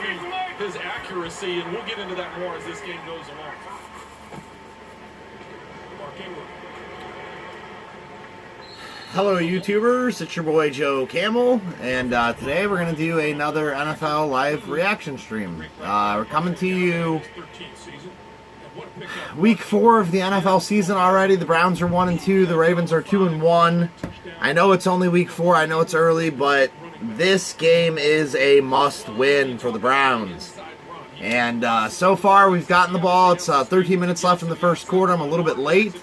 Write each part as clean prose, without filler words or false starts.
improving his accuracy, and we'll get into that more as this game goes along. Hello, YouTubers. It's your boy Joe Camel, and today we're going to do another NFL live reaction stream. We're coming to you week 4 of the NFL season already. The Browns are 1-2. The Ravens are 2-1. I know it's only week 4. I know it's early, but this game is a must-win for the Browns. And so far, we've gotten the ball. It's 13 minutes left in the first quarter. I'm a little bit late.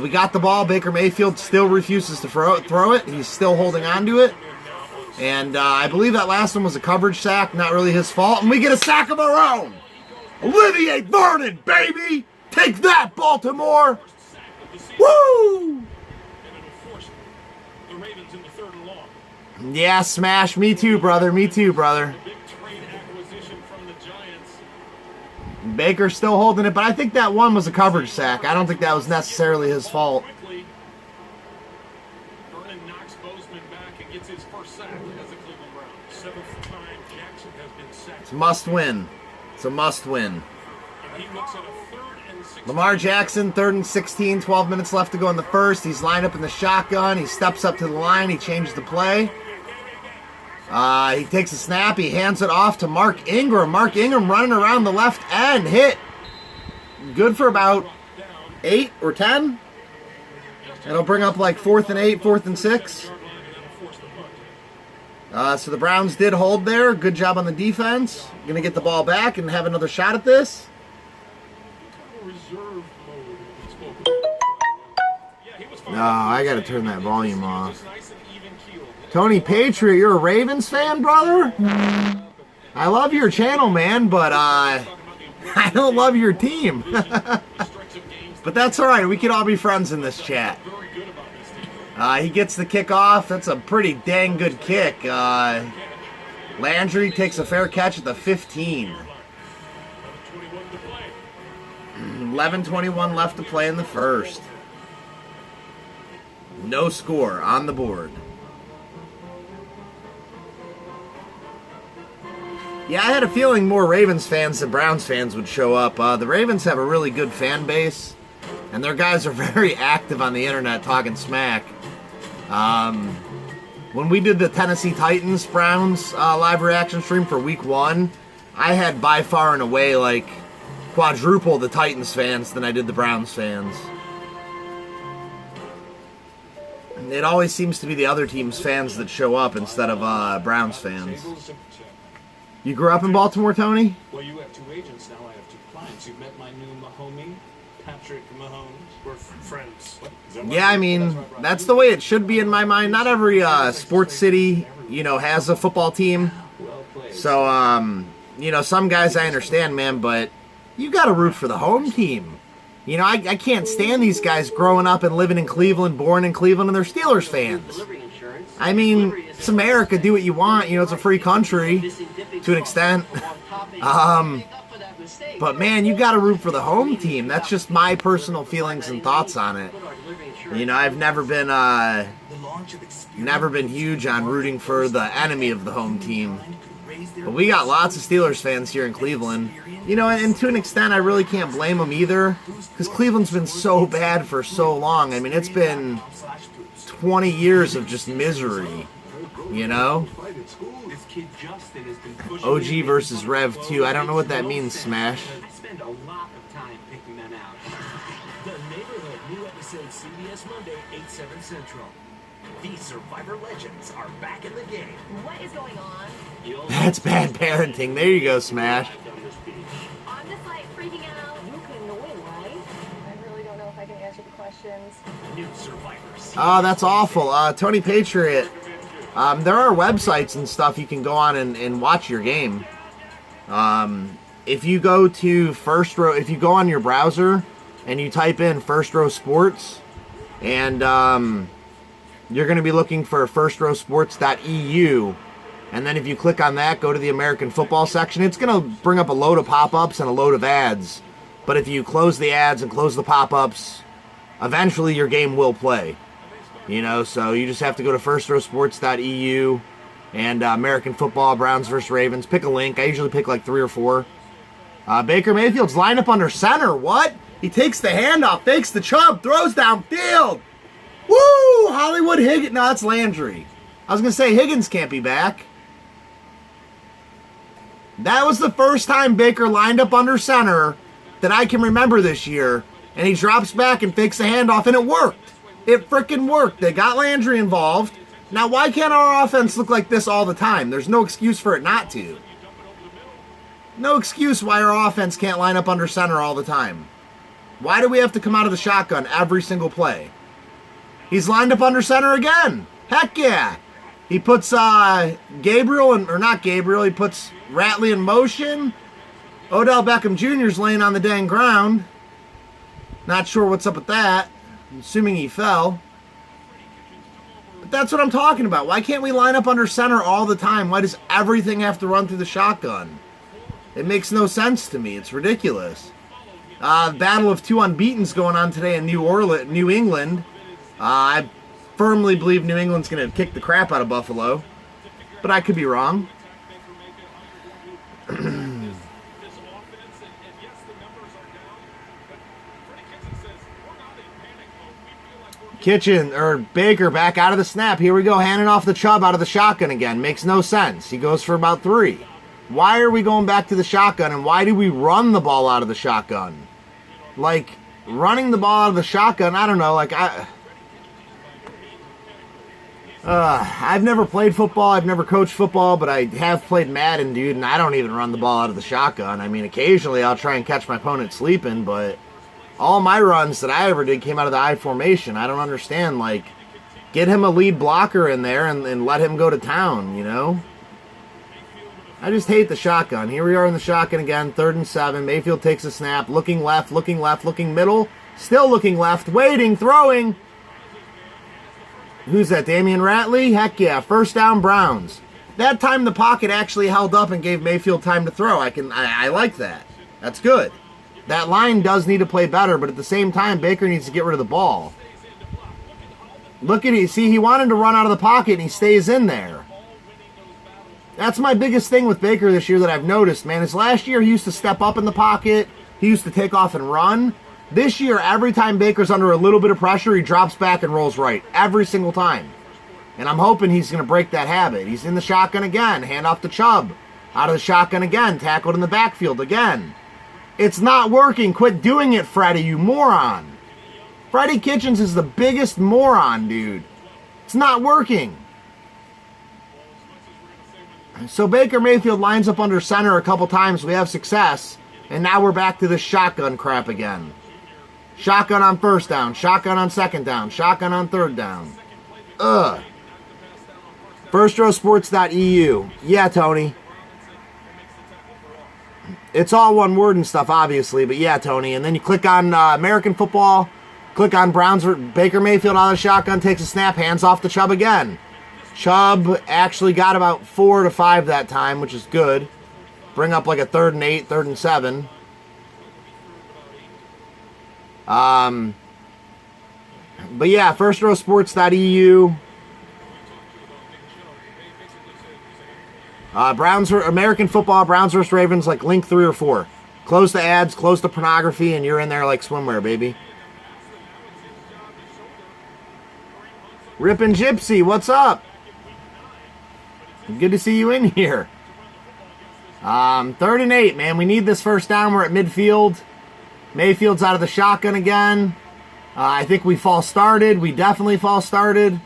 We got the ball. Baker Mayfield still refuses to throw it. He's still holding on to it. And I believe that last one was a coverage sack. Not really his fault. And we get a sack of our own. Olivier Vernon, baby! Take that, Baltimore! Woo! Yeah, smash. Me too, brother. Me too, brother. Baker's still holding it, but I think that one was a coverage sack. I don't think that was necessarily his fault. It's a must win. It's a must win. Lamar Jackson, 3rd and 16, 12 minutes left to go in the first. He's lined up in the shotgun. He steps up to the line. He changes the play. He takes a snap. He hands it off to Mark Ingram. Mark Ingram running around the left end. Hit. Good for about 8 or 10. It'll bring up like 4th and 8, 4th and 6. So the Browns did hold there. Good job on the defense. Going to get the ball back and have another shot at this. No, I got to turn that volume off. Tony Patriot, you're a Ravens fan, brother? I love your channel, man, but I don't love your team. But that's all right. We can all be friends in this chat. He gets the kick off. That's a pretty dang good kick. Landry takes a fair catch at the 15. 11:21 left to play in the first. No score on the board. Yeah, I had a feeling more Ravens fans than Browns fans would show up. The Ravens have a really good fan base, and their guys are very active on the internet talking smack. When we did the Tennessee Titans Browns live reaction stream for week 1, I had by far and away like quadruple the Titans fans than I did the Browns fans. And it always seems to be the other team's fans that show up instead of Browns fans. You grew up in Baltimore, Tony? Well, you have 2 agents now. I have 2 clients. You've met my new Mahomie, Patrick Mahomes. We're friends. Yeah, I mean, that's the way it should be in my mind. Not every sports city, has a football team. So, some guys I understand, man, but you got to root for the home team. I can't stand these guys growing up and living in Cleveland, born in Cleveland, and they're Steelers fans. I mean, it's America. Do what you want. It's a free country to an extent. But, man, you got to root for the home team. That's just my personal feelings and thoughts on it. I've never been huge on rooting for the enemy of the home team. But we got lots of Steelers fans here in Cleveland. And to an extent, I really can't blame them either, because Cleveland's been so bad for so long. I mean, it's been 20 years of just misery, OG versus Rev 2. I don't know what that means, Smash. I spend a lot of time picking them out. The Neighborhood, new episode CBS Monday, 8/7 Central. These Survivor legends are back in the game. What is going on? That's bad parenting. There you go, Smash. I'm just like freaking out. You can win, right? I really don't know if I can answer the questions. New Survivor. Oh, that's awful. Tony Patriot. There are websites and stuff you can go on and watch your game. If you go to First Row, if you go on your browser and you type in First Row Sports, and you're going to be looking for firstrowsports.eu, and then if you click on that, go to the American football section, it's going to bring up a load of pop-ups and a load of ads. But if you close the ads and close the pop-ups, eventually your game will play. So you just have to go to firstrowsports.eu, and American football, Browns versus Ravens. Pick a link. I usually pick like 3 or 4. Baker Mayfield's lined up under center. What? He takes the handoff, fakes the Chubb, throws downfield. Woo! Hollywood Higgins. No, that's Landry. I was going to say Higgins can't be back. That was the first time Baker lined up under center that I can remember this year. And he drops back and fakes the handoff, and it worked. It freaking worked. They got Landry involved. Now, why can't our offense look like this all the time? There's no excuse for it not to. No excuse why our offense can't line up under center all the time. Why do we have to come out of the shotgun every single play? He's lined up under center again. Heck yeah. He puts Gabriel, or not Gabriel, he puts Ratley in motion. Odell Beckham Jr. is laying on the dang ground. Not sure what's up with that. I'm assuming he fell. But that's what I'm talking about. Why can't we line up under center all the time? Why does everything have to run through the shotgun? It makes no sense to me. It's ridiculous. Battle of 2 unbeatens going on today in New England. I firmly believe New England's going to kick the crap out of Buffalo. But I could be wrong. Baker back out of the snap. Here we go, handing off the Chubb out of the shotgun again. Makes no sense. He goes for about 3. Why are we going back to the shotgun, and why do we run the ball out of the shotgun? Like, running the ball out of the shotgun, I don't know, like, I've never played football, I've never coached football, but I have played Madden, dude, and I don't even run the ball out of the shotgun. I mean, occasionally I'll try and catch my opponent sleeping, but all my runs that I ever did came out of the I formation. I don't understand, like, get him a lead blocker in there and let him go to town, you know? I just hate the shotgun. Here we are in the shotgun again, 3rd and 7. Mayfield takes a snap, looking left, looking middle, still looking left, waiting, throwing. Who's that, Damian Ratley? Heck yeah, 1st down Browns. That time the pocket actually held up and gave Mayfield time to throw. I like that. That's good. That line does need to play better, but at the same time, Baker needs to get rid of the ball. Look at it. See, he wanted to run out of the pocket, and he stays in there. That's my biggest thing with Baker this year that I've noticed, man, is last year he used to step up in the pocket. He used to take off and run. This year, every time Baker's under a little bit of pressure, he drops back and rolls right. Every single time. And I'm hoping he's going to break that habit. He's in the shotgun again. Hand off to Chubb. Out of the shotgun again. Tackled in the backfield again. It's not working. Quit doing it, Freddie, you moron. Freddie Kitchens is the biggest moron, dude. It's not working. So Baker Mayfield lines up under center a couple times. We have success. And now we're back to this shotgun crap again. Shotgun on 1st down. Shotgun on 2nd down. Shotgun on 3rd down. Ugh. FirstRowSports.eu. Yeah, Tony. It's all one word and stuff, obviously. But yeah, Tony. And then you click on American football. Click on Browns. Baker Mayfield on the shotgun. Takes a snap. Hands off to Chubb again. Chubb actually got about 4 to 5 that time, which is good. Bring up like a 3rd and 8, 3rd and 7. But yeah, FirstRowSports.eu. American football, Browns versus Ravens, like link 3 or 4. Close the ads, close the pornography, and you're in there like swimwear, baby. Rippin' Gypsy, what's up? Good to see you in here. 3rd and 8, man. We need this 1st down. We're at midfield. Mayfield's out of the shotgun again. I think we false started. We definitely false started.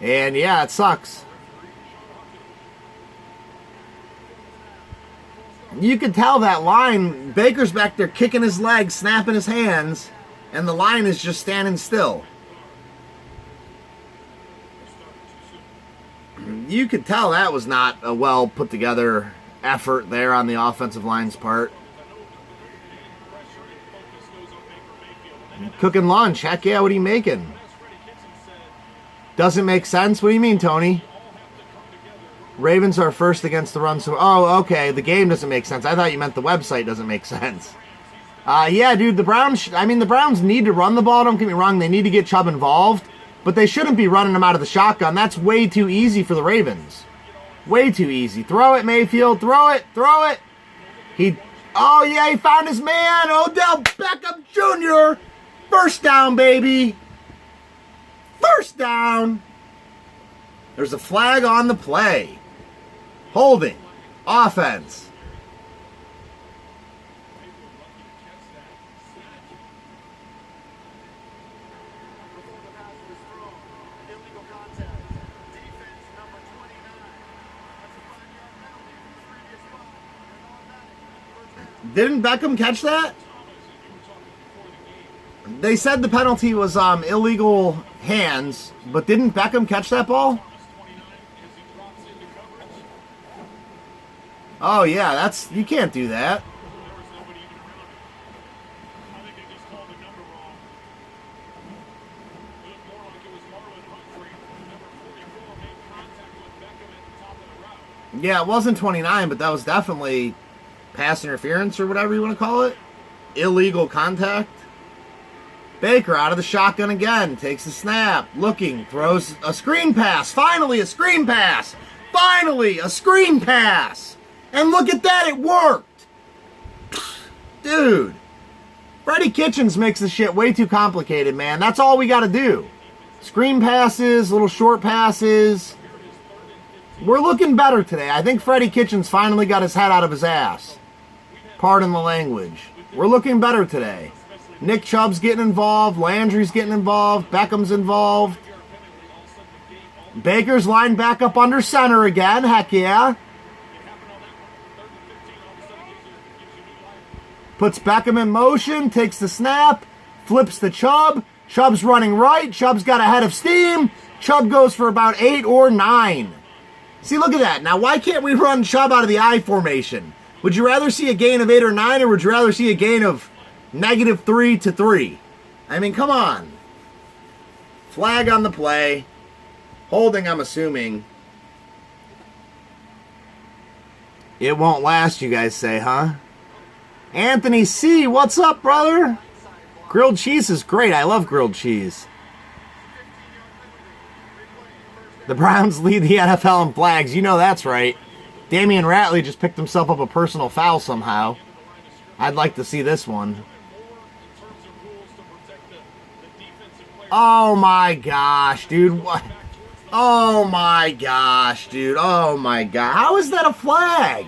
And yeah, it sucks. You can tell that line, Baker's back there kicking his legs, snapping his hands, and the line is just standing still. You could tell that was not a well put together effort there on the offensive line's part. Cooking lunch. Heck yeah, what are you making? Doesn't make sense? What do you mean, Tony? Ravens are first against the run. So, oh, okay. The game doesn't make sense. I thought you meant the website doesn't make sense. Yeah, dude, the Browns need to run the ball. Don't get me wrong. They need to get Chubb involved. but they shouldn't be running him out of the shotgun. That's way too easy for the Ravens. Way too easy. Throw it, Mayfield. Throw it. Throw it. Oh, yeah, he found his man. Odell Beckham Jr. First down, baby. First down. There's a flag on the play. Holding. Offense. Didn't Beckham catch that? They said the penalty was illegal hands, but didn't Beckham catch that ball? Oh yeah, you can't do that. Yeah, it wasn't 29, but that was definitely pass interference or whatever you want to call it. Illegal contact. Baker out of the shotgun again. Takes the snap. Looking. Throws a screen pass. Finally a screen pass. Finally a screen pass. And look at that. It worked. Dude. Freddie Kitchens makes this shit way too complicated, man. That's all we got to do. Screen passes. Little short passes. We're looking better today. I think Freddie Kitchens finally got his head out of his ass. Pardon the language. We're looking better today. Nick Chubb's getting involved. Landry's getting involved. Beckham's involved. Baker's lined back up under center again. Heck yeah. Puts Beckham in motion. Takes the snap. Flips to Chubb. Chubb's running right. Chubb's got a head of steam. Chubb goes for about 8 or 9. See, look at that. Now, why can't we run Chubb out of the I formation? Would you rather see a gain of 8 or 9, or would you rather see a gain of -3 to 3? I mean, come on. Flag on the play. Holding, I'm assuming. It won't last, you guys say, huh? Anthony C., what's up, brother? Grilled cheese is great. I love grilled cheese. The Browns lead the NFL in flags. You know that's right. Damian Ratley just picked himself up a personal foul somehow. I'd like to see this one. Oh my gosh, dude. What? Oh my gosh, dude. Oh my god. How is that a flag?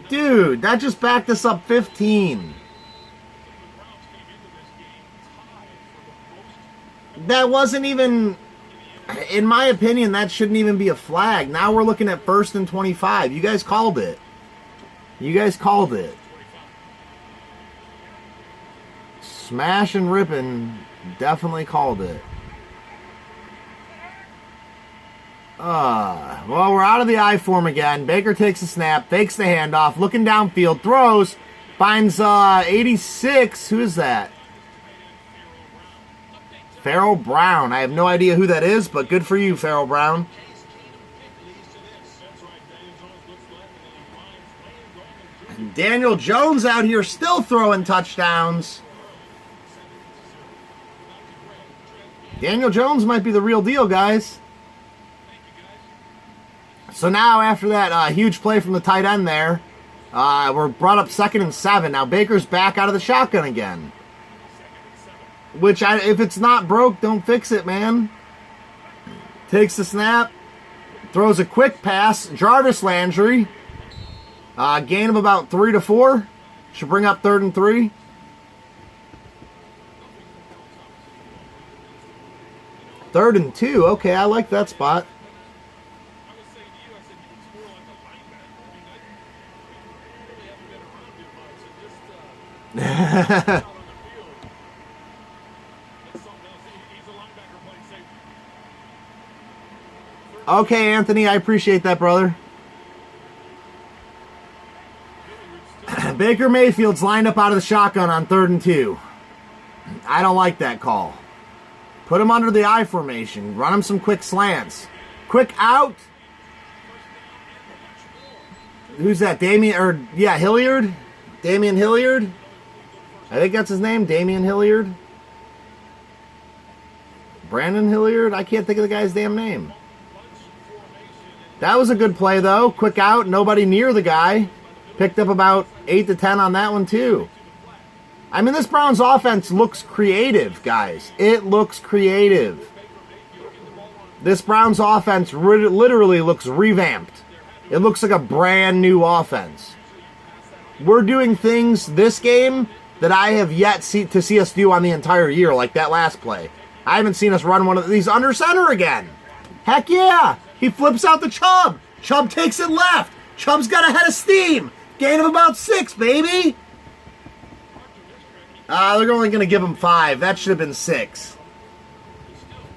Dude, that just backed us up 15. That wasn't even, in my opinion, that shouldn't even be a flag. Now we're looking at 1st and 25. You guys called it. You guys called it. Smash and ripping definitely called it. Well, we're out of the I form again. Baker takes a snap, fakes the handoff, looking downfield, throws, finds 86. Who is that? Farrell Brown. I have no idea who that is, but good for you, Farrell Brown. And Daniel Jones out here still throwing touchdowns. Daniel Jones might be the real deal, guys. So now, after that huge play from the tight end there, we're brought up 2nd and 7. Now Baker's back out of the shotgun again. Which, if it's not broke, don't fix it, man. Takes the snap. Throws a quick pass. Jarvis Landry. Gain of about 3 to 4. Should bring up 3rd and 3. Third and 2. Okay, I like that spot. Okay, Anthony, I appreciate that, brother. Baker Mayfield's lined up out of the shotgun on 3rd and 2. I don't like that call. Put him under the I formation. Run him some quick slants. Quick out. Who's that? Hilliard? Damian Hilliard? I think that's his name, Damian Hilliard. Brandon Hilliard? I can't think of the guy's damn name. That was a good play, though. Quick out, nobody near the guy. Picked up about 8 to 10 on that one, too. I mean, this Browns offense looks creative, guys. It looks creative. This Browns offense literally looks revamped. It looks like a brand new offense. We're doing things this game that I have yet to see us do on the entire year, like that last play. I haven't seen us run one of these under center again. Heck yeah! He flips out the Chubb. Chubb takes it left. Chubb's got a head of steam. Gain of about 6, baby. They're only going to give him 5. That should have been 6.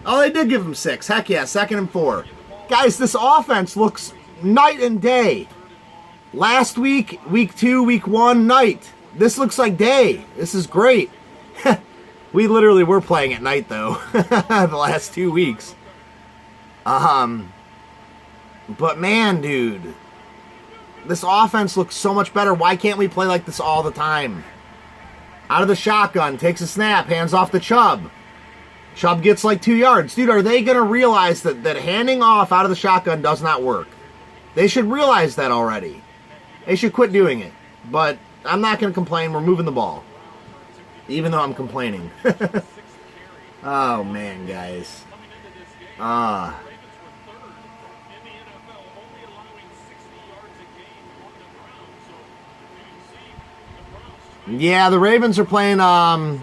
Oh, they did give him 6. Heck yeah, 2nd and 4. Guys, this offense looks night and day. Last week, week 2, week 1, night. This looks like day. This is great. We literally were playing at night, though, the last 2 weeks. But man, dude, this offense looks so much better. Why can't we play like this all the time? Out of the shotgun, takes a snap, hands off to Chubb. Chubb gets like 2 yards. Dude, are they going to realize that handing off out of the shotgun does not work? They should realize that already. They should quit doing it. But I'm not going to complain. We're moving the ball. Even though I'm complaining. Oh, man, guys. Yeah, the Ravens are playing, I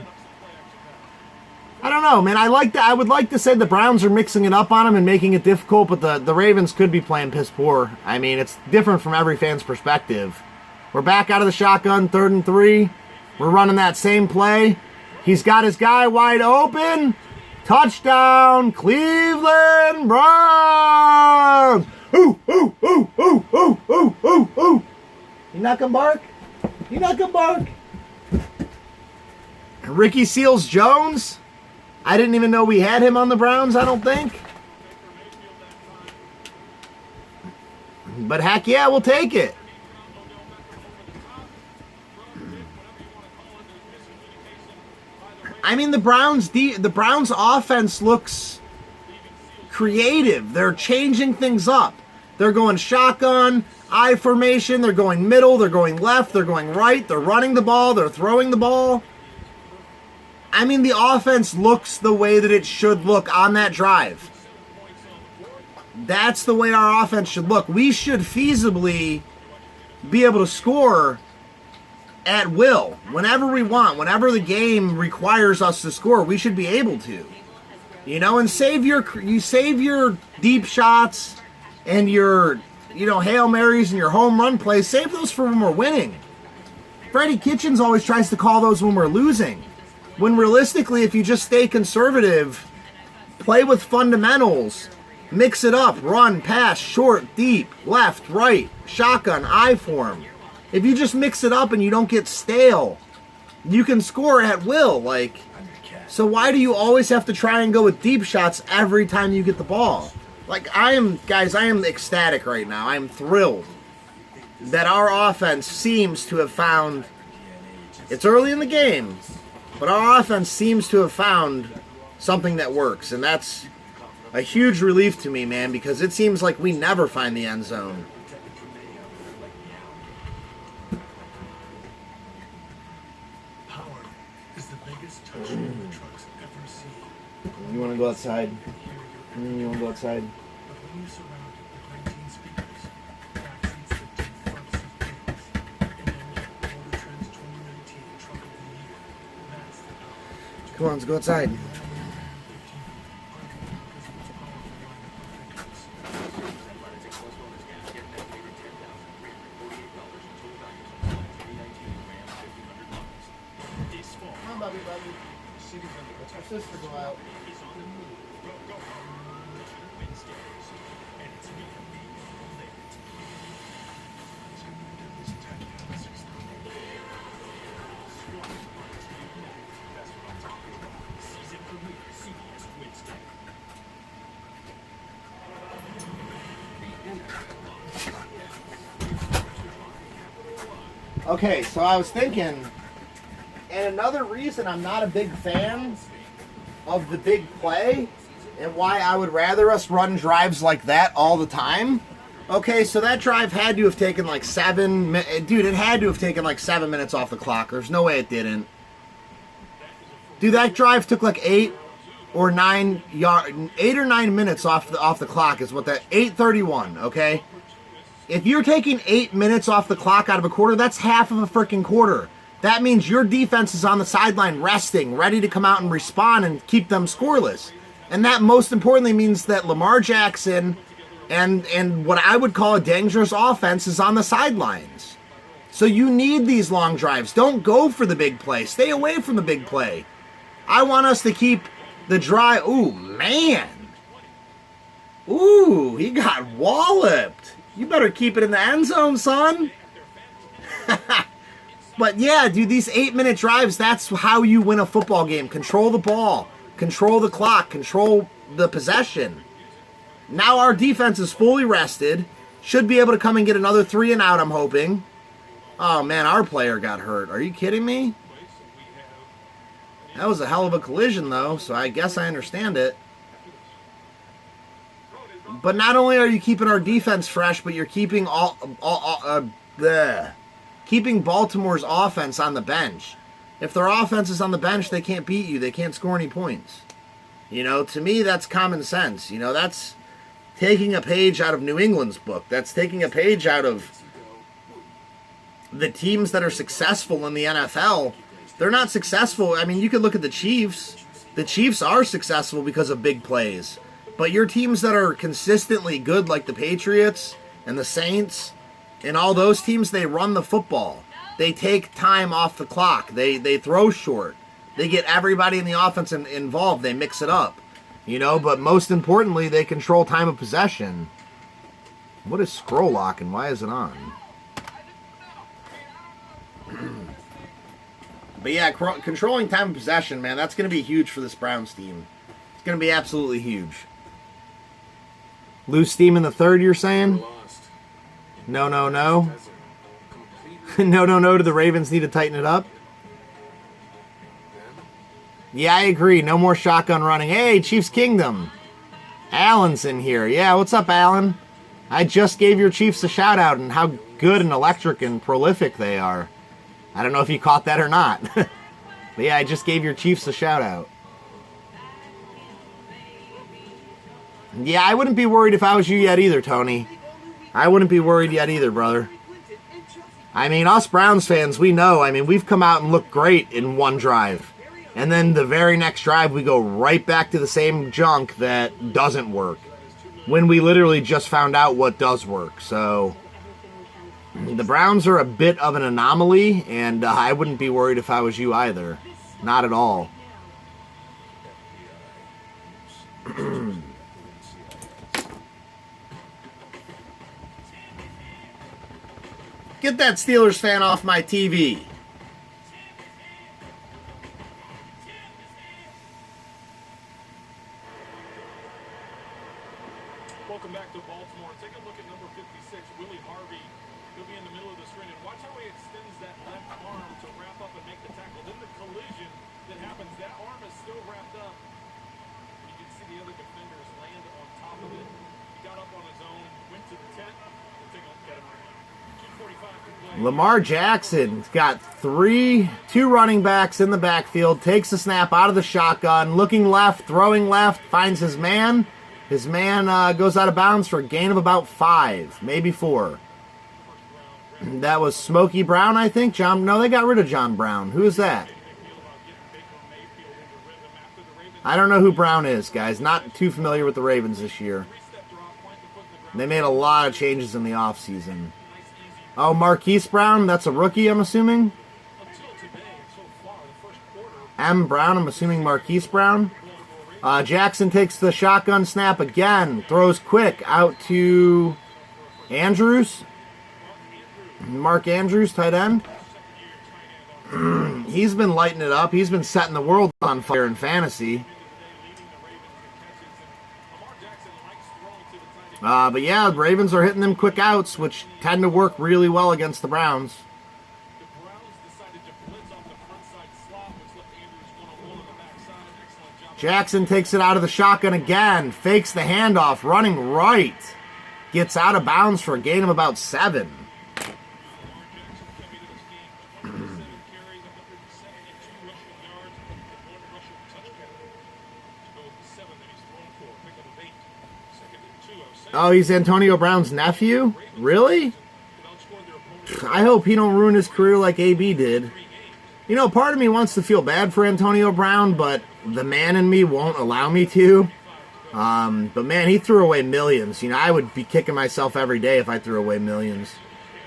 don't know, man. I would like to say the Browns are mixing it up on them and making it difficult, but the Ravens could be playing piss poor. I mean, it's different from every fan's perspective. We're back out of the shotgun, 3rd and 3. We're running that same play. He's got his guy wide open. Touchdown, Cleveland Browns! Ooh, ooh, ooh, ooh, ooh, ooh, ooh, ooh. You not gonna bark? You not gonna bark? Ricky Seals-Jones? I didn't even know we had him on the Browns, I don't think. But heck yeah, we'll take it. I mean, the Browns offense looks creative. They're changing things up. They're going shotgun, I formation, they're going middle, they're going left, they're going right, they're running the ball, they're throwing the ball. I mean, the offense looks the way that it should look on that drive. That's the way our offense should look. We should feasibly be able to score at will, whenever we want, whenever the game requires us to score, we should be able to. You know, and save your deep shots and your, Hail Marys and your home run plays. Save those for when we're winning. Freddie Kitchens always tries to call those when we're losing. When realistically, if you just stay conservative, play with fundamentals, mix it up, run, pass, short, deep, left, right, shotgun, I form. If you just mix it up and you don't get stale, you can score at will. So why do you always have to try and go with deep shots every time you get the ball? I am ecstatic right now. I am thrilled that our offense seems to have found, it's early in the game, but our offense seems to have found something that works. And that's a huge relief to me, man, because it seems like we never find the end zone. You want to go outside? You want to go outside? Come on, let's go outside. Come on, Bobby. Let's our sister go out. Okay, so I was thinking, and another reason I'm not a big fan of the big play and why I would rather us run drives like that all the time. Okay, so that drive had to have taken like 7 minutes. Dude, it had to have taken like 7 minutes off the clock. There's no way it didn't. Dude, that drive took like 8 or 9 minutes off the clock is what that 8:31, okay? If you're taking 8 minutes off the clock out of a quarter, that's half of a freaking quarter. That means your defense is on the sideline resting, ready to come out and respond and keep them scoreless. And that most importantly means that Lamar Jackson and what I would call a dangerous offense is on the sidelines. So you need these long drives. Don't go for the big play. Stay away from the big play. I want us to keep the drive. Ooh, man. Ooh, he got walloped. You better keep it in the end zone, son. But yeah, dude, these 8-minute drives, that's how you win a football game. Control the ball. Control the clock. Control the possession. Now our defense is fully rested. Should be able to come and get another 3 and out, I'm hoping. Oh, man, our player got hurt. Are you kidding me? That was a hell of a collision, though, so I guess I understand it. But not only are you keeping our defense fresh, but you're keeping keeping Baltimore's offense on the bench. If their offense is on the bench, they can't beat you. They can't score any points. You know, to me, that's common sense. You know, that's taking a page out of New England's book. That's taking a page out of the teams that are successful in the NFL. They're not successful. I mean, you could look at the Chiefs. The Chiefs are successful because of big plays. But your teams that are consistently good, like the Patriots and the Saints, and all those teams, they run the football. They take time off the clock. They throw short. They get everybody in the offense involved. They mix it up. You know, but most importantly, they control time of possession. What is scroll lock and why is it on? But yeah, controlling time of possession, man, that's going to be huge for this Browns team. It's going to be absolutely huge. Lose steam in the third, you're saying? No. No, do the Ravens need to tighten it up? Yeah, I agree. No more shotgun running. Hey, Chiefs Kingdom. Alan's in here. Yeah, what's up, Alan? I just gave your Chiefs a shout-out and how good and electric and prolific they are. I don't know if you caught that or not. But yeah, I just gave your Chiefs a shout-out. Yeah, I wouldn't be worried if I was you yet either, Tony. I wouldn't be worried yet either, brother. I mean, us Browns fans, we know. I mean, we've come out and looked great in one drive. And then the very next drive, we go right back to the same junk that doesn't work. When we literally just found out what does work. So, the Browns are a bit of an anomaly, and I wouldn't be worried if I was you either. Not at all. Get that Steelers fan off my TV. Welcome back to Baltimore. Take a look at number 56, Willie Harvey. He'll be in the middle of the screen. And watch how he extends that left arm to wrap up and make the tackle. Then the collision that happens, that arm is still wrapped up. You can see the other defenders land on top of it. He got up on his own, went to the tent. We'll take a look at him right now. Lamar Jackson's got two running backs in the backfield, takes the snap out of the shotgun, looking left, throwing left, finds his man. His man goes out of bounds for a gain of about 5, maybe 4. That was Smokey Brown, I think. No, they got rid of John Brown. Who is that? I don't know who Brown is, guys. Not too familiar with the Ravens this year. They made a lot of changes in the offseason. Oh, Marquise Brown, that's a rookie, I'm assuming? M. Brown, I'm assuming Marquise Brown. Jackson takes the shotgun snap again. Throws quick out to Andrews. Mark Andrews, tight end. He's been lighting it up. He's been setting the world on fire in fantasy. But yeah, the Ravens are hitting them quick outs, which tend to work really well against the Browns. The Browns decided to blitz off the front side slot, which left Andrews one-on-one on the backside. Excellent job Jackson takes it out of the shotgun again. Fakes the handoff. Running right. Gets out of bounds for a gain of about 7. Oh, he's Antonio Brown's nephew? Really? I hope he don't ruin his career like AB did. You know, part of me wants to feel bad for Antonio Brown, but the man in me won't allow me to. But man, he threw away millions. You know, I would be kicking myself every day if I threw away millions.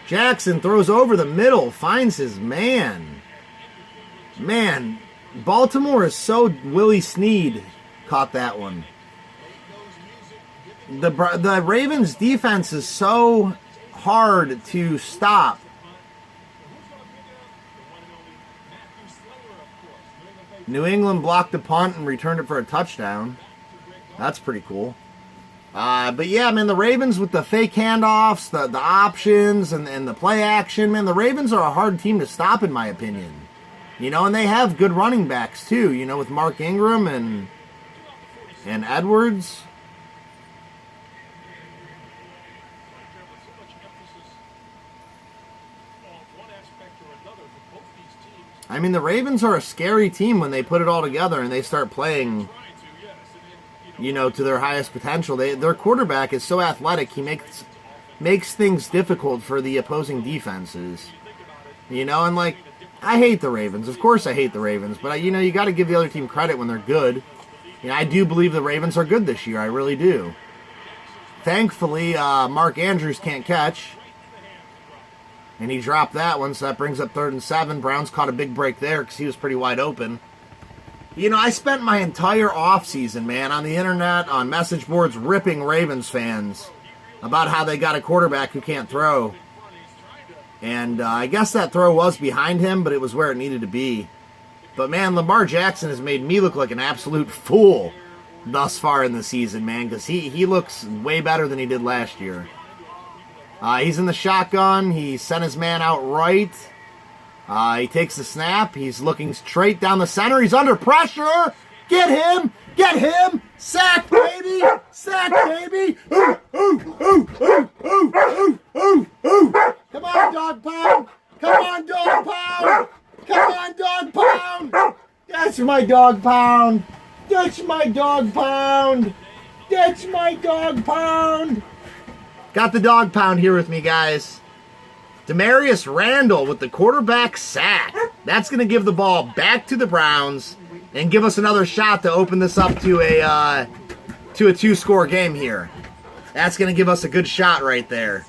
Jackson throws over the middle, finds his man. Man, Baltimore is so Willie Snead caught that one. The Ravens defense is so hard to stop. New England blocked the punt and returned it for a touchdown. That's pretty cool. But yeah, man, the Ravens with the fake handoffs, the options, and the play action, man, the Ravens are a hard team to stop in my opinion. You know, and they have good running backs too, you know, with Mark Ingram and Edwards. I mean, the Ravens are a scary team when they put it all together and they start playing, you know, to their highest potential. Their quarterback is so athletic, he makes things difficult for the opposing defenses. You know, and like, I hate the Ravens. Of course I hate the Ravens, but you know, you got to give the other team credit when they're good. You know, I do believe the Ravens are good this year. I really do. Thankfully, Mark Andrews can't catch. And he dropped that one, so that brings up 3rd and 7. Browns caught a big break there because he was pretty wide open. You know, I spent my entire offseason, man, on the internet, on message boards, ripping Ravens fans about how they got a quarterback who can't throw. And I guess that throw was behind him, but it was where it needed to be. But, man, Lamar Jackson has made me look like an absolute fool thus far in the season, man, because he looks way better than he did last year. He's in the shotgun. He sent his man out right. He takes the snap. He's looking straight down the center. He's under pressure. Get him! Get him! Sack, baby! Sack, baby! Ooh, ooh, ooh, ooh, ooh, ooh, ooh, ooh! Come on, dog pound! Come on, dog pound! Come on, dog pound! That's my dog pound! That's my dog pound! That's my dog pound! Got the dog pound here with me, guys. Demarius Randall with the quarterback sack. That's going to give the ball back to the Browns and give us another shot to open this up to a 2-score game here. That's going to give us a good shot right there.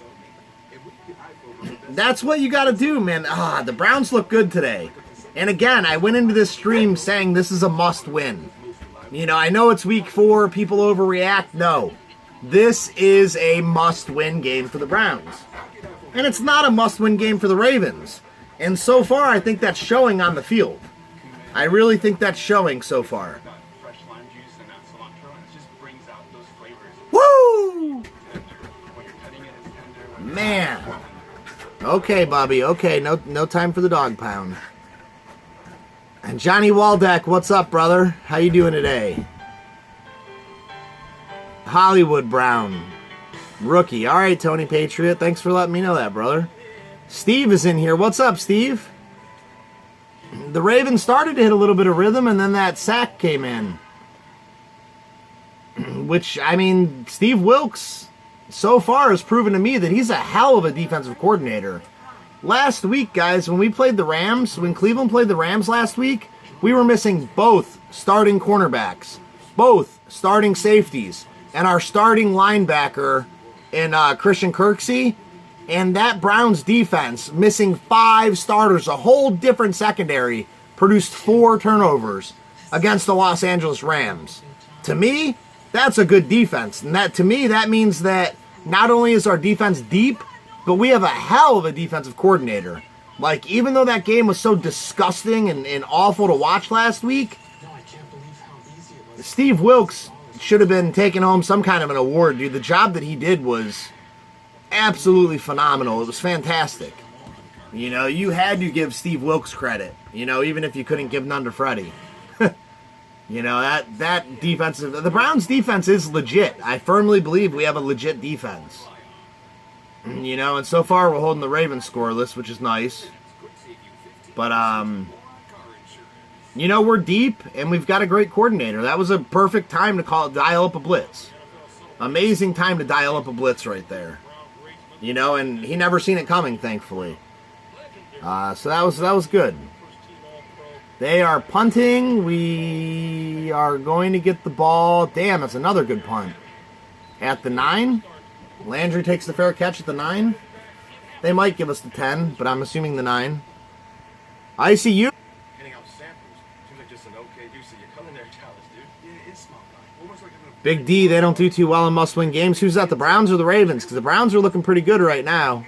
That's what you got to do, man. The Browns look good today. And again, I went into this stream saying this is a must-win. You know, I know it's week 4. People overreact. No. This is a must-win game for the Browns. And it's not a must-win game for the Ravens. And so far, I think that's showing on the field. I really think that's showing so far. Woo! Man. Okay, Bobby. Okay, no time for the dog pound. And Johnny Waldeck, what's up, brother? How you doing today? Hollywood Brown, rookie. All right, Tony Patriot. Thanks for letting me know that, brother. Steve is in here. What's up, Steve? The Ravens started to hit a little bit of rhythm, and then that sack came in. Which, I mean, Steve Wilkes so far has proven to me that he's a hell of a defensive coordinator. Last week, guys, when we played the Rams, when Cleveland played the Rams last week, we were missing both starting cornerbacks, both starting safeties, and our starting linebacker in Christian Kirksey, and that Browns defense, missing 5 starters, a whole different secondary, produced 4 turnovers against the Los Angeles Rams. To me, that's a good defense, and to me, that means that not only is our defense deep, but we have a hell of a defensive coordinator. Like, even though that game was so disgusting and awful to watch last week, Steve Wilkes should have been taking home some kind of an award, dude. The job that he did was absolutely phenomenal. It was fantastic. You know, you had to give Steve Wilkes credit, you know, even if you couldn't give none to Freddie. You know, that defensive, the Browns defense is legit. I firmly believe we have a legit defense. You know, and so far we're holding the Ravens scoreless, which is nice. But, you know, we're deep and we've got a great coordinator. That was a perfect time to dial up a blitz. Amazing time to dial up a blitz right there. You know, and he never seen it coming, thankfully. So that was good. They are punting. We are going to get the ball. Damn, that's another good punt. At the 9. Landry takes the fair catch at the 9. They might give us the 10, but I'm assuming the 9. ICU. Handing out samples seems like just an okay use of your culinary talents, dude. Yeah, it's small. Almost like Big D, they don't do too well in must-win games. Who's that, the Browns or the Ravens? Because the Browns are looking pretty good right now.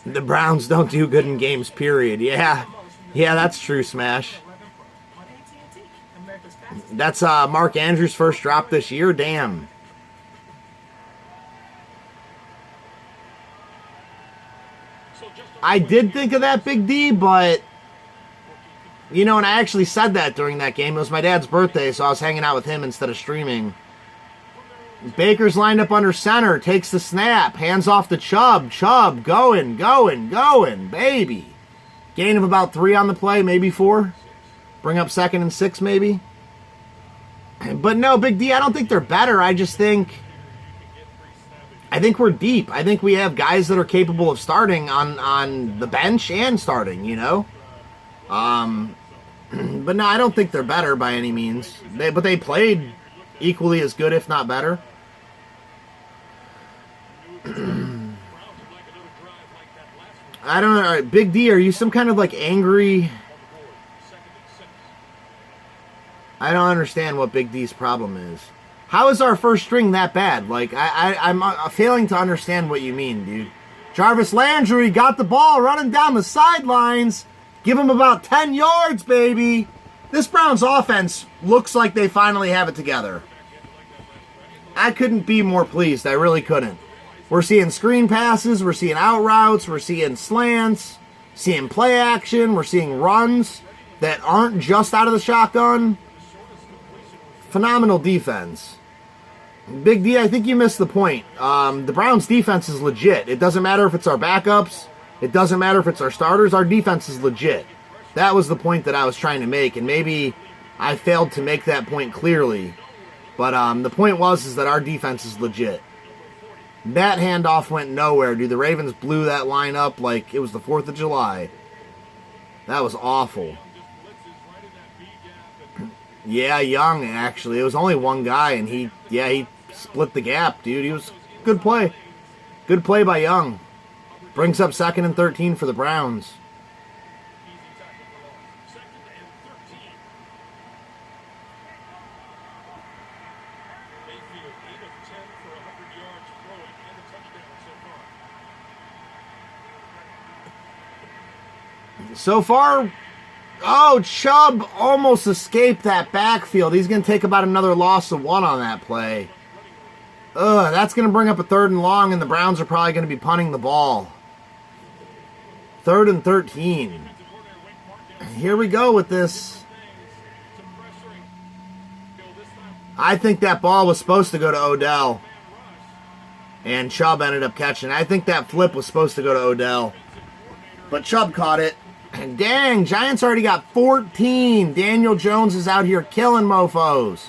The Browns don't do good in games, period. Yeah, that's true, Smash. That's Mark Andrews' first drop this year. Damn. I did think of that, Big D, but, you know, and I actually said that during that game. It was my dad's birthday, so I was hanging out with him instead of streaming. Baker's lined up under center, takes the snap, hands off to Chubb. Chubb going, baby. Gain of about 3 on the play, maybe 4. Bring up 2nd and 6, maybe. But no, Big D, I don't think they're better. I think we're deep. I think we have guys that are capable of starting on the bench and starting, you know. But no, I don't think they're better by any means. But they played equally as good, if not better. I don't know. Big D, are you some kind of like angry? I don't understand what Big D's problem is. How is our first string that bad? Like, I'm failing to understand what you mean, dude. Jarvis Landry got the ball running down the sidelines. Give him about 10 yards, baby. This Browns offense looks like they finally have it together. I couldn't be more pleased. I really couldn't. We're seeing screen passes. We're seeing out routes. We're seeing slants. Seeing play action. We're seeing runs that aren't just out of the shotgun. Phenomenal defense. Big D, I think you missed the point. The Browns' defense is legit. It doesn't matter if it's our backups. It doesn't matter if it's our starters. Our defense is legit. That was the point that I was trying to make, and maybe I failed to make that point clearly. But the point is that our defense is legit. That handoff went nowhere, dude. The Ravens blew that line up like it was the 4th of July. That was awful. Yeah, Young, actually. It was only one guy, and he split the gap, dude. He was good play. Good play by Young. Brings up 2nd and 13 for the Browns. So far, oh, Chubb almost escaped that backfield. He's going to take about another loss of 1 on that play. That's going to bring up a 3rd and long, and the Browns are probably going to be punting the ball. 3rd and 13. Here we go with this. I think that ball was supposed to go to Odell, and Chubb ended up catching it. I think that flip was supposed to go to Odell, but Chubb caught it. And dang, Giants already got 14. Daniel Jones is out here killing mofos.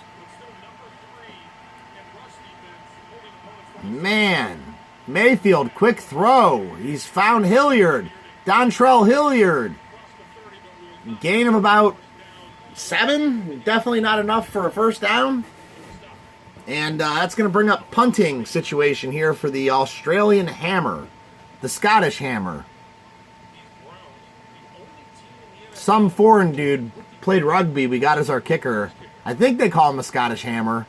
Man, Mayfield, quick throw. He's found Hilliard. Dontrell Hilliard. Gain of about 7. Definitely not enough for a first down. And that's going to bring up punting situation here for the Australian Hammer. The Scottish Hammer. Some foreign dude played rugby we got as our kicker. I think they call him the Scottish Hammer.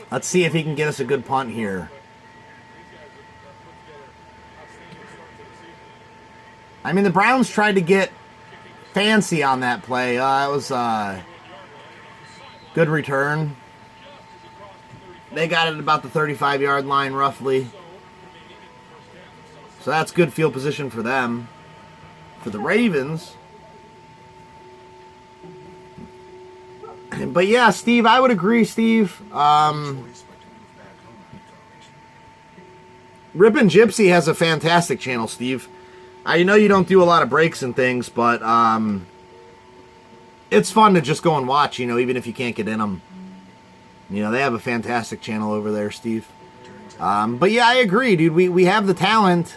Let's see if he can get us a good punt here. I mean, the Browns tried to get fancy on that play. It was a good return. They got it at about the 35-yard line, roughly. So that's good field position for them. for the Ravens. But yeah, Steve, I would agree, Steve. Rippin' Gypsy has a fantastic channel, Steve. I know you don't do a lot of breaks and things, but it's fun to just go and watch, you know, even if you can't get in them. You know, they have a fantastic channel over there, Steve. But yeah, I agree, dude. We have the talent.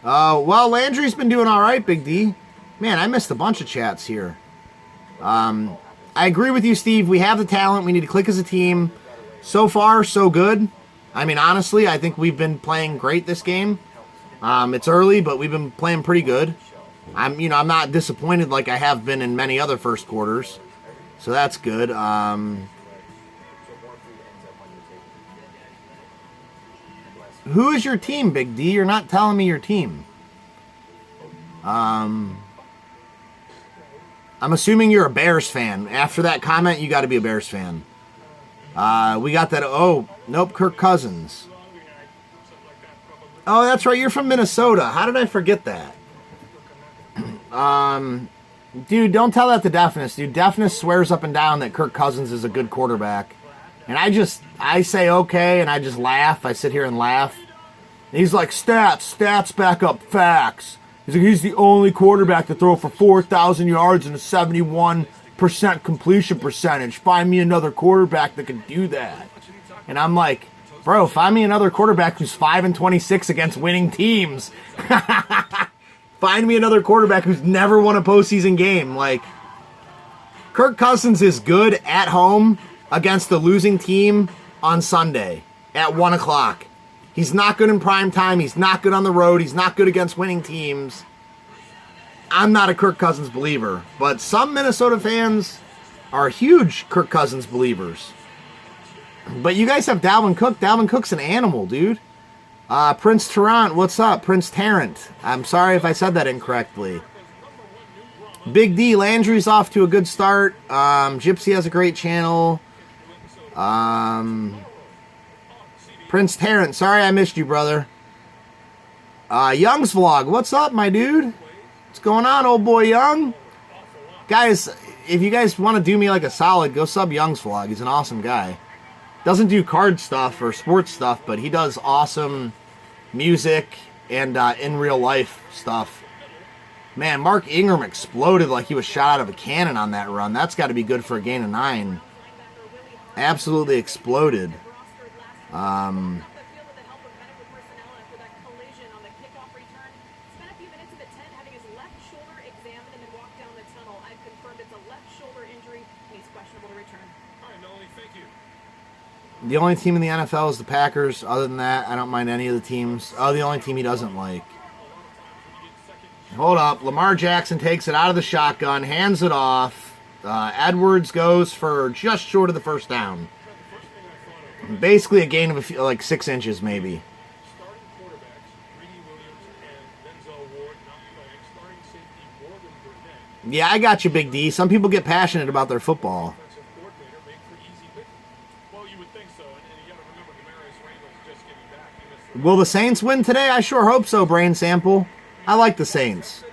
Well, Landry's been doing all right, Big D. Man, I missed a bunch of chats here. I agree with you, Steve. We have the talent. We need to click as a team. So far, so good. I mean, honestly, I think we've been playing great this game. It's early, but we've been playing pretty good. I'm not disappointed like I have been in many other first quarters. So that's good. Who is your team, Big D? You're not telling me your team. I'm assuming you're a Bears fan. After that comment, you got to be a Bears fan. We got that. Oh, nope, Kirk Cousins. Oh, that's right. You're from Minnesota. How did I forget that? Dude, don't tell that to Deafness, dude. Deafness swears up and down that Kirk Cousins is a good quarterback. And I say okay, and I just laugh. I sit here and laugh. And he's like, stats back up facts. He's like, he's the only quarterback to throw for 4,000 yards and a 71% completion percentage. Find me another quarterback that can do that. And I'm like, bro, find me another quarterback who's 5-26 against winning teams. Find me another quarterback who's never won a postseason game. Like, Kirk Cousins is good at home against the losing team on Sunday at 1 o'clock. He's not good in prime time. He's not good on the road. He's not good against winning teams. I'm not a Kirk Cousins believer, but some Minnesota fans are huge Kirk Cousins believers. But you guys have Dalvin Cook. Dalvin Cook's an animal, dude. Prince Tarrant, what's up? Prince Tarrant. I'm sorry if I said that incorrectly. Big D, Landry's off to a good start. Gypsy has a great channel. Prince Tarrant, sorry I missed you, brother. Young's Vlog, what's up, my dude? What's going on, old boy Young? Guys, if you guys want to do me like a solid, go sub Young's Vlog. He's an awesome guy. Doesn't do card stuff or sports stuff, but he does awesome music and in real life stuff. Man, Mark Ingram exploded like he was shot out of a cannon on that run. That's got to be good for a gain of 9. Absolutely exploded. The only team in the NFL is the Packers. Other than that, I don't mind any of the teams. Oh, the only team he doesn't like. Hold up. Lamar Jackson takes it out of the shotgun, hands it off. Edwards goes for just short of the first down. Basically a gain of like 6 inches, maybe. Yeah, I got you, Big D. Some people get passionate about their football. Will the Saints win today? I sure hope so, Brain Sample. I like the Saints.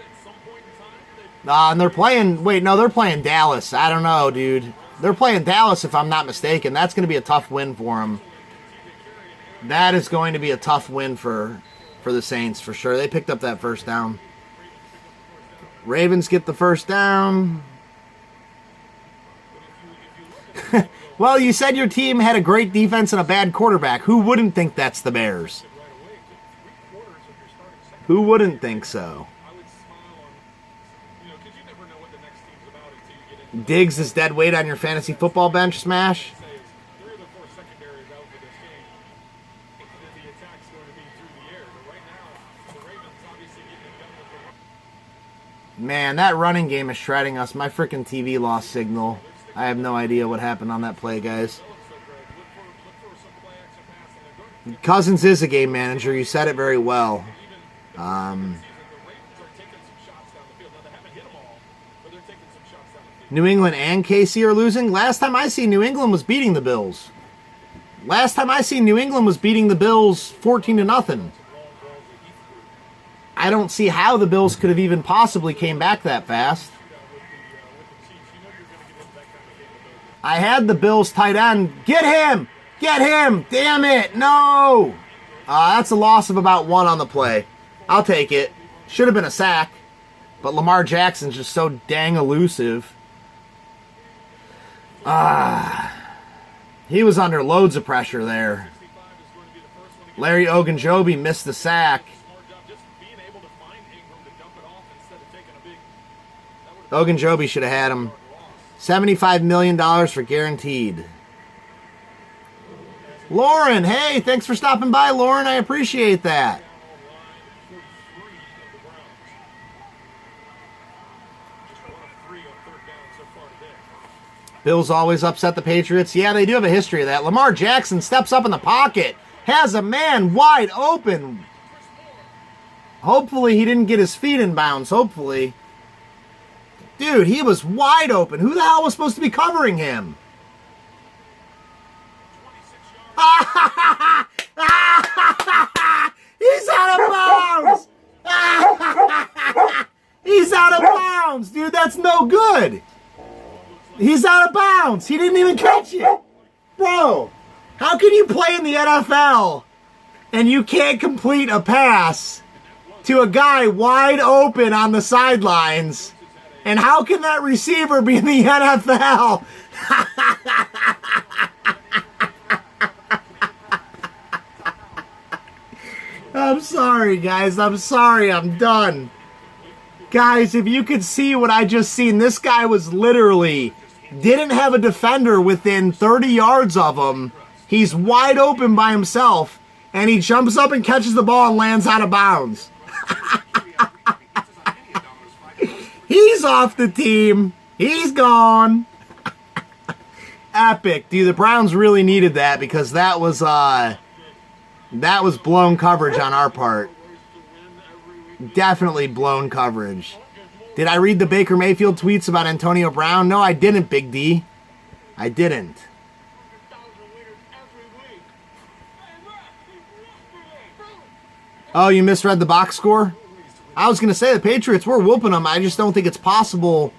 And they're playing... Wait, no, they're playing Dallas. I don't know, dude. They're playing Dallas, if I'm not mistaken. That's going to be a tough win for them. That is going to be a tough win for the Saints, for sure. They picked up that first down. Ravens get the first down. Well, you said your team had a great defense and a bad quarterback. Who wouldn't think that's the Bears? Who wouldn't think so? Diggs is dead weight on your fantasy football bench, Smash? Man, that running game is shredding us. My freaking TV lost signal. I have no idea what happened on that play, guys. Cousins is a game manager. You said it very well. New England and KC are losing. Last time I see New England was beating the Bills. Last time I see New England was beating the Bills 14-0. I don't see how the Bills could have even possibly came back that fast. I had the Bills tight end. Get him! Get him! Damn it! No! That's a loss of about 1 on the play. I'll take it. Should have been a sack. But Lamar Jackson's just so dang elusive. He was under loads of pressure there. Larry Ogunjobi missed the sack. Ogunjobi should have had him. $75 million for guaranteed. Lauren, hey, thanks for stopping by, Lauren. I appreciate that. Bills always upset the Patriots. Yeah, they do have a history of that. Lamar Jackson steps up in the pocket, has a man wide open. Hopefully he didn't get his feet in bounds. Hopefully. Dude, he was wide open. Who the hell was supposed to be covering him? He's out of bounds! He's out of bounds, dude. That's no good. He's out of bounds. He didn't even catch it. Bro, how can you play in the NFL and you can't complete a pass to a guy wide open on the sidelines? And how can that receiver be in the NFL? I'm sorry, guys. I'm sorry. I'm done. Guys, if you could see what I just seen, this guy was literally didn't have a defender within 30 yards of him. He's wide open by himself, and he jumps up and catches the ball and lands out of bounds. He's off the team. He's gone. Epic. Dude, the Browns really needed that because that was blown coverage on our part. Definitely blown coverage. Did I read the Baker Mayfield tweets about Antonio Brown? No, I didn't, Big D. I didn't. Oh, you misread the box score? I was going to say the Patriots were whooping them. I just don't think it's possible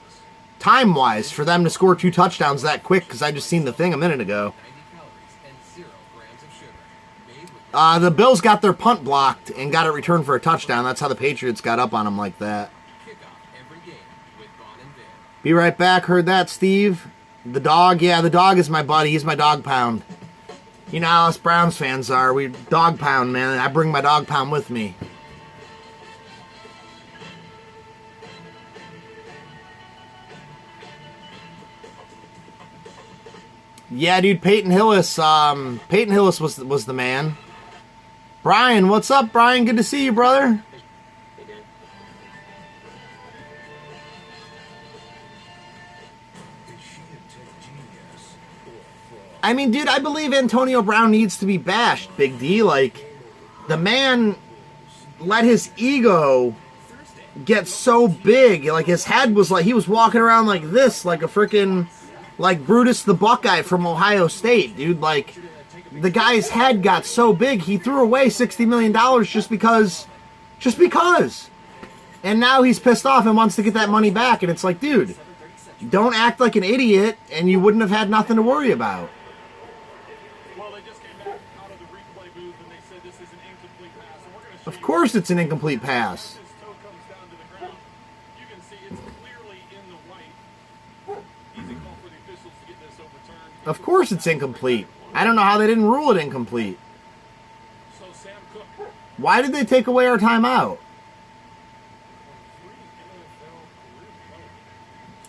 time-wise for them to score 2 touchdowns that quick because I just seen the thing a minute ago. The Bills got their punt blocked and got it returned for a touchdown. That's how the Patriots got up on them like that. Be right back. Heard that, Steve? The dog? Yeah, the dog is my buddy. He's my dog pound. You know how us Browns fans are. We dog pound, man. I bring my dog pound with me. Yeah, dude, Peyton Hillis. Peyton Hillis was the man. Brian, what's up, Brian? Good to see you, brother. I mean, dude, I believe Antonio Brown needs to be bashed, Big D. Like, the man let his ego get so big. Like, his head was like, he was walking around like this, like a freaking, like Brutus the Buckeye from Ohio State, dude. Like, the guy's head got so big, he threw away $60 million just because. And now he's pissed off and wants to get that money back. And it's like, dude, don't act like an idiot and you wouldn't have had nothing to worry about. Of course it's an incomplete pass. Of course it's incomplete. I don't know how they didn't rule it incomplete. Why did they take away our timeout?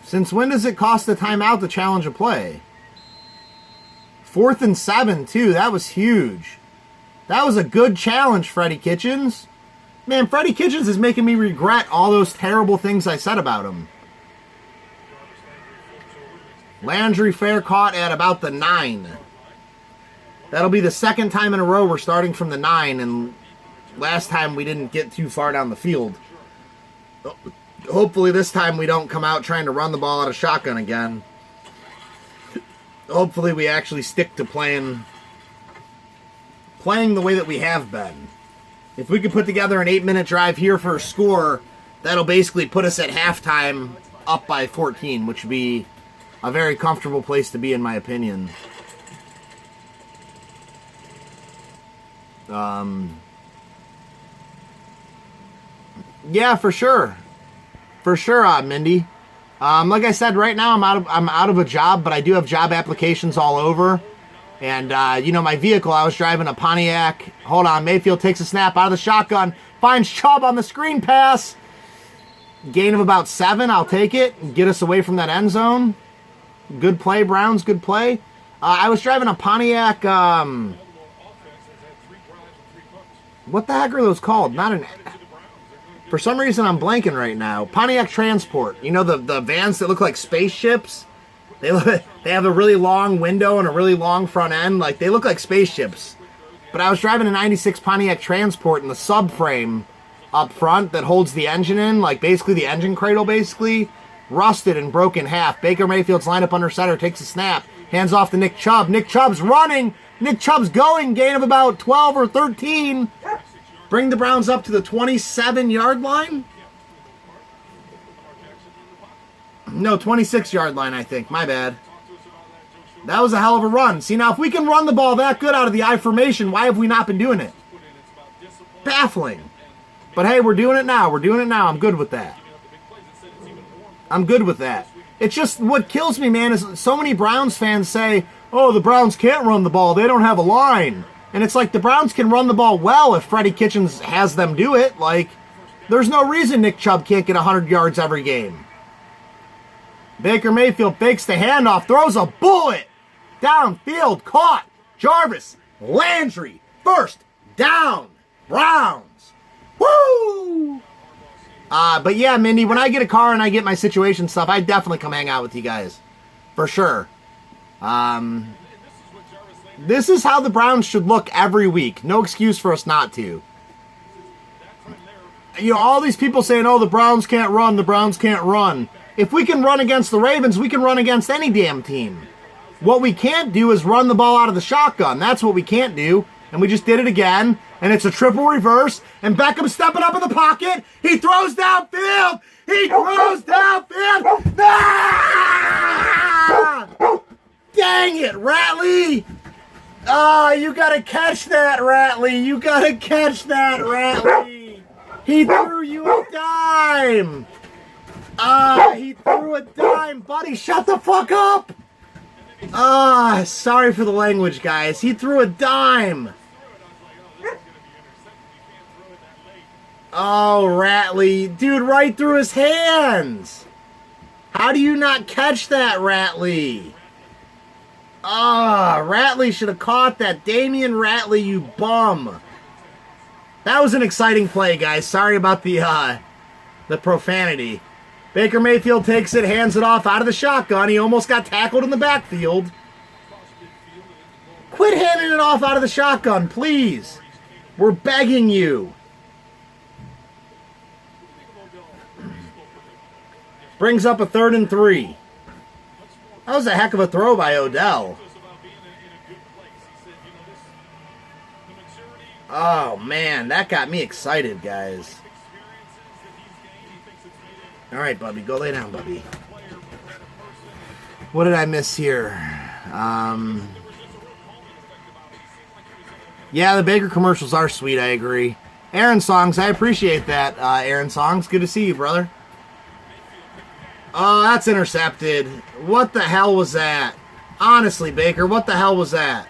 Since when does it cost a timeout to challenge a play? 4th and 7, too. That was huge. That was a good challenge, Freddie Kitchens. Man, Freddie Kitchens is making me regret all those terrible things I said about him. Landry Fair caught at about the 9. That'll be the second time in a row we're starting from the 9, and last time we didn't get too far down the field. Hopefully this time we don't come out trying to run the ball out of shotgun again. Hopefully we actually stick to playing the way that we have been. If we could put together an 8-minute drive here for a score, that'll basically put us at halftime up by 14, which would be a very comfortable place to be, in my opinion. Yeah, for sure. For sure, Mindy. Like I said, right now I'm out of a job, but I do have job applications all over. And, you know, my vehicle, I was driving a Pontiac. Hold on, Mayfield takes a snap out of the shotgun. Finds Chubb on the screen pass. Gain of about 7, I'll take it. Get us away from that end zone. Good play, Browns, good play. I was driving a Pontiac, what the heck are those called? Not an... For some reason, I'm blanking right now. Pontiac Transport. You know, the vans that look like spaceships? They have a really long window and a really long front end. Like, they look like spaceships. But I was driving a 96 Pontiac Transport, and the subframe up front that holds the engine in, like basically the engine cradle, basically, rusted and broke in half. Baker Mayfield's lined up under center, takes a snap, hands off to Nick Chubb. Nick Chubb's running. Nick Chubb's going. Gain of about 12 or 13. Bring the Browns up to the 27-yard line. No, 26-yard line, I think. My bad. That was a hell of a run. See, now, if we can run the ball that good out of the I formation, why have we not been doing it? Baffling. But, hey, we're doing it now. We're doing it now. I'm good with that. I'm good with that. It's just what kills me, man, is so many Browns fans say, oh, the Browns can't run the ball. They don't have a line. And it's like the Browns can run the ball well if Freddie Kitchens has them do it. Like, there's no reason Nick Chubb can't get 100 yards every game. Baker Mayfield fakes the handoff, throws a bullet. Downfield, caught. Jarvis, Landry, first down. Browns. Woo! But yeah, Mindy, when I get a car and I get my situation stuff, I definitely come hang out with you guys. For sure. This is how the Browns should look every week. No excuse for us not to. You know, all these people saying, oh, the Browns can't run, the Browns can't run. If we can run against the Ravens, we can run against any damn team. What we can't do is run the ball out of the shotgun. That's what we can't do. And we just did it again. And it's a triple reverse. And Beckham's stepping up in the pocket. He throws downfield. He throws downfield. Ah! Dang it, Ratley. Ah, you got to catch that, Ratley. You got to catch that, Ratley. He threw you a dime. He threw a dime. Buddy, shut the fuck up. Sorry for the language, guys. He threw a dime. Oh, Ratley. Dude, right through his hands. How do you not catch that, Ratley? Ratley should have caught that. Damian Ratley, you bum. That was an exciting play, guys. Sorry about the profanity. Baker Mayfield takes it, hands it off out of the shotgun. He almost got tackled in the backfield. Quit handing it off out of the shotgun, please. We're begging you. Brings up a 3rd and 3. That was a heck of a throw by Odell. Oh, man, that got me excited, guys. All right, Bubby, go lay down, Bubby. What did I miss here? Yeah, the Baker commercials are sweet, I agree. Aaron Songs, I appreciate that, Aaron Songs. Good to see you, brother. Oh, that's intercepted. What the hell was that? Honestly, Baker, what the hell was that?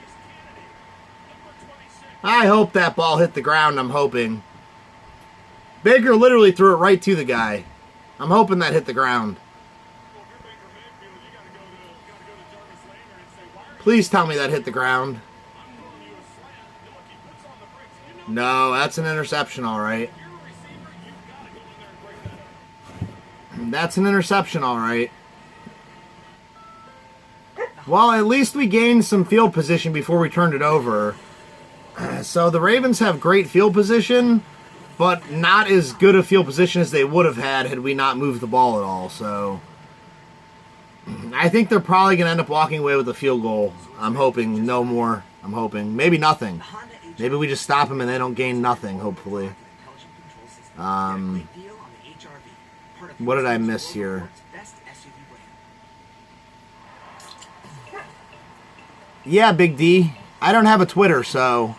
I hope that ball hit the ground, I'm hoping. Baker literally threw it right to the guy. I'm hoping that hit the ground. Please tell me that hit the ground. No, that's an interception, all right. That's an interception, all right. Well, at least we gained some field position before we turned it over. So the Ravens have great field position, but not as good a field position as they would have had we not moved the ball at all. So I think they're probably going to end up walking away with a field goal. I'm hoping no more. I'm hoping. Maybe nothing. Maybe we just stop them and they don't gain nothing, hopefully. What did I miss here? Yeah, Big D. I don't have a Twitter, so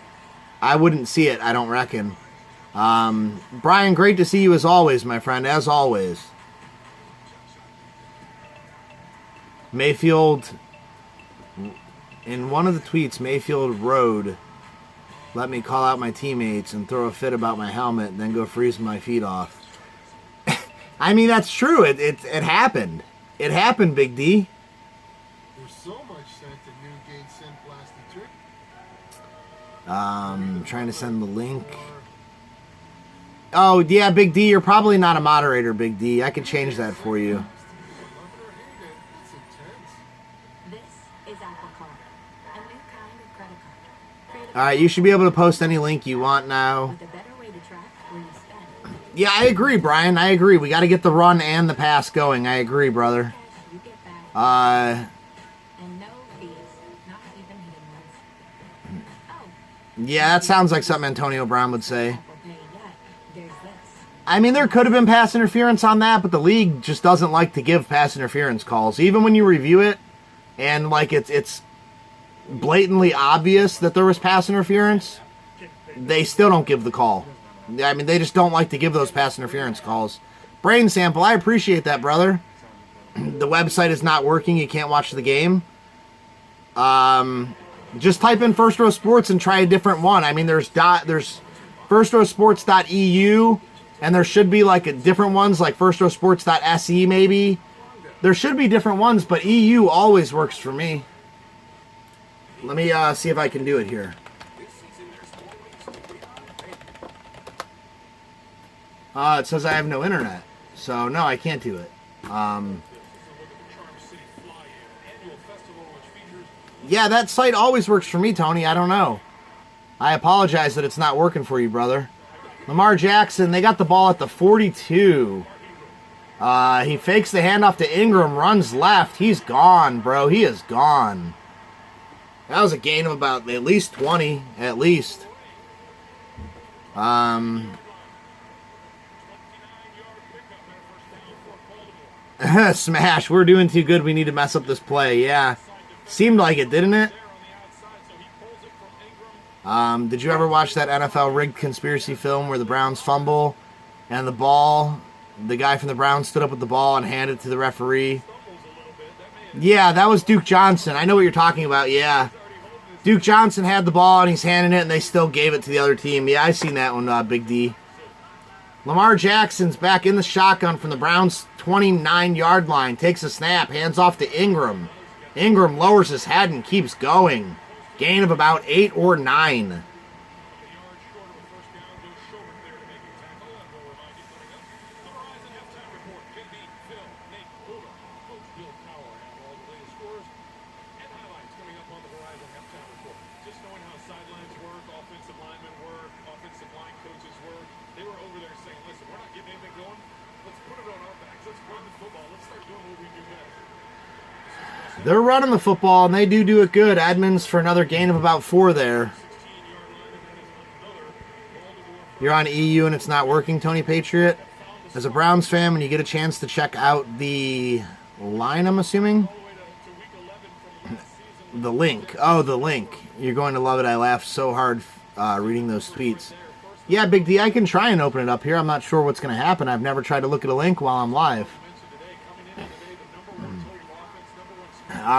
I wouldn't see it, I don't reckon. Brian, great to see you as always, my friend, as always. Mayfield, in one of the tweets, Mayfield wrote, "Let me call out my teammates and throw a fit about my helmet and then go freeze my feet off." I mean, that's true. It happened. It happened, Big D. There's so much sent to Newgate sent plastic trick. Trying to send the link. Oh, yeah, Big D, you're probably not a moderator, Big D. I can change that for you. Alright, you should be able to post any link you want now. Yeah, I agree, Brian. I agree. We got to get the run and the pass going. I agree, brother. Yeah, that sounds like something Antonio Brown would say. I mean, there could have been pass interference on that, but the league just doesn't like to give pass interference calls. Even when you review it, and like it's blatantly obvious that there was pass interference, they still don't give the call. I mean, they just don't like to give those pass interference calls. Brain sample, I appreciate that, brother. The website is not working. You can't watch the game. Just type in First Row Sports and try a different one. I mean, there's firstrowsports.eu, and there should be like different ones, like firstrowsports.se maybe. There should be different ones, but EU always works for me. Let me see if I can do it here. It says I have no internet, so no, I can't do it. Yeah, that site always works for me, Tony. I don't know. I apologize that it's not working for you, brother. Lamar Jackson, they got the ball at the 42. He fakes the handoff to Ingram, runs left. He's gone, bro. He is gone. That was a gain of about at least 20, at least. Smash, we're doing too good. We need to mess up this play. Yeah. Seemed like it, didn't it? Did you ever watch that NFL rigged conspiracy film where the Browns fumble and the ball, the guy from the Browns stood up with the ball and handed it to the referee? Yeah, that was Duke Johnson. I know what you're talking about, yeah. Duke Johnson had the ball and he's handing it and they still gave it to the other team. Yeah, I've seen that one, Big D. Lamar Jackson's back in the shotgun from the Browns' 29-yard line. Takes a snap, hands off to Ingram. Ingram lowers his head and keeps going. Gain of about 8 or 9. They're running the football, and they do it good. Edmonds for another gain of about 4 there. You're on EU and it's not working, Tony Patriot. As a Browns fan, when you get a chance to check out the line, I'm assuming? The link. Oh, the link. You're going to love it. I laughed so hard reading those tweets. Yeah, Big D, I can try and open it up here. I'm not sure what's going to happen. I've never tried to look at a link while I'm live.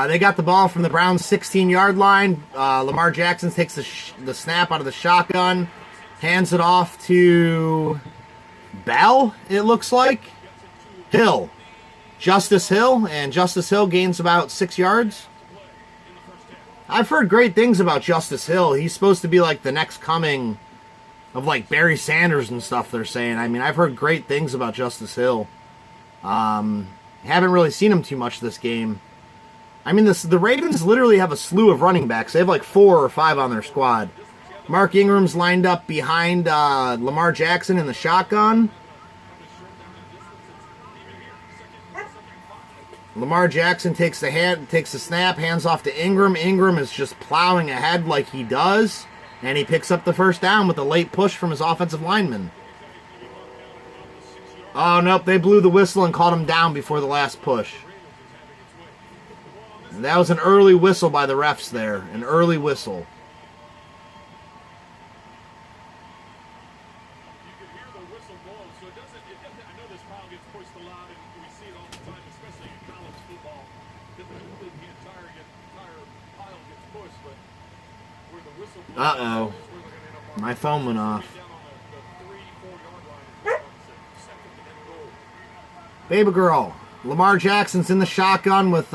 They got the ball from the Browns' 16-yard line. Lamar Jackson takes the snap out of the shotgun, hands it off to Bell, it looks like. Hill. Justice Hill, and Justice Hill gains about 6 yards. I've heard great things about Justice Hill. He's supposed to be like the next coming of like Barry Sanders and stuff, they're saying. I mean, I've heard great things about Justice Hill. Haven't really seen him too much this game. I mean, the Ravens literally have a slew of running backs. They have like 4 or 5 on their squad. Mark Ingram's lined up behind Lamar Jackson in the shotgun. Lamar Jackson takes the snap, hands off to Ingram. Ingram is just plowing ahead like he does. And he picks up the first down with a late push from his offensive lineman. Oh, nope, they blew the whistle and called him down before the last push. And that was an early whistle by the refs there. An early whistle. You can hear the whistle blow, so it doesn't, I know this pile gets pushed a lot, and we see it all the time, especially in college football. The entire pile gets pushed, but where the whistle blows, Uh-oh. is where they're gonna end up My phone went off. down on the 3-4 yard line. It's second and goal. Baby girl. Lamar Jackson's in the shotgun with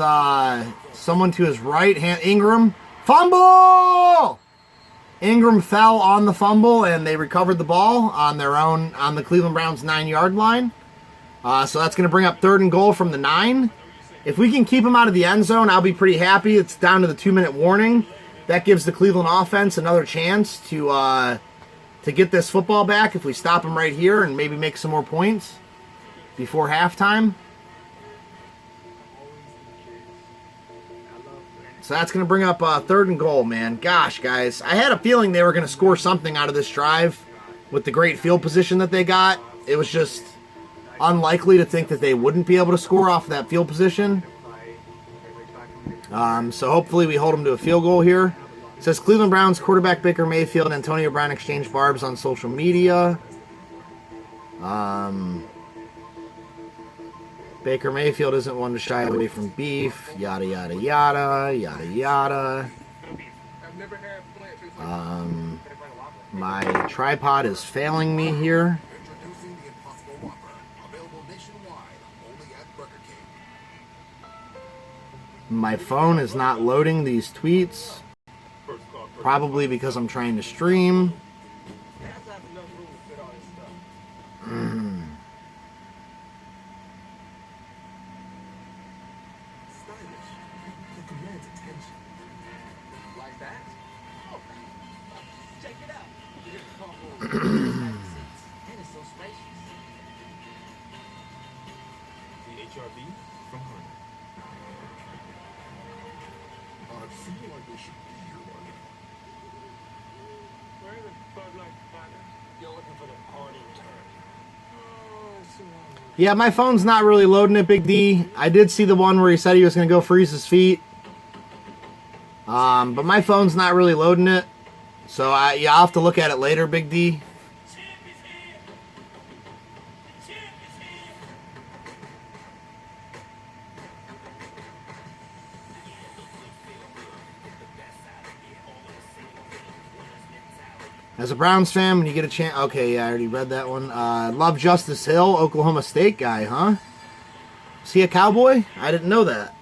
someone to his right. Ingram. Fumble! Ingram fell on the fumble, and they recovered the ball on their own, on the Cleveland Browns 9-yard line. So that's going to bring up 3rd and goal from the 9. If we can keep him out of the end zone, I'll be pretty happy. It's down to the 2-minute warning. That gives the Cleveland offense another chance to get this football back if we stop him right here and maybe make some more points before halftime. So that's going to bring up 3rd and goal, man. Gosh, guys. I had a feeling they were going to score something out of this drive with the great field position that they got. It was just unlikely to think that they wouldn't be able to score off that field position. So hopefully we hold them to a field goal here. It says Cleveland Browns quarterback Baker Mayfield and Antonio Brown exchanged barbs on social media. Baker Mayfield isn't one to shy away from beef, yada, yada, yada, yada, yada. My tripod is failing me here. Introducing the Impossible Whopper, available nationwide, only at Burger King. My phone is not loading these tweets. Probably because I'm trying to stream. I feel like we should be here by now. Where the Bud Light Platinum? You're looking for the party turn. Yeah, my phone's not really loading it, Big D. I did see the one where he said he was going to go freeze his feet. But my phone's not really loading it. So, I'll have to look at it later, Big D. As a Browns fan, when you get a chance... Okay, yeah, I already read that one. Love Justice Hill, Oklahoma State guy, huh? Is he a Cowboy? I didn't know that.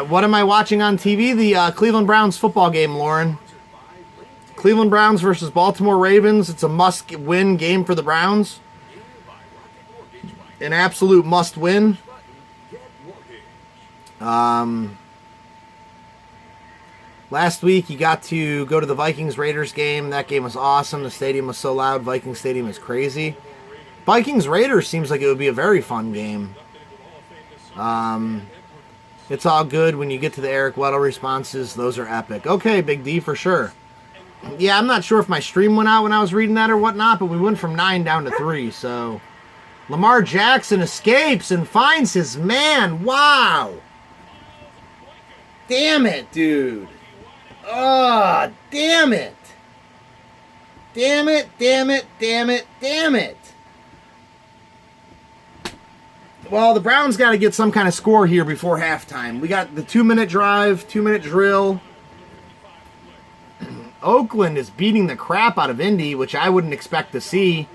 What am I watching on TV? The Cleveland Browns football game, Lauren. Cleveland Browns versus Baltimore Ravens. It's a must-win game for the Browns. An absolute must-win. Last week, you got to go to the Vikings-Raiders game. That game was awesome. The stadium was so loud. Vikings Stadium is crazy. Vikings-Raiders seems like it would be a very fun game. It's all good when you get to the Eric Weddle responses. Those are epic. Okay, Big D, for sure. Yeah, I'm not sure if my stream went out when I was reading that or whatnot, but we went from 9 down to 3, so... Lamar Jackson escapes and finds his man. Wow. Damn it, dude. Oh, damn it. Damn it, damn it, damn it, damn it. Well, the Browns got to get some kind of score here before halftime. We got the 2-minute drive, 2-minute drill. Oakland is beating the crap out of Indy, which I wouldn't expect to see.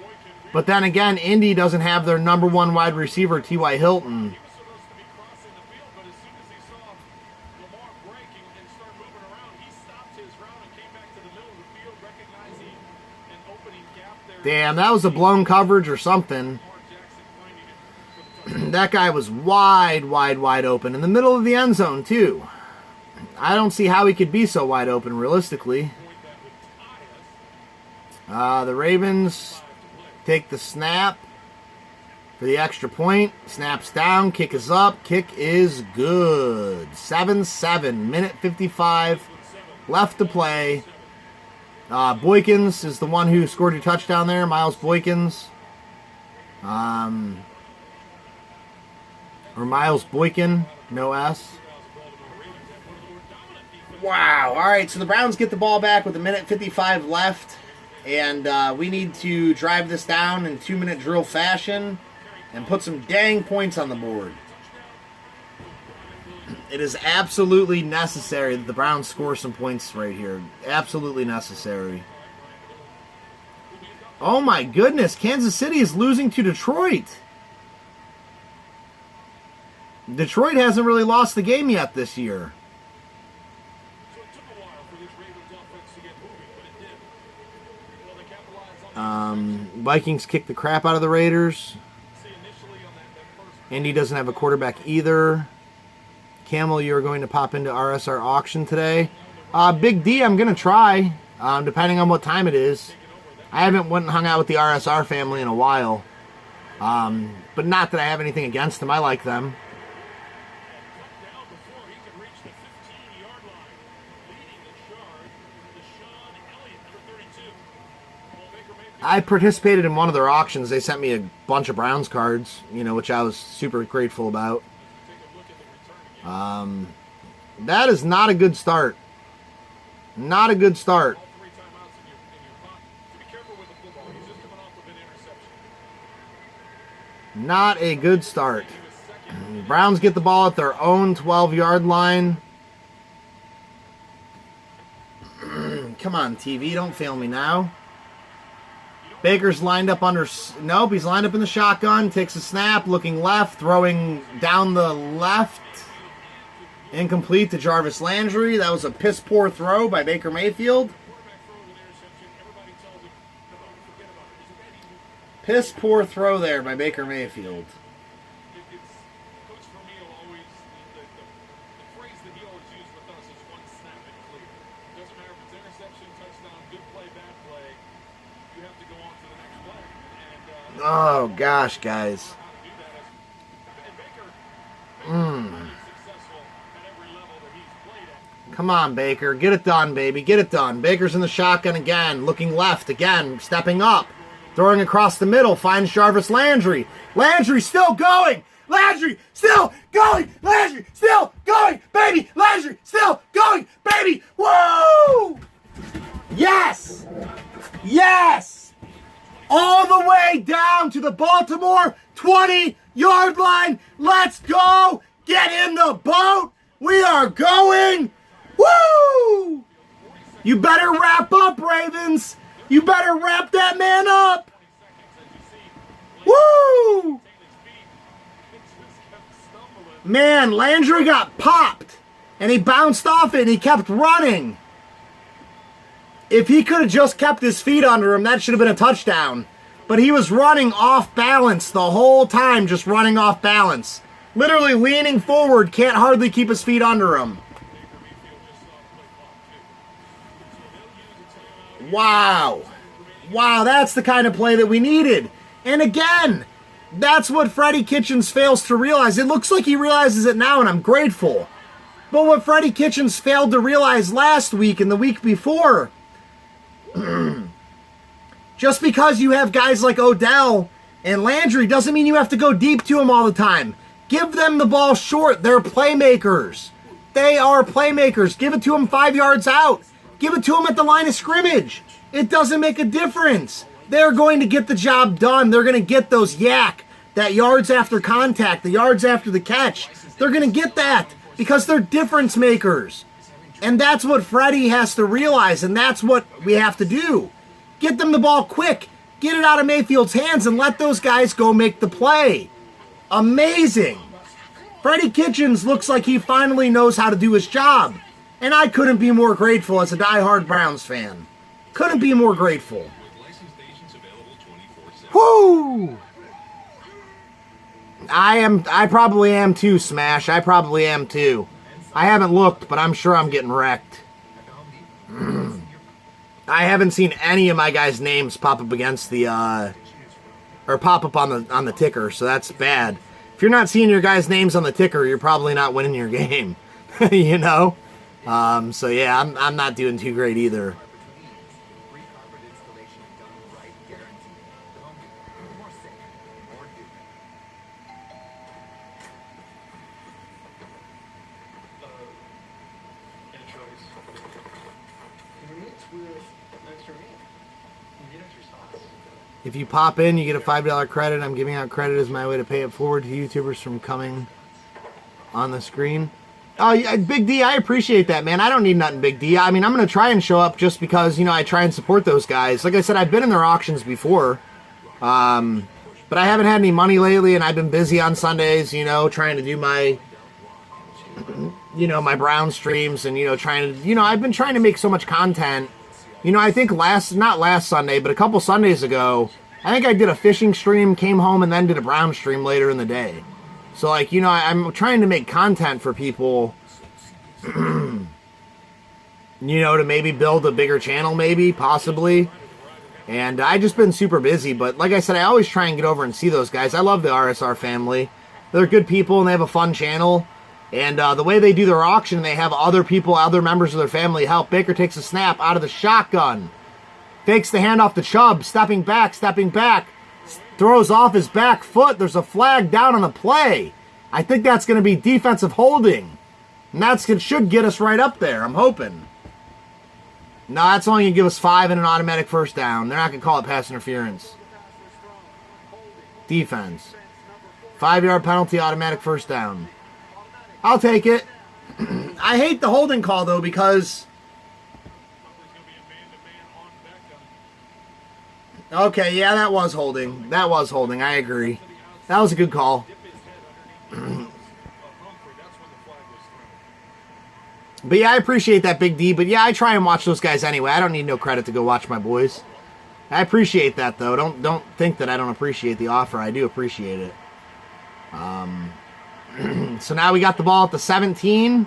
But then again, Indy doesn't have their number one wide receiver, T.Y. Hilton. Damn, that was a blown coverage or something. That guy was wide open. In the middle of the end zone, too. I don't see how he could be so wide open, realistically. The Ravens take the snap for the extra point. Snaps down, kick is up, kick is good. 7-7, minute 55 left to play. Boykins is the one who scored your touchdown there, Miles Boykins. Or Miles Boykin, no S. Wow. All right, so the Browns get the ball back with 1:55 left. And we need to drive this down in 2-minute drill fashion and put some dang points on the board. It is absolutely necessary that the Browns score some points right here. Absolutely necessary. Oh my goodness, Kansas City is losing to Detroit. Detroit hasn't really lost the game yet this year. Vikings kick the crap out of the Raiders. Indy doesn't have a quarterback either. Camel, you're going to pop into RSR auction today. Big D, I'm going to try, depending on what time it is. I haven't went and hung out with the RSR family in a while. But not that I have anything against them. I like them. I participated in one of their auctions. They sent me a bunch of Browns cards, which I was super grateful about. That is not a good start. Not a good start. Not a good start. Browns get the ball at their own 12-yard line. Come on, TV, don't fail me now. Baker's lined up under... Nope, he's lined up in the shotgun. Takes a snap, looking left, throwing down the left. Incomplete to Jarvis Landry. That was a piss-poor throw by Baker Mayfield. Piss-poor throw there by Baker Mayfield. Oh, gosh, guys. Come on, Baker. Get it done, baby. Get it done. Baker's in the shotgun again. Looking left again. Stepping up. Throwing across the middle. Finds Jarvis Landry. Landry still going. Landry still going. Landry still going. Baby. Landry still going. Baby. Woo! Yes! Yes! All the way down to the Baltimore 20-yard line. Let's go. Get in the boat. We are going. Woo! You better wrap up, Ravens. You better wrap that man up. Woo! Man, Landry got popped. And he bounced off it and he kept running. If he could have just kept his feet under him, that should have been a touchdown. But he was running off balance the whole time, just running off balance. Literally leaning forward, can't hardly keep his feet under him. Wow. Wow, that's the kind of play that we needed. And again, that's what Freddie Kitchens fails to realize. It looks like he realizes it now, and I'm grateful. But what Freddie Kitchens failed to realize last week and the week before... Just because you have guys like Odell and Landry doesn't mean you have to go deep to them all the time. Give them the ball short. They're playmakers. They are playmakers. Give it to them 5 yards out. Give it to them at the line of scrimmage. It doesn't make a difference. They're going to get the job done. They're going to get those that yards after contact, the yards after the catch. They're going to get that because they're difference makers. And that's what Freddie has to realize, and that's what we have to do. Get them the ball quick. Get it out of Mayfield's hands and let those guys go make the play. Amazing. Freddie Kitchens looks like he finally knows how to do his job. And I couldn't be more grateful as a diehard Browns fan. Couldn't be more grateful. Whoo! I probably am too, Smash. I probably am too. I haven't looked, but I'm sure I'm getting wrecked. I haven't seen any of my guys' names pop up against the or pop up on the ticker, so that's bad. If you're not seeing your guys' names on the ticker, you're probably not winning your game. You know? So yeah, I'm not doing too great either. Free carpet installation done right, guaranteed. The Home Depot. More safe, more doing. Anchovies. Meats with extra meat. You get extra sauce. If you pop in, you get a $5 credit. I'm giving out credit as my way to pay it forward to YouTubers from coming on the screen. Oh, yeah, Big D, I appreciate that, man. I don't need nothing, Big D. I mean, I'm going to try and show up just because, you know, I try and support those guys. Like I said, I've been in their auctions before. But I haven't had any money lately, and I've been busy on Sundays, you know, trying to do my, you know, my Brown streams and, you know, trying to, you know, I've been trying to make so much content. You know, I think not last Sunday, but a couple Sundays ago, I think I did a fishing stream, came home, and then did a Brown stream later in the day. So, like, you know, I'm trying to make content for people, you know, to maybe build a bigger channel, maybe, possibly. And I just been super busy. But like I said, I always try and get over and see those guys. I love the RSR family. They're good people, and they have a fun channel. And the way they do their auction, they have other people, other members of their family help. Baker takes a snap out of the shotgun. Fakes the handoff to Chubb, stepping back. Throws off his back foot. There's a flag down on the play. I think that's going to be defensive holding. And should get us right up there, I'm hoping. No, that's only going to give us 5 and an automatic first down. They're not going to call it pass interference. Defense. 5-yard penalty, automatic first down. I'll take it. I hate the holding call, though, because... Okay, yeah, that was holding. That was holding, I agree. That was a good call. But yeah, I appreciate that, Big D. But yeah, I try and watch those guys anyway. I don't need no credit to go watch my boys. I appreciate that, though. Don't think that I don't appreciate the offer. I do appreciate it. So now we got the ball at the 17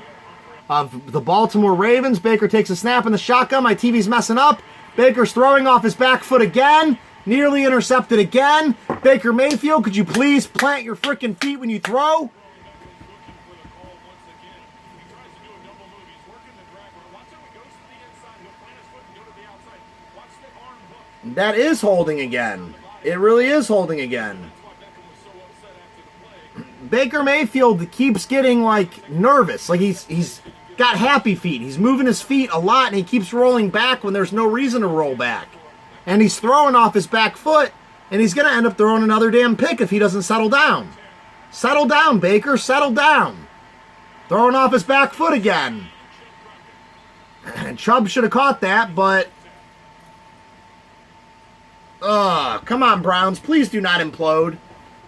of the Baltimore Ravens. Baker takes a snap in the shotgun. My TV's messing up. Baker's throwing off his back foot again. Nearly intercepted again. Baker Mayfield, could you please plant your freaking feet when you throw? That is holding again. It really is holding again. Baker Mayfield keeps getting, like, nervous. Like, he's got happy feet. He's moving his feet a lot, and he keeps rolling back when there's no reason to roll back. And he's throwing off his back foot, and he's going to end up throwing another damn pick if he doesn't settle down. Settle down, Baker. Settle down. Throwing off his back foot again. And Chubb should have caught that, but... come on, Browns. Please do not implode.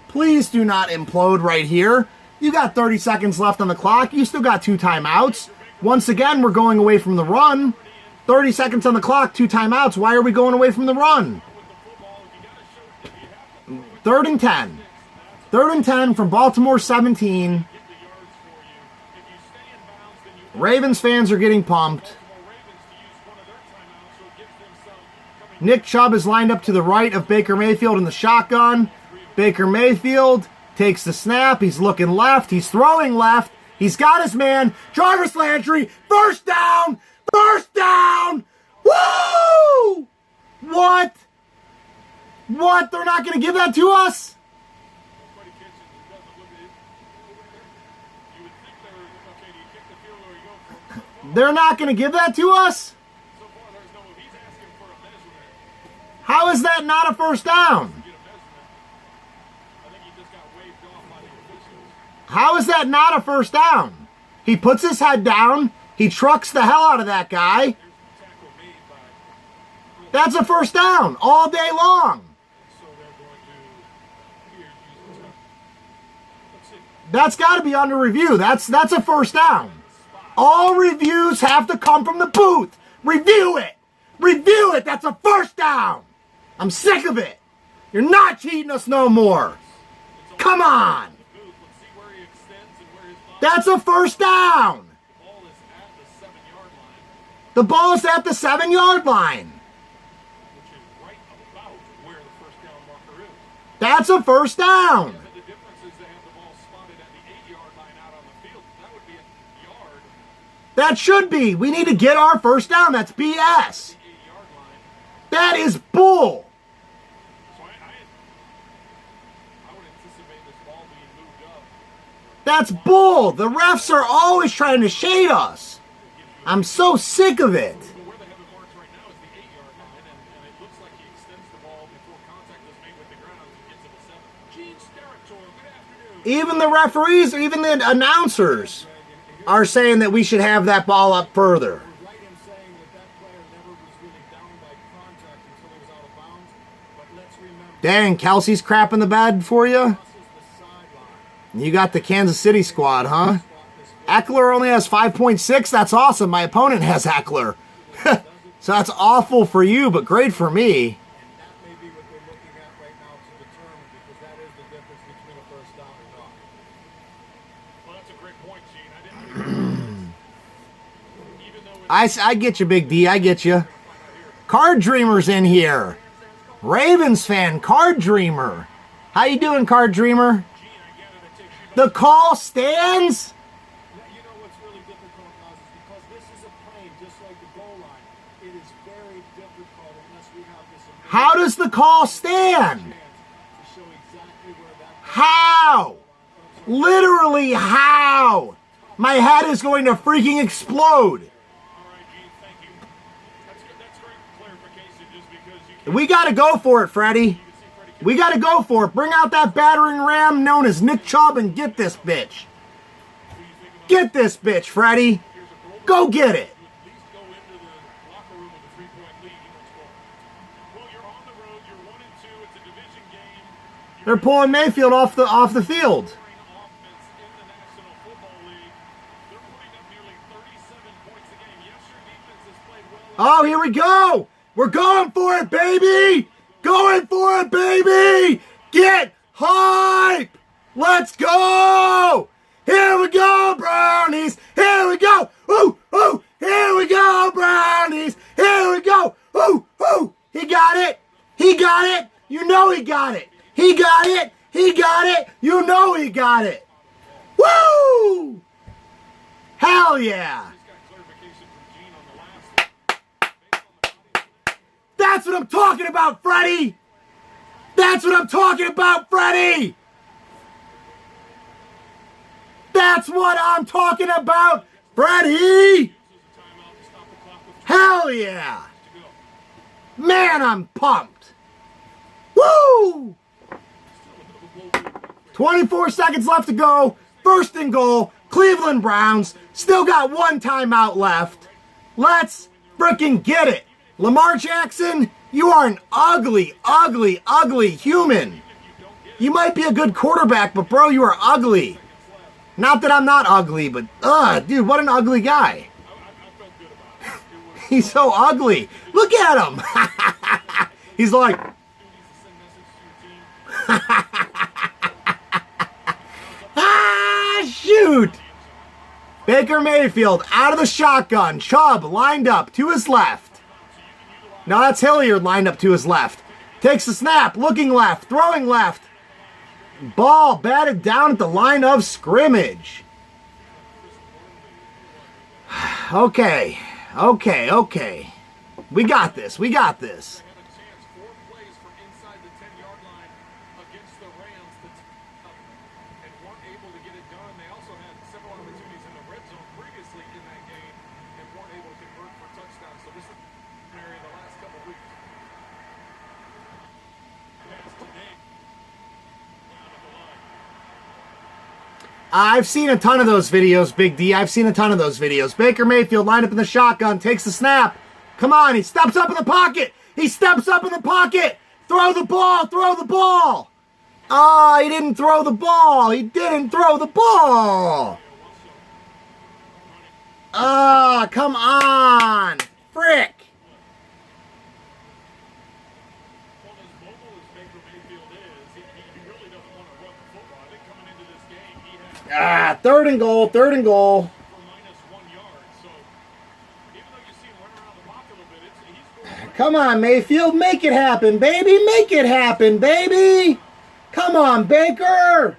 Please do not implode right here. You got 30 seconds left on the clock. You still got 2 timeouts. Once again, we're going away from the run. 30 seconds on the clock, 2 timeouts. Why are we going away from the run? 3rd and 10. 3rd and 10 from Baltimore 17. Ravens fans are getting pumped. Nick Chubb is lined up to the right of Baker Mayfield in the shotgun. Baker Mayfield takes the snap. He's looking left. He's throwing left. He's got his man. Jarvis Landry. First down. First down. Woo! What? What? They're not going to give that to us? They're not going to give that to us? How is that not a first down? How is that not a first down? He puts his head down. He trucks the hell out of that guy. That's a first down all day long. That's got to be under review. That's a first down. All reviews have to come from the booth. Review it. Review it. That's a first down. I'm sick of it. You're not cheating us no more. Come on. That's a first down. The ball is at the 7-yard line. That's a first down. The difference is they have the ball spotted at the 8-yard line out on the field. That would be a yard. That should be. We need to get our first down. That's BS. 8-yard line. That is bull. So I would anticipate this ball being moved up. That's bull. The refs are always trying to shade us. I'm so sick of it. But where they have it marked right now is the 8-yard line, and it looks like he extends the ball before contact is made with the ground as he gets to the 7. Gene Steratore, good afternoon. Even the referees, even the announcers are saying that we should have that ball up further. We're right in saying that player never was really down by contact until he was out of bounds. But let's remember, Dang, Kelsey's crapping the bed for you? this is the sideline. You got the Kansas City squad, huh? Eckler only has 5.6. That's awesome. My opponent has Eckler. So that's awful for you, but great for me. And that may be what they're looking at right now to determine, because that is the difference between a first down and not. Well, that's a great point, Gene. I didn't even though I get you, Big D. I get you. Card Dreamer's in here. Ravens fan, Card Dreamer. How you doing, Card Dreamer? The call stands? You know what's really difficult, Oz, is because this is a plane, just like the goal line. It is very difficult unless we have this amazing How does the call stand? chance to show exactly where that How? Literally how? My head is going to freaking explode. all right, Gene, thank you. That's great clarification, just because you can We got to go for it, Freddie. see Freddie We got to go for it. Bring out that battering ram known as Nick Chubb and get this bitch. Get this bitch, Freddie. Go get it. at least go into the locker room with a 3-point lead. You don't score. Well, you're on the road. You're 1-2. It's a division game. They're pulling Mayfield off the field. Offense in the National Football League. They're putting up nearly 37 points a game. Yes, your defense has played well. Oh, here we go. We're going for it, baby. Going for it, baby. Get hype. Let's go. Here we go, Brownies. Here we go. Ooh, ooh. Here we go, Brownies. Here we go. Ooh, ooh. He got it. He got it. You know he got it. He got it. He got it. You know he got it. Woo! Hell yeah. Just got clarification from Gene on the last. Based on the body. That's what I'm talking about, Freddie. That's what I'm talking about, Freddie. That's what I'm talking about, Freddie. Uses a timeout to stop the clock with Hell yeah. to go. Man, I'm pumped. Woo! 24 seconds left to go. First and goal. Cleveland Browns. Still got one timeout left. Let's freaking get it. Lamar Jackson, you are an ugly, ugly, ugly human. You might be a good quarterback, but bro, you are ugly. Not that I'm not ugly, but dude, what an ugly guy. I felt good about it. It was He's so ugly. Look at him. He's like, needs to send message to your team. ah, shoot. Baker Mayfield out of the shotgun. Chubb lined up to his left. Now that's Hilliard lined up to his left. Takes the snap, looking left, throwing left. Ball batted down at the line of scrimmage. Okay. We got this. Had a chance 4 plays from inside the 10-yard line against the Rams to and weren't able to get it done. They also had several opportunities in the red zone previously in that game and weren't able to convert for touchdowns. So this is an area the last couple of weeks. Pass today. Down at the line. I've seen a ton of those videos, Big D. I've seen a ton of those videos. Baker Mayfield lined up in the shotgun, takes the snap. Come on, he steps up in the pocket. He steps up in the pocket. Throw the ball, throw the ball. Oh, he didn't throw the ball. He didn't throw the ball. Ah, come on. Frick. Well, as mobile as Baker Mayfield is, he really doesn't want to run the football. I think coming into this game, he had Third and goal. for -1 yard. So even though you see him run around the block a little bit, he's going Come on, Mayfield. Make it happen, baby. Make it happen, baby. Come on, Baker.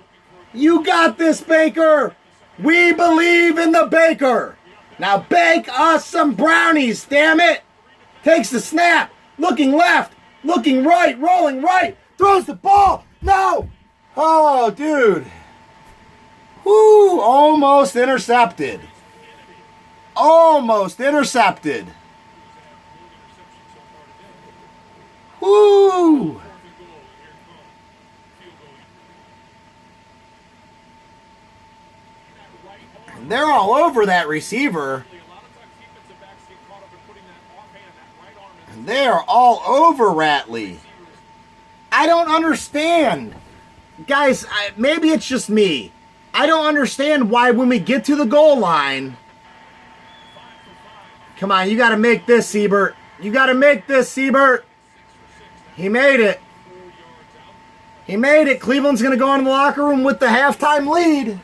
You got this, Baker. We believe in the Baker. Now bake us some brownies, damn it! Takes the snap, looking left, looking right, rolling right, throws the ball. No! Oh, dude. Woo, almost intercepted. Almost intercepted. Woo! And they're all over that receiver. And they are all over Ratley. I don't understand. Guys, maybe it's just me. I don't understand why when we get to the goal line... Come on, you got to make this, Siebert. You got to make this, Siebert. He made it. He made it. Cleveland's going to go into the locker room with the halftime lead.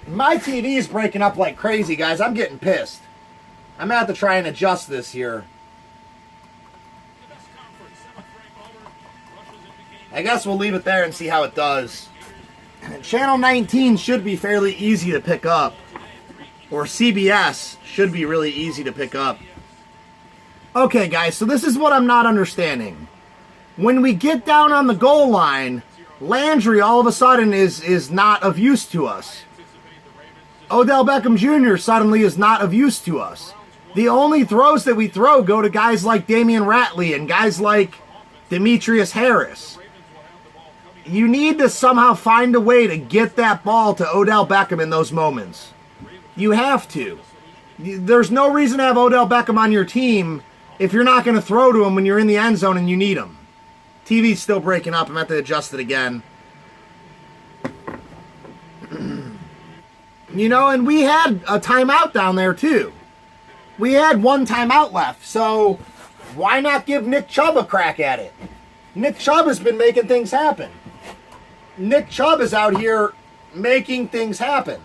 My TV is breaking up like crazy, guys. I'm getting pissed. I'm going to have to try and adjust this here. I guess we'll leave it there and see how it does. Channel 19 should be fairly easy to pick up. Or CBS should be really easy to pick up. Okay, guys, so this is what I'm not understanding. When we get down on the goal line, Landry all of a sudden is not of use to us. Odell Beckham Jr. suddenly is not of use to us. The only throws that we throw go to guys like Damian Ratley and guys like Demetrius Harris. You need to somehow find a way to get that ball to Odell Beckham in those moments. You have to. There's no reason to have Odell Beckham on your team if you're not going to throw to him when you're in the end zone and you need him. TV's still breaking up. I'm going to have to adjust it again. You know, and we had a timeout down there too. We had one timeout left, so why not give Nick Chubb a crack at it? Nick Chubb has been making things happen. Nick Chubb is out here making things happen.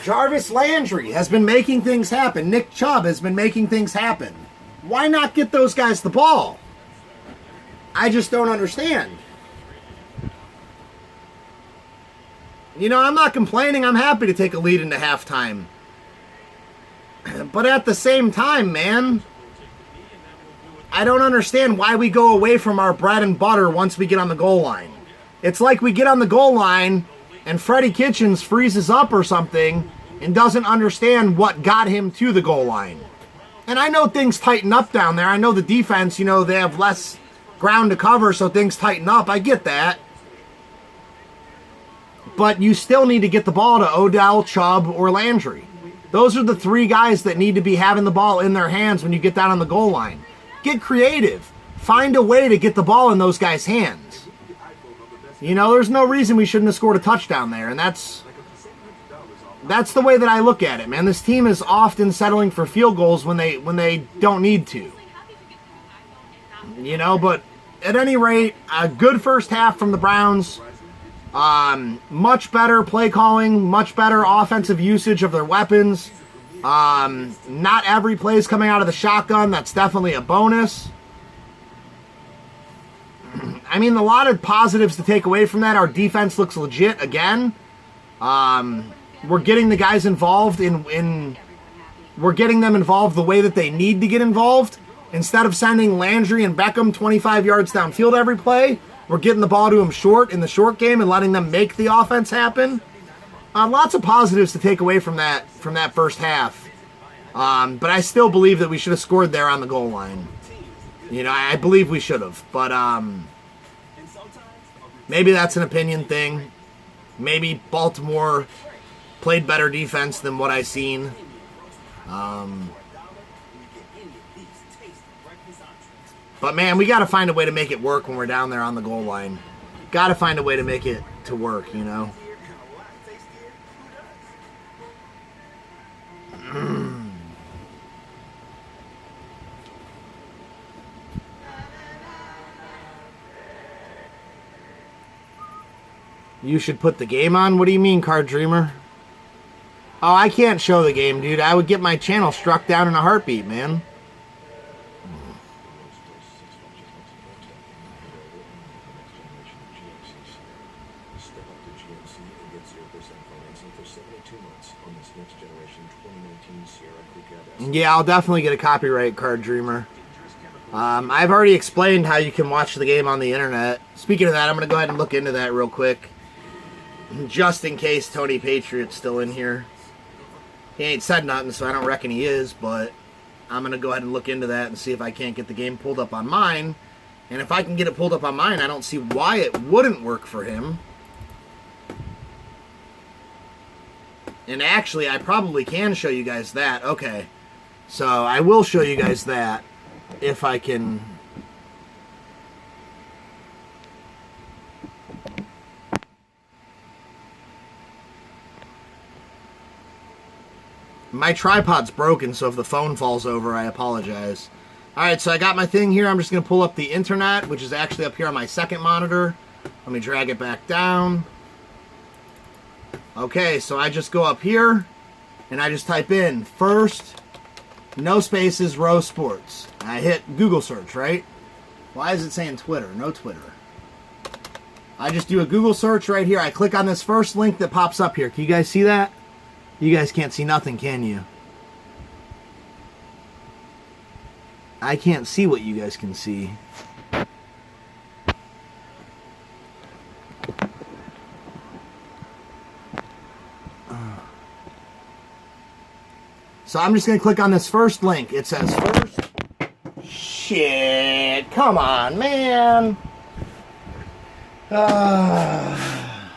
Jarvis Landry has been making things happen. Nick Chubb has been making things happen. Why not get those guys the ball? I just don't understand. You know, I'm not complaining. I'm happy to take a lead into halftime. But at the same time, man, I don't understand why we go away from our bread and butter once we get on the goal line. It's like we get on the goal line and Freddie Kitchens freezes up or something and doesn't understand what got him to the goal line. And I know things tighten up down there. I know the defense, you know, they have less ground to cover, so things tighten up. I get that. But you still need to get the ball to Odell, Chubb, or Landry. Those are the three guys that need to be having the ball in their hands when you get down on the goal line. Get creative. Find a way to get the ball in those guys' hands. You know, there's no reason we shouldn't have scored a touchdown there, and that's the way that I look at it, man. This team is often settling for field goals when they don't need to. You know, but at any rate, a good first half from the Browns. Much better play calling, much better offensive usage of their weapons. Not every play is coming out of the shotgun. That's definitely a bonus. I mean, a lot of positives to take away from that. Our defense looks legit again. We're getting the guys involved we're getting them involved the way that they need to get involved. Instead of sending Landry and Beckham 25 yards downfield every play, we're getting the ball to them short in the short game and letting them make the offense happen. Lots of positives to take away from that first half. But I still believe that we should have scored there on the goal line. You know, I believe we should have. But maybe that's an opinion thing. Maybe Baltimore played better defense than what I've seen. But man, we got to find a way to make it work when we're down there on the goal line. Got to find a way to make it to work, you know. You should put the game on? What do you mean, Card Dreamer? Oh, I can't show the game, dude. I would get my channel struck down in a heartbeat, man. GMC and get 0% financing for 72 months on this next generation 2019 Sierra Crew Cab. Yeah, I'll definitely get a copyright card, Dreamer. I've already explained how you can watch the game on the internet. Speaking of that, I'm going to go ahead and look into that real quick. Just in case Tony Patriot's still in here. He ain't said nothing, so I don't reckon he is, but I'm going to go ahead and look into that and see if I can't get the game pulled up on mine. And if I can get it pulled up on mine, I don't see why it wouldn't work for him. And actually, I probably can show you guys that. Okay. So I will show you guys that if I can. My tripod's broken, so if the phone falls over, I apologize. Alright, so I got my thing here. I'm just going to pull up the internet, which is actually up here on my second monitor. Let me drag it back down. Okay, so I just go up here, and I just type in first, no spaces, row sports. I hit Google search, right? Why is it saying Twitter? No Twitter. I just do a Google search right here. I click on this first link that pops up here. Can you guys see that? You guys can't see nothing, can you? I can't see what you guys can see. So I'm just going to click on this first link. It says first. Shit. Come on, man.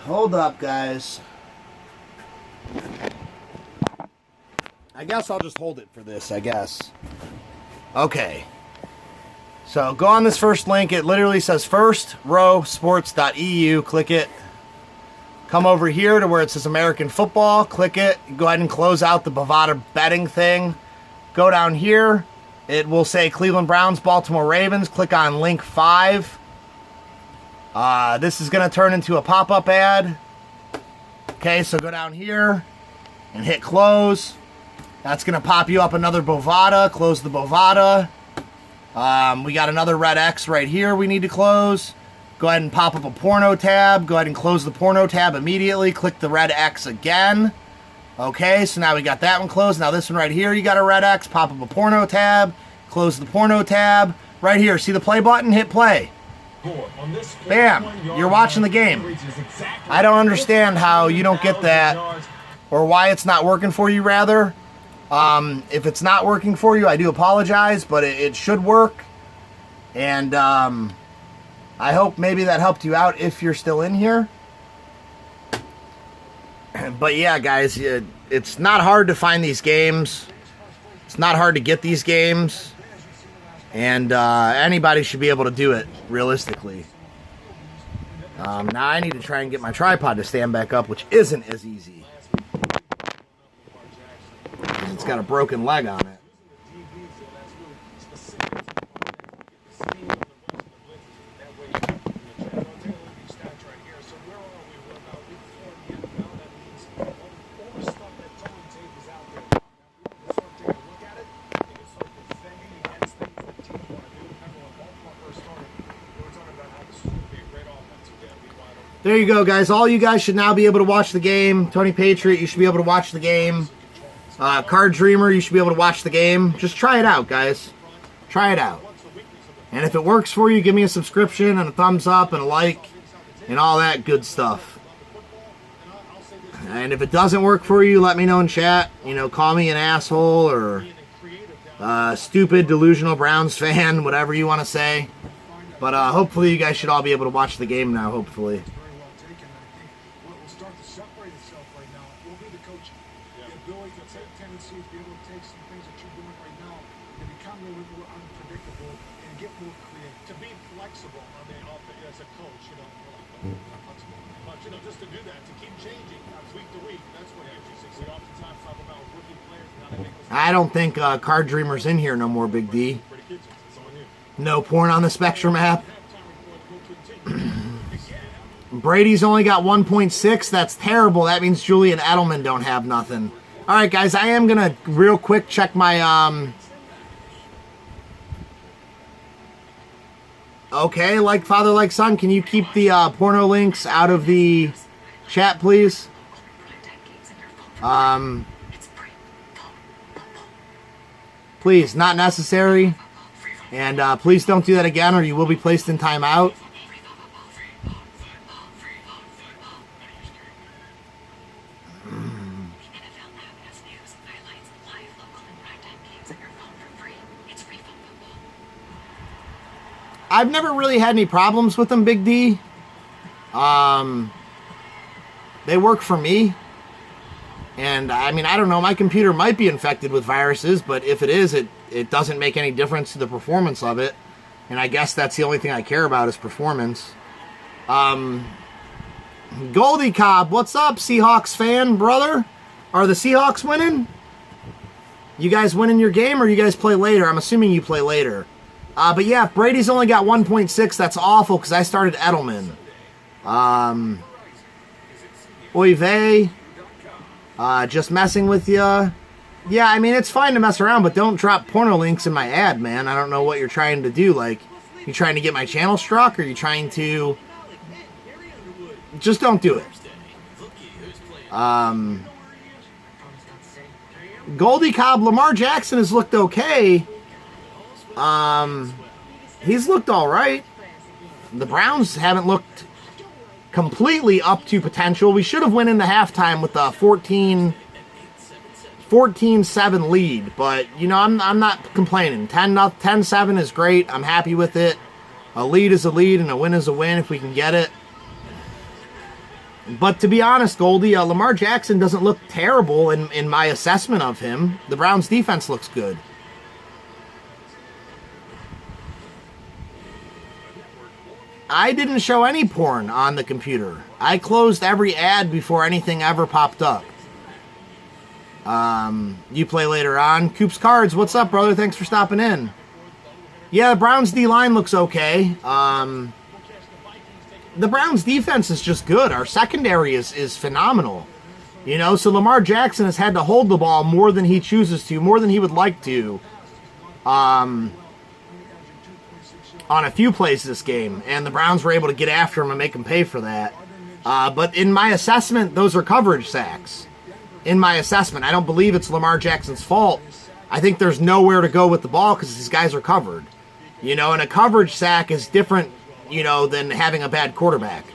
Hold up, guys. I guess I'll just hold it for this, I guess. Okay. So go on this first link. It literally says firstrowsports.eu. Click it. Come over here to where it says American football. Click it. Go ahead and close out the Bovada betting thing. Go down here. It will say Cleveland Browns, Baltimore Ravens. Click on link 5. This is going to turn into a pop-up ad. Okay, so go down here and hit close. That's going to pop you up another Bovada. Close the Bovada. We got another red X right here we need to close. Go ahead and pop up a porno tab. Go ahead and close the porno tab immediately. Click the red X again. Okay, so now we got that one closed. Now this one right here, you got a red X. Pop up a porno tab. Close the porno tab. Right here, see the play button? Hit play. Bam! You're watching the game. I don't understand how you don't get that, or why it's not working for you, rather. If it's not working for you, I do apologize, but it should work. And I hope maybe that helped you out if you're still in here. But yeah, guys, it's not hard to find these games. It's not hard to get these games. And anybody should be able to do it, realistically. Now I need to try and get my tripod to stand back up, which isn't as easy. It's got a broken leg on it. There you go, guys. All you guys should now be able to watch the game. Tony Patriot, you should be able to watch the game. Card Dreamer, you should be able to watch the game. Just try it out, guys. Try it out. And if it works for you, give me a subscription and a thumbs up and a like and all that good stuff. And if it doesn't work for you, let me know in chat. You know, call me an asshole or stupid, delusional Browns fan, whatever you want to say. But hopefully you guys should all be able to watch the game now, hopefully. I don't think Card Dreamer's in here no more, Big D. No porn on the Spectrum app. Brady's only got 1.6. That's terrible. That means Julie and Edelman don't have nothing. All right, guys, I am going to real quick check my... Okay, like father, like son, can you keep the porno links out of the Chat, please. Please, not necessary. And please don't do that again or you will be placed in timeout. I've never really had any problems with them, Big D. They work for me. And, I mean, I don't know. My computer might be infected with viruses, but if it is, it doesn't make any difference to the performance of it. And I guess that's the only thing I care about is performance. Goldie Cobb, what's up, Seahawks fan, brother? Are the Seahawks winning? You guys winning your game, or you guys play later? I'm assuming you play later. But yeah, if Brady's only got 1.6, that's awful, because I started Edelman. Oy vey. Just messing with you. Yeah, I mean, it's fine to mess around, but don't drop porno links in my ad, man. I don't know what you're trying to do. Like, you trying to get my channel struck, or you trying to... Just don't do it. Goldie Cobb, Lamar Jackson has looked okay. He's looked all right. The Browns haven't looked completely up to potential. We should have went into halftime with a 14-7 lead, but you know, I'm not complaining. 10-7 is great. I'm happy with it. A lead is a lead and a win is a win if we can get it. But to be honest, Goldie, Lamar Jackson doesn't look terrible in my assessment of him. The Browns defense looks good. I didn't show any porn on the computer. I closed every ad before anything ever popped up. You play later on. Coops Cards, what's up, brother? Thanks for stopping in. Yeah, the Browns D-line looks okay. The Browns defense is just good. Our secondary is phenomenal. You know, so Lamar Jackson has had to hold the ball more than he chooses to, more than he would like to. On a few plays this game, and the Browns were able to get after him and make him pay for that. But in my assessment, those are coverage sacks. In my assessment, I don't believe it's Lamar Jackson's fault. I think there's nowhere to go with the ball because these guys are covered. You know, and a coverage sack is different, you know, than having a bad quarterback.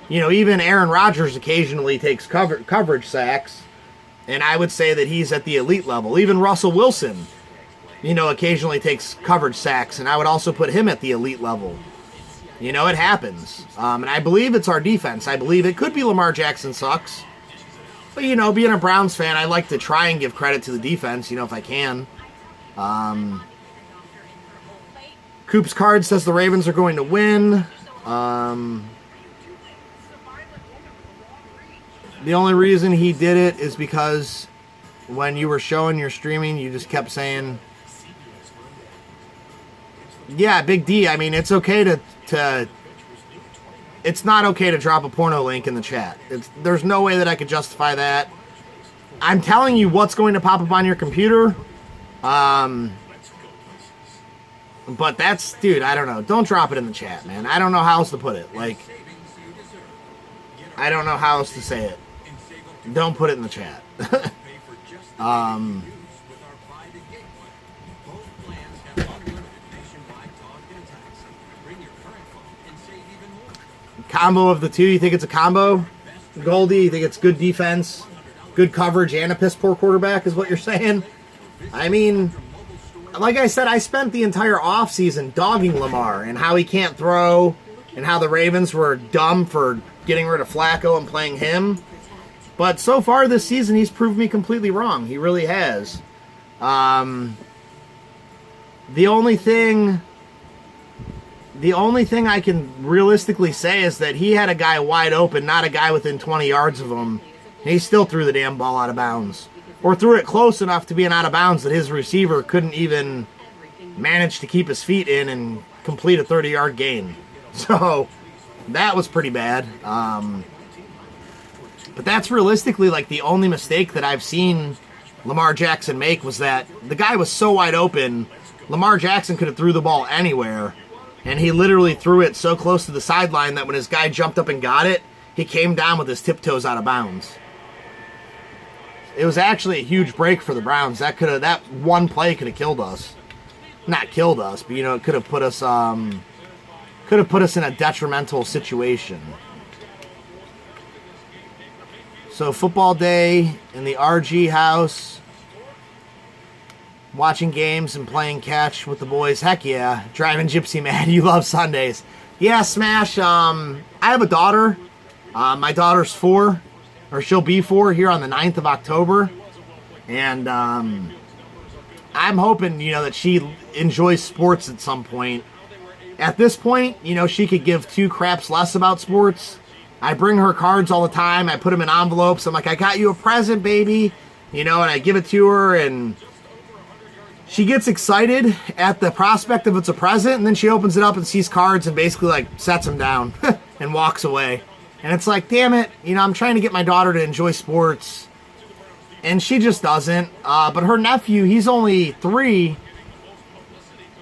You know, even Aaron Rodgers occasionally takes coverage sacks, and I would say that he's at the elite level. Even Russell Wilson, you know, occasionally takes coverage sacks, and I would also put him at the elite level. You know, it happens. And I believe it's our defense. I believe it could be Lamar Jackson sucks. But, you know, being a Browns fan, I like to try and give credit to the defense, you know, if I can. Coops Card says the Ravens are going to win. The only reason he did it is because when you were showing your streaming, you just kept saying... Yeah, Big D, I mean, it's okay to it's not okay to drop a porno link in the chat. There's no way that I could justify that. I'm telling you what's going to pop up on your computer. But that's, dude, I don't know. Don't drop it in the chat, man. I don't know how else to put it. Like, I don't know how else to say it. Don't put it in the chat. Combo of the two, you think it's a combo? Goldie, you think it's good defense, good coverage, and a piss-poor quarterback is what you're saying? I mean, like I said, I spent the entire offseason dogging Lamar and how he can't throw and how the Ravens were dumb for getting rid of Flacco and playing him. But so far this season, he's proved me completely wrong. He really has. The only thing I can realistically say is that he had a guy wide open, not a guy within 20 yards of him. And he still threw the damn ball out of bounds. Or threw it close enough to being out of bounds that his receiver couldn't even manage to keep his feet in and complete a 30-yard gain. So, that was pretty bad. But that's realistically like the only mistake that I've seen Lamar Jackson make was that the guy was so wide open, Lamar Jackson could have threw the ball anywhere. And he literally threw it so close to the sideline that when his guy jumped up and got it, he came down with his tiptoes out of bounds. It was actually a huge break for the Browns. That one play could have killed us. Not killed us, but it could have put us in a detrimental situation. So football day in the RG house, watching games and playing catch with the boys. Heck yeah. Driving Gypsy mad. You love Sundays. Yeah, Smash. I have a daughter. My daughter's 4, or she'll be 4 here on the 9th of October. And I'm hoping, that she enjoys sports at some point. At this point, she could give 2 craps less about sports. I bring her cards all the time. I put them in envelopes. I'm like, I got you a present, baby. And I give it to her, and she gets excited at the prospect of it's a present, and then she opens it up and sees cards and basically, sets them down and walks away. And it's like, damn it, I'm trying to get my daughter to enjoy sports, and she just doesn't. But her nephew, he's only 3.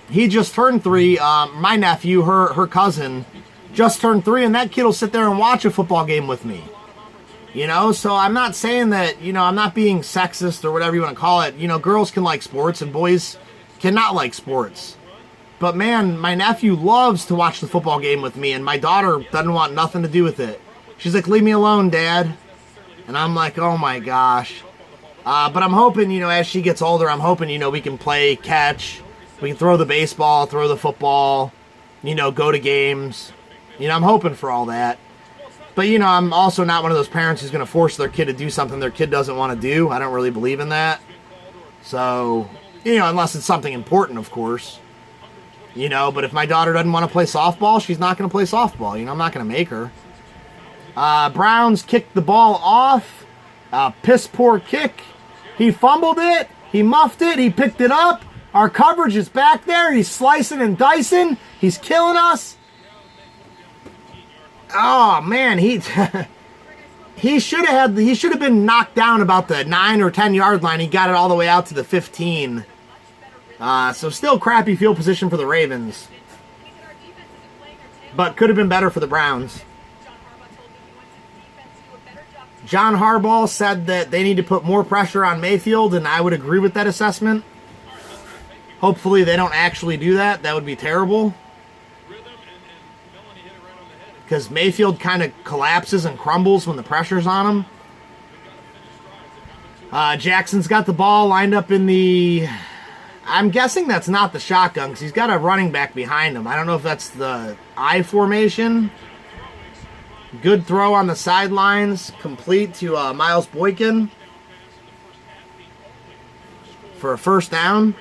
He just turned 3. My nephew, her cousin, just turned 3, and that kid will sit there and watch a football game with me. So I'm not saying that, I'm not being sexist or whatever you want to call it. Girls can like sports and boys cannot like sports. But man, my nephew loves to watch the football game with me, and my daughter doesn't want nothing to do with it. She's like, leave me alone, Dad. And I'm like, oh my gosh. But I'm hoping, as she gets older, I'm hoping, we can play catch. We can throw the baseball, throw the football, go to games. I'm hoping for all that. But, I'm also not one of those parents who's going to force their kid to do something their kid doesn't want to do. I don't really believe in that. So, unless it's something important, of course. But if my daughter doesn't want to play softball, she's not going to play softball. I'm not going to make her. Browns kicked the ball off. Piss poor kick. He fumbled it. He muffed it. He picked it up. Our coverage is back there. He's slicing and dicing. He's killing us. Oh man, he should have been knocked down about the 9 or 10 yard line. He got it all the way out to the 15. So still crappy field position for the Ravens, but could have been better for the Browns. John Harbaugh said that they need to put more pressure on Mayfield, and I would agree with that assessment. Hopefully they don't actually do that. That would be terrible. Because Mayfield kind of collapses and crumbles when the pressure's on him. Jackson's got the ball lined up in the... I'm guessing that's not the shotgun, because he's got a running back behind him. I don't know if that's the I formation. Good throw on the sidelines. Complete to Miles Boykin for a first down.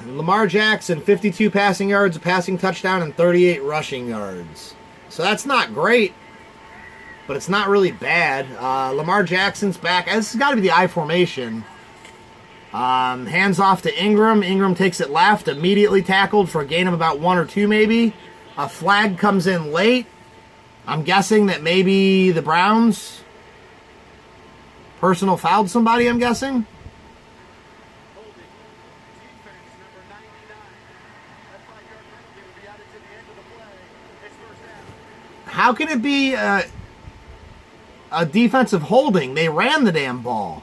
Lamar Jackson, 52 passing yards, a passing touchdown, and 38 rushing yards. So that's not great, but it's not really bad. Lamar Jackson's back. This has got to be the I formation. Hands off to Ingram. Ingram takes it left, immediately tackled for a gain of about 1 or 2 maybe. A flag comes in late. I'm guessing that maybe the Browns personal fouled somebody, I'm guessing. How can it be a defensive holding? They ran the damn ball.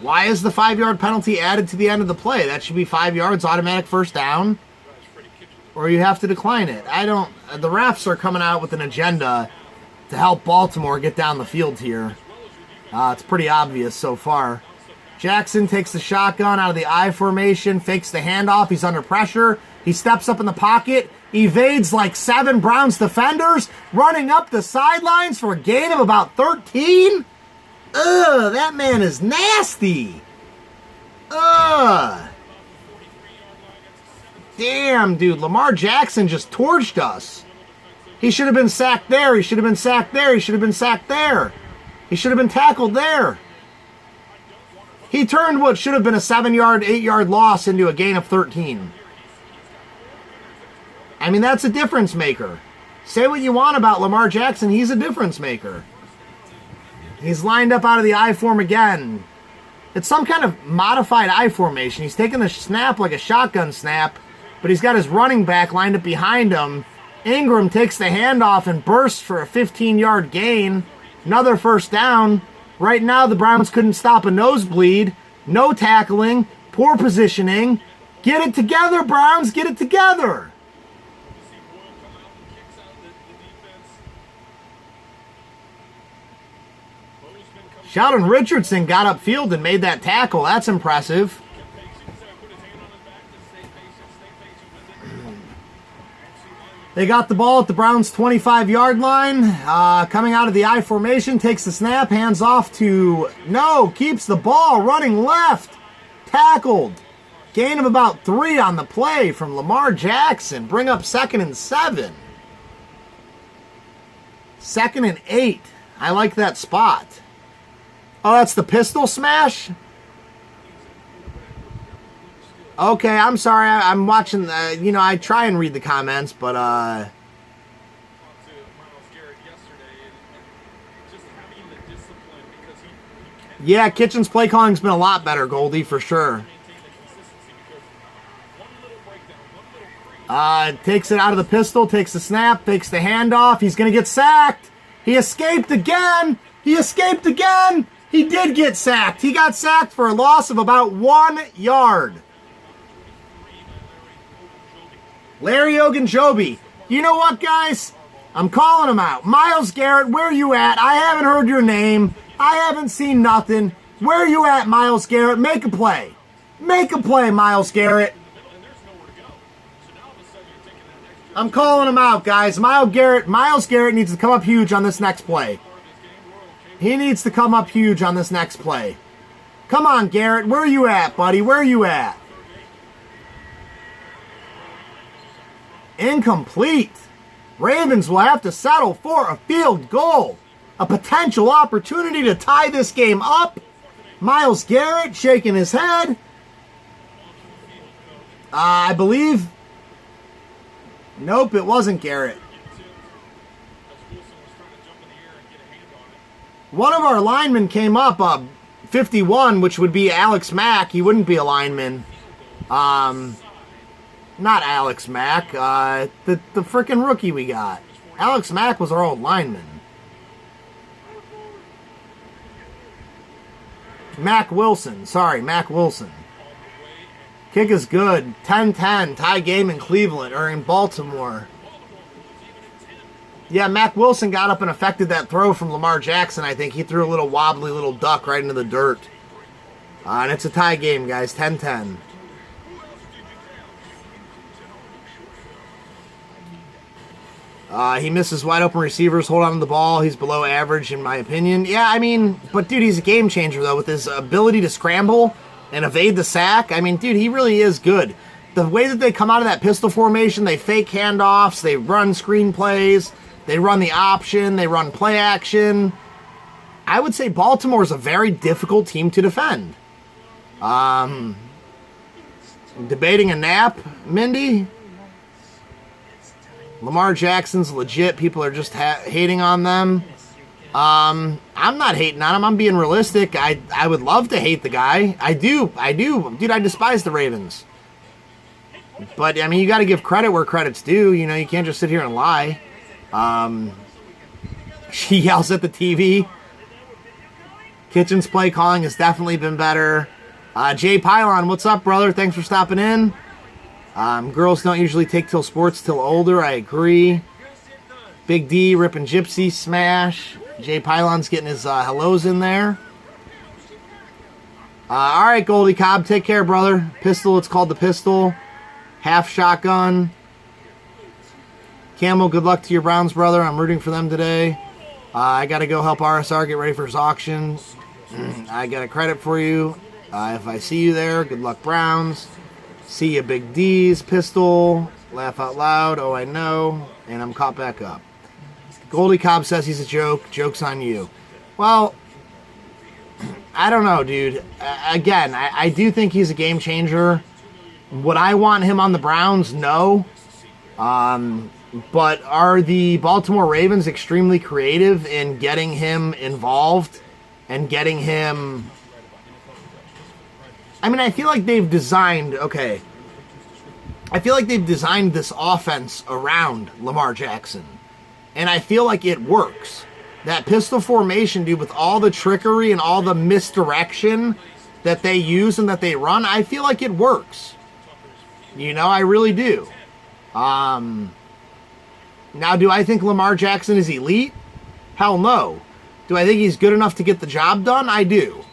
Why is the 5-yard penalty added to the end of the play? That should be 5 yards, automatic first down. Or you have to decline it. The refs are coming out with an agenda to help Baltimore get down the field here. It's pretty obvious so far. Jackson takes the shotgun out of the I formation, fakes the handoff. He's under pressure. He steps up in the pocket, evades like 7 Browns defenders, running up the sidelines for a gain of about 13. Ugh, that man is nasty. Ugh. Damn, dude, Lamar Jackson just torched us. He should have been sacked there. He should have been sacked there. He should have been sacked there. He should have been tackled there. He turned what should have been a 7-yard, 8-yard loss into a gain of 13. I mean, that's a difference maker. Say what you want about Lamar Jackson. He's a difference maker. He's lined up out of the I form again. It's some kind of modified I formation. He's taking the snap like a shotgun snap, but he's got his running back lined up behind him. Ingram takes the handoff and bursts for a 15-yard gain. Another first down. Right now, the Browns couldn't stop a nosebleed. No tackling. Poor positioning. Get it together, Browns. Get it together. Sheldon Richardson got upfield and made that tackle. That's impressive. They got the ball at the Browns' 25-yard line. Coming out of the I formation, takes the snap, hands off to... No, keeps the ball, running left. Tackled. Gain of about 3 on the play from Lamar Jackson. Bring up 2nd and 7. 2nd and 8. I like that spot. Oh, that's the pistol smash? Okay, I'm sorry. I'm watching, I try and read the comments, but, yeah, Kitchen's play calling's been a lot better, Goldie, for sure. Takes it out of the pistol, takes the snap, takes the handoff. He's going to get sacked. He escaped again. He escaped again. He did get sacked. He got sacked for a loss of about 1 yard. Larry Ogunjobi. You know what, guys? I'm calling him out. Myles Garrett, where you at? I haven't heard your name. I haven't seen nothing. Where you at, Myles Garrett? Make a play. Make a play, Myles Garrett. I'm calling him out, guys. Myles Garrett needs to come up huge on this next play. He needs to come up huge on this next play. Come on, Garrett. Where you at, buddy? Where you at? Incomplete. Ravens will have to settle for a field goal. A potential opportunity to tie this game up. Myles Garrett shaking his head. I believe... Nope, it wasn't Garrett. One of our linemen came up, 51, which would be Alex Mack. He wouldn't be a lineman. Not Alex Mack. The freaking rookie we got. Alex Mack was our old lineman. Mack Wilson. Sorry, Mack Wilson. Kick is good. 10-10. Tie game in Cleveland, or in Baltimore. Yeah, Mack Wilson got up and affected that throw from Lamar Jackson, I think. He threw a little wobbly little duck right into the dirt. And it's a tie game, guys. 10-10. He misses wide open receivers. Hold on to the ball. He's below average, in my opinion. Yeah, I mean, but dude, he's a game changer, though, with his ability to scramble and evade the sack. I mean, dude, he really is good. The way that they come out of that pistol formation, they fake handoffs, they run screen plays, they run the option, they run play action. I would say Baltimore is a very difficult team to defend. Debating a nap, Mindy? Lamar Jackson's legit. People are just hating on them. I'm not hating on him. I'm being realistic. I would love to hate the guy. I do. Dude, I despise the Ravens. But, I mean, you got to give credit where credit's due. You know, you can't just sit here and lie. She yells at the TV. Kitchen's play calling has definitely been better. Jay Pylon, what's up, brother? Thanks for stopping in. Girls don't usually take till sports till older. I agree. Big D ripping Gypsy smash. Jay Pylon's getting his hellos in there. All right, Goldie Cobb, take care, brother. Pistol, it's called the pistol. Half shotgun. Camel, good luck to your Browns, brother. I'm rooting for them today. I got to go help RSR get ready for his auction. I got a credit for you. If I see you there, good luck, Browns. See you, Big D's, pistol. Laugh out loud. Oh, I know. And I'm caught back up. Goldie Cobb says he's a joke. Joke's on you. Well, I don't know, dude. Again, I do think he's a game changer. Would I want him on the Browns? No. But are the Baltimore Ravens extremely creative in getting him involved and getting him... I mean, I feel like they've designed... Okay. I feel like they've designed this offense around Lamar Jackson. And I feel like it works. That pistol formation, dude, with all the trickery and all the misdirection that they use and that they run, I feel like it works. You know, I really do. Now, do I think Lamar Jackson is elite? Hell no. Do I think he's good enough to get the job done? I do.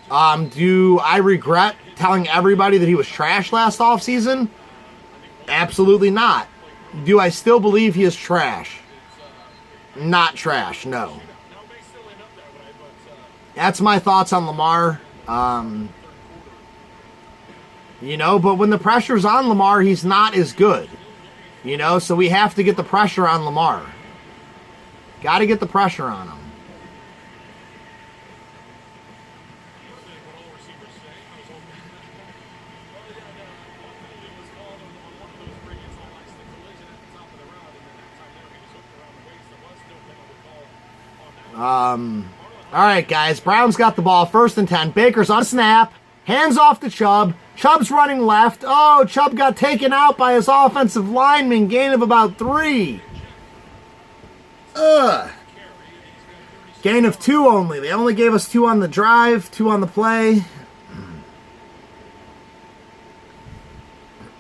Do I regret telling everybody that he was trash last offseason? Absolutely not. Do I still believe he is trash? Not trash, no. That's my thoughts on Lamar. You know, but when the pressure's on Lamar, he's not as good. You know, so we have to get the pressure on Lamar. Got to get the pressure on him. All right, guys. Browns got the ball. 1st and 10. Baker's on snap. Hands off to Chubb. Chubb's running left. Oh, Chubb got taken out by his offensive lineman. Gain of about 3. Gain of 2 only. They only gave us 2 on the drive, 2 on the play.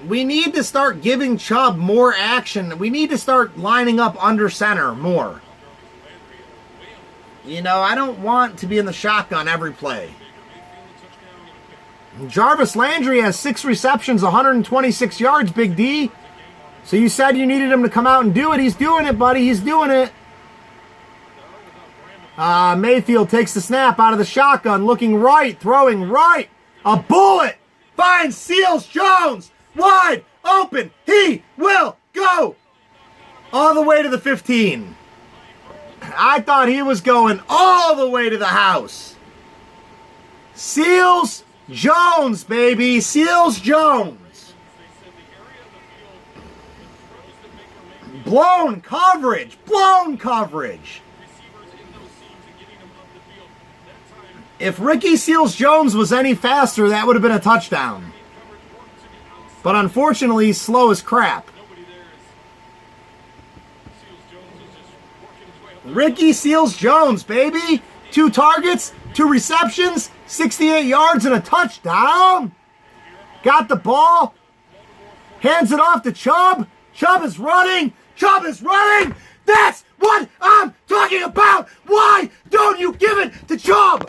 We need to start giving Chubb more action. We need to start lining up under center more. You know, I don't want to be in the shotgun every play. Jarvis Landry has 6 receptions, 126 yards, Big D. So you said you needed him to come out and do it. He's doing it, buddy. He's doing it. Mayfield takes the snap out of the shotgun, looking right, throwing right. A bullet finds Seals Jones. Wide open. He will go all the way to the 15. I thought he was going all the way to the house. Seals Jones, baby. Seals Jones. Blown coverage. Blown coverage. If Ricky Seals-Jones was any faster, that would have been a touchdown. But unfortunately, he's slow as crap. Ricky Seals-Jones, baby. 2 targets, 2 receptions, 68 yards and a touchdown. Got the ball. Hands it off to Chubb. Chubb is running. Chubb is running. That's what I'm talking about. Why don't you give it to Chubb?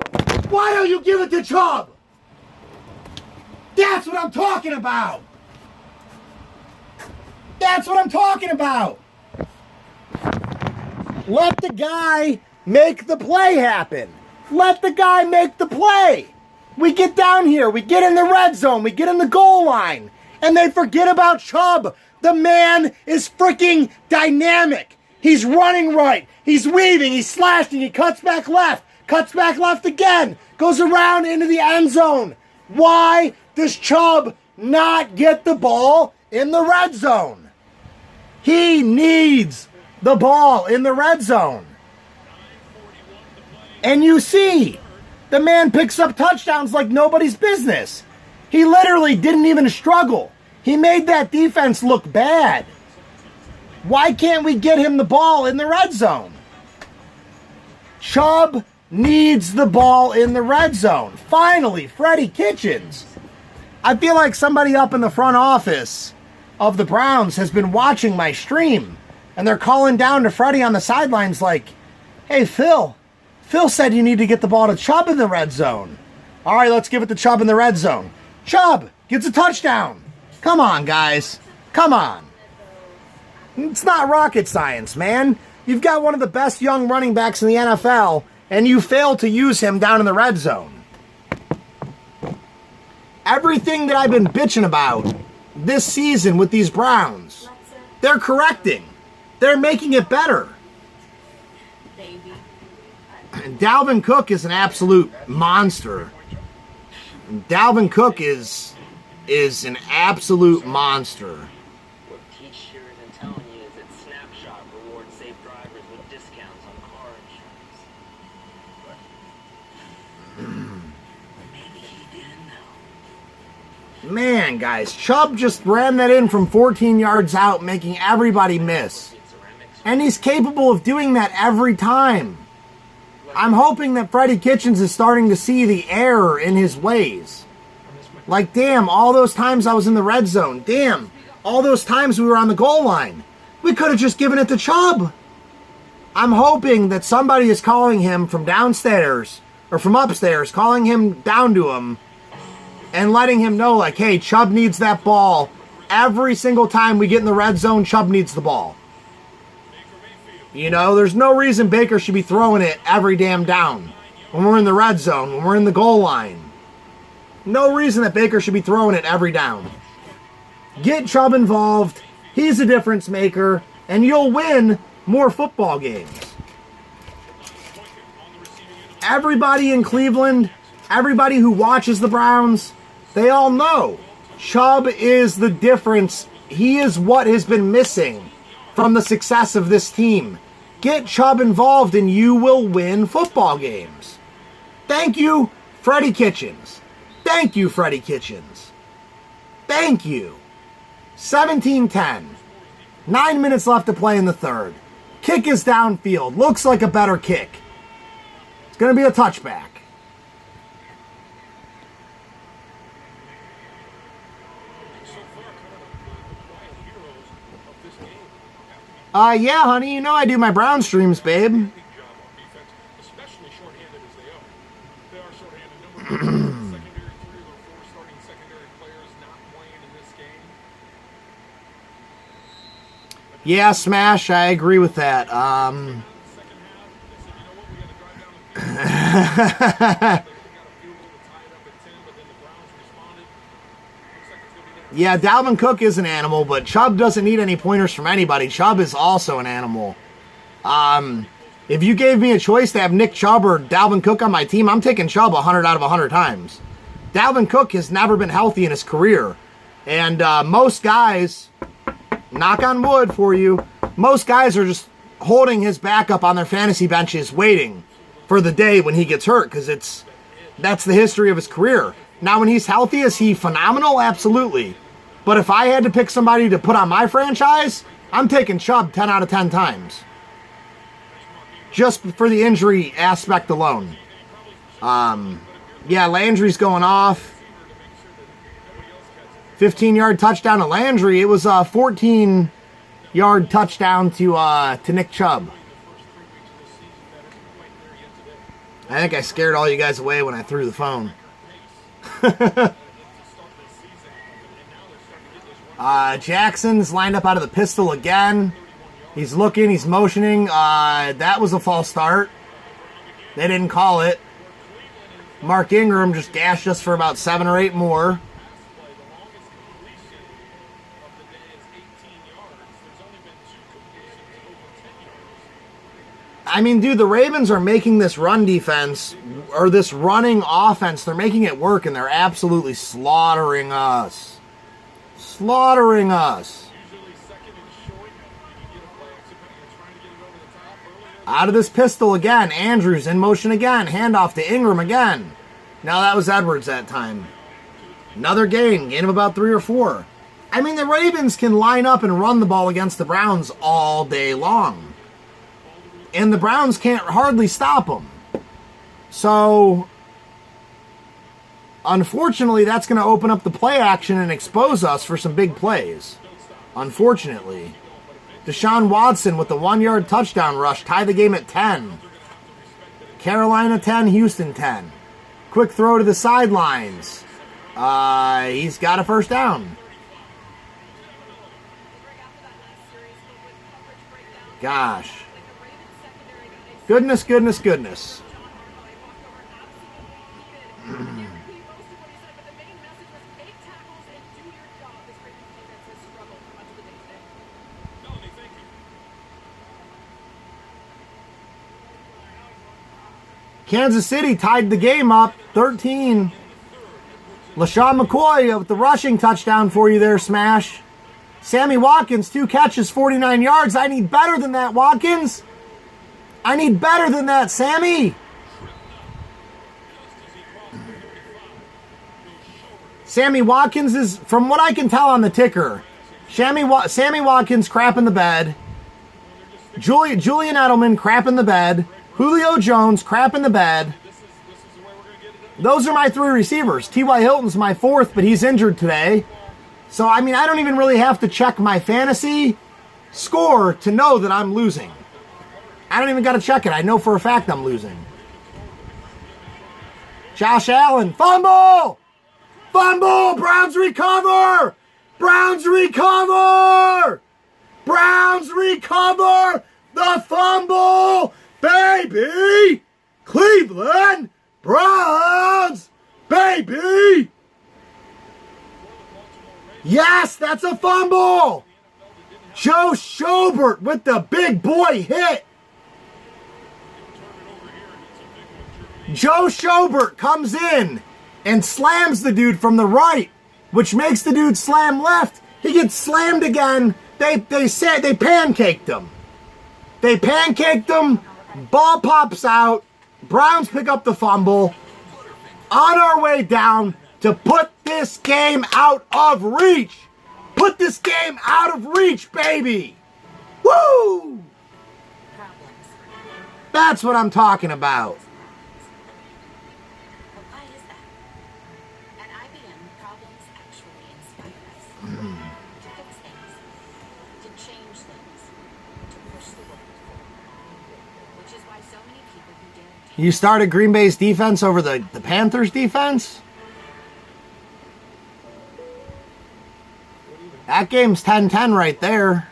Why don't you give it to Chubb? That's what I'm talking about. That's what I'm talking about. Let the guy make the play happen. Let the guy make the play. We get down here. We get in the red zone. We get in the goal line. And they forget about Chubb. The man is freaking dynamic. He's running right. He's weaving. He's slashing. He cuts back left. Cuts back left again. Goes around into the end zone. Why does Chubb not get the ball in the red zone? He needs the ball in the red zone. And you see, the man picks up touchdowns like nobody's business. He literally didn't even struggle. He made that defense look bad. Why can't we get him the ball in the red zone? Chubb needs the ball in the red zone. Finally, Freddie Kitchens. I feel like somebody up in the front office of the Browns has been watching my stream, and they're calling down to Freddie on the sidelines like, hey, Phil said you need to get the ball to Chubb in the red zone. All right, let's give it to Chubb in the red zone. Chubb gets a touchdown. Come on, guys. Come on. It's not rocket science, man. You've got one of the best young running backs in the NFL, and you fail to use him down in the red zone. Everything that I've been bitching about this season with these Browns, they're correcting. They're making it better. Dalvin Cook is an absolute monster. Dalvin Cook is an absolute monster. Teach your intelligence. shop rewards safe drivers with discounts on car insurance. Maybe he didn't know. Man, guys, Chubb just ran that in from 14 yards out, making everybody miss. And he's capable of doing that every time. I'm hoping that Freddie Kitchens is starting to see the error in his ways. Like, damn, all those times I was in the red zone. Damn, all those times we were on the goal line. We could have just given it to Chubb. I'm hoping that somebody is calling him from downstairs, or from upstairs, calling him down to him, and letting him know, like, hey, Chubb needs that ball. Every single time we get in the red zone, Chubb needs the ball. You know, there's no reason Baker should be throwing it every damn down. When we're in the red zone, when we're in the goal line. No reason that Baker should be throwing it every down. Get Chubb involved. He's a difference maker. And you'll win more football games. Everybody in Cleveland, everybody who watches the Browns, they all know Chubb is the difference. He is what has been missing from the success of this team. Get Chubb involved and you will win football games. Thank you, Freddie Kitchens. Thank you, Freddie Kitchens. Thank you. 17-10. 9 minutes left to play in the third. Kick is downfield. Looks like a better kick. It's going to be a touchback. Yeah, honey, you know I do my Brown streams, babe. Especially short-handed as they are. They are short-handed. Number 3 or 4 starting secondary players not playing in this game. Yeah, Smash, I agree with that. Yeah, Dalvin Cook is an animal, but Chubb doesn't need any pointers from anybody. Chubb is also an animal. If you gave me a choice to have Nick Chubb or Dalvin Cook on my team, I'm taking Chubb 100 out of 100 times. Dalvin Cook has never been healthy in his career. And most guys, knock on wood for you, most guys are just holding his backup on their fantasy benches waiting for the day when he gets hurt, because that's the history of his career. Now, when he's healthy, is he phenomenal? Absolutely. But if I had to pick somebody to put on my franchise, I'm taking Chubb 10 out of 10 times. Just for the injury aspect alone. Yeah, Landry's going off. 15-yard touchdown to Landry. It was a 14-yard touchdown to Nick Chubb. I think I scared all you guys away when I threw the phone. Jackson's lined up out of the pistol again. He's looking, he's motioning. That was a false start. They didn't call it. Mark Ingram just gashed us for about 7 or 8 more. I mean, dude, the Ravens are making this run defense, or this running offense, they're making it work, and they're absolutely slaughtering us. Slaughtering us. Out of this pistol again. Andrews in motion again. Handoff to Ingram again. Now that was Edwards that time. Another gain of about 3 or 4. I mean, the Ravens can line up and run the ball against the Browns all day long. And the Browns can't hardly stop them. So, unfortunately, that's going to open up the play action and expose us for some big plays. Unfortunately. Deshaun Watson with the 1-yard touchdown rush. Tie the game at 10. Carolina 10, Houston 10. Quick throw to the sidelines. He's got a first down. Gosh. Goodness, goodness, goodness. Kansas City tied the game up, 13. LaShawn McCoy with the rushing touchdown for you there, Smash. Sammy Watkins, 2 catches, 49 yards. I need better than that, Watkins. I need better than that, Sammy. Sammy Watkins is, from what I can tell on the ticker, Sammy Watkins crap in the bed. Julian Edelman crap in the bed. Julio Jones crap in the bed. Those are my 3 receivers. T.Y. Hilton's my 4th, but he's injured today. So, I mean, I don't even really have to check my fantasy score to know that I'm losing. I don't even got to check it. I know for a fact I'm losing. Josh Allen, fumble! Fumble! Browns recover! Browns recover! Browns recover the fumble! Baby! Cleveland Browns! Baby! Yes, that's a fumble! Joe Schobert with the big boy hit. Joe Schobert comes in and slams the dude from the right, which makes the dude slam left. He gets slammed again. They pancaked him. They pancaked him. Ball pops out. Browns pick up the fumble. On our way down to put this game out of reach. Put this game out of reach, baby. Woo! That's what I'm talking about. But why is that? At IBM, problems actually inspire us to fix things, to change things, to push the world forward. Which is why so many people who dare You started Green Bay's defense over the Panthers' defense? That game's 10-10 right there.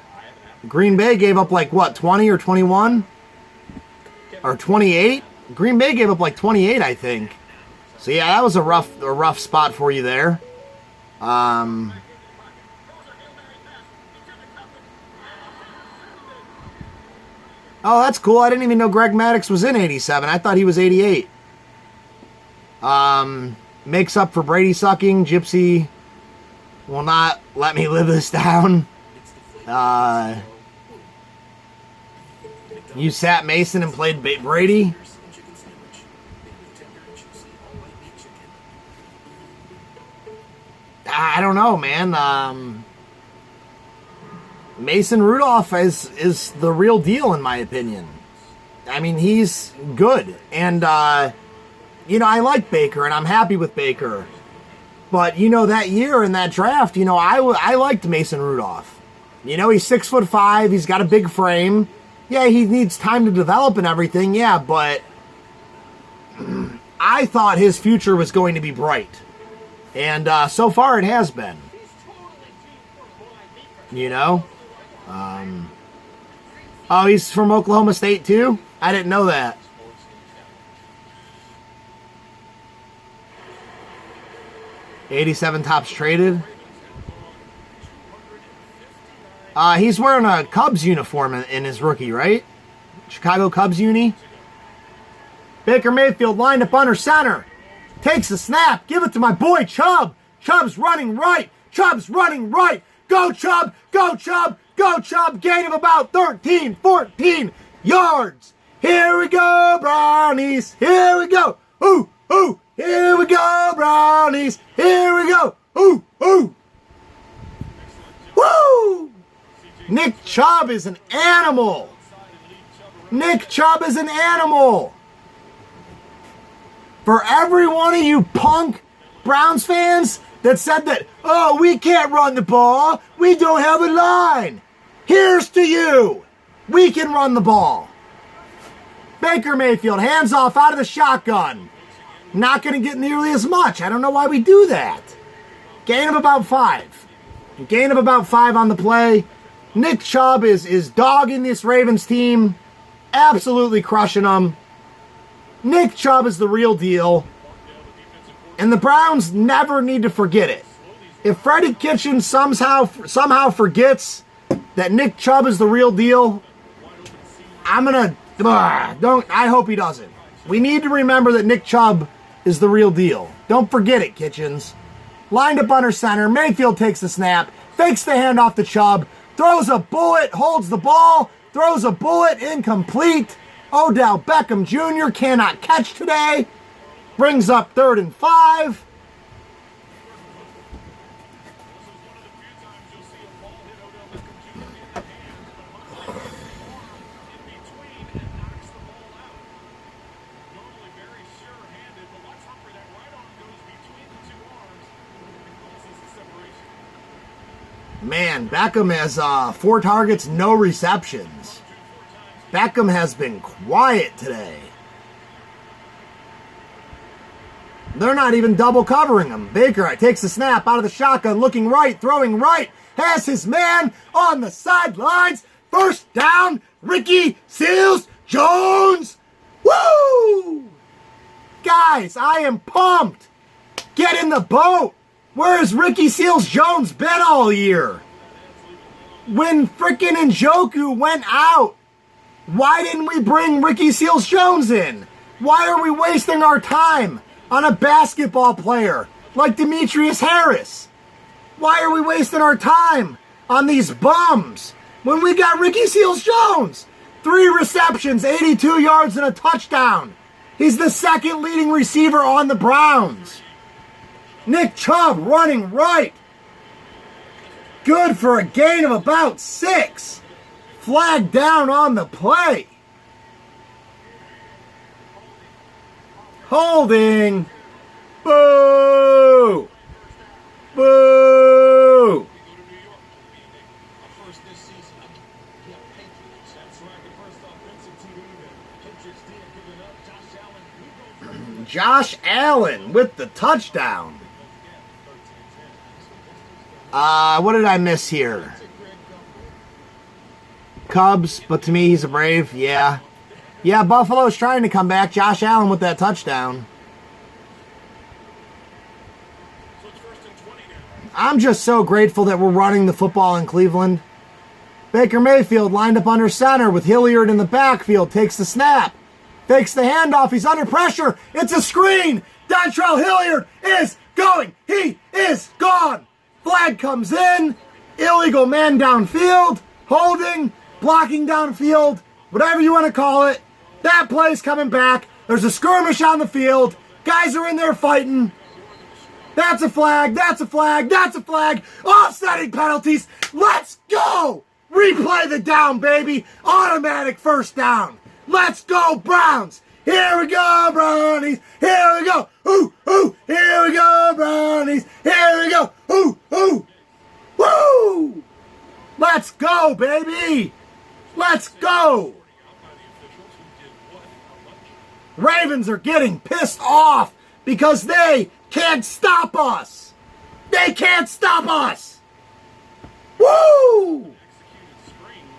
Green Bay gave up like, what, 20 or 21? Or 28? Green Bay gave up like 28, I think. So yeah, that was a rough spot for you there. Oh, that's cool. I didn't even know Greg Maddux was in 87. I thought he was 88. Makes up for Brady sucking. Gypsy will not let me live this down. You sat Mason and played Brady. I don't know, man. Mason Rudolph is the real deal, in my opinion. I mean, he's good. And, I like Baker, and I'm happy with Baker. But, that year in that draft, I liked Mason Rudolph. He's 6'5", he's got a big frame. Yeah, he needs time to develop and everything, yeah, but I thought his future was going to be bright. And so far it has been. Oh, he's from Oklahoma State too? I didn't know that. '87 tops traded. He's wearing a Cubs uniform in his rookie, right? Chicago Cubs uni. Baker Mayfield lined up under center. Takes the snap. Give it to my boy Chubb. Chubb's running right. Chubb's running right. Go Chubb. Go Chubb. Go Chubb. Gain of about 13, 14 yards. Here we go, Brownies. Here we go. Ooh, ooh. Here we go, Brownies. Here we go. Ooh, ooh. Woo! Nick Chubb is an animal. Nick Chubb is an animal. For every one of you punk Browns fans that said that, oh, we can't run the ball, we don't have a line. Here's to you. We can run the ball. Baker Mayfield, hands off out of the shotgun. Not going to get nearly as much. I don't know why we do that. Gain of about 5. Gain of about 5 on the play. Nick Chubb is dogging this Ravens team. Absolutely crushing them. Nick Chubb is the real deal. And the Browns never need to forget it. If Freddie Kitchens somehow forgets that Nick Chubb is the real deal, I hope he doesn't. We need to remember that Nick Chubb is the real deal. Don't forget it, Kitchens. Lined up under center. Mayfield takes the snap. fakes the handoff to Chubb, throws a bullet, holds the ball, throws a bullet, incomplete. Odell Beckham Jr. cannot catch today. Brings up 3rd and 5. Man, Beckham has 4 targets, no receptions. Beckham has been quiet today. They're not even double covering him. Baker takes the snap out of the shotgun, looking right, throwing right, has his man on the sidelines. First down, Ricky Seals-Jones. Woo! Guys, I am pumped. Get in the boat. Where has Ricky Seals-Jones been all year? When frickin' Njoku went out, why didn't we bring Ricky Seals-Jones in? Why are we wasting our time on a basketball player like Demetrius Harris? Why are we wasting our time on these bums when we got Ricky Seals-Jones? 3 receptions, 82 yards, and a touchdown. He's the 2nd leading receiver on the Browns. Nick Chubb running right. Good for a gain of about 6. Flag down on the play. Holding. Boo! Boo! Josh Allen with the touchdown. What did I miss here? Cubs, but to me he's a Brave. Yeah. Yeah, Buffalo's trying to come back. Josh Allen with that touchdown. I'm just so grateful that we're running the football in Cleveland. Baker Mayfield lined up under center with Hilliard in the backfield. Takes the snap. Fakes the handoff. He's under pressure. It's a screen. Dontrell Hilliard is going. He is gone. Flag comes in. Illegal man downfield. Holding. Blocking downfield. Whatever you want to call it. That play's coming back. There's a skirmish on the field. Guys are in there fighting. That's a flag. That's a flag. That's a flag. Offsetting penalties. Let's go. Replay the down, baby. Automatic first down. Let's go, Browns. Here we go, Brownies. Here we go. Ooh, ooh. Here we go, Brownies. Here we go. Ooh, ooh. Woo! Let's go, baby. Let's go. Ravens are getting pissed off because they can't stop us. They can't stop us. Woo!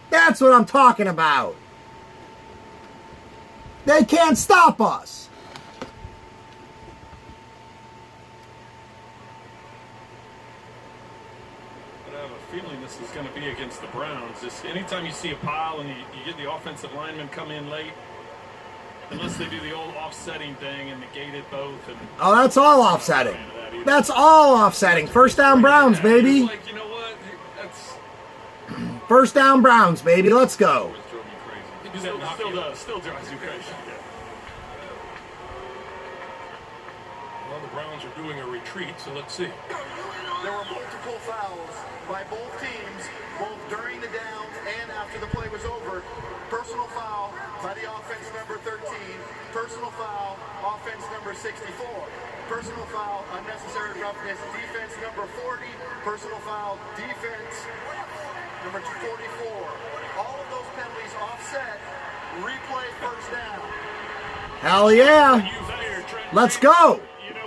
That's what I'm talking about. They can't stop us. But I have a feeling this is going to be against the Browns. Just anytime you see a pile and you get the offensive linemen come in late, unless they do the old offsetting thing and negate it both. And oh, that's all offsetting. That's all offsetting. First down Browns, baby. Like, you know what? That's first down Browns, baby. Let's go. Still drives you crazy. Well, the Browns are doing a retreat, so let's see. There were multiple fouls by both teams, both during the down and after the play was over. Personal foul by the offense number 13. Personal foul, offense number 64. Personal foul, unnecessary roughness, defense number 40. Personal foul, defense number 44. All of those penalties offset. Replay first down. Hell yeah. Let's go.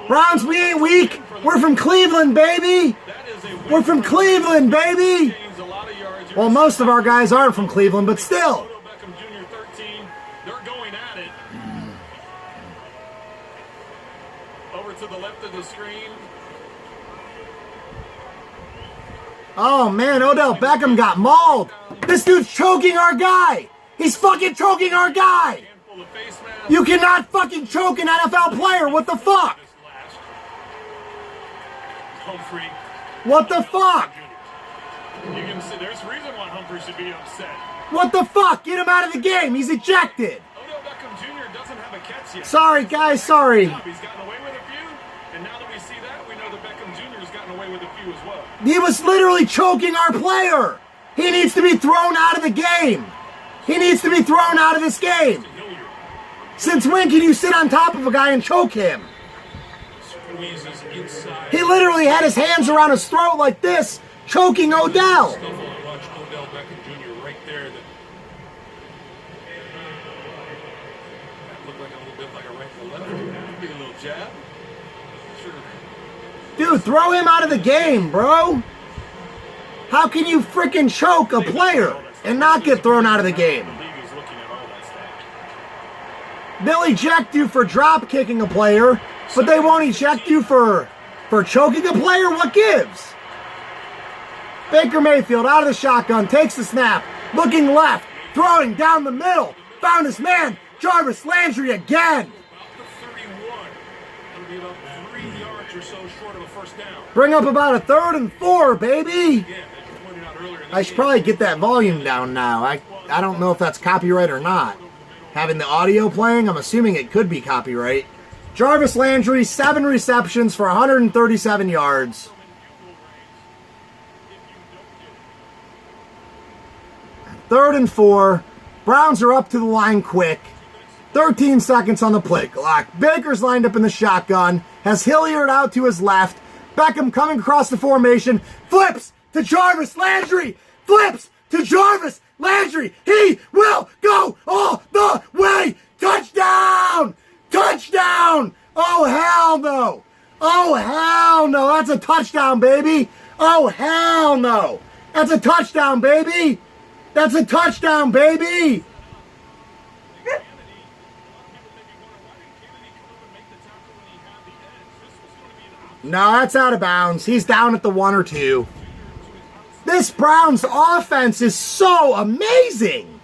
Browns, we ain't weak. We're from Cleveland, baby. We're from Cleveland, baby. Well, most of our guys aren't from Cleveland, but still. They're going at it. Over to the left of the screen. Oh, man, Odell Beckham got mauled. This dude's choking our guy. He's fucking choking our guy. You cannot fucking choke an NFL player. What the fuck? What the fuck? You can see there's a reason why Humphrey should be upset. What the fuck? Get him out of the game. He's ejected. Odell Beckham Jr. doesn't have a catch yet. Sorry, guys. Sorry. He's gotten away with a few, and now that we see that, we know that Beckham Jr. has gotten away with a few as well. He was literally choking our player. He needs to be thrown out of the game. He needs to be thrown out of this game. Since when can you sit on top of a guy and choke him? Squeezes inside. He literally had his hands around his throat like this, choking Odell. Watch Odell Beckham Jr. right there. That looked like a little bit like a right to left. Get a little jab. Sure. Dude, throw him out of the game, bro. How can you freaking choke a player and not get thrown out of the game? They'll eject you for drop kicking a player, but they won't eject you for choking a player? What gives? Baker Mayfield out of the shotgun, takes the snap, looking left, throwing down the middle, found his man, Jarvis Landry again. Bring up about a 3rd and 4, baby. I should probably get that volume down now. I don't know if that's copyright or not. Having the audio playing, I'm assuming it could be copyright. Jarvis Landry, 7 receptions for 137 yards. Third and 4. Browns are up to the line quick. 13 seconds on the play clock. Baker's lined up in the shotgun. Has Hilliard out to his left. Beckham coming across the formation. Flips to Jarvis Landry. Flips to Jarvis Landry. He will go all the way. Touchdown! Touchdown! Oh, hell no. Oh, hell no. That's a touchdown, baby. Oh, hell no. That's a touchdown, baby. That's a touchdown, baby. No, that's out of bounds. He's down at the 1 or 2. This Browns offense is so amazing.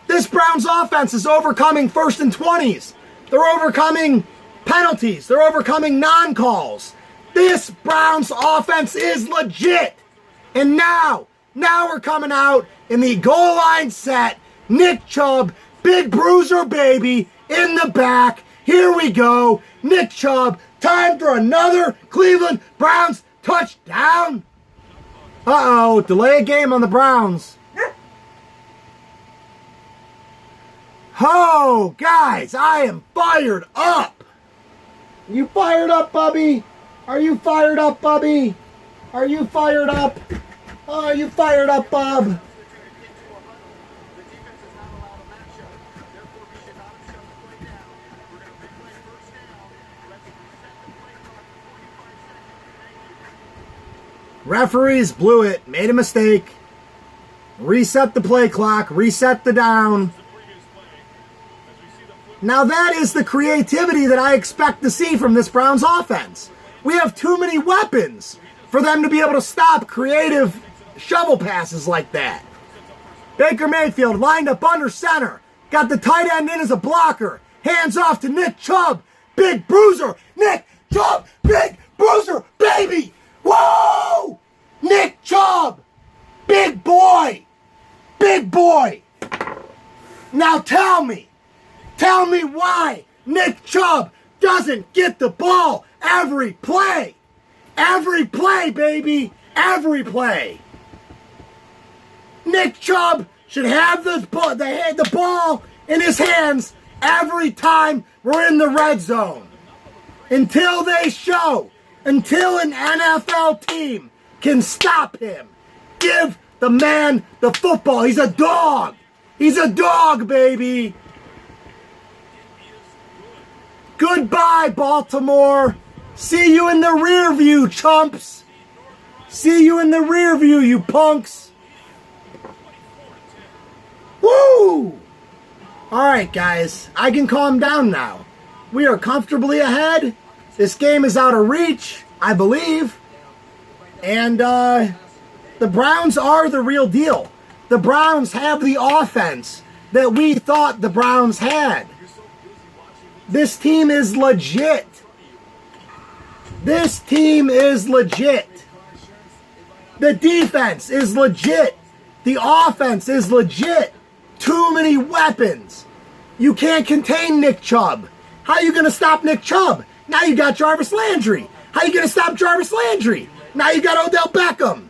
This Browns offense is overcoming 1st and 20s. They're overcoming penalties. They're overcoming non-calls. This Browns offense is legit. And now we're coming out in the goal line set. Nick Chubb, big bruiser baby, in the back. Here we go. Nick Chubb, time for another Cleveland Browns touchdown. Uh-oh, delay a game on the Browns. Oh, guys, I am fired up. You fired up, Bubby? Are you fired up, Bubby? Are you fired up? Oh, are you fired up, Bob? Referees blew it, made a mistake. Reset the play clock, reset the down. Now that is the creativity that I expect to see from this Browns offense. We have too many weapons for them to be able to stop creative shovel passes like that. Baker Mayfield lined up under center. Got the tight end in as a blocker. Hands off to Nick Chubb. Big bruiser. Nick Chubb. Big bruiser. Baby. Whoa! Nick Chubb. Big boy. Big boy. Now tell me why Nick Chubb doesn't get the ball every play. Every play, baby. Every play. Nick Chubb should have the ball in his hands every time we're in the red zone. Until they show, until an NFL team can stop him. Give the man the football. He's a dog. He's a dog, baby. Goodbye, Baltimore. See you in the rear view, chumps. See you in the rear view, you punks. Woo! All right, guys. I can calm down now. We are comfortably ahead. This game is out of reach, I believe. And the Browns are the real deal. The Browns have the offense that we thought the Browns had. This team is legit. This team is legit. The defense is legit. The offense is legit. Too many weapons. You can't contain Nick Chubb. How are you going to stop Nick Chubb? Now you got Jarvis Landry. How are you going to stop Jarvis Landry? Now you got Odell Beckham.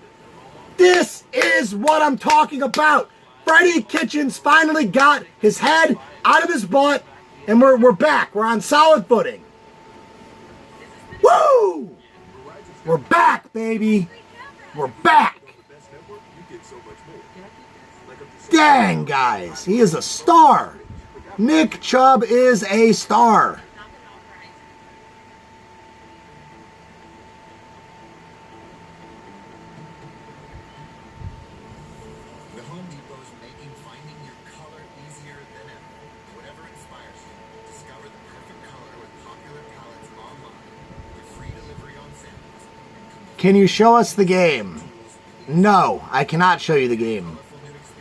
This is what I'm talking about. Freddie Kitchens finally got his head out of his butt, and we're back. We're on solid footing. Woo! We're back, baby. We're back. Dang, guys. He is a star. Nick Chubb is a star. The Home Depot's making finding your color easier than ever. Whatever inspires you, discover the perfect color with popular palettes online. With free delivery on samples. Can you show us the game? No, I cannot show you the game.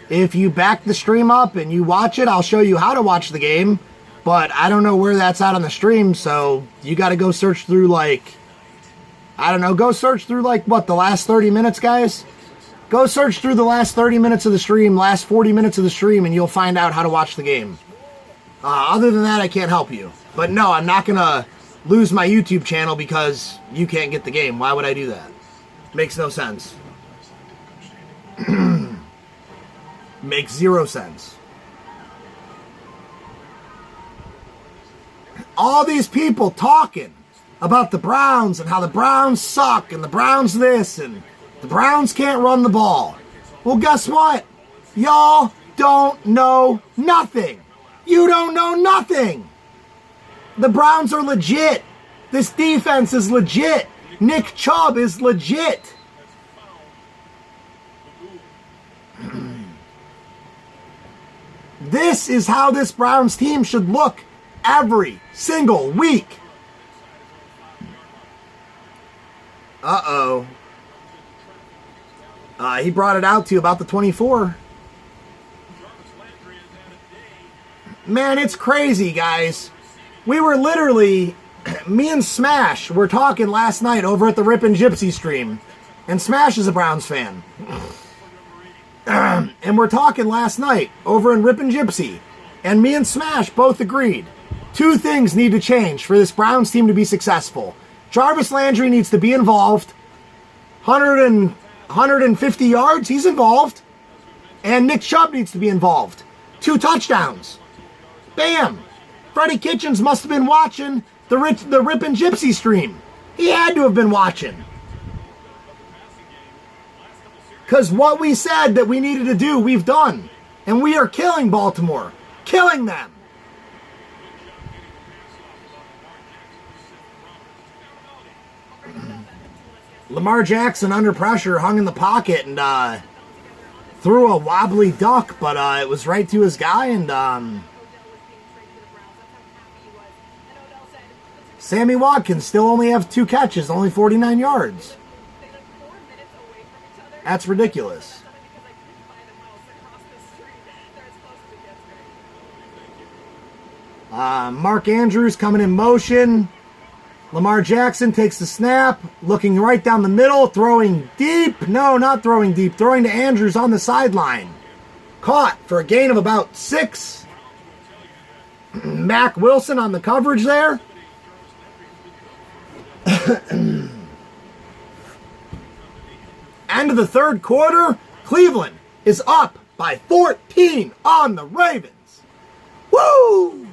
If you back the stream up and you watch it, I'll show you how to watch the game. But I don't know where that's at on the stream, so you got to go search through, like, I don't know, go search through, like, what, the last 30 minutes, guys? Go search through the last 30 minutes of the stream, last 40 minutes of the stream, and you'll find out how to watch the game. Other than that, I can't help you. But no, I'm not going to lose my YouTube channel because you can't get the game. Why would I do that? Makes no sense. Makes zero sense. All these people talking about the Browns and how the Browns suck and the Browns this and the Browns can't run the ball. Well, guess what? Y'all don't know nothing. You don't know nothing. The Browns are legit. This defense is legit. Nick Chubb is legit. This is how this Browns team should look every single week. Uh-oh. He brought it out to you about the 24. Man, it's crazy, guys. We were literally, me and Smash were talking last night over at the Rip and Gypsy stream. And Smash is a Browns fan. And we're talking last night over in Rip and Gypsy. And me and Smash both agreed. Two things need to change for this Browns team to be successful. Jarvis Landry needs to be involved. 150 yards, he's involved. And Nick Chubb needs to be involved. 2 touchdowns. Bam! Freddie Kitchens must have been watching the Rip and Gypsy stream. He had to have been watching. Because what we said that we needed to do, we've done. And we are killing Baltimore. Killing them. Lamar Jackson under pressure hung in the pocket and threw a wobbly duck, but it was right to his guy, and Sammy Watkins still only have 2 catches, only 49 yards. That's ridiculous. Mark Andrews coming in motion. Lamar Jackson takes the snap, looking right down the middle, throwing deep. No, not throwing deep. Throwing to Andrews on the sideline. Caught for a gain of about 6. Mac Wilson on the coverage there. End of the third quarter, Cleveland is up by 14 on the Ravens. Woo!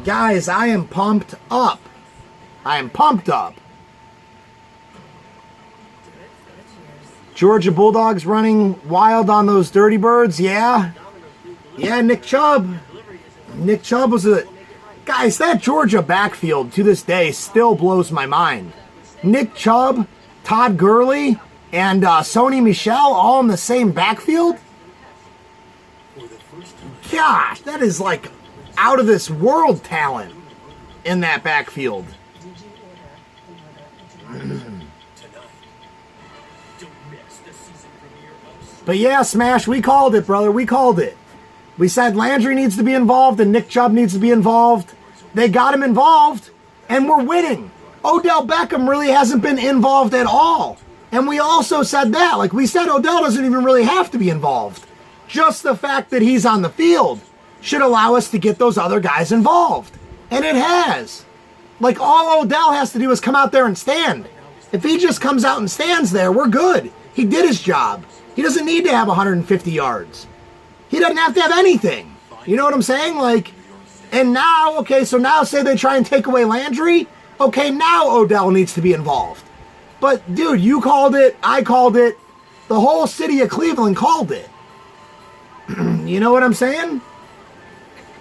Guys, I am pumped up. I am pumped up. Georgia Bulldogs running wild on those Dirty Birds, yeah. Yeah, Nick Chubb. Nick Chubb was a... Guys, that Georgia backfield to this day still blows my mind. Nick Chubb, Todd Gurley, and Sony Michel all in the same backfield? Gosh, that is like out of this world talent in that backfield. But yeah, Smash, we called it, brother. We called it. We said Landry needs to be involved and Nick Chubb needs to be involved. They got him involved, and we're winning. Odell Beckham really hasn't been involved at all. And we also said that. Like we said, Odell doesn't even really have to be involved. Just the fact that he's on the field should allow us to get those other guys involved. And it has. Like all Odell has to do is come out there and stand. If he just comes out and stands there, we're good. He did his job. He doesn't need to have 150 yards. He doesn't have to have anything. You know what I'm saying? Like, and now, okay, so now say they try and take away Landry. Okay, now Odell needs to be involved. But, dude, you called it. I called it. The whole city of Cleveland called it. You know what I'm saying?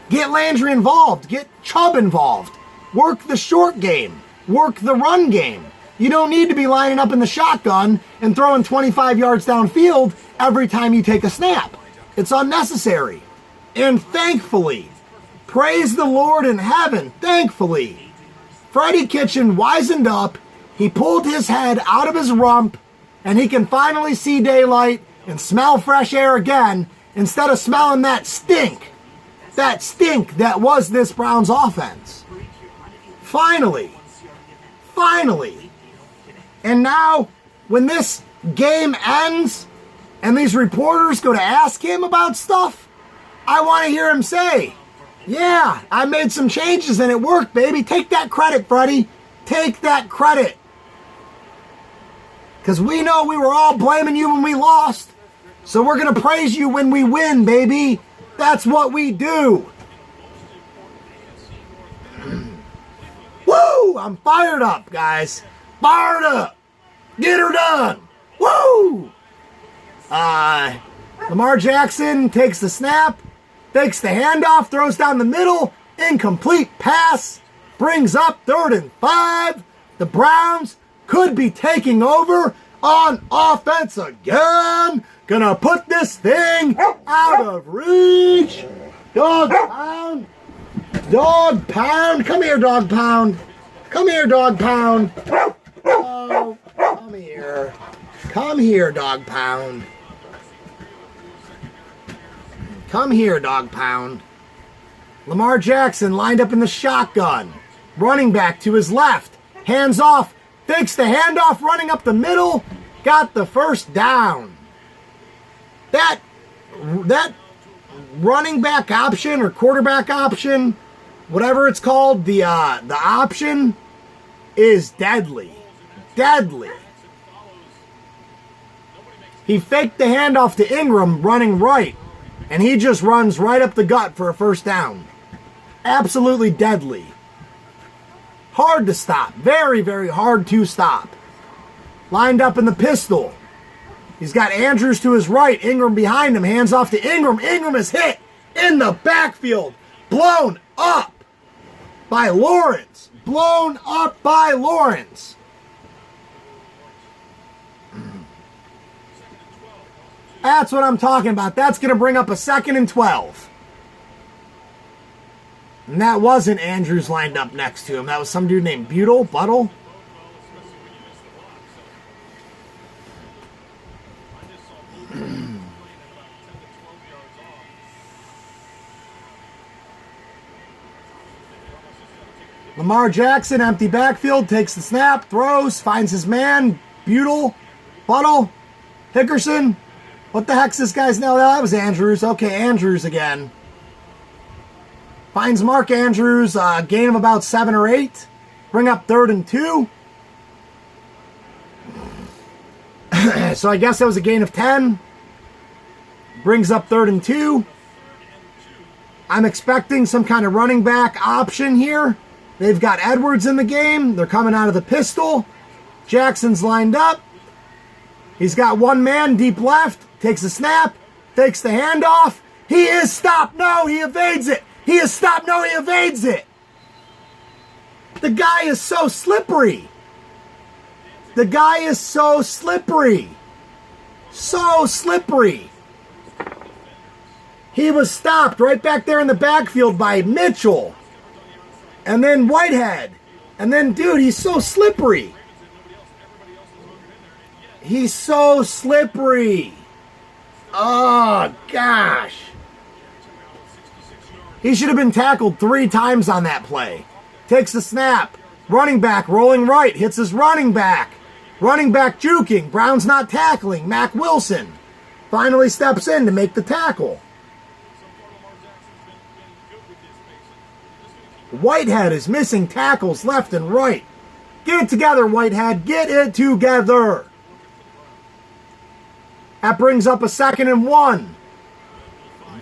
Get Landry involved. Get Chubb involved. Work the short game. Work the run game. You don't need to be lining up in the shotgun and throwing 25 yards downfield every time you take a snap. It's unnecessary. And thankfully, praise the Lord in heaven, thankfully, Freddie Kitchen wisened up. He pulled his head out of his rump, and he can finally see daylight and smell fresh air again instead of smelling that stink that was this Browns offense. Finally. And now, when this game ends and these reporters go to ask him about stuff, I want to hear him say, yeah, I made some changes and it worked, baby. Take that credit, Freddie. Take that credit. Because we know we were all blaming you when we lost. So we're going to praise you when we win, baby. That's what we do. Woo! I'm fired up, guys. Fired up. Get her done. Woo! Lamar Jackson takes the snap, fakes the handoff, throws down the middle, incomplete pass, brings up 3rd and 5. The Browns could be taking over on offense again. Gonna put this thing out of reach. Dog pound. Dog pound. Come here, dog pound. Come here, dog pound. Oh, come here. Come here, dog pound. Come here, dog pound. Lamar Jackson lined up in the shotgun. Running back to his left. Hands off. Fakes the handoff, running up the middle. Got the first down. That running back option or quarterback option, whatever it's called, the option is deadly. Deadly. He faked the handoff to Ingram running right, and he just runs right up the gut for a first down. Absolutely deadly. Hard to stop. Very, very hard to stop. Lined up in the pistol. He's got Andrews to his right, Ingram behind him, hands off to Ingram. Ingram is hit in the backfield. Blown up by Lawrence. Blown up by Lawrence. That's what I'm talking about. That's going to bring up a 2nd and 12. And that wasn't Andrews lined up next to him. That was some dude named Buttle. Lamar Jackson, empty backfield, takes the snap, throws, finds his man, Buttle, Hickerson. What the heck's this guy's name? That was Andrews. Okay, Andrews again. Finds Mark Andrews, gain of about 7 or 8. Bring up 3rd and 2. So I guess that was a gain of 10. Brings up 3rd and 2. I'm expecting some kind of running back option here. They've got Edwards in the game. They're coming out of the pistol. Jackson's lined up. He's got one man deep left. Takes a snap. Fakes the handoff. He is stopped. No, he evades it. He is stopped. No, he evades it. The guy is so slippery. The guy is so slippery. So slippery. He was stopped right back there in the backfield by Mitchell. And then Whitehead. And then, dude, he's so slippery. He's so slippery. Oh, gosh. He should have been tackled 3 times on that play. Takes the snap. Running back rolling right. Hits his running back. Running back juking. Browns not tackling. Mac Wilson finally steps in to make the tackle. Whitehead is missing tackles left and right. Get it together, Whitehead. Get it together. That brings up a 2nd and 1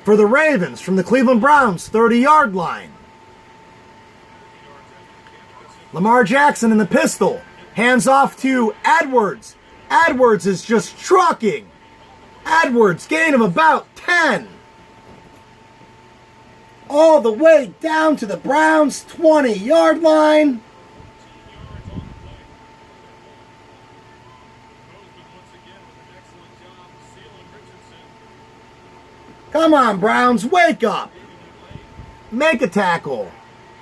for the Ravens from the Cleveland Browns 30-yard line. Lamar Jackson in the pistol. Hands off to Edwards. Edwards is just trucking. Edwards, gain of about 10. All the way down to the Browns' 20-yard line. Come on, Browns, wake up. Make a tackle.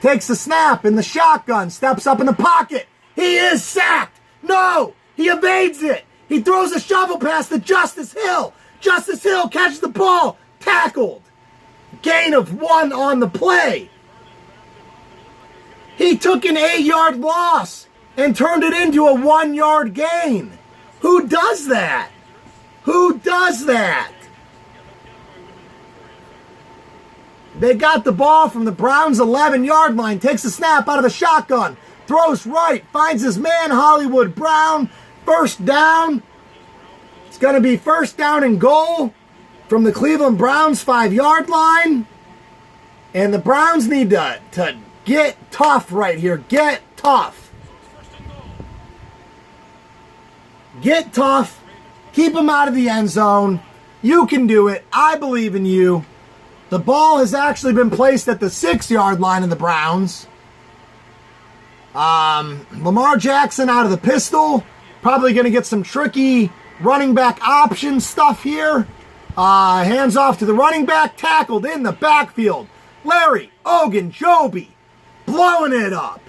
Takes the snap in the shotgun. Steps up in the pocket. He is sacked. No, he evades it. He throws a shovel pass to Justice Hill. Justice Hill catches the ball. Tackled. Gain of 1 on the play. He took an 8-yard loss and turned it into a 1-yard gain. Who does that? Who does that? They got the ball from the Browns' 11-yard line. Takes the snap out of the shotgun. Throws right. Finds his man, Hollywood Brown. First down. It's going to be first down and goal from the Cleveland Browns' 5-yard line. And the Browns need to get tough right here. Get tough. Get tough. Keep them out of the end zone. You can do it. I believe in you. The ball has actually been placed at the 6-yard line of the Browns. Lamar Jackson out of the pistol. Probably going to get some tricky running back option stuff here. Hands off to the running back. Tackled in the backfield. Larry Ogunjobi blowing it up.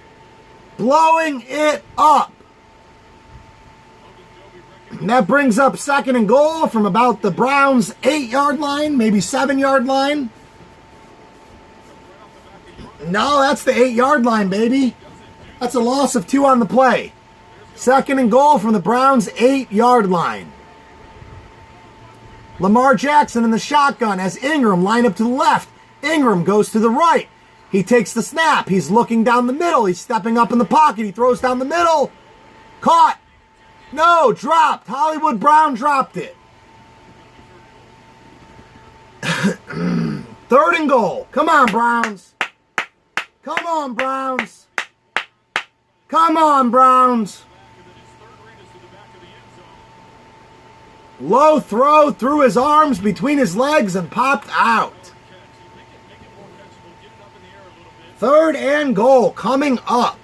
Blowing it up. And that brings up 2nd and goal from about the Browns' 8-yard line, maybe 7-yard line. No, that's the 8-yard line, baby. That's a loss of 2 on the play. 2nd and goal from the Browns' 8-yard line. Lamar Jackson in the shotgun as Ingram lined up to the left. Ingram goes to the right. He takes the snap. He's looking down the middle. He's stepping up in the pocket. He throws down the middle. Caught. No, dropped. Hollywood Brown dropped it. 3rd and goal. Come on, Browns. Come on, Browns. Come on, Browns. Low throw through his arms between his legs and popped out. 3rd and goal coming up.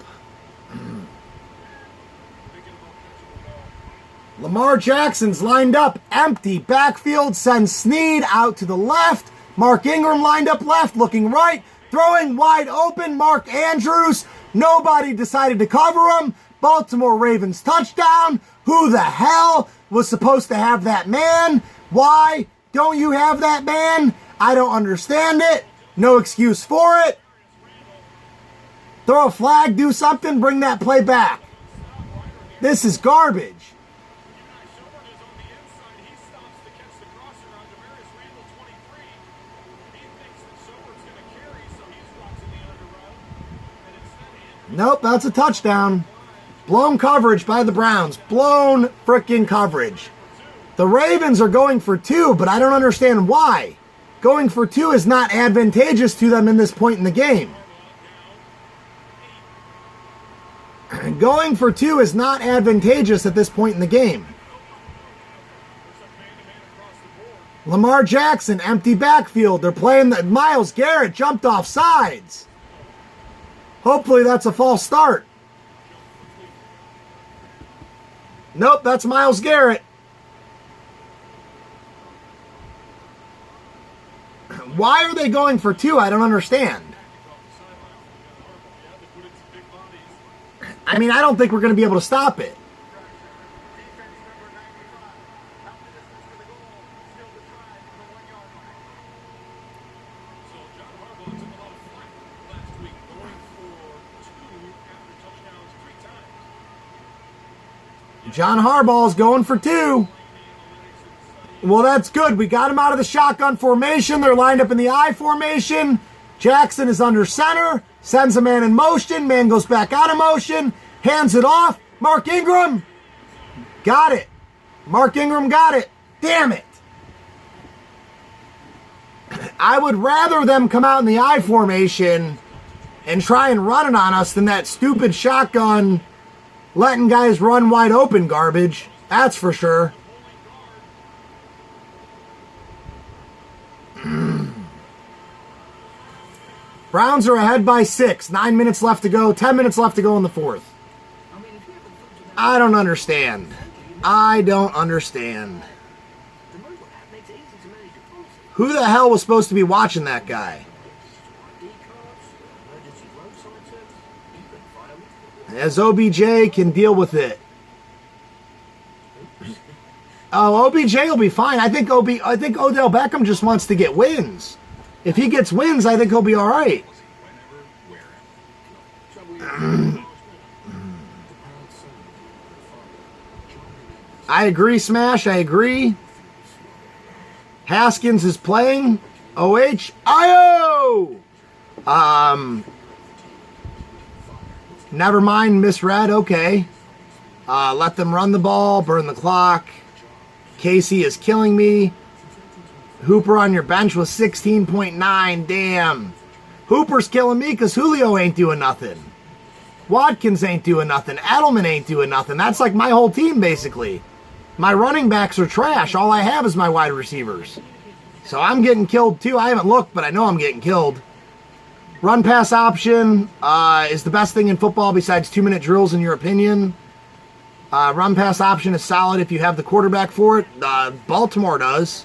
Lamar Jackson's lined up empty. Backfield sends Snead out to the left. Mark Ingram lined up left, looking right. Throwing wide open. Mark Andrews. Nobody decided to cover him. Baltimore Ravens touchdown. Who the hell was supposed to have that man? Why don't you have that man? I don't understand it. No excuse for it. Throw a flag, do something, bring that play back. This is garbage. Nope, that's a touchdown. Blown coverage by the Browns. Blown frickin' coverage. The Ravens are going for 2, but I don't understand why. Going for 2 is not advantageous to them in this point in the game. Going for 2 is not advantageous at this point in the game. Lamar Jackson, empty backfield. They're playing the Myles Garrett jumped off sides. Hopefully that's a false start. Nope, that's Myles Garrett. Why are they going for 2? I don't understand. I mean, I don't think we're going to be able to stop it. John Harbaugh's going for 2. Well, that's good. We got him out of the shotgun formation. They're lined up in the I formation. Jackson is under center. Sends a man in motion. Man goes back out of motion. Hands it off. Mark Ingram. Got it. Mark Ingram got it. Damn it. I would rather them come out in the I formation and try and run it on us than that stupid shotgun letting guys run wide open garbage. That's for sure. Browns are ahead by 6. 9 minutes left to go. 10 minutes left to go in the fourth. I don't understand. I don't understand. Who the hell was supposed to be watching that guy? As OBJ can deal with it. Oh, OBJ will be fine. I think Odell Beckham just wants to get wins. If he gets wins, I think he'll be all right. I agree, Smash. I agree. Haskins is playing. OH. Never mind, misread. Okay. Let them run the ball. Burn the clock. Casey is killing me. Hooper on your bench was 16.9. Damn. Hooper's killing me because Julio ain't doing nothing. Watkins ain't doing nothing. Edelman ain't doing nothing. That's like my whole team, basically. My running backs are trash. All I have is my wide receivers. So I'm getting killed too. I haven't looked, but I know I'm getting killed. Run pass option is the best thing in football besides 2-minute drills, in your opinion. Run pass option is solid if you have the quarterback for it. Baltimore does.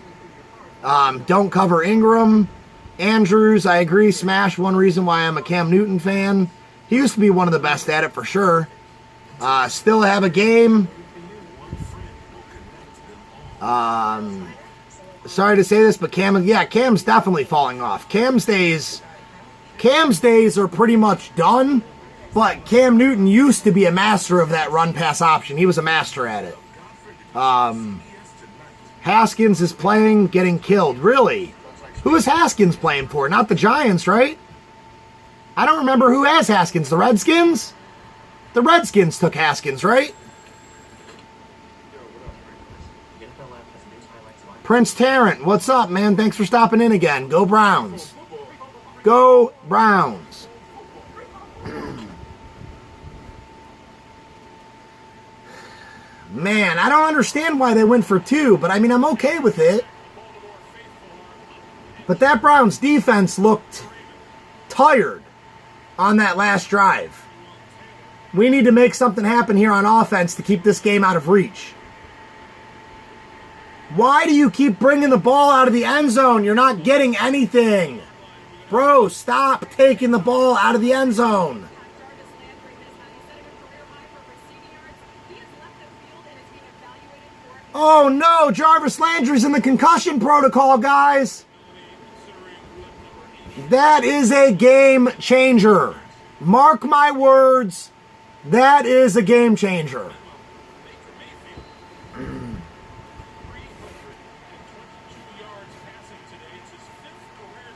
Don't cover Ingram. Andrews, I agree. Smash, one reason why I'm a Cam Newton fan. He used to be one of the best at it for sure. Still have a game. Sorry to say this, but Cam's definitely falling off. Cam's days are pretty much done, but Cam Newton used to be a master of that run pass option. He was a master at it. Haskins is playing, getting killed. Really? Who is Haskins playing for? Not the Giants, right? I don't remember who has Haskins. The Redskins? The Redskins took Haskins, right? Prince Tarrant, what's up, man? Thanks for stopping in again. Go Browns. Go Browns. Man, I don't understand why they went for 2, but I mean, I'm okay with it. But that Browns defense looked tired on that last drive. We need to make something happen here on offense to keep this game out of reach. Why do you keep bringing the ball out of the end zone? You're not getting anything. Bro, stop taking the ball out of the end zone. Oh no, Jarvis Landry's in the concussion protocol, guys. That is a game changer. Mark my words, that is a game changer.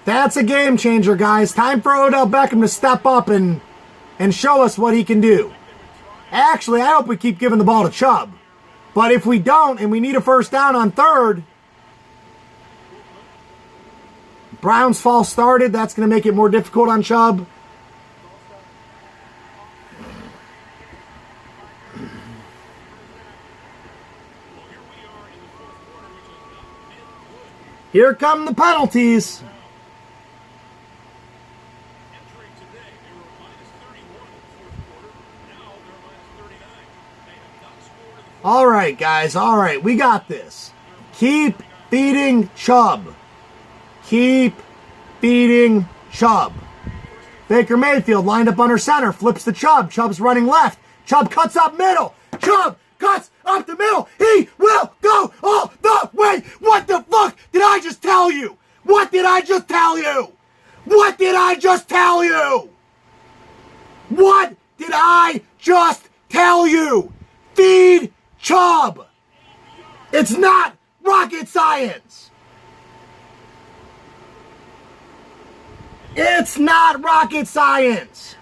That's a game changer, guys. Time for Odell Beckham to step up and show us what he can do. Actually, I hope we keep giving the ball to Chubb. But if we don't, and we need a first down on 3rd, Browns false started. That's going to make it more difficult on Chubb. Here come the penalties. All right, guys. All right, we got this. Keep feeding Chubb. Keep feeding Chubb. Baker Mayfield lined up under center, flips to Chubb. Chubb's running left. Chubb cuts up middle. Chubb cuts up the middle. He will go all the way. What the fuck did I just tell you? What did I just tell you? What did I just tell you? What did I just tell you? Feed Chubb. It's not rocket science. It's not rocket science.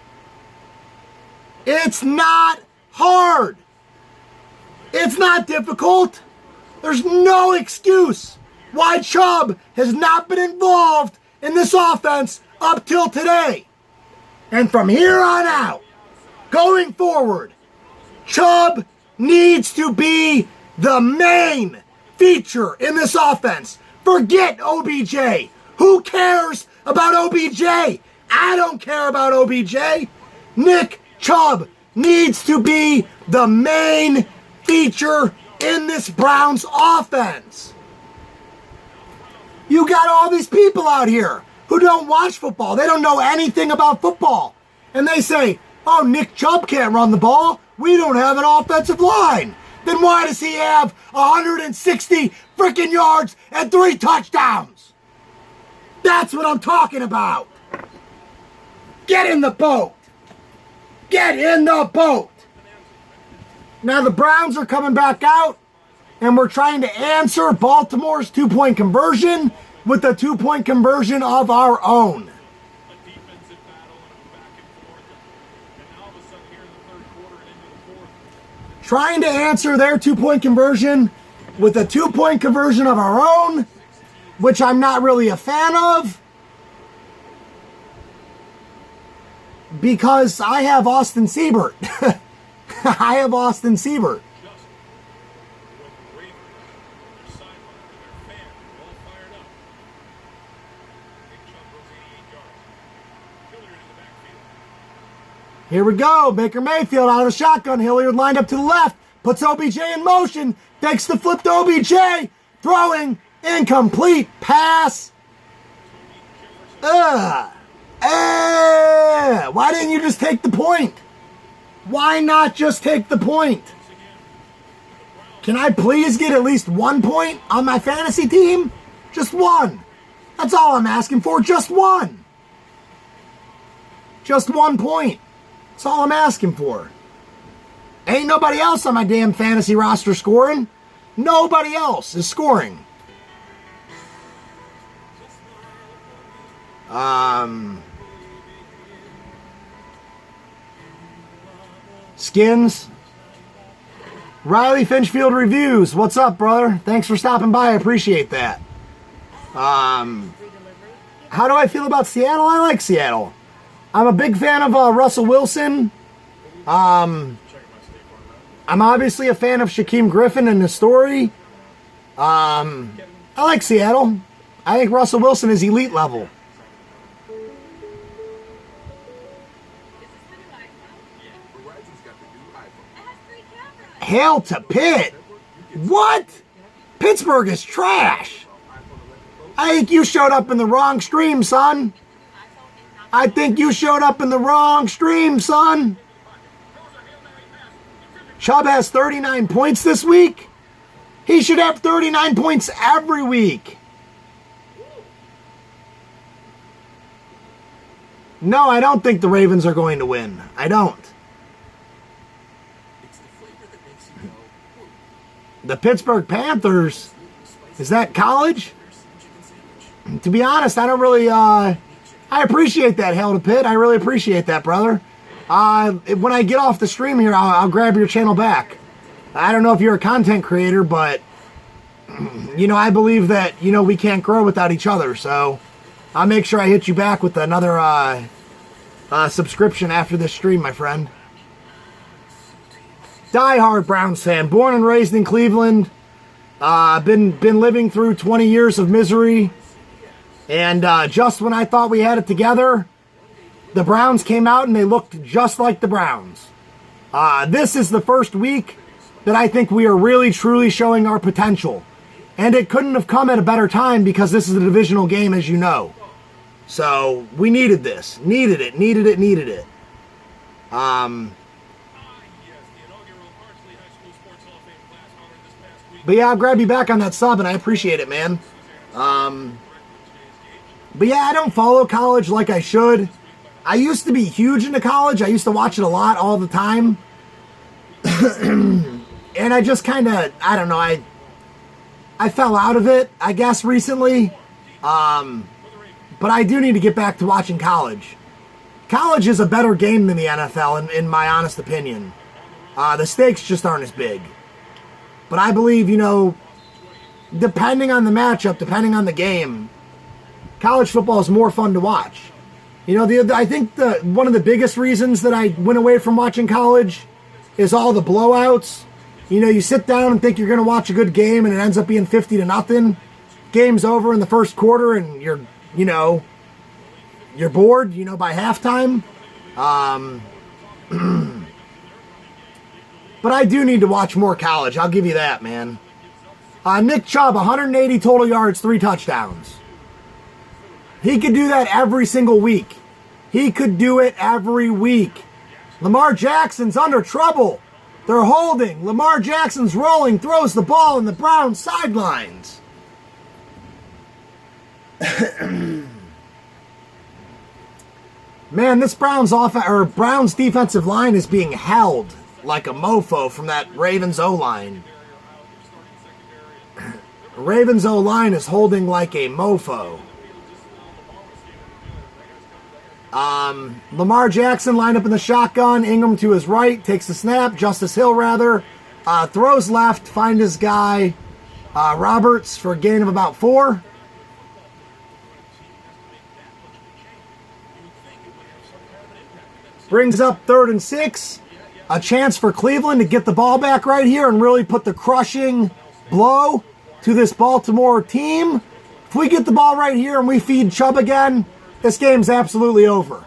It's not hard. It's not difficult. There's no excuse why Chubb has not been involved in this offense up till today. And from here on out, going forward, Chubb needs to be the main feature in this offense. Forget OBJ. Who cares about OBJ? I don't care about OBJ. Nick Chubb needs to be the main feature in this Browns offense. You got all these people out here who don't watch football. They don't know anything about football. And they say, oh, Nick Chubb can't run the ball. We don't have an offensive line. Then why does he have 160 freaking yards and 3 touchdowns? That's what I'm talking about. Get in the boat. Get in the boat. Now the Browns are coming back out, and we're trying to answer Baltimore's 2-point conversion with a 2-point conversion of our own. Trying to answer their 2-point conversion with a 2-point conversion of our own, which I'm not really a fan of, because I have Austin Siebert. I have Austin Siebert. Here we go. Baker Mayfield out of the shotgun. Hilliard lined up to the left. Puts OBJ in motion. Takes the flip to OBJ. Throwing. Incomplete pass. Why didn't you just take the point? Why not just take the point? Can I please get at least 1 point on my fantasy team? Just 1. That's all I'm asking for. Just 1. Just 1 point. That's all I'm asking for. Ain't nobody else on my damn fantasy roster scoring. Nobody else is scoring. Skins. Riley Finchfield Reviews. What's up, brother? Thanks for stopping by. I appreciate that. How do I feel about Seattle? I like Seattle. I'm a big fan of Russell Wilson. I'm obviously a fan of Shaquem Griffin and the story. I like Seattle. I think Russell Wilson is elite level. Hail to Pitt. What? Pittsburgh is trash. I think you showed up in the wrong stream, son. I think you showed up in the wrong stream, son. Chubb has 39 points this week. He should have 39 points every week. No, I don't think the Ravens are going to win. I don't. The Pittsburgh Panthers, is that college? To be honest, I don't really, I appreciate that, Hail to Pitt. I really appreciate that, brother. When I get off the stream here, I'll grab your channel back. I don't know if you're a content creator, but, I believe that, we can't grow without each other. So I'll make sure I hit you back with another subscription after this stream, my friend. Die-hard Browns fan, born and raised in Cleveland. Been living through 20 years of misery. And just when I thought we had it together, the Browns came out and they looked just like the Browns. This is the first week that I think we are really, truly showing our potential. And it couldn't have come at a better time because this is a divisional game, as you know. So we needed this. Needed it. But yeah, I'll grab you back on that sub, and I appreciate it, man. But yeah, I don't follow college like I should. I used to be huge into college. I used to watch it a lot all the time. And I just kind of, I don't know, I fell out of it, I guess, recently. But I do need to get back to watching college. College is a better game than the NFL, in my honest opinion. The stakes just aren't as big. But I believe, you know, depending on the matchup, depending on the game, college football is more fun to watch. You know, I think one of the biggest reasons that I went away from watching college is all the blowouts. You know, you sit down and think you're going to watch a good game, and it ends up being 50-0. Game's over in the first quarter, and you're bored, you know, by halftime. But I do need to watch more college. I'll give you that, man. Nick Chubb, 180 total yards, 3 touchdowns. He could do that every single week. He could do it every week. Lamar Jackson's under trouble. They're holding. Lamar Jackson's rolling, throws the ball in the Browns sidelines. Man, this Browns defensive line is being held like a mofo from that Ravens O-line. Ravens O-line is holding like a mofo. Lamar Jackson lined up in the shotgun. Ingram to his right, takes the snap. Justice Hill, rather. Throws left, find his guy, Roberts, for a gain of about 4. Brings up 3rd and 6. A chance for Cleveland to get the ball back right here and really put the crushing blow to this Baltimore team. If we get the ball right here and we feed Chubb again, this game's absolutely over.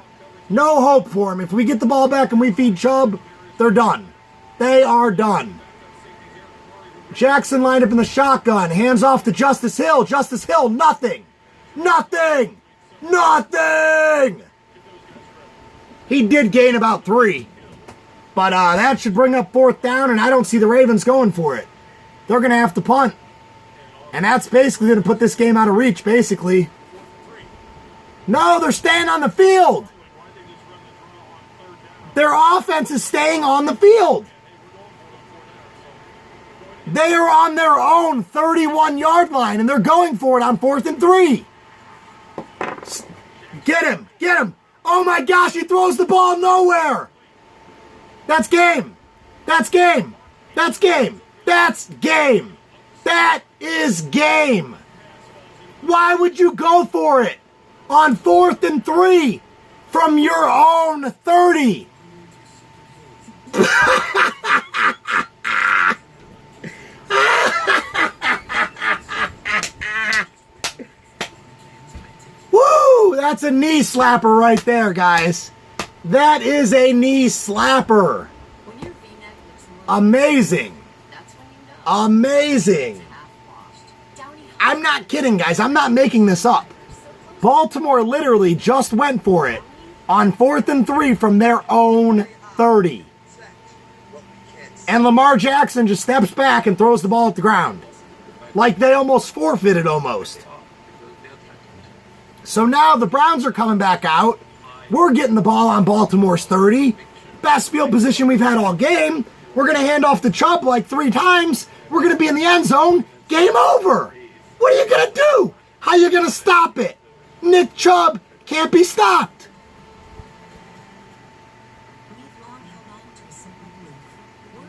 No hope for him. If we get the ball back and we feed Chubb, they're done. They are done. Jackson lined up in the shotgun. Hands off to Justice Hill. Justice Hill, nothing. Nothing. Nothing. He did gain about 3. But that should bring up 4th down, and I don't see the Ravens going for it. They're going to have to punt. And that's basically going to put this game out of reach, basically. No, they're staying on the field. Their offense is staying on the field. They are on their own 31-yard line, and they're going for it on 4th and 3. Get him. Get him. Oh, my gosh, he throws the ball nowhere. That's game. That's game. That's game. That's game. That is game. Why would you go for it on 4th and 3 from your own 30? Woo! That's a knee slapper right there, guys. That is a knee slapper. Amazing. Amazing. I'm not kidding, guys. I'm not making this up. Baltimore literally just went for it on 4th and 3 from their own 30. And Lamar Jackson just steps back and throws the ball at the ground. Like they almost forfeited almost. So now the Browns are coming back out. We're getting the ball on Baltimore's 30. Best field position we've had all game. We're going to hand off the Chubb like 3 times. We're going to be in the end zone. Game over. What are you going to do? How are you going to stop it? Nick Chubb can't be stopped.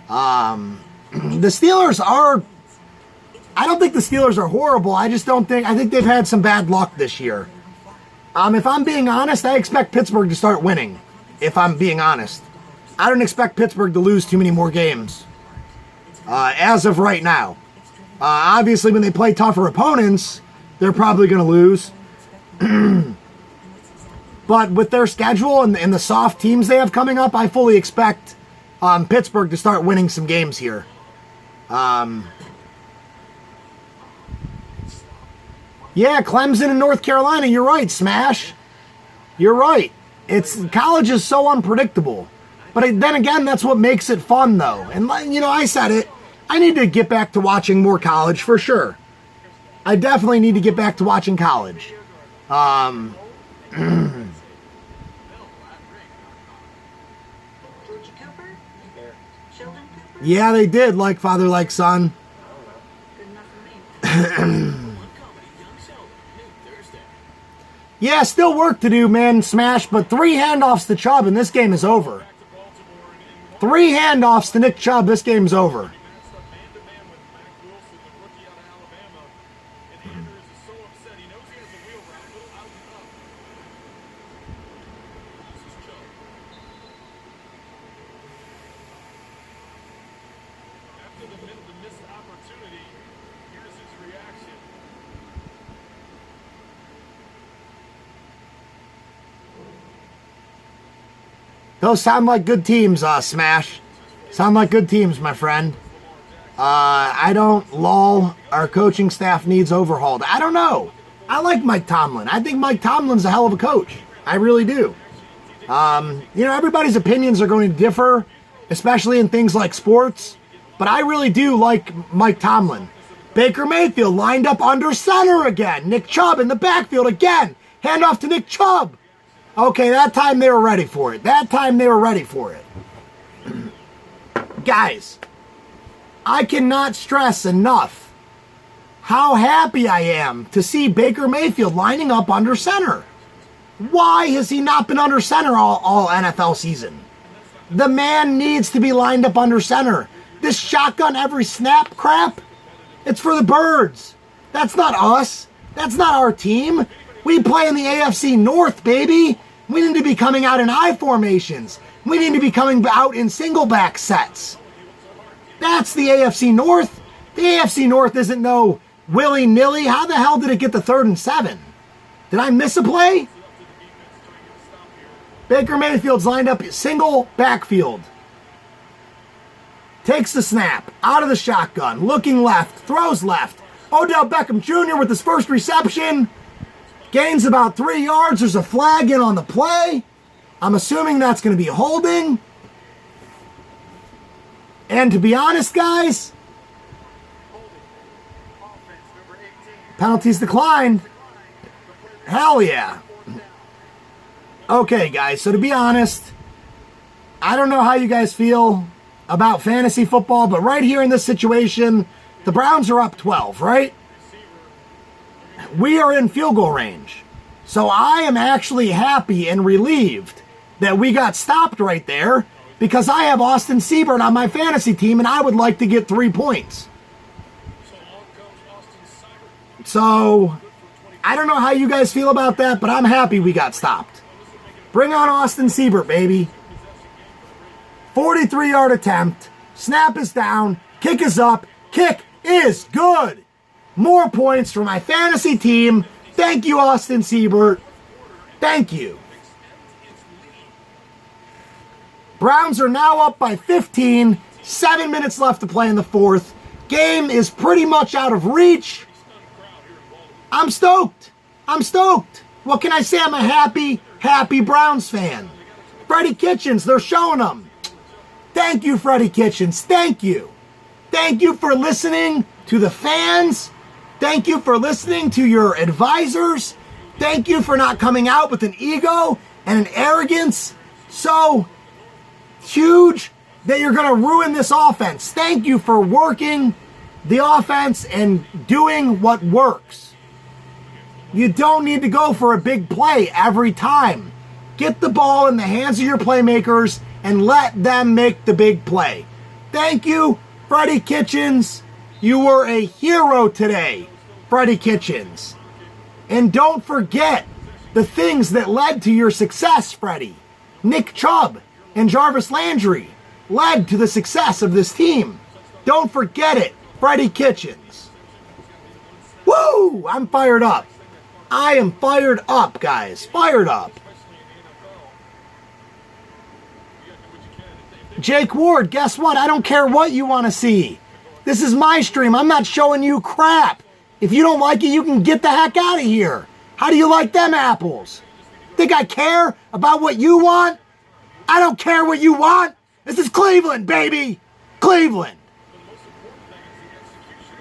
The Steelers are... I don't think the Steelers are horrible. I think they've had some bad luck this year. If I'm being honest, I expect Pittsburgh to start winning. If I'm being honest. I don't expect Pittsburgh to lose too many more games. As of right now. Obviously, when they play tougher opponents, they're probably going to lose. But with their schedule and the soft teams they have coming up, I fully expect Pittsburgh to start winning some games here. Yeah, Clemson and North Carolina, you're right, Smash. You're right. College is so unpredictable. But then again, that's what makes it fun, though. And, I said it. I need to get back to watching more college, for sure. I definitely need to get back to watching college. Georgia Cooper? Sheldon Cooper? Yeah, they did. Like father, like son. Good enough for me. Yeah, still work to do, man, Smash, but 3 handoffs to Chubb and this game is over. 3 handoffs to Nick Chubb, this game's over. Those sound like good teams, Smash. Sound like good teams, my friend. I don't lull. Our coaching staff needs overhauled. I don't know. I like Mike Tomlin. I think Mike Tomlin's a hell of a coach. I really do. You know, everybody's opinions are going to differ, especially in things like sports. But I really do like Mike Tomlin. Baker Mayfield lined up under center again. Nick Chubb in the backfield again. Handoff to Nick Chubb. Okay, that time they were ready for it. That time they were ready for it. Guys, I cannot stress enough how happy I am to see Baker Mayfield lining up under center. Why has he not been under center all NFL season? The man needs to be lined up under center. This shotgun every snap crap, it's for the birds. That's not us. That's not our team. We play in the AFC North, baby. We need to be coming out in I formations. We need to be coming out in single back sets. That's the AFC North. The AFC North isn't no willy-nilly. How the hell did it get to 3rd and 7? Did I miss a play? Baker Mayfield's lined up single backfield. Takes the snap, out of the shotgun, looking left, throws left. Odell Beckham Jr. with his first reception. Gains about 3 yards. There's a flag in on the play. I'm assuming that's going to be holding. And to be honest, guys, penalties declined. Hell yeah. Okay, guys, so to be honest, I don't know how you guys feel about fantasy football, but right here in this situation, the Browns are up 12, right? We are in field goal range. So I am actually happy and relieved that we got stopped right there because I have Austin Seibert on my fantasy team and I would like to get 3 points. So I don't know how you guys feel about that, but I'm happy we got stopped. Bring on Austin Seibert, baby. 43-yard attempt. Snap is down. Kick is up. Kick is good. More points for my fantasy team. Thank you, Austin Seibert. Thank you. Browns are now up by 15. 7 minutes left to play in the 4th. Game is pretty much out of reach. I'm stoked. I'm stoked. What can I say? I'm a happy Browns fan. Freddie Kitchens, they're showing them. Thank you, Freddie Kitchens. Thank you. Thank you for listening to the fans. Thank you for listening to your advisors. Thank you for not coming out with an ego and an arrogance so huge that you're going to ruin this offense. Thank you for working the offense and doing what works. You don't need to go for a big play every time. Get the ball in the hands of your playmakers and let them make the big play. Thank you, Freddie Kitchens. You were a hero today, Freddie Kitchens. And don't forget the things that led to your success, Freddie. Nick Chubb and Jarvis Landry led to the success of this team. Don't forget it, Freddie Kitchens. Woo! I'm fired up. I am fired up, guys. Fired up. Jake Ward, guess what? I don't care what you want to see. This is my stream. I'm not showing you crap. If you don't like it, you can get the heck out of here. How do you like them apples? Think I care about what you want? I don't care what you want. This is Cleveland, baby. Cleveland.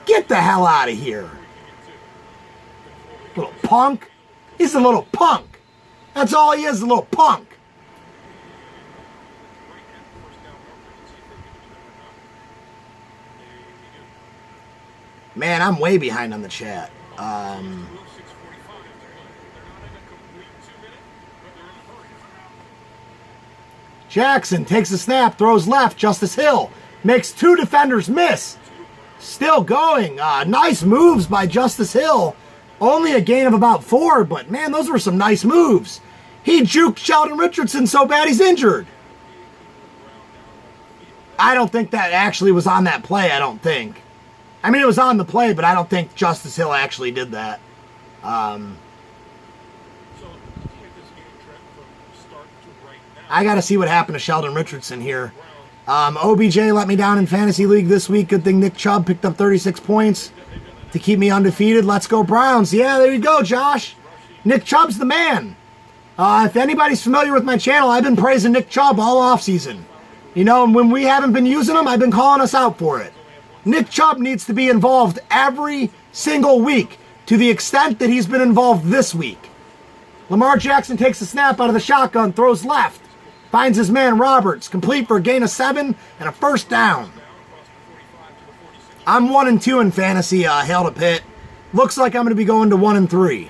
Get the hell out of here. Little punk. He's a little punk. That's all he is, a little punk. Man, I'm way behind on the chat. Jackson takes a snap, throws left. Justice Hill makes 2 defenders miss. Still going. Nice moves by Justice Hill. Only a gain of about 4, but man, those were some nice moves. He juked Sheldon Richardson so bad he's injured. I don't think that actually was on that play, I don't think. I mean, it was on the play, but I don't think Justice Hill actually did that. I got to see what happened to Sheldon Richardson here. OBJ let me down in Fantasy League this week. Good thing Nick Chubb picked up 36 points to keep me undefeated. Let's go Browns. Yeah, there you go, Josh. Nick Chubb's the man. If anybody's familiar with my channel, I've been praising Nick Chubb all offseason. You know, and when we haven't been using him, I've been calling us out for it. Nick Chubb needs to be involved every single week to the extent that he's been involved this week. Lamar Jackson takes a snap out of the shotgun, throws left, finds his man Roberts, complete for a gain of 7 and a first down. I'm 1-2 in fantasy, Hail to Pitt. Looks like I'm going to be going to 1-3.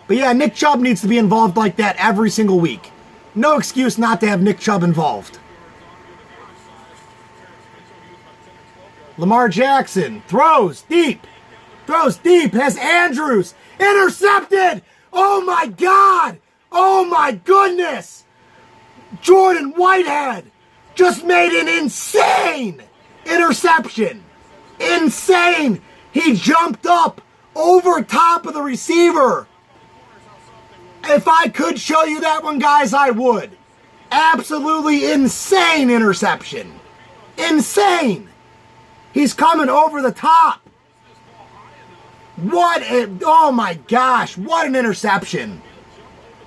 But yeah, Nick Chubb needs to be involved like that every single week. No excuse not to have Nick Chubb involved. Lamar Jackson throws deep, has Andrews, intercepted! Oh my God! Oh my goodness! Jordan Whitehead just made an insane interception. Insane! He jumped up over top of the receiver. If I could show you that one, guys, I would. Absolutely insane interception. Insane! He's coming over the top. Oh my gosh, what an interception.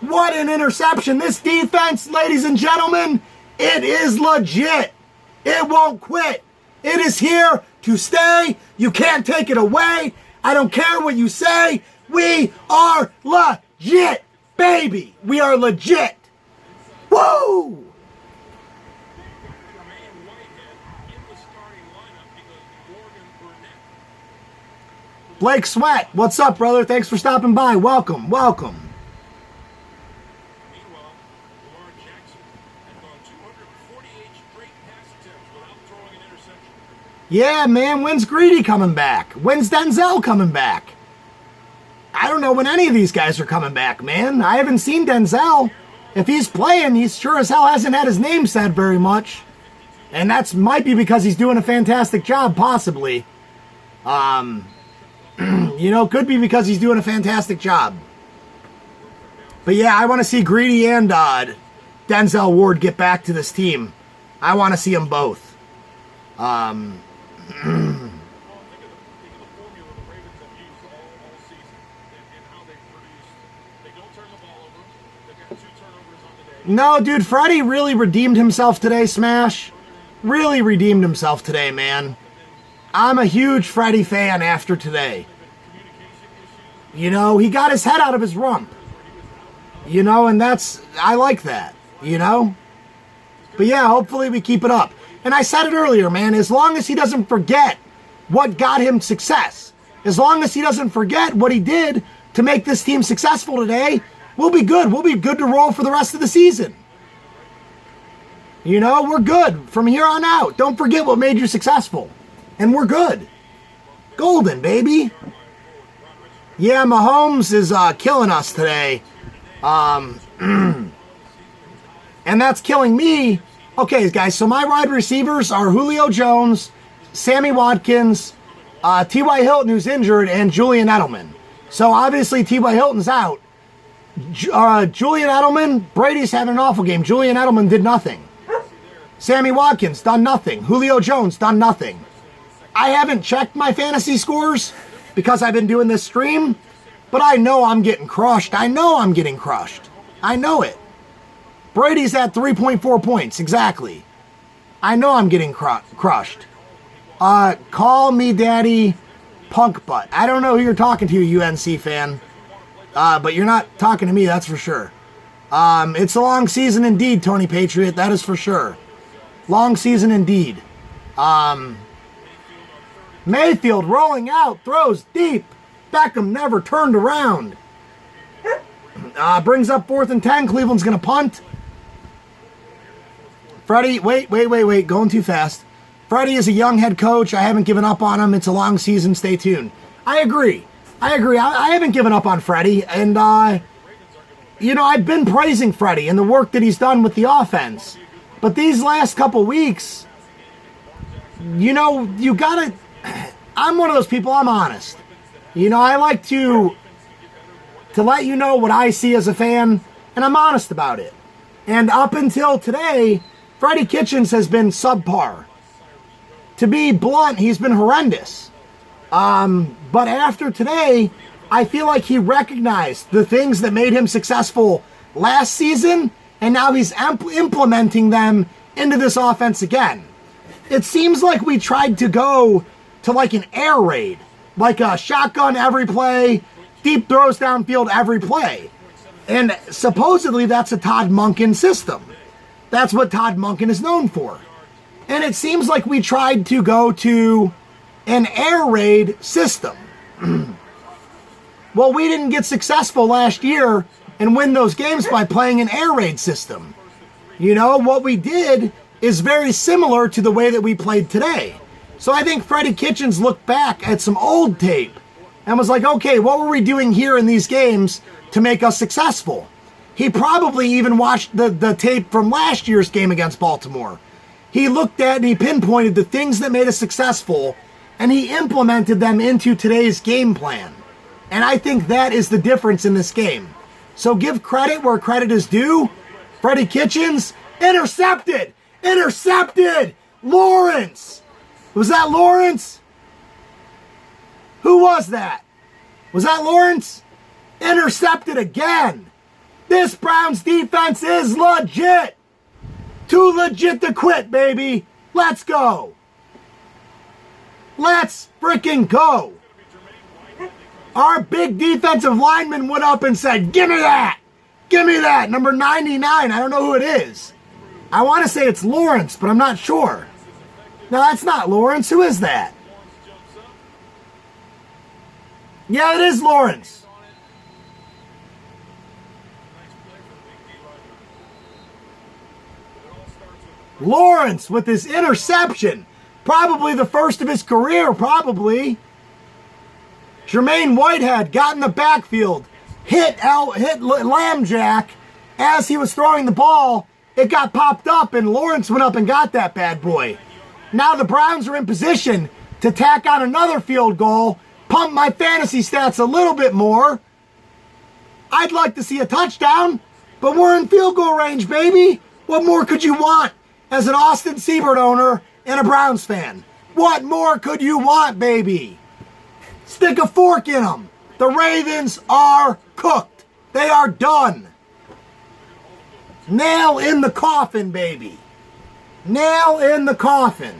What an interception. This defense, ladies and gentlemen, it is legit. It won't quit. It is here to stay. You can't take it away. I don't care what you say. We are legit, baby. We are legit. Woo! Blake Sweat, what's up, brother? Thanks for stopping by. Welcome, welcome. Meanwhile, Lamar Jackson had gone 248 straight pass attempts without throwing an interception. Yeah, man, when's Greedy coming back? When's Denzel coming back? I don't know when any of these guys are coming back, man. I haven't seen Denzel. If he's playing, he sure as hell hasn't had his name said very much. And that's might be because he's doing a fantastic job, possibly. You know, could be because he's doing a fantastic job. But yeah, I want to see Greedy and Denzel Ward get back to this team. I want to see them both. No, dude, Freddie really redeemed himself today, Smash. Really redeemed himself today, man. I'm a huge Freddie fan after today. You know, he got his head out of his rump. You know, and I like that, you know? But yeah, hopefully we keep it up. And I said it earlier, man, as long as he doesn't forget what got him success, as long as he doesn't forget what he did to make this team successful today, we'll be good. We'll be good to roll for the rest of the season. You know, we're good from here on out. Don't forget what made you successful. And we're good. Golden, baby. Yeah, Mahomes is killing us today. And that's killing me. Okay, guys, so my wide receivers are Julio Jones, Sammy Watkins, T.Y. Hilton, who's injured, and Julian Edelman. So obviously T.Y. Hilton's out. Julian Edelman, Brady's having an awful game. Julian Edelman did nothing. Sammy Watkins, done nothing. Julio Jones, done nothing. I haven't checked my fantasy scores because I've been doing this stream, but I know I'm getting crushed. I know I'm getting crushed. I know it. Brady's at 3.4 points, exactly. I know I'm getting crushed. Call me Daddy Punk Butt. I don't know who you're talking to, UNC fan. But you're not talking to me, that's for sure. It's a long season indeed, Tony Patriot, that is for sure. Long season indeed. Mayfield rolling out, throws deep. Beckham never turned around. Brings up 4th and 10. Cleveland's going to punt. Freddie, wait. Going too fast. Freddie is a young head coach. I haven't given up on him. It's a long season. Stay tuned. I agree. I haven't given up on Freddie. And, I've been praising Freddie and the work that he's done with the offense. But these last couple weeks, you gotta... I'm one of those people, I'm honest. I like to let you know what I see as a fan, and I'm honest about it. And up until today, Freddie Kitchens has been subpar. To be blunt, he's been horrendous. But after today, I feel like he recognized the things that made him successful last season, and now he's implementing them into this offense again. It seems like we tried to go to like an air raid, like a shotgun every play, deep throws downfield every play. And supposedly that's a Todd Monken system. That's what Todd Monken is known for. And it seems like we tried to go to an air raid system. Well, we didn't get successful last year and win those games by playing an air raid system. What we did is very similar to the way that we played today. So I think Freddie Kitchens looked back at some old tape and was like, okay, what were we doing here in these games to make us successful? He probably even watched the tape from last year's game against Baltimore. He looked at and he pinpointed the things that made us successful, and he implemented them into today's game plan. And I think that is the difference in this game. So give credit where credit is due. Freddie Kitchens, intercepted! Lawrence! Was that Lawrence? Who was that? Was that Lawrence? Intercepted again. This Browns defense is legit. Too legit to quit, baby. Let's go. Let's freaking go. Our big defensive lineman went up and said, give me that. Give me that. Number 99. I don't know who it is. I want to say it's Lawrence, but I'm not sure. No, that's not Lawrence. Who is that? Yeah, it is Lawrence. Lawrence with his interception. Probably the first of his career, probably. Jermaine Whitehead got in the backfield, hit Lambjack as he was throwing the ball. It got popped up, and Lawrence went up and got that bad boy. Now the Browns are in position to tack on another field goal, pump my fantasy stats a little bit more. I'd like to see a touchdown, but we're in field goal range, baby. What more could you want as an Austin Seabird owner and a Browns fan? What more could you want, baby? Stick a fork in them. The Ravens are cooked. They are done. Nail in the coffin, baby. Nail in the coffin.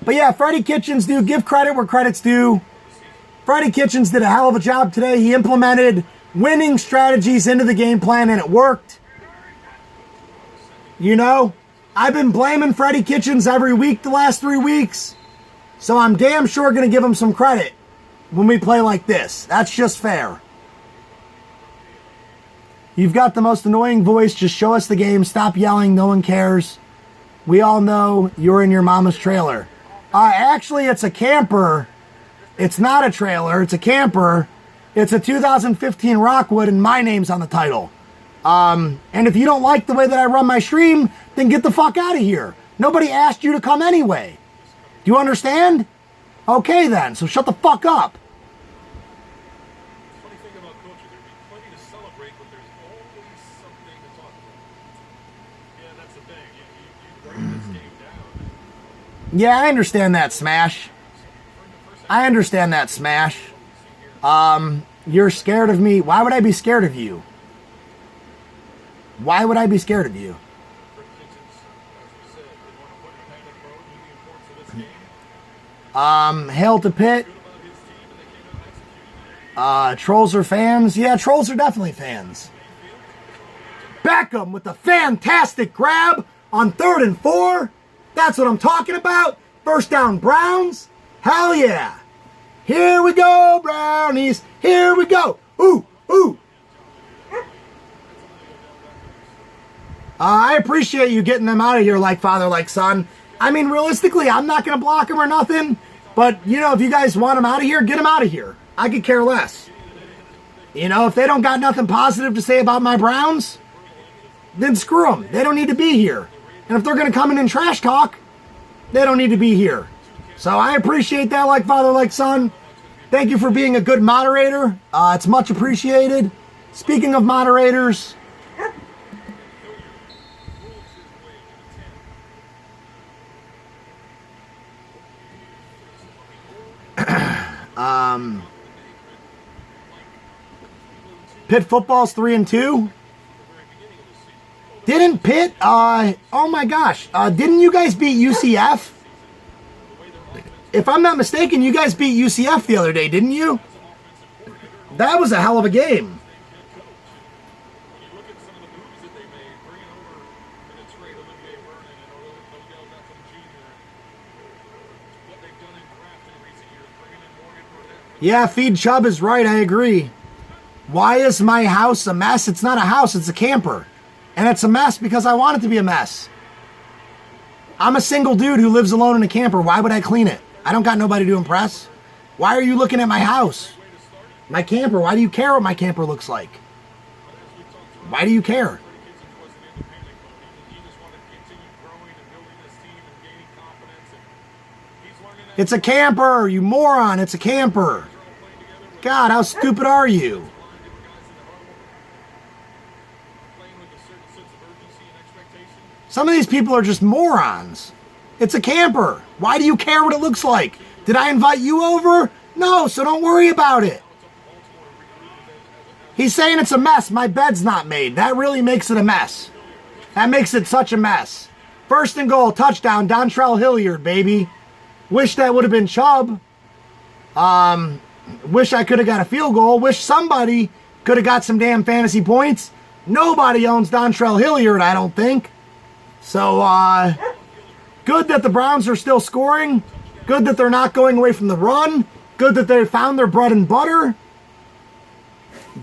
But yeah, Freddie Kitchens, dude, give credit where credit's due. Freddie Kitchens did a hell of a job today. He implemented winning strategies into the game plan, and it worked. I've been blaming Freddie Kitchens every week the last 3 weeks. So I'm damn sure going to give him some credit when we play like this. That's just fair. You've got the most annoying voice. Just show us the game. Stop yelling. No one cares. We all know you're in your mama's trailer. Actually, it's a camper. It's not a trailer. It's a camper. It's a 2015 Rockwood, and my name's on the title. And if you don't like the way that I run my stream, then get the fuck out of here. Nobody asked you to come anyway. Do you understand? Okay then, so shut the fuck up. Funny thing about culture, there'd be plenty to celebrate, but there's always something to talk about. Yeah, that's the thing. You break this game down. Yeah, I understand that, Smash. You're scared of me. Why would I be scared of you? Why would I be scared of you? Hail to Pitt. Trolls are fans. Yeah, trolls are definitely fans. Beckham with the fantastic grab on 3rd and 4. That's what I'm talking about. First down, Browns. Hell yeah. Here we go, Brownies. Here we go. Ooh, ooh. I appreciate you getting them out of here like father, like son. I mean, realistically, I'm not going to block them or nothing. But, you know, if you guys want them out of here, get them out of here. I could care less. You know, if they don't got nothing positive to say about my Browns, then screw them. They don't need to be here. And if they're going to come in and trash talk, they don't need to be here. So I appreciate that like father, like son. Thank you for being a good moderator. It's much appreciated. Speaking of moderators... Pitt football's 3-2. Didn't Pitt? Oh my gosh! Didn't you guys beat UCF? If I'm not mistaken, you guys beat UCF the other day, didn't you? That was a hell of a game. Yeah, Feed Chubb is right. I agree. Why is my house a mess? It's not a house. It's a camper. And it's a mess because I want it to be a mess. I'm a single dude who lives alone in a camper. Why would I clean it? I don't got nobody to impress. Why are you looking at my house? My camper. Why do you care what my camper looks like? Why do you care? It's a camper, you moron. It's a camper. God, how stupid are you? Some of these people are just morons. It's a camper. Why do you care what it looks like? Did I invite you over? No, so don't worry about it. He's saying it's a mess. My bed's not made. That really makes it a mess. That makes it such a mess. First and goal, touchdown, Dontrell Hilliard, baby. Wish that would have been Chubb. Wish I could have got a field goal. Wish somebody could have got some damn fantasy points. Nobody owns Dontrell Hilliard, I don't think. So, good that the Browns are still scoring. Good that they're not going away from the run. Good that they found their bread and butter.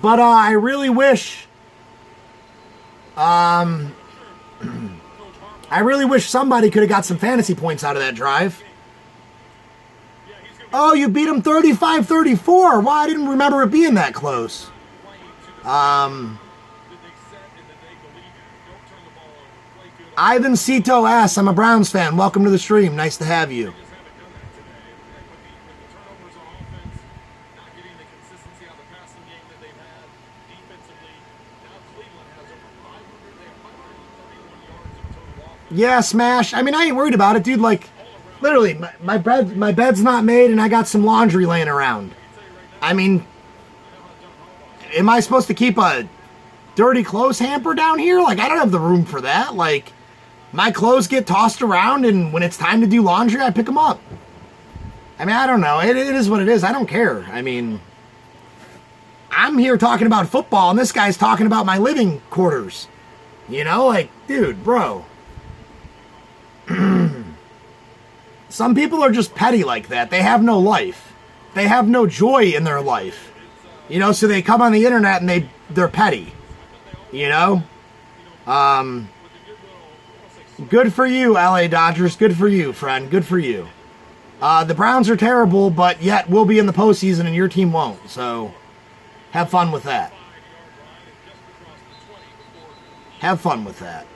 But I really wish... I really wish somebody could have got some fantasy points out of that drive. Oh, you beat him 35-34. Wow, I didn't remember it being that close. Ivan Cito asks, I'm a Browns fan. Welcome to the stream. Nice to have you. Yeah, Smash. I mean, I ain't worried about it, dude. Like, literally, my bed's not made and I got some laundry laying around. I mean, am I supposed to keep a dirty clothes hamper down here? Like, I don't have the room for that. Like, my clothes get tossed around and when it's time to do laundry, I pick them up. I mean, I don't know. It is what it is. I don't care. I mean, I'm here talking about football and this guy's talking about my living quarters. You know, like, dude, bro. Some people are just petty like that. They have no life. They have no joy in their life. You know, so they come on the internet and they're petty. You know? Good for you, LA Dodgers. Good for you, friend. Good for you. The Browns are terrible, but yet we'll be in the postseason and your team won't. So, have fun with that. Have fun with that.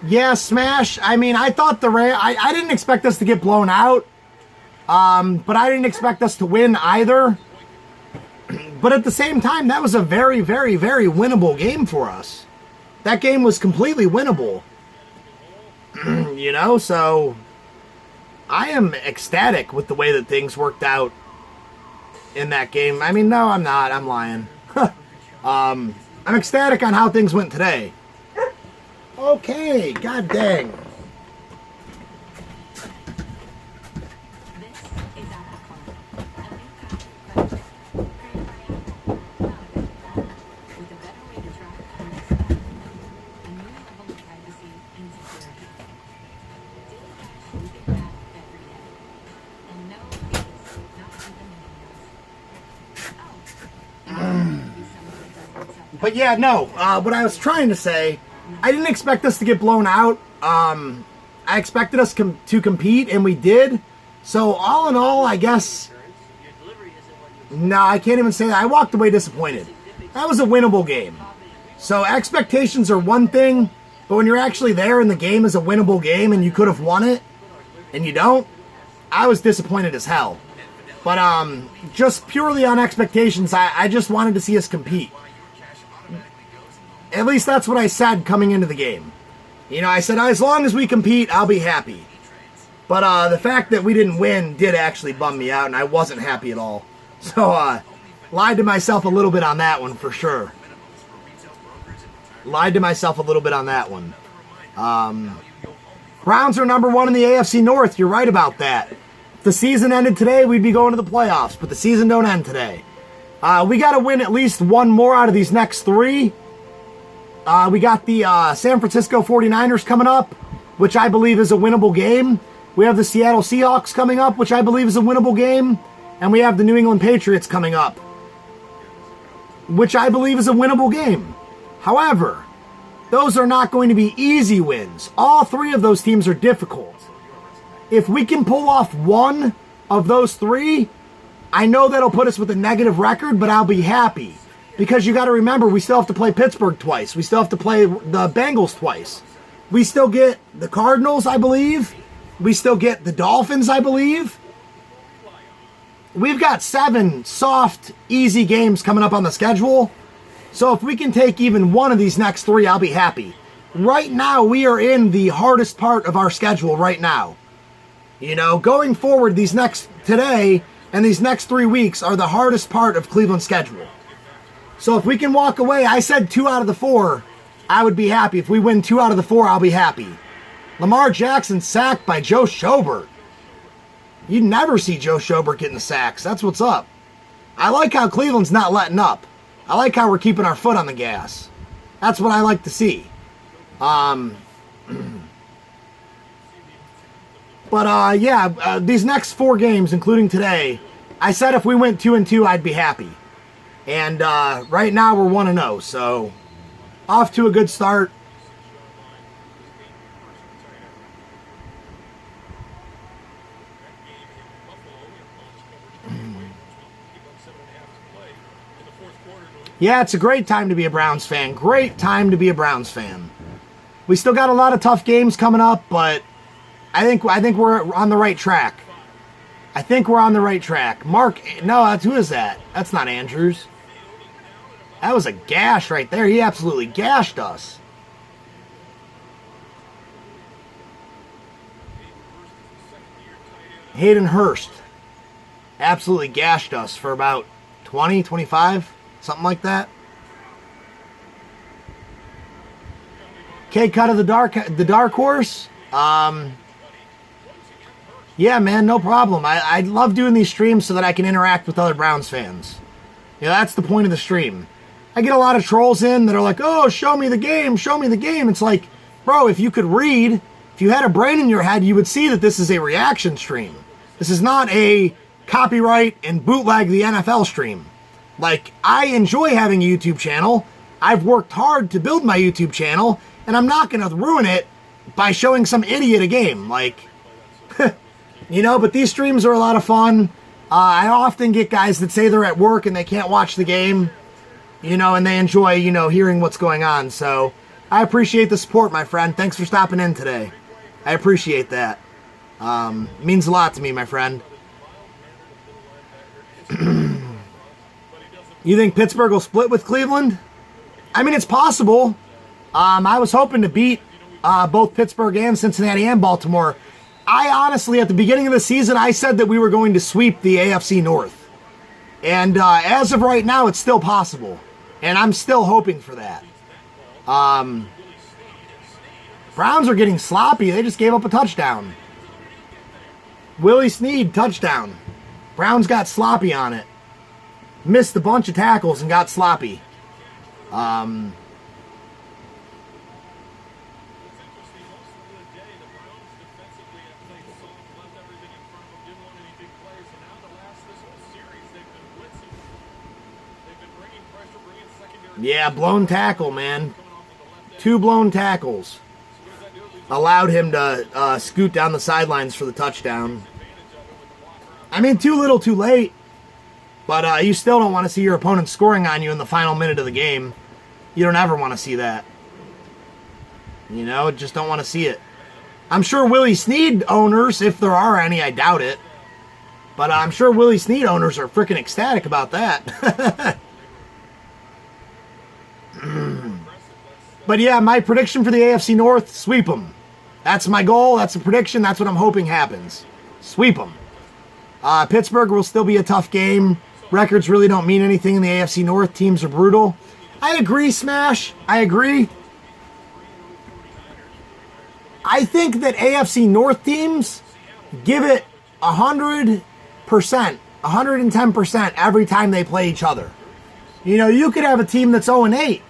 Yeah, Smash. I mean, I thought I didn't expect us to get blown out. But I didn't expect us to win either. But at the same time, that was a very, very, very winnable game for us. That game was completely winnable. You know, so I am ecstatic with the way that things worked out in that game. I mean, no, I'm not. I'm lying. I'm ecstatic on how things went today. Okay, god dang. But yeah, no, what I was trying to say, I didn't expect us to get blown out. I expected us to compete, and we did. So all in all, I guess, no, I can't even say that. I walked away disappointed. That was a winnable game. So expectations are one thing, but when you're actually there and the game is a winnable game and you could have won it, and you don't, I was disappointed as hell. But just purely on expectations, I just wanted to see us compete. At least that's what I said coming into the game. You know, I said, as long as we compete, I'll be happy. But the fact that we didn't win did actually bum me out, and I wasn't happy at all. So, lied to myself a little bit on that one, for sure. Lied to myself a little bit on that one. Browns are number 1 in the AFC North. You're right about that. If the season ended today, we'd be going to the playoffs, but the season don't end today. We got to win at least one more out of these next 3. We got the San Francisco 49ers coming up, which I believe is a winnable game. We have the Seattle Seahawks coming up, which I believe is a winnable game. And we have the New England Patriots coming up, which I believe is a winnable game. However, those are not going to be easy wins. All 3 of those teams are difficult. If we can pull off one of those 3, I know that'll put us with a negative record, but I'll be happy. Because you got to remember, we still have to play Pittsburgh twice. We still have to play the Bengals twice. We still get the Cardinals, I believe. We still get the Dolphins, I believe. We've got 7 soft, easy games coming up on the schedule. So if we can take even one of these next 3, I'll be happy. Right now, we are in the hardest part of our schedule right now. You know, going forward, today and these next 3 weeks are the hardest part of Cleveland's schedule. So if we can walk away, I said 2 out of the 4, I would be happy. If we win 2 out of the 4, I'll be happy. Lamar Jackson sacked by Joe Schobert. You never see Joe Schobert getting the sacks. That's what's up. I like how Cleveland's not letting up. I like how we're keeping our foot on the gas. That's what I like to see. These next 4 games, including today, I said if we went 2-2, I'd be happy. And right now we're 1-0, so off to a good start. Yeah, it's a great time to be a Browns fan. Great time to be a Browns fan. We still got a lot of tough games coming up, but I think we're on the right track. I think we're on the right track. Who is that? That's not Andrews. That was a gash right there. He absolutely gashed us. Hayden Hurst absolutely gashed us for about 20, 25, something like that. K-Cut of the dark horse. Yeah, man, no problem. I love doing these streams so that I can interact with other Browns fans. You know, that's the point of the stream. I get a lot of trolls in that are like, oh, show me the game, show me the game. It's like, bro, if you could read, if you had a brain in your head, you would see that this is a reaction stream. This is not a copyright and bootleg the NFL stream. Like, I enjoy having a YouTube channel. I've worked hard to build my YouTube channel, and I'm not going to ruin it by showing some idiot a game. Like, you know, but these streams are a lot of fun. I often get guys that say they're at work and they can't watch the game, you know, and they enjoy, you know, hearing what's going on. So I appreciate the support, my friend. Thanks for stopping in today. I appreciate that. Means a lot to me, my friend. You think Pittsburgh will split with Cleveland? I mean, it's possible. I was hoping to beat both Pittsburgh and Cincinnati and Baltimore. I honestly, at the beginning of the season, I said that we were going to sweep the AFC North. And as of right now, it's still possible. And I'm still hoping for that. Browns are getting sloppy. They just gave up a touchdown. Willie Snead, touchdown. Browns got sloppy on it. Missed a bunch of tackles and got sloppy. Yeah, blown tackle, man. 2 blown tackles. Allowed him to scoot down the sidelines for the touchdown. I mean, too little, too late. But you still don't want to see your opponent scoring on you in the final minute of the game. You don't ever want to see that. You know, just don't want to see it. I'm sure Willie Snead owners, if there are any, I doubt it. But I'm sure Willie Snead owners are freaking ecstatic about that. But yeah, my prediction for the AFC North, sweep them. That's my goal. That's a prediction. That's what I'm hoping happens. Sweep them. Pittsburgh will still be a tough game. Records really don't mean anything in the AFC North. Teams are brutal. I agree, Smash. I agree. I think that AFC North teams give it 100%, 110% every time they play each other. You know, you could have a team that's 0-8,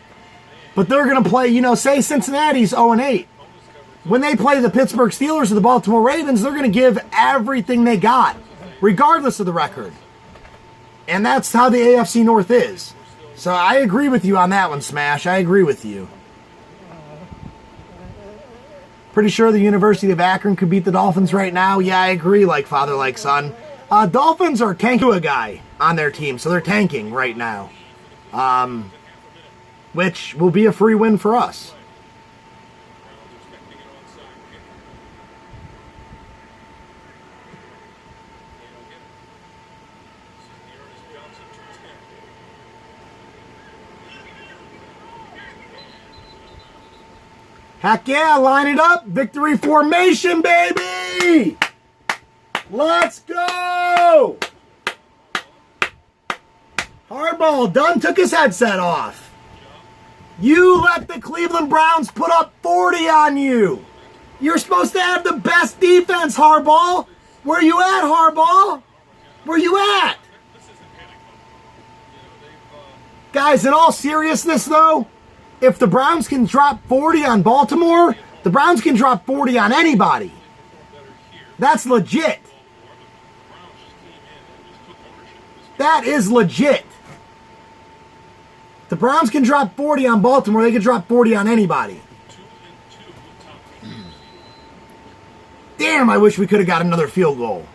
but they're going to play, you know, say Cincinnati's 0-8. When they play the Pittsburgh Steelers or the Baltimore Ravens, they're going to give everything they got, regardless of the record. And that's how the AFC North is. So I agree with you on that one, Smash. I agree with you. Pretty sure the University of Akron could beat the Dolphins right now. Yeah, I agree, like father, like son. Dolphins are tanking a guy on their team, so they're tanking right now. Which will be a free win for us. Heck yeah, line it up. Victory formation, baby! Let's go! Hardball done took his headset off. You let the Cleveland Browns put up 40 on you. You're supposed to have the best defense, Hardball. Where you at, Hardball? Where you at? Guys, in all seriousness, though, if the Browns can drop 40 on Baltimore, the Browns can drop 40 on anybody. That's legit. That is legit. The Browns can drop 40 on Baltimore. They can drop 40 on anybody. Damn, I wish we could have got another field goal.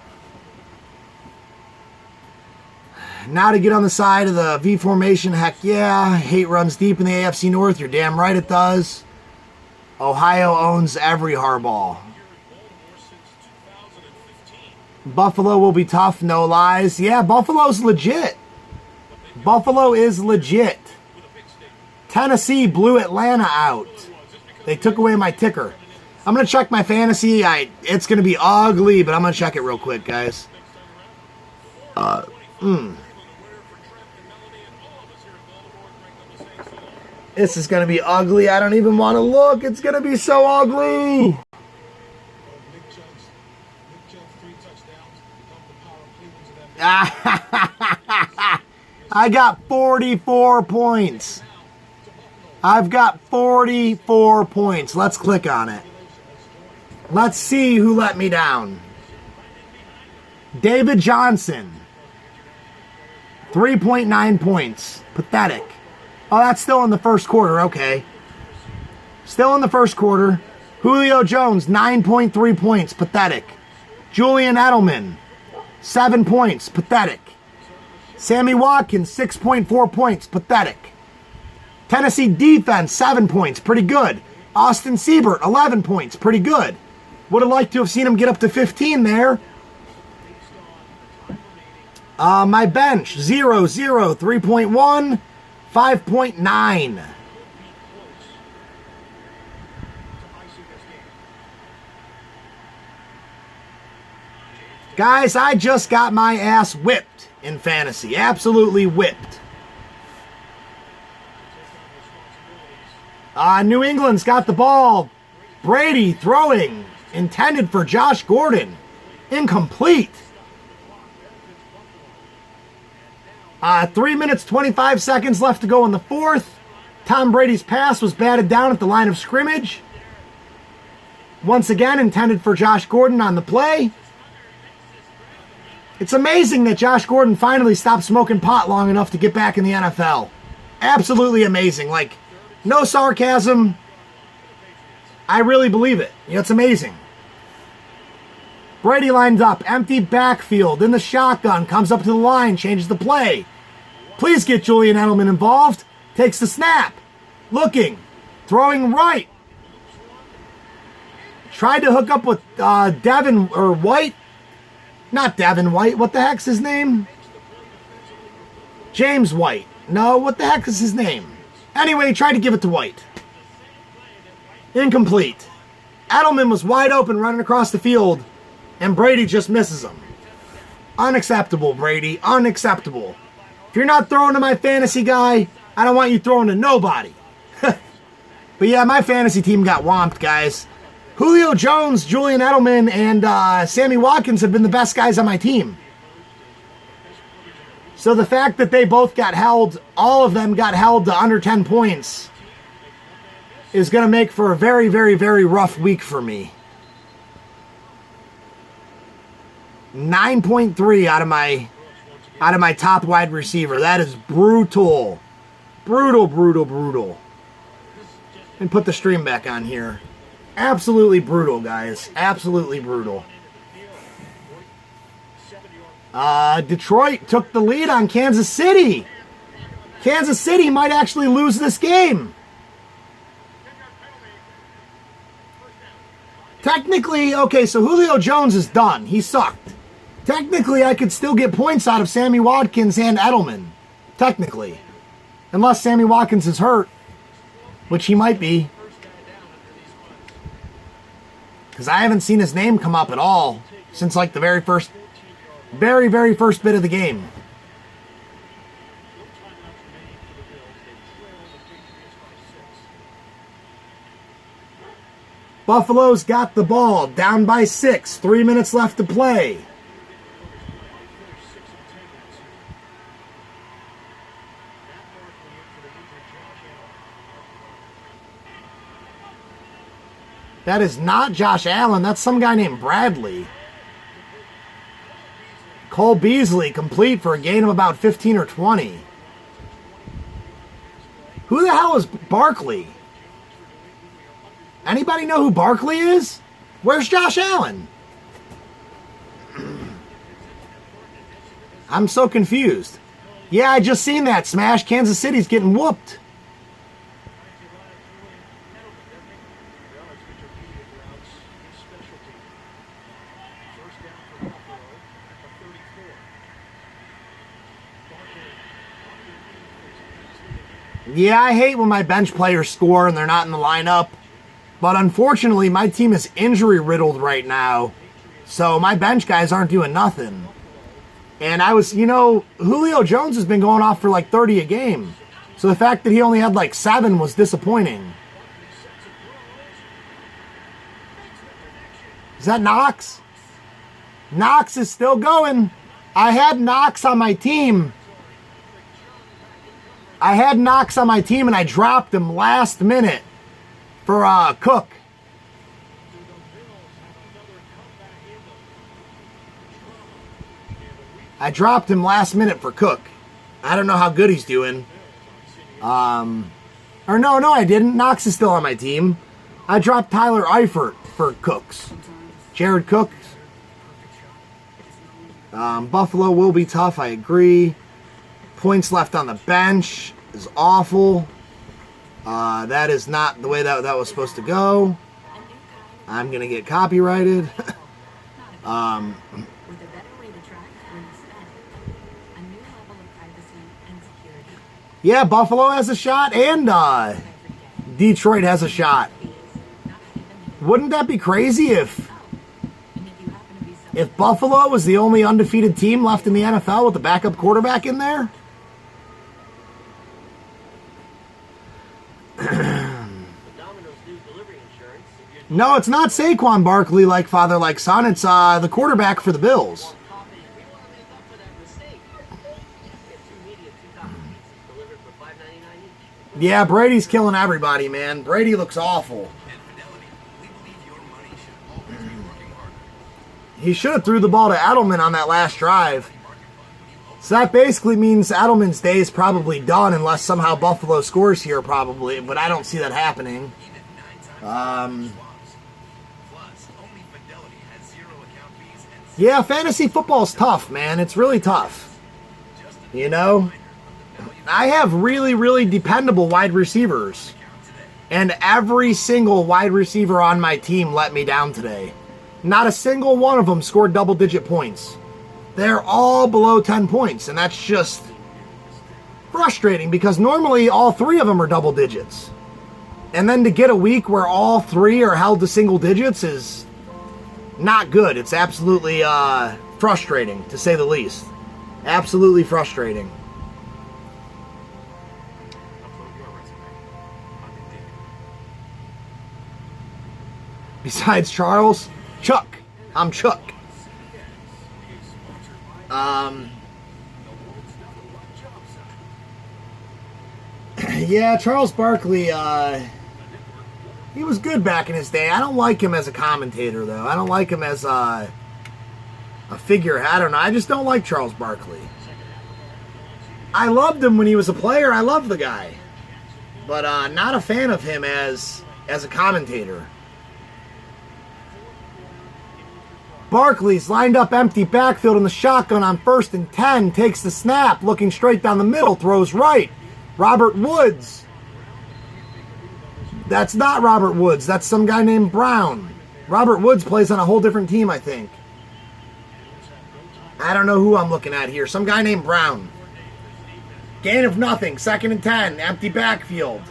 Now to get on the side of the V formation, heck yeah. Hate runs deep in the AFC North. You're damn right it does. Ohio owns every hardball. Buffalo will be tough, no lies. Yeah, Buffalo's legit. Buffalo is legit. Tennessee blew Atlanta out. They took away my ticker. I'm going to check my fantasy. It's going to be ugly, but I'm going to check it real quick, guys. This is going to be ugly. I don't even want to look. It's going to be so ugly. I got 44 points. I've got 44 points. Let's click on it. Let's see who let me down. David Johnson. 3.9 points. Pathetic. Oh, that's still in the first quarter. Okay. Still in the first quarter. Julio Jones, 9.3 points. Pathetic. Julian Edelman, 7 points. Pathetic. Sammy Watkins, 6.4 points. Pathetic. Tennessee defense, 7 points. Pretty good. Austin Siebert, 11 points. Pretty good. Would have liked to have seen him get up to 15 there. My bench, 0, 0, 3.1, 5.9. Guys, I just got my ass whipped in fantasy. Absolutely whipped. New England's got the ball. Brady throwing. Intended for Josh Gordon. Incomplete. 3 minutes, 25 seconds left to go in the fourth. Tom Brady's pass was batted down at the line of scrimmage. Once again, intended for Josh Gordon on the play. It's amazing that Josh Gordon finally stopped smoking pot long enough to get back in the NFL. Absolutely amazing. Like, no sarcasm. I really believe it. It's amazing. Brady lines up. Empty backfield in the shotgun. Comes up to the line. Changes the play. Please get Julian Edelman involved. Takes the snap. Looking. Throwing right. Tried to hook up with Devin or White. Not Devin White. What the heck's his name? James White. No, what the heck is his name? Anyway, he tried to give it to White. Incomplete. Edelman was wide open running across the field, and Brady just misses him. Unacceptable, Brady. Unacceptable. If you're not throwing to my fantasy guy, I don't want you throwing to nobody. But yeah, my fantasy team got whomped, guys. Julio Jones, Julian Edelman, and Sammy Watkins have been the best guys on my team. So the fact that they both got held, all of them got held to under 10 points, is going to make for a very, very, very rough week for me. 9.3 out of my top wide receiver. That is brutal. Brutal, brutal, brutal. And put the stream back on here. Absolutely brutal, guys. Absolutely brutal. Detroit took the lead on Kansas City. Kansas City might actually lose this game. Technically, okay, so Julio Jones is done. He sucked. Technically, I could still get points out of Sammy Watkins and Edelman. Technically. Unless Sammy Watkins is hurt. Which he might be. Because I haven't seen his name come up at all since like the very first bit of the game. Buffalo's got the ball, down by 6, 3 minutes left to play. That is not Josh Allen. That's some guy named Bradley. Cole Beasley complete for a gain of about 15 or 20. Who the hell is Barkley? Anybody know who Barkley is? Where's Josh Allen? I'm so confused. Yeah, I just seen that. Smash. Kansas City's getting whooped. Yeah, I hate when my bench players score and they're not in the lineup. But unfortunately, my team is injury-riddled right now. So my bench guys aren't doing nothing. And Julio Jones has been going off for like 30 a game. So the fact that he only had like 7 was disappointing. Is that Knox? Knox is still going. I had Knox on my team. and I dropped him last minute for Cook. I dropped him last minute for Cook. I don't know how good he's doing. No, I didn't. Knox is still on my team. I dropped Tyler Eifert for Cooks. Jared Cooks. Buffalo will be tough, I agree. Points left on the bench is awful. That is not the way that was supposed to go. I'm going to get copyrighted. Yeah, Buffalo has a shot and Detroit has a shot. Wouldn't that be crazy if If Buffalo was the only undefeated team left in the NFL with a backup quarterback in there, no, it's not Saquon Barkley like father, like son. It's the quarterback for the Bills. Yeah, Brady's killing everybody, man. Brady looks awful. He should have threw the ball to Edelman on that last drive. So that basically means Edelman's day is probably done unless somehow Buffalo scores here, probably. But I don't see that happening. Yeah, fantasy football's tough, man. It's really tough. You know? I have really, really dependable wide receivers. And every single wide receiver on my team let me down today. Not a single one of them scored double-digit points. They're all below 10 points, and that's just frustrating because normally all three of them are double digits. And then to get a week where all three are held to single digits is not good. It's absolutely frustrating, to say the least. Absolutely frustrating. Besides Charles, Chuck. I'm Chuck. Yeah, Charles Barkley, he was good back in his day. I don't like him as a commentator, though. I don't like him as a figurehead. I don't know. I just don't like Charles Barkley. I loved him when he was a player. I love the guy. But not a fan of him as a commentator. Barkley's lined up empty backfield in the shotgun on 1st and 10. Takes the snap, looking straight down the middle. Throws right. Robert Woods. That's not Robert Woods. That's some guy named Brown. Robert Woods plays on a whole different team, I think. I don't know who I'm looking at here. Some guy named Brown. Gain of nothing. 2nd and 10. Empty backfield.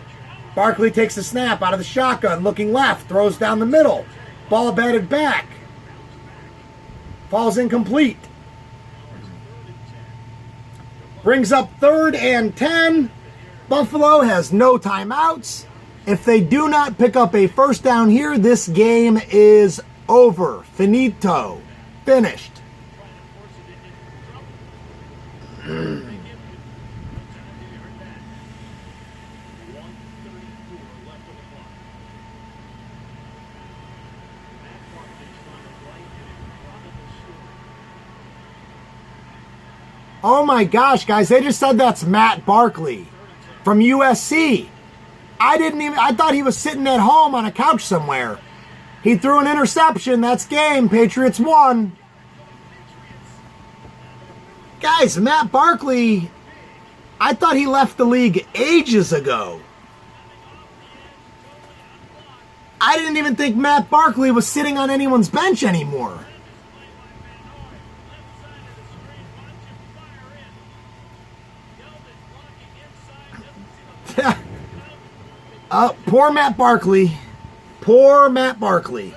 Barkley takes the snap out of the shotgun. Looking left. Throws down the middle. Ball batted back. Falls incomplete. Brings up 3rd and 10. Buffalo has no timeouts. If they do not pick up a first down here, this game is over. Finito. Finished. Oh my gosh, guys, they just said that's Matt Barkley from USC. I thought he was sitting at home on a couch somewhere. He threw an interception. That's game. Patriots won. Guys, Matt Barkley, I thought he left the league ages ago. I didn't even think Matt Barkley was sitting on anyone's bench anymore. Poor Matt Barkley. Poor Matt Barkley.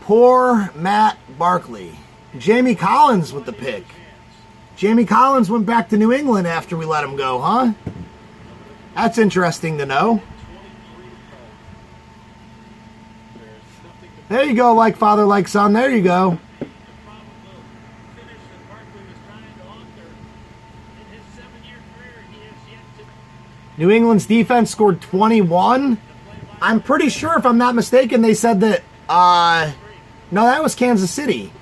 Poor Matt Barkley. Jamie Collins with the pick. Jamie Collins went back to New England after we let him go, huh? That's interesting to know. There you go, like father, like son. There you go. New England's defense scored 21. I'm pretty sure, if I'm not mistaken, they said that, no, that was Kansas City.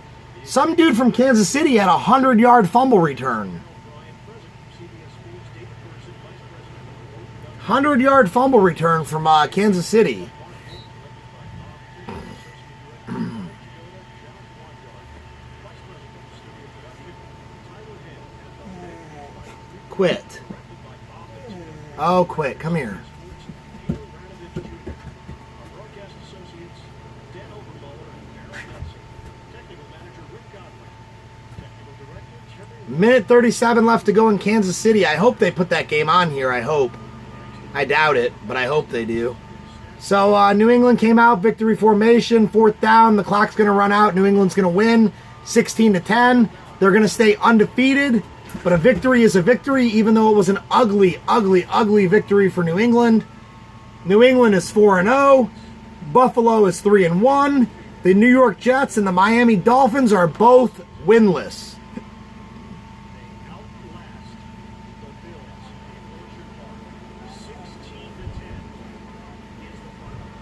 Some dude from Kansas City had a 100-yard fumble return. 100-yard fumble return from Kansas City. Quit. Oh, quit. Come here. Minute 37 left to go in Kansas City. I hope they put that game on here. I hope. I doubt it, but I hope they do. So New England came out, victory formation, 4th down. The clock's going to run out. New England's going to win 16-10. They're going to stay undefeated, but a victory is a victory, even though it was an ugly, ugly, ugly victory for New England. New England is 4-0. Buffalo is 3-1. The New York Jets and the Miami Dolphins are both winless.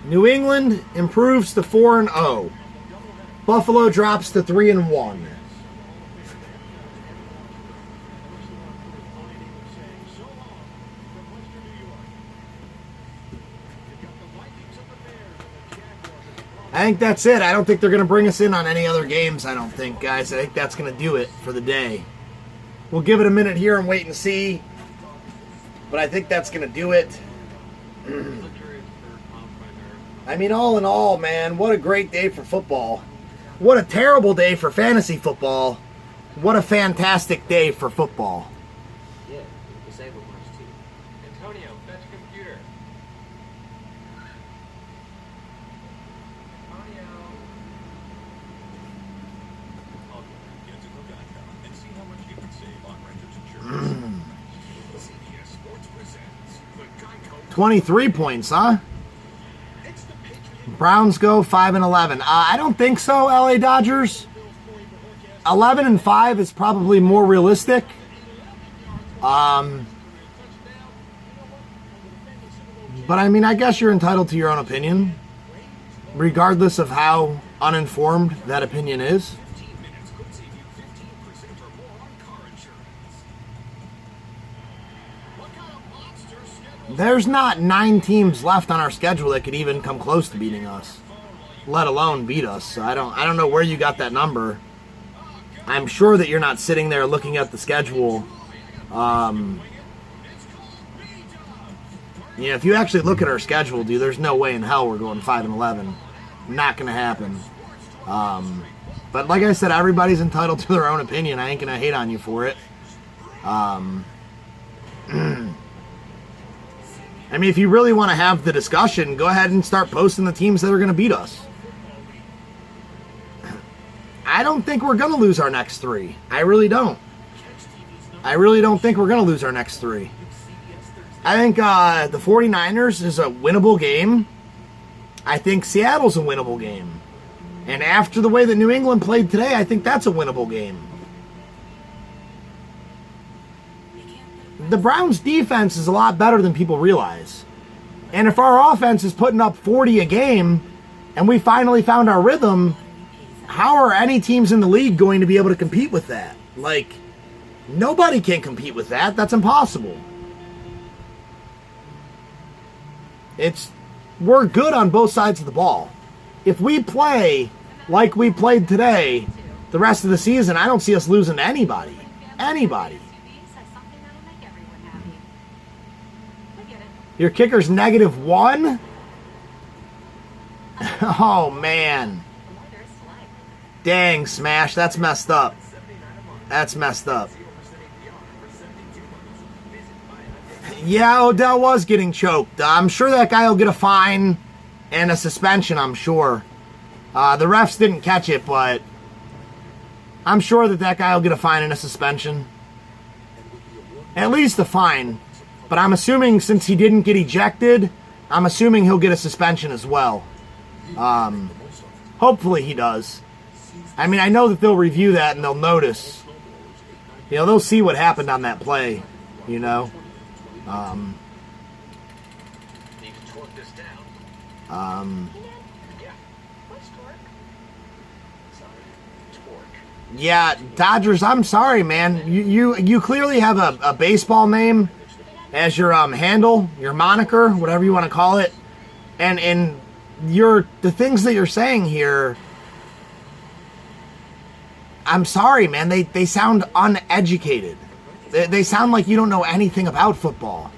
New England improves to 4-0. Buffalo drops to 3-1. I think that's it. I don't think they're going to bring us in on any other games, I don't think, guys. I think that's going to do it for the day. We'll give it a minute here and wait and see. But I think that's going to do it. I mean, all in all, man, what a great day for football. What a terrible day for fantasy football. What a fantastic day for football. Yeah, disabled ones too. Antonio, fetch computer. Antonio. Get to Coca-Cola and see how much you can save on renters insurance. CBS Sports presents the Geico 23 points, huh? Browns go 5-11. I don't think so, LA Dodgers. 11-5 is probably more realistic. But I mean, I guess you're entitled to your own opinion, regardless of how uninformed that opinion is. There's not 9 teams left on our schedule that could even come close to beating us, let alone beat us. So I don't know where you got that number. I'm sure that you're not sitting there looking at the schedule. If you actually look at our schedule, dude, there's no way in hell we're going 5-11. Not going to happen. But like I said, everybody's entitled to their own opinion. I ain't going to hate on you for it. I mean, if you really want to have the discussion, go ahead and start posting the teams that are going to beat us. I don't think we're going to lose our next 3. I really don't. I really don't think we're going to lose our next 3. I think the 49ers is a winnable game. I think Seattle's a winnable game. And after the way that New England played today, I think that's a winnable game. The Browns' defense is a lot better than people realize. And if our offense is putting up 40 a game and we finally found our rhythm, how are any teams in the league going to be able to compete with that? Like, nobody can compete with that. That's impossible. We're good on both sides of the ball. If we play like we played today the rest of the season, I don't see us losing to anybody. Anybody. Your kicker's -1? Oh, man. Dang, Smash. That's messed up. That's messed up. Yeah, Odell was getting choked. I'm sure that guy will get a fine and a suspension, I'm sure. The refs didn't catch it, but I'm sure that guy will get a fine and a suspension. At least a fine. But I'm assuming since he didn't get ejected, I'm assuming he'll get a suspension as well. Hopefully he does. I mean, I know that they'll review that and they'll notice. They'll see what happened on that play, Need to torque this down. Yeah, Dodgers, I'm sorry, man. You clearly have a baseball name as your handle, your moniker, whatever you want to call it. And the things that you're saying here, I'm sorry, man. They sound uneducated. They sound like you don't know anything about football.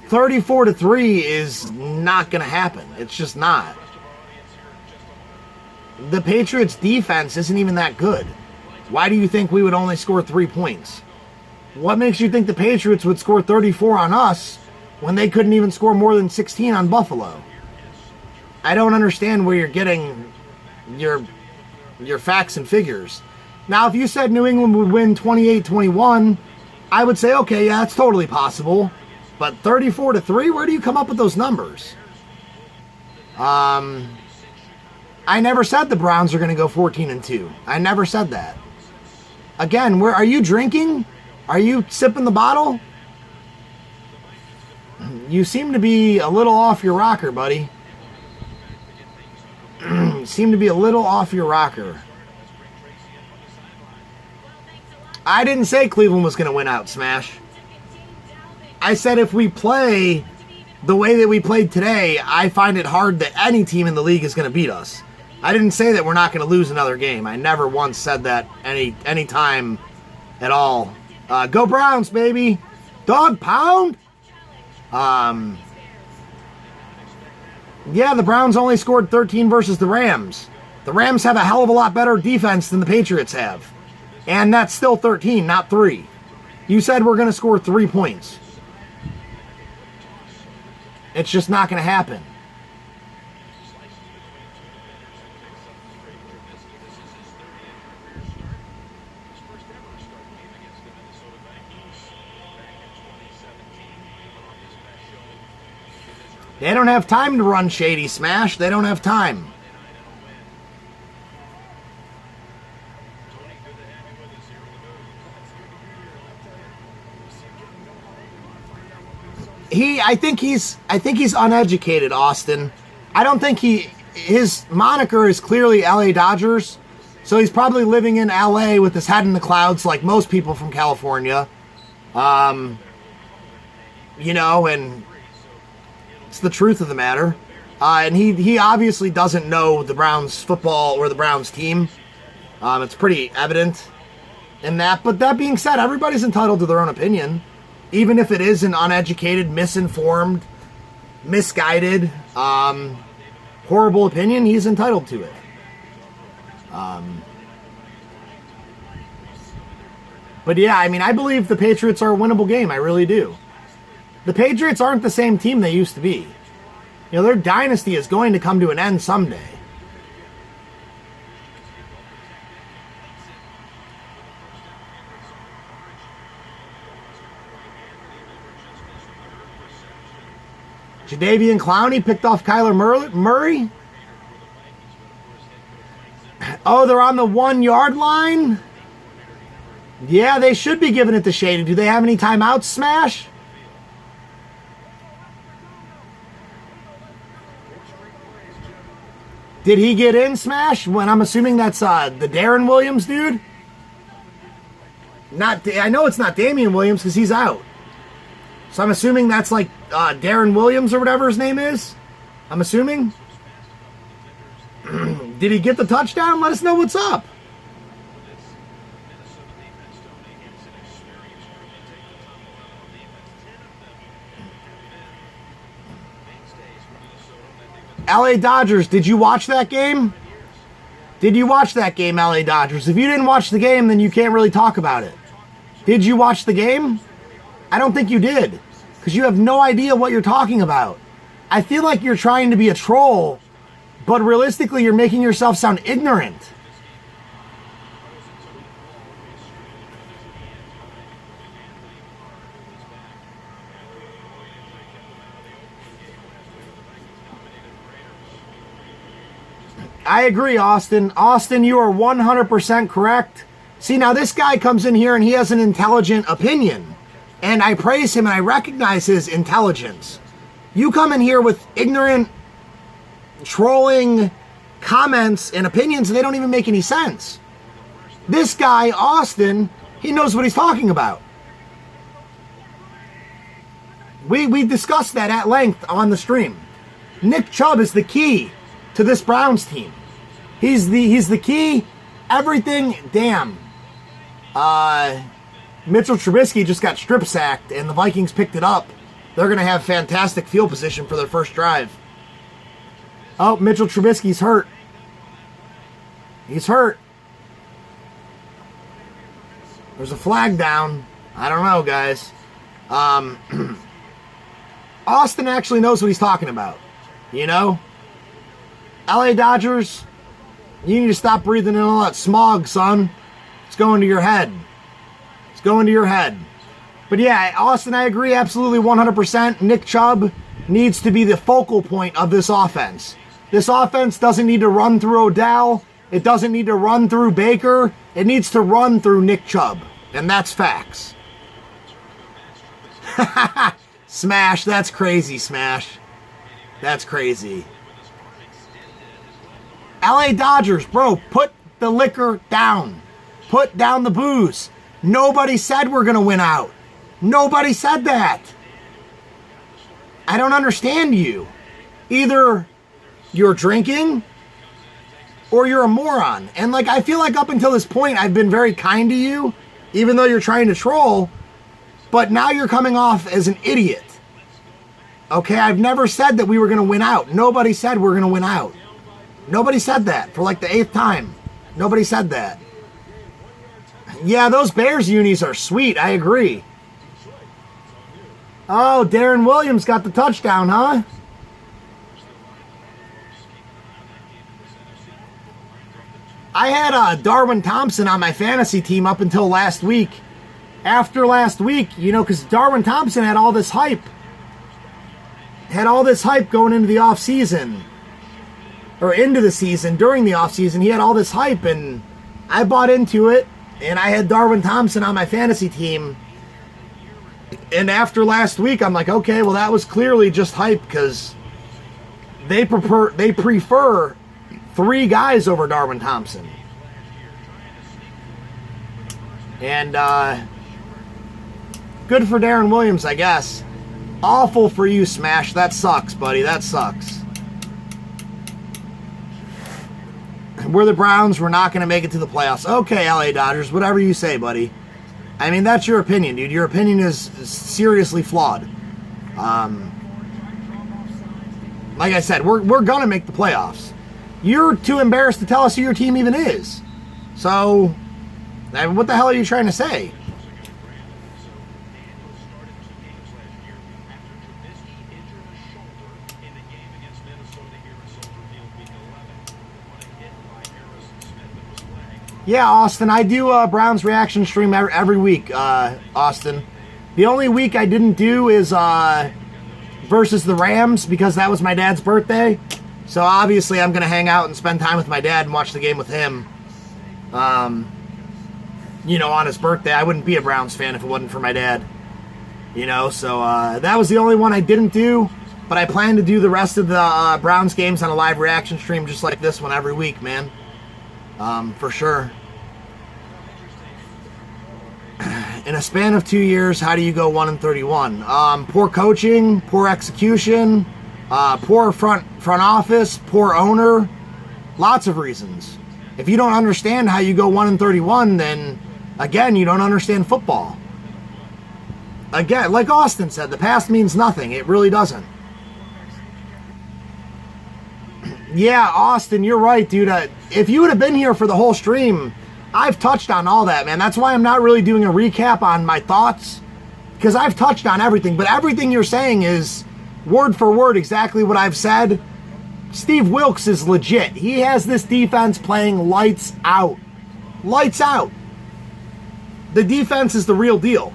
34-3 is not going to happen. It's just not. The Patriots' defense isn't even that good. Why do you think we would only score 3 points? What makes you think the Patriots would score 34 on us when they couldn't even score more than 16 on Buffalo. I don't understand where you're getting your facts and figures. Now, if you said New England would win 28-21, I would say, okay, yeah, that's totally possible. But 34-3, where do you come up with those numbers? I never said the Browns are going to go 14-2. I never said that. Again, where are you drinking? Are you sipping the bottle? You seem to be a little off your rocker, buddy. Seem to be a little off your rocker. I didn't say Cleveland was going to win out, Smash. I said if we play the way that we played today, I find it hard that any team in the league is going to beat us. I didn't say that we're not going to lose another game. I never once said that any time at all. Go Browns, baby. Dog pound. Yeah, the Browns only scored 13 versus the Rams. The Rams have a hell of a lot better defense than the Patriots have. And that's still 13, not 3. You said we're going to score 3 points. It's just not going to happen. They don't have time to run shady, Smash. They don't have time. I think he's uneducated, Austin. I don't think his moniker is clearly LA Dodgers. So he's probably living in LA with his head in the clouds like most people from California. And it's the truth of the matter. And he obviously doesn't know the Browns football or the Browns team. It's pretty evident in that. But that being said, everybody's entitled to their own opinion. Even if it is an uneducated, misinformed, misguided, horrible opinion, he's entitled to it. But yeah, I mean, I believe the Patriots are a winnable game. I really do. The Patriots aren't the same team they used to be. Their dynasty is going to come to an end someday. Jadeveon Clowney picked off Kyler Murray. Oh, they're on the 1 yard line? Yeah, they should be giving it to Shady. Do they have any timeouts, Smash? Did he get in, Smash? When I'm assuming that's the Darren Williams dude? I know it's not Damian Williams because he's out. So I'm assuming that's like Darren Williams or whatever his name is. I'm assuming. Did he get the touchdown? Let us know what's up. LA Dodgers, did you watch that game? Did you watch that game, LA Dodgers? If you didn't watch the game, then you can't really talk about it. Did you watch the game? I don't think you did, because you have no idea what you're talking about. I feel like you're trying to be a troll, but realistically, you're making yourself sound ignorant. I agree, Austin. Austin, you are 100% correct. See, now this guy comes in here and he has an intelligent opinion. And I praise him and I recognize his intelligence. You come in here with ignorant, trolling comments and opinions, and they don't even make any sense. This guy, Austin, he knows what he's talking about. We discussed that at length on the stream. Nick Chubb is the key to this Browns team. He's the key. Everything, damn. Mitchell Trubisky just got strip sacked and the Vikings picked it up. They're going to have fantastic field position for their first drive. Oh, Mitchell Trubisky's hurt. He's hurt. There's a flag down. I don't know, guys. Austin actually knows what he's talking about. You know? LA Dodgers, you need to stop breathing in all that smog, son. It's going to your head. It's going to your head. But yeah, Austin, I agree absolutely 100%. Nick Chubb needs to be the focal point of this offense. This offense doesn't need to run through Odell. It doesn't need to run through Baker. It needs to run through Nick Chubb. And that's facts. Smash, that's crazy, Smash. That's crazy. LA Dodgers, bro, put the liquor down. Put down the booze. Nobody said we're going to win out. Nobody said that. I don't understand you. Either you're drinking or you're a moron. And like, I feel like up until this point, I've been very kind to you, even though you're trying to troll, but now you're coming off as an idiot. Okay, I've never said that we were going to win out. Nobody said we're going to win out. Nobody said that for like the 8th time. Nobody said that. Yeah, those Bears unis are sweet. I agree. Oh, Darren Williams got the touchdown, huh? I had Darwin Thompson on my fantasy team up until last week. After last week, you know, because Darwin Thompson had all this hype. Had all this hype going into the offseason. Or into the season, during the offseason. He had all this hype, and I bought into it. And I had Darwin Thompson on my fantasy team. And after last week, I'm like, okay, well, that was clearly just hype because they prefer 3 guys over Darwin Thompson. And good for Darren Williams, I guess. Awful for you, Smash. That sucks, buddy. That sucks. We're the Browns. We're not going to make it to the playoffs. Okay, LA Dodgers, whatever you say, buddy. I mean, that's your opinion, dude. Your opinion is seriously flawed. Like I said, we're going to make the playoffs. You're too embarrassed to tell us who your team even is. So, what the hell are you trying to say? Yeah, Austin, I do a Browns reaction stream every week, Austin. The only week I didn't do is versus the Rams because that was my dad's birthday. So obviously I'm going to hang out and spend time with my dad and watch the game with him. You know, on his birthday. I wouldn't be a Browns fan if it wasn't for my dad. You know, so that was the only one I didn't do. But I plan to do the rest of the Browns games on a live reaction stream just like this one every week, man. For sure. In a span of 2 years, how do you go 1-31? Poor coaching, poor execution, poor front office, poor owner. Lots of reasons. If you don't understand how you go 1-31, then again, you don't understand football. Again, like Austin said, the past means nothing. It really doesn't. Yeah, Austin, you're right, dude. If you would have been here for the whole stream, I've touched on all that, man. That's why I'm not really doing a recap on my thoughts, because I've touched on everything. But everything you're saying is word for word exactly what I've said. Steve Wilks is legit. He has this defense playing lights out. Lights out. The defense is the real deal.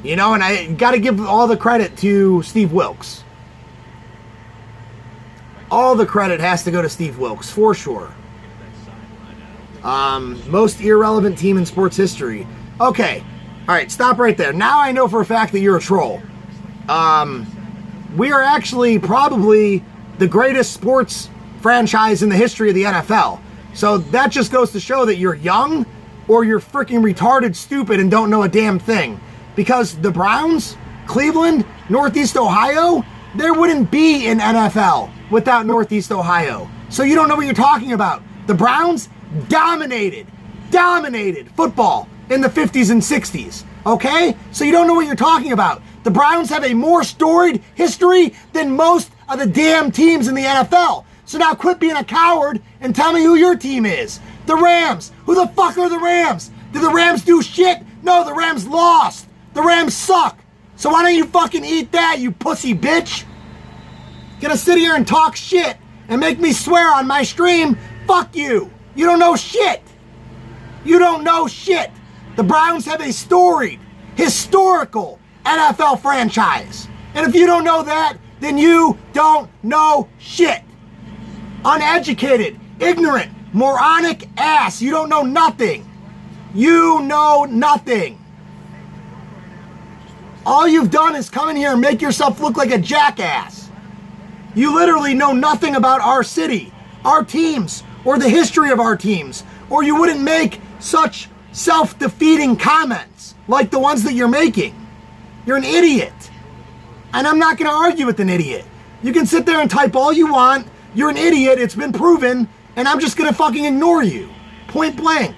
You know, and I got to give all the credit to Steve Wilks. All the credit has to go to Steve Wilks, for sure. Most irrelevant team in sports history. Okay. All right, stop right there. Now I know for a fact that you're a troll. We are actually probably the greatest sports franchise in the history of the NFL. So that just goes to show that you're young or you're freaking retarded stupid and don't know a damn thing. Because the Browns, Cleveland, Northeast Ohio, there wouldn't be an NFL without Northeast Ohio. So you don't know what you're talking about. The Browns dominated football in the 50s and 60s. Okay? So you don't know what you're talking about. The Browns have a more storied history than most of the damn teams in the NFL. So now quit being a coward and tell me who your team is. The Rams. Who the fuck are the Rams? Did the Rams do shit? No, the Rams lost. The Rams suck. So why don't you fucking eat that, you pussy bitch? Gonna sit here and talk shit and make me swear on my stream? Fuck you. You don't know shit. You don't know shit. The Browns have a storied, historical NFL franchise. And if you don't know that, then you don't know shit. Uneducated, ignorant, moronic ass. You don't know nothing. You know nothing. All you've done is come in here and make yourself look like a jackass. You literally know nothing about our city, our teams, or the history of our teams, or you wouldn't make such self-defeating comments like the ones that you're making. You're an idiot. And I'm not going to argue with an idiot. You can sit there and type all you want. You're an idiot. It's been proven. And I'm just going to fucking ignore you. Point blank.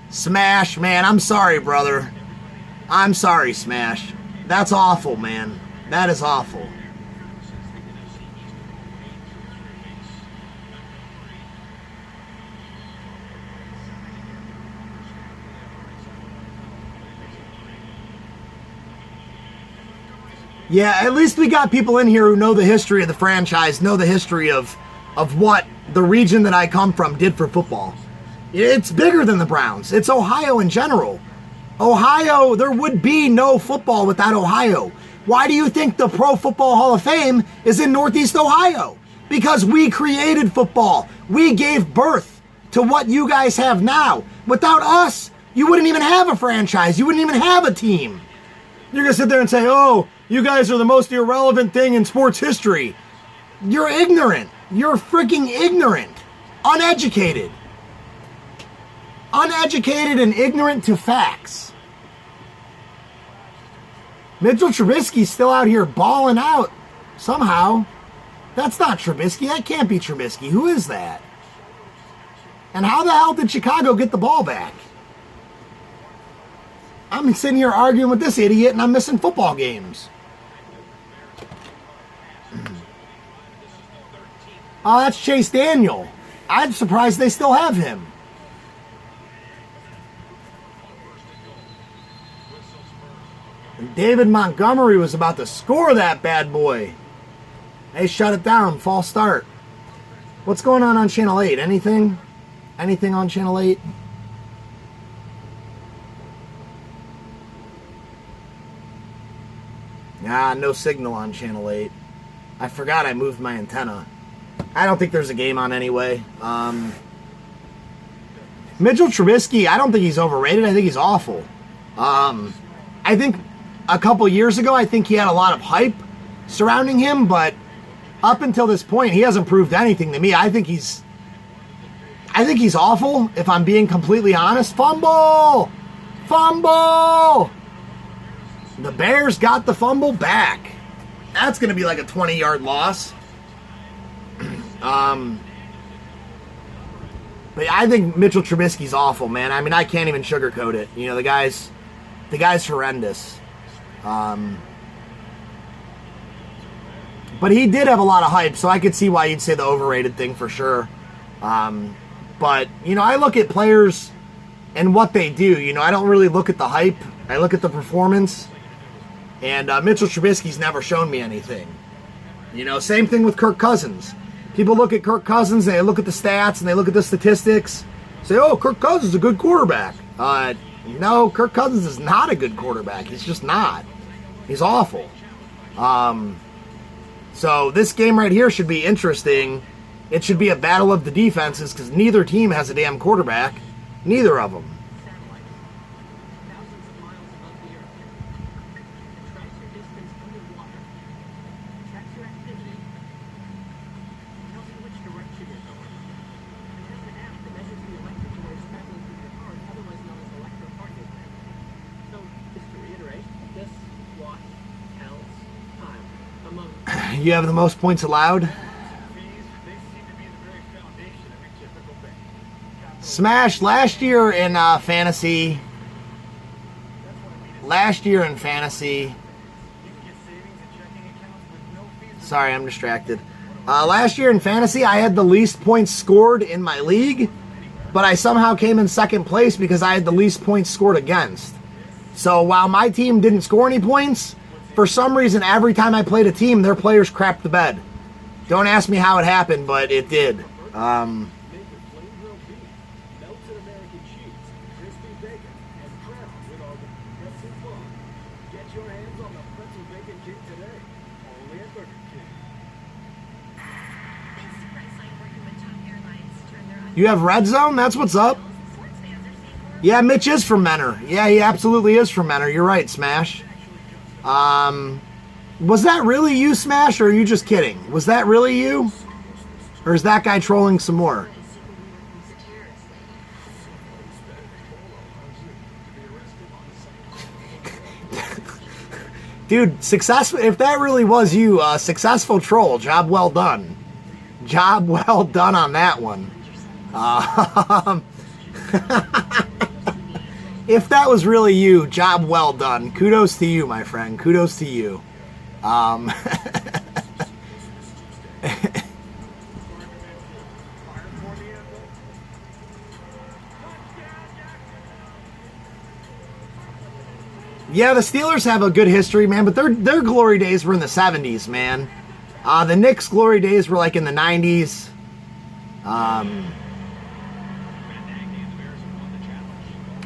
Smash, man. I'm sorry, brother. I'm sorry, Smash. That's awful, man. That is awful. Yeah, at least we got people in here who know the history of the franchise, know the history of what the region that I come from did for football. It's bigger than the Browns. It's Ohio in general. Ohio, there would be no football without Ohio. Why do you think the Pro Football Hall of Fame is in Northeast Ohio? Because we created football. We gave birth to what you guys have now. Without us, you wouldn't even have a franchise. You wouldn't even have a team. You're going to sit there and say, oh, you guys are the most irrelevant thing in sports history. You're ignorant. You're freaking ignorant. Uneducated. Uneducated and ignorant to facts. Mitchell Trubisky's still out here balling out somehow. That's not Trubisky. That can't be Trubisky. Who is that? And how the hell did Chicago get the ball back? I'm sitting here arguing with this idiot and I'm missing football games. Oh, that's Chase Daniel. I'm surprised they still have him. And David Montgomery was about to score that bad boy. Hey, shut it down. False start. What's going on Channel 8? Anything? Anything on Channel 8? Nah, no signal on Channel 8. I forgot I moved my antenna. I don't think there's a game on anyway. Mitchell Trubisky, I don't think he's overrated. I think he's awful. I think a couple years ago, I think he had a lot of hype surrounding him, but up until this point, he hasn't proved anything to me. I think he's awful, if I'm being completely honest. Fumble! Fumble! The Bears got the fumble back. That's going to be like a 20-yard loss. But I think Mitchell Trubisky's awful, man. I mean, I can't even sugarcoat it. You know, the guy's horrendous. But he did have a lot of hype, so I could see why you'd say the overrated thing for sure. But, you know, I look at players and what they do. You know, I don't really look at the hype. I look at the performance. And Mitchell Trubisky's never shown me anything. You know, same thing with Kirk Cousins. People look at Kirk Cousins, and they look at the stats, and they look at the statistics, say, oh, Kirk Cousins is a good quarterback. No, Kirk Cousins is not a good quarterback. He's just not. He's awful. So this game right here should be interesting. It should be a battle of the defenses because neither team has a damn quarterback. Neither of them. You have the most points allowed. Smash last year in fantasy. Sorry, I'm distracted. Last year in fantasy, I had the least points scored in my league, but I somehow came in second place because I had the least points scored against. So while my team didn't score any points, for some reason, every time I played a team, their players crapped the bed. Don't ask me how it happened, but it did. You have Red Zone? That's what's up. Yeah, Mitch is from Menor. Yeah, he absolutely is from Menor. You're right, Smash. Was that really you, Smash, or are you just kidding? Was that really you? Or is that guy trolling some more? Dude, successful. If that really was you, successful troll. Job well done. Job well done on that one. If that was really you, job well done. Kudos to you, my friend. Kudos to you. Yeah, the Steelers have a good history, man, but their glory days were in the 70s, man. The Knicks' glory days were like in the 90s.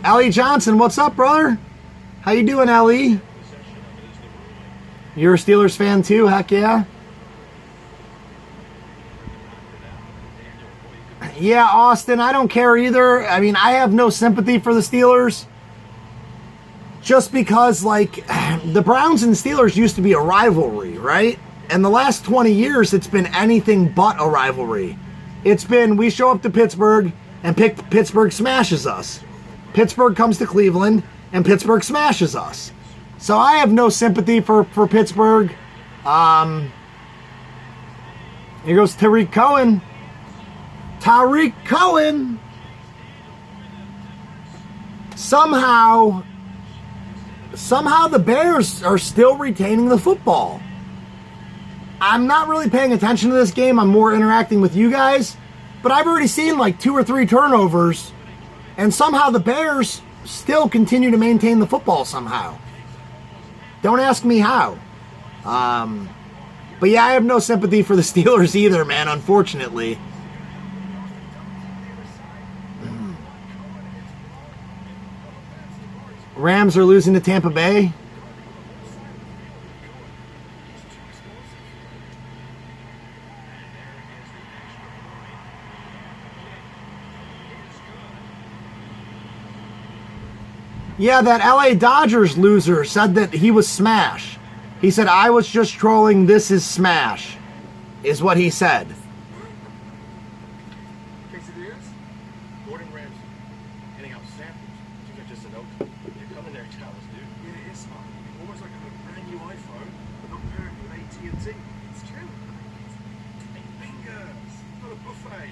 Ellie Johnson, what's up, brother? How you doing, Ellie? You're a Steelers fan too? Heck yeah. Yeah, Austin, I don't care either. I mean, I have no sympathy for the Steelers. Just because, like, the Browns and Steelers used to be a rivalry, right? And the last 20 years, it's been anything but a rivalry. It's been, we show up to Pittsburgh, and Pittsburgh smashes us. Pittsburgh comes to Cleveland, and Pittsburgh smashes us. So I have no sympathy for Pittsburgh. Here goes Tariq Cohen. Tariq Cohen! Somehow the Bears are still retaining the football. I'm not really paying attention to this game. I'm more interacting with you guys. But I've already seen like 2 or 3 turnovers. And somehow the Bears still continue to maintain the football somehow. Don't ask me how. But yeah, I have no sympathy for the Steelers either, man, unfortunately. Rams are losing to Tampa Bay. Yeah, that LA Dodgers loser said that he was Smash. He said, I was just trolling, this is Smash, is what he said.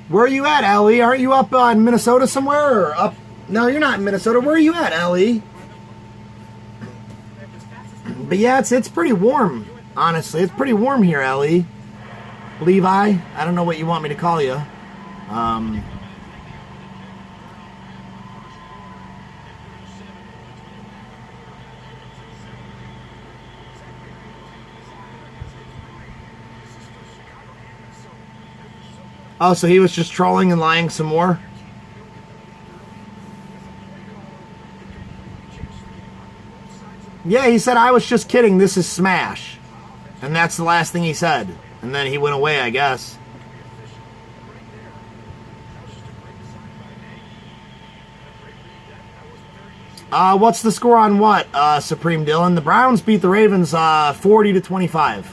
Where are you at, Ellie? Aren't you up in Minnesota somewhere? Or up? No, you're not in Minnesota. Where are you at, Ellie? But yeah, it's pretty warm, honestly. It's pretty warm here, Ellie. Levi, I don't know what you want me to call you. Oh, so he was just trolling and lying some more? Yeah, he said, I was just kidding, this is Smash. And that's the last thing he said. And then he went away, I guess. What's the score on what, Supreme Dylan? The Browns beat the Ravens 40-25.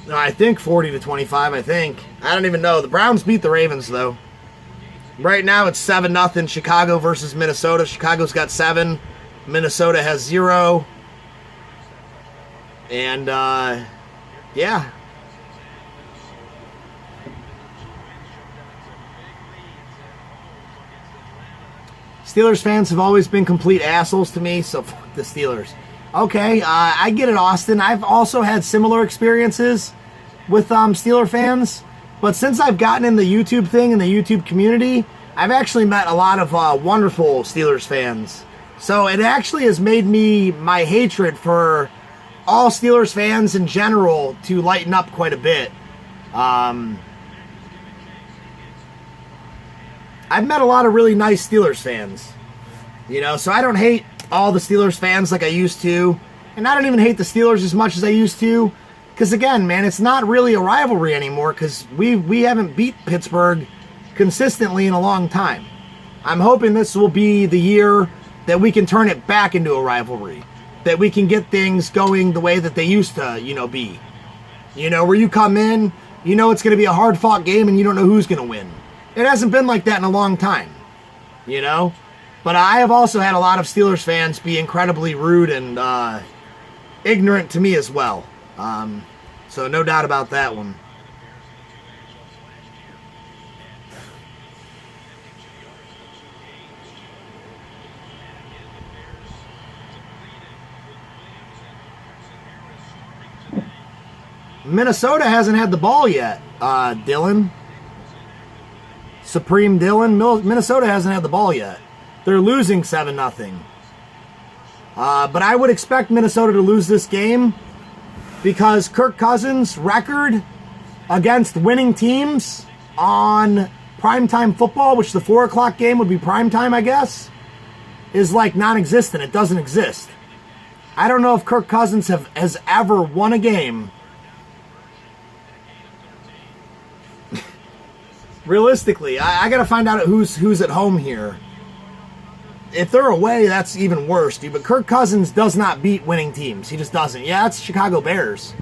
I think 40-25, I think. I don't even know. The Browns beat the Ravens, though. Right now, it's 7-0 Chicago versus Minnesota. Chicago's got 7. Minnesota has 0. And, yeah. Steelers fans have always been complete assholes to me, so fuck the Steelers. Okay, I get it, Austin. I've also had similar experiences. with Steeler fans, but since I've gotten in the YouTube thing and the YouTube community, I've actually met a lot of wonderful Steelers fans. So it actually has made my hatred for all Steelers fans in general to lighten up quite a bit. I've met a lot of really nice Steelers fans, so I don't hate all the Steelers fans like I used to, and I don't even hate the Steelers as much as I used to, because again, man, it's not really a rivalry anymore, because we haven't beat Pittsburgh consistently in a long time. I'm hoping this will be the year that we can turn it back into a rivalry, that we can get things going the way that they used to, be. Where you come in, it's going to be a hard-fought game and you don't know who's going to win. It hasn't been like that in a long time, But I have also had a lot of Steelers fans be incredibly rude and ignorant to me as well. So no doubt about that one. Minnesota hasn't had the ball yet, Dylan. Supreme Dylan. Minnesota hasn't had the ball yet. They're losing 7-0. But I would expect Minnesota to lose this game because Kirk Cousins' record against winning teams on primetime football, which the 4 o'clock game would be primetime, I guess, is like non-existent. It doesn't exist. I don't know if Kirk Cousins has ever won a game. Realistically, I got to find out who's at home here. If they're away, that's even worse, dude. But Kirk Cousins does not beat winning teams. He just doesn't. Yeah, that's Chicago Bears.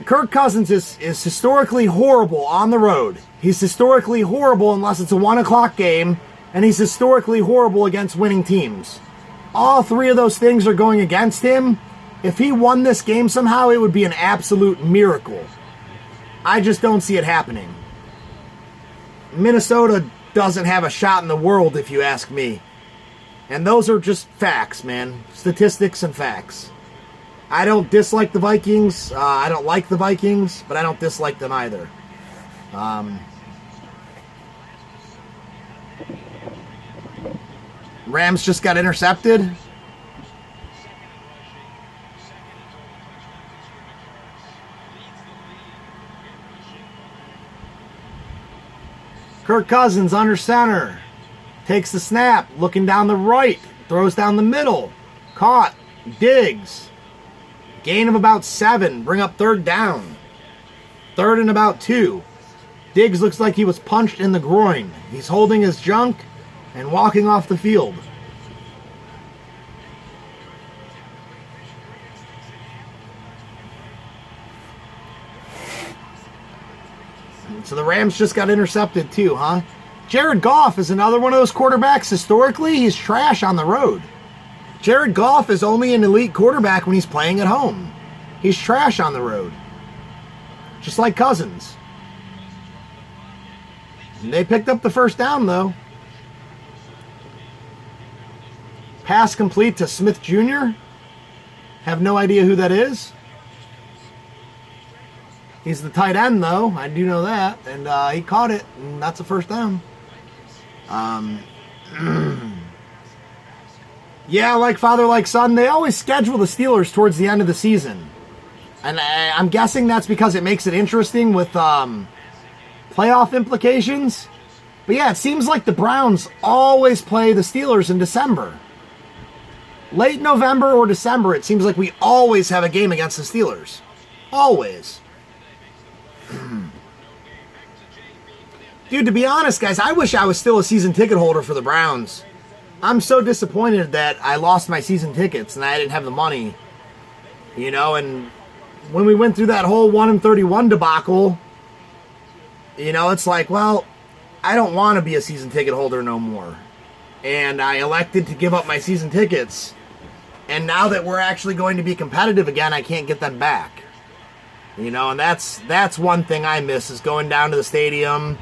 Kirk Cousins is historically horrible on the road. He's historically horrible unless it's a 1 o'clock game, and he's historically horrible against winning teams. All three of those things are going against him. If he won this game somehow, it would be an absolute miracle. I just don't see it happening. Minnesota doesn't have a shot in the world, if you ask me. And those are just facts, man. Statistics and facts. I don't dislike the Vikings. I don't like the Vikings, but I don't dislike them either. Rams just got intercepted. Kirk Cousins under center. Takes the snap. Looking down the right. Throws down the middle. Caught. Diggs. Gain of about 7. Bring up 3rd down. 3rd and about 2. Diggs looks like he was punched in the groin. He's holding his junk and walking off the field. So the Rams just got intercepted too, huh? Jared Goff is another one of those quarterbacks. Historically, he's trash on the road. Jared Goff is only an elite quarterback when he's playing at home. He's trash on the road. Just like Cousins. And they picked up the 1st down, though. Pass complete to Smith Jr. Have no idea who that is. He's the tight end, though. I do know that. And he caught it, and that's a 1st down. Yeah, like father, like son. They always schedule the Steelers towards the end of the season. And I'm guessing that's because it makes it interesting with playoff implications. But yeah, it seems like the Browns always play the Steelers in December. Late November or December, it seems like we always have a game against the Steelers. Always. Dude, to be honest, guys, I wish I was still a season ticket holder for the Browns. I'm so disappointed that I lost my season tickets and I didn't have the money. And when we went through that whole 1-31 debacle, it's like, well, I don't want to be a season ticket holder no more. And I elected to give up my season tickets. And now that we're actually going to be competitive again, I can't get them back. And that's one thing I miss is going down to the stadium,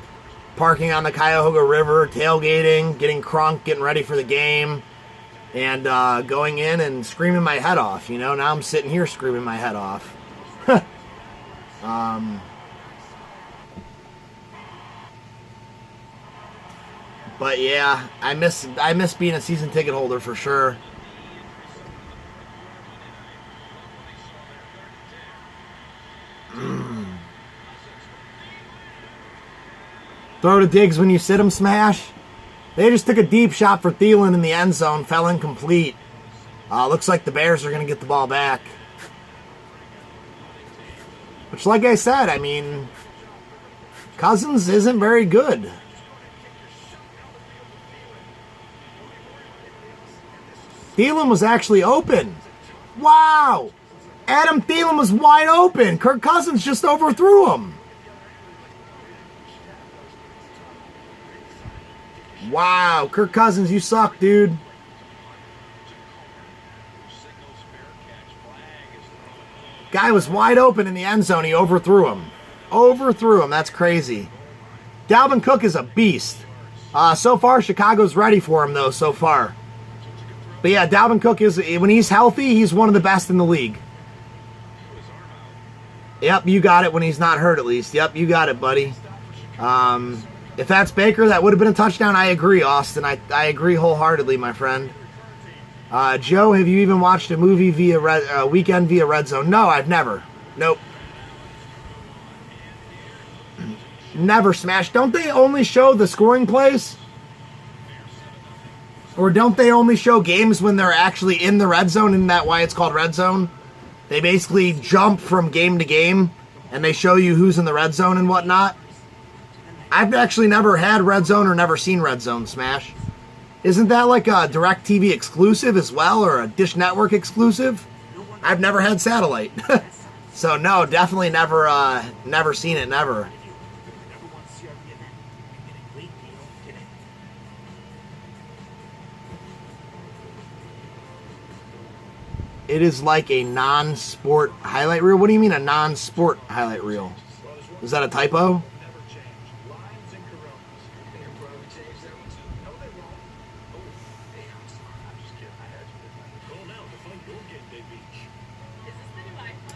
parking on the Cuyahoga River, tailgating, getting crunk, getting ready for the game, and going in and screaming my head off. Now I'm sitting here screaming my head off. But yeah, I miss being a season ticket holder for sure. Throw to Diggs when you sit him, Smash. They just took a deep shot for Thielen in the end zone, fell incomplete. Looks like the Bears are going to get the ball back. Which, like I said, I mean, Cousins isn't very good. Thielen was actually open. Wow! Adam Thielen was wide open. Kirk Cousins just overthrew him. Wow, Kirk Cousins, you suck, dude. Guy was wide open in the end zone. He overthrew him. Overthrew him. That's crazy. Dalvin Cook is a beast. So far, Chicago's ready for him, though, so far. But yeah, Dalvin Cook is, when he's healthy, he's one of the best in the league. Yep, you got it when he's not hurt, at least. Yep, you got it, buddy. If that's Baker, that would have been a touchdown. I agree, Austin. I agree wholeheartedly, my friend. Joe, have you even watched a movie via weekend via Red Zone? No, I've never. Nope. Never, Smash. Don't they only show the scoring plays? Or don't they only show games when they're actually in the red zone? Isn't that why it's called Red Zone? They basically jump from game to game, and they show you who's in the red zone and whatnot. I've actually never had Red Zone or never seen Red Zone, Smash. Isn't that like a DirecTV exclusive as well, or a Dish Network exclusive? I've never had satellite. So no, definitely never seen it, never. It is like a non-sport highlight reel? What do you mean a non-sport highlight reel? Is that a typo?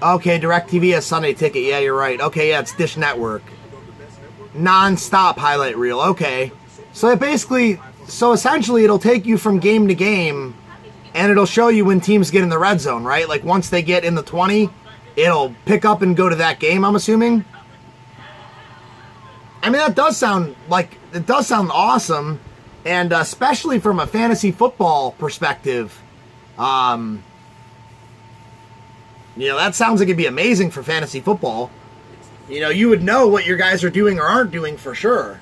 Okay, DirecTV has Sunday Ticket. Yeah, you're right. Okay, yeah, it's Dish Network. Non-stop highlight reel. Okay. So it basically, essentially it'll take you from game to game, and it'll show you when teams get in the red zone, right? Like once they get in the 20, it'll pick up and go to that game, I'm assuming. I mean, that does sound awesome, and especially from a fantasy football perspective. You know, that sounds like it'd be amazing for fantasy football. You know, you would know what your guys are doing or aren't doing for sure.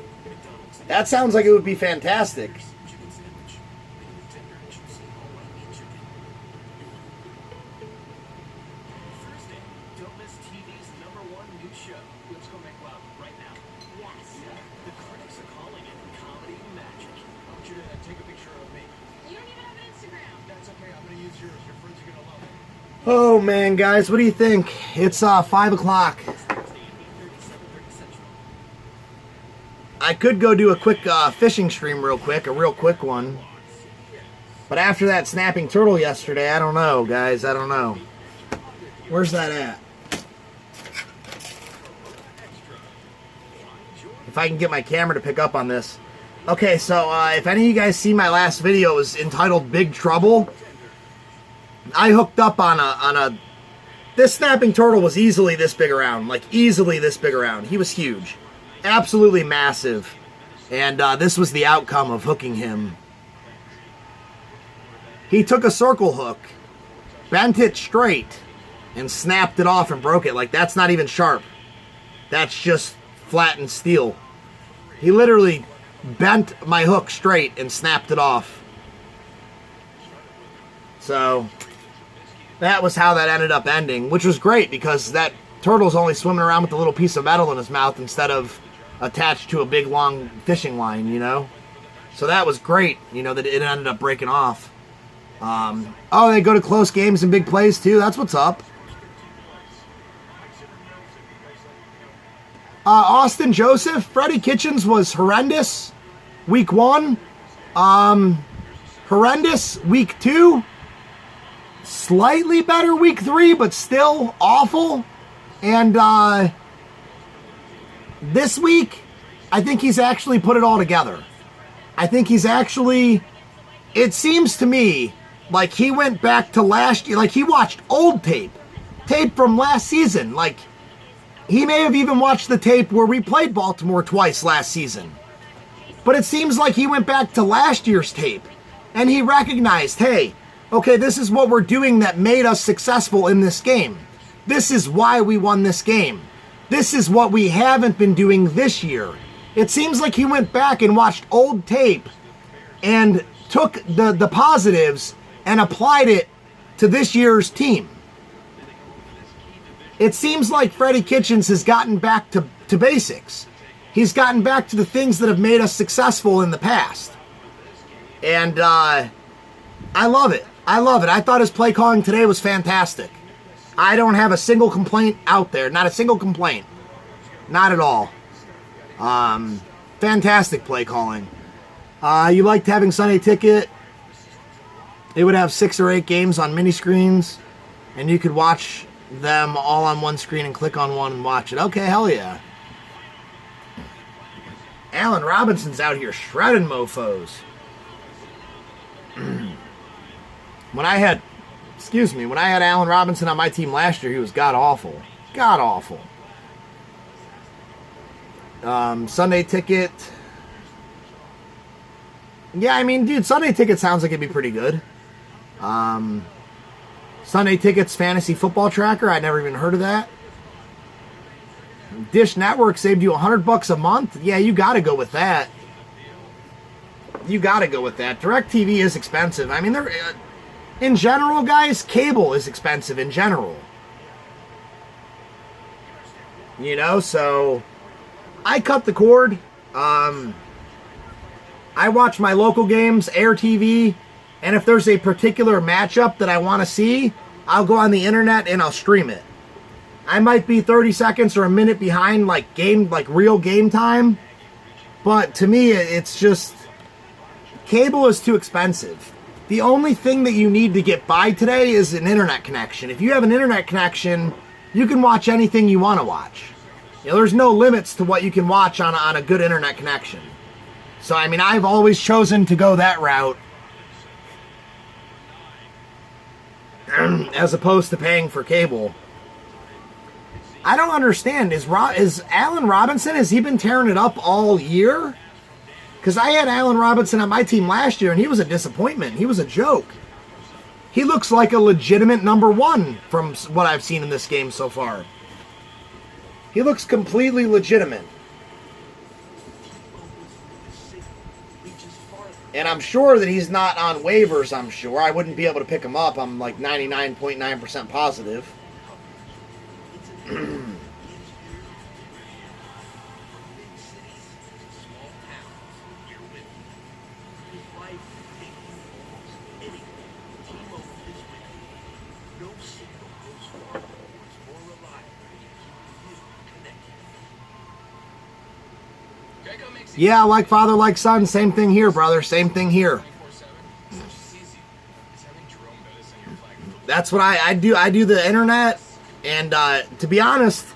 That sounds like it would be fantastic. Oh man, guys, what do you think? It's 5 o'clock. I could go do a quick fishing stream real quick, a real quick one. But after that snapping turtle yesterday, I don't know, guys, I don't know. Where's that at? If I can get my camera to pick up on this. Okay, so if any of you guys see my last video, it was entitled Big Trouble. I hooked up on a this snapping turtle was easily this big around, like easily this big around. He was huge, absolutely massive, and this was the outcome of hooking him. He took a circle hook, bent it straight, and snapped it off and broke it. Like, that's not even sharp. That's just flattened steel. He literally bent my hook straight and snapped it off. So that was how that ended up ending, which was great because that turtle's only swimming around with a little piece of metal in his mouth instead of attached to a big long fishing line, you know? So that was great, you know, that it ended up breaking off. Oh, they go to close games and big plays too. That's what's up. Austin Joseph, Freddie Kitchens was horrendous week 1. Horrendous week 2. Slightly better week 3, but still awful. And this week, I think he's actually put it all together. I think he's actually, it seems to me like he went back to last year, like he watched old tape from last season. Like he may have even watched the tape where we played Baltimore twice last season. But it seems like he went back to last year's tape and he recognized, hey, okay, this is what we're doing that made us successful in this game. This is why we won this game. This is what we haven't been doing this year. It seems like he went back and watched old tape and took the positives and applied it to this year's team. It seems like Freddie Kitchens has gotten back to basics. He's gotten back to the things that have made us successful in the past. And I love it. I love it. I thought his play calling today was fantastic. I don't have a single complaint out there. Not a single complaint. Not at all. Fantastic play calling. You liked having Sunday Ticket. It would have 6 or 8 games on mini screens, and you could watch them all on one screen and click on one and watch it. Okay, hell yeah. Allen Robinson's out here shredding mofos. When I had Allen Robinson on my team last year, he was god-awful. God-awful. Sunday Ticket. Yeah, I mean, dude, Sunday Ticket sounds like it'd be pretty good. Sunday Ticket's fantasy football tracker. I never even heard of that. Dish Network saved you $100 a month. Yeah, you got to go with that. You got to go with that. DirecTV is expensive. I mean, in general, guys, cable is expensive in general. You know, so I cut the cord. I watch my local games, Air TV, and if there's a particular matchup that I want to see, I'll go on the internet and I'll stream it. I might be 30 seconds or a minute behind like real game time, but to me it's just cable is too expensive. The only thing that you need to get by today is an internet connection. If you have an internet connection, you can watch anything you want to watch. You know, there's no limits to what you can watch on a good internet connection. So, I mean, I've always chosen to go that route as opposed to paying for cable. I don't understand. Is Allen Robinson, has he been tearing it up all year? Because I had Allen Robinson on my team last year, and he was a disappointment. He was a joke. He looks like a legitimate number one from what I've seen in this game so far. He looks completely legitimate. And I'm sure that he's not on waivers, I'm sure. I wouldn't be able to pick him up. I'm like 99.9% positive. Yeah, like father, like son. Same thing here, brother. Same thing here. That's what I do. I do the internet. And to be honest,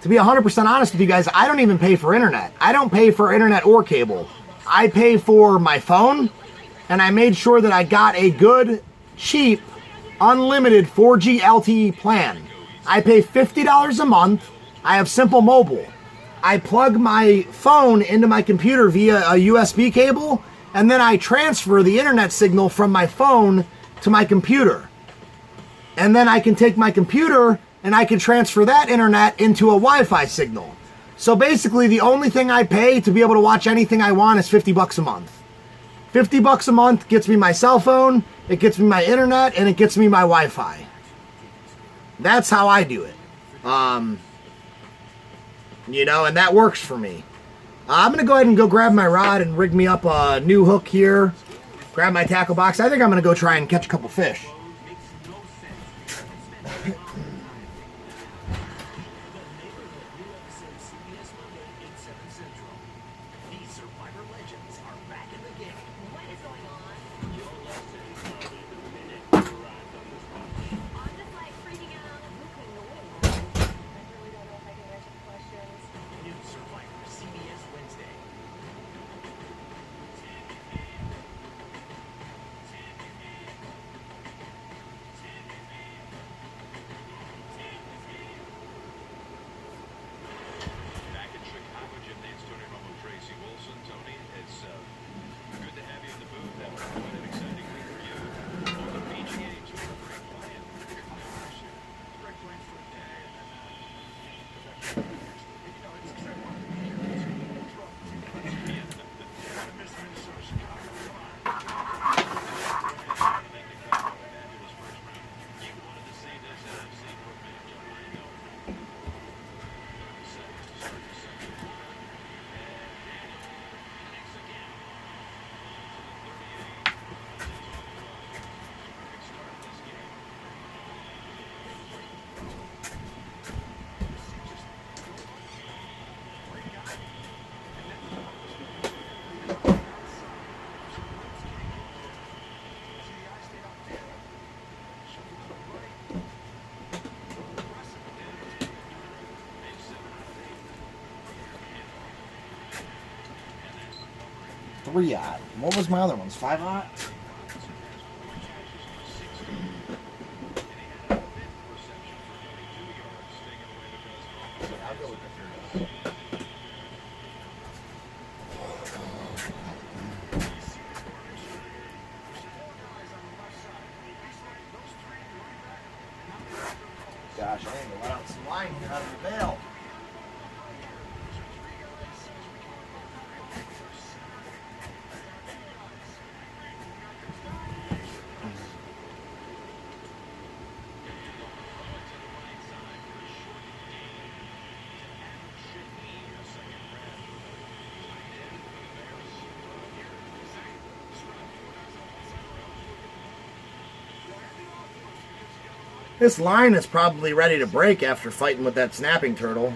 to be 100% honest with you guys, I don't even pay for internet. I don't pay for internet or cable. I pay for my phone. And I made sure that I got a good, cheap, unlimited 4G LTE plan. I pay $50 a month. I have Simple Mobile. I plug my phone into my computer via a USB cable, and then I transfer the internet signal from my phone to my computer. And then I can take my computer and I can transfer that internet into a Wi-Fi signal. So basically the only thing I pay to be able to watch anything I want is $50 a month. $50 a month gets me my cell phone, it gets me my internet, and it gets me my Wi-Fi. That's how I do it. You know, and that works for me. I'm going to go ahead and go grab my rod and rig me up a new hook here. Grab my tackle box. I think I'm going to go try and catch a couple fish. 3-aught. What was my other ones? 5-aught? I'll go with the 3. Gosh, I need to let out some line here out of the veil. This line is probably ready to break after fighting with that snapping turtle.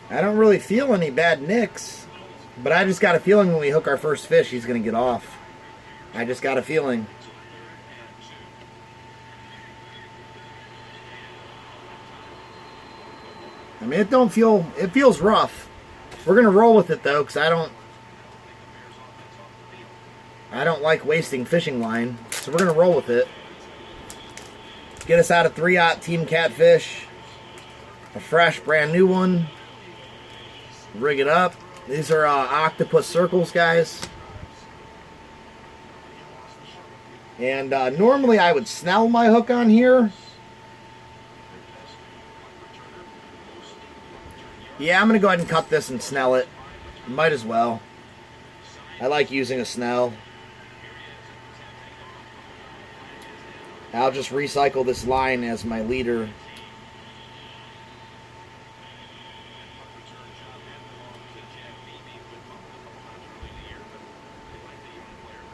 I don't really feel any bad nicks, but I just got a feeling when we hook our first fish, he's going to get off. I just got a feeling. I mean, it feels rough. We're going to roll with it, though, because I don't like wasting fishing line, so we're going to roll with it. Get us out of 3-aught Team Catfish. A fresh, brand new one. Rig it up. These are octopus circles, guys. And normally I would snell my hook on here. Yeah, I'm going to go ahead and cut this and snell it. Might as well. I like using a snell. I'll just recycle this line as my leader.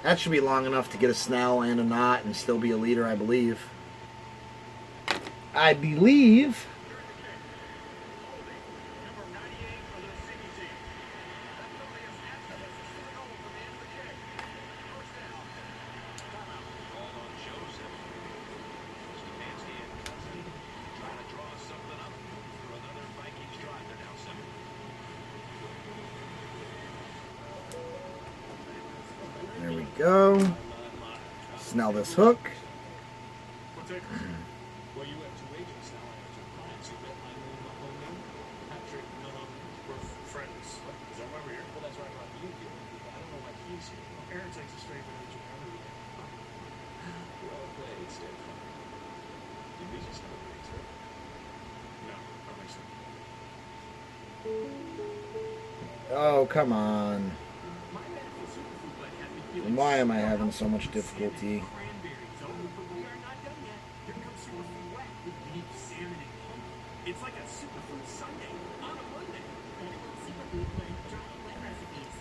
That should be long enough to get a snell and a knot and still be a leader, I believe. I believe. There we go. Snell this hook. Well, you have 2 agents now. I have 2 clients. You met my new homie, Patrick. We're friends. Is that why we're here? Well, that's why I brought you here. I don't know why he's here. Aaron takes a straight from Japan. Well played, Stefan. You beat yourself a big trip? No, I don't think so. Oh, come on. Why am I having so much difficulty? It's like a superfood Sunday on a Monday. Superfood with Charlie Wet recipes.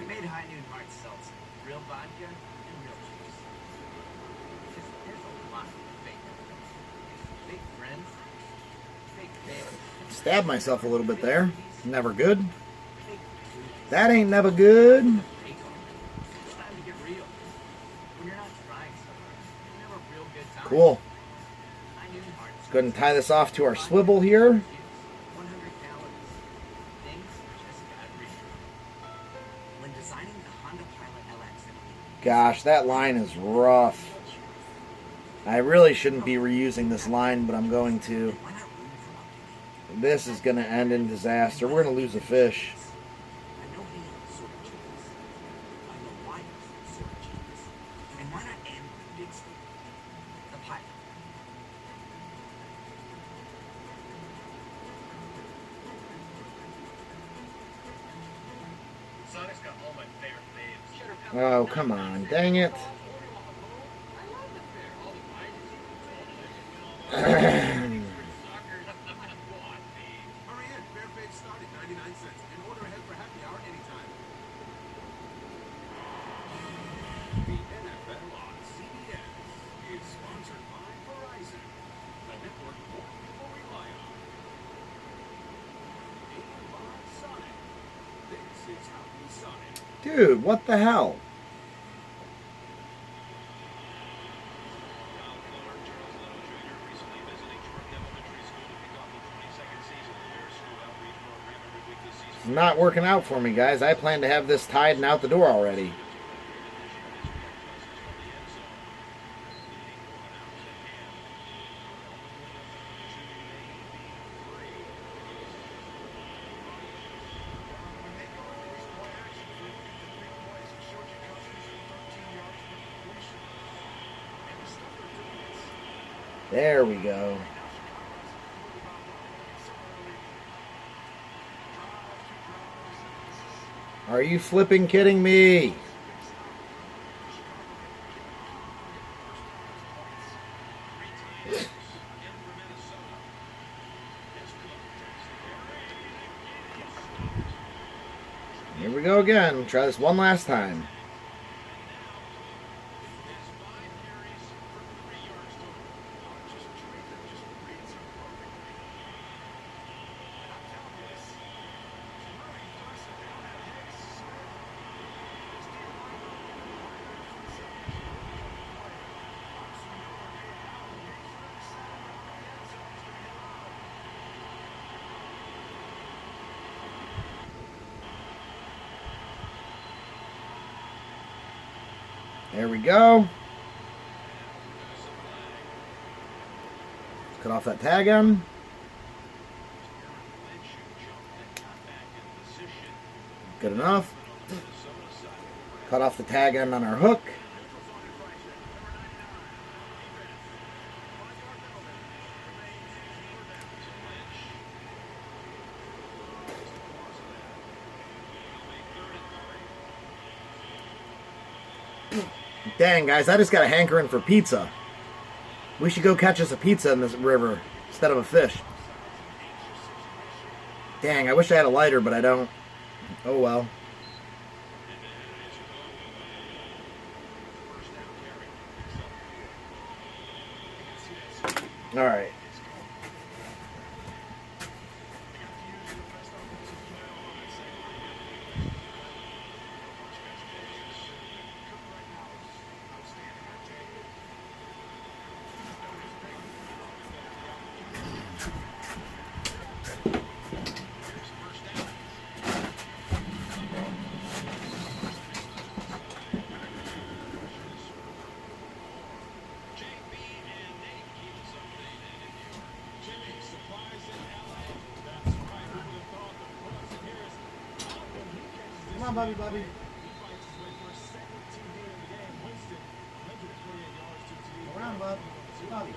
We made high noon hard seltzer, real vodka and real juice. Just there's a lot of fake friends, fake family. Stabbed myself a little bit there. Never good. That ain't never good. It's time to get real. When you're not trying something, you never real good time. Cool. High noon hard Let's go ahead and tie this off to our swivel here. 100 calories. Things just got real. When designing the Honda Pilot LX, Gosh, that line is rough. I really shouldn't be reusing this line, but I'm going to. This is going to end in disaster. We're going to lose a fish. I know he is sort of genius. I know why he's sort of genius. And why not end with big stuff? The pilot. Sonic's got all my favorite babes. Oh, come on. Dang it. Hurry in. Fair Fade starting 99 cents. And order ahead for happy hour anytime. The NFL on CBS is sponsored by Verizon, the network more people rely on. And by Sonic. This is how we Sonic. Dude, what the hell? It's not working out for me, guys. I plan to have this tied and out the door already. There we go. Are you flipping kidding me? Here we go again. Try this one last time. There we go. Cut off that tag end. Good enough. Cut off the tag end on our hook. Dang, guys, I just got a hankering for pizza. We should go catch us a pizza in this river instead of a fish. Dang, I wish I had a lighter, but I don't. Oh well. All right. Come on, Bobby, Bobby. Go around, Bob. Bobby.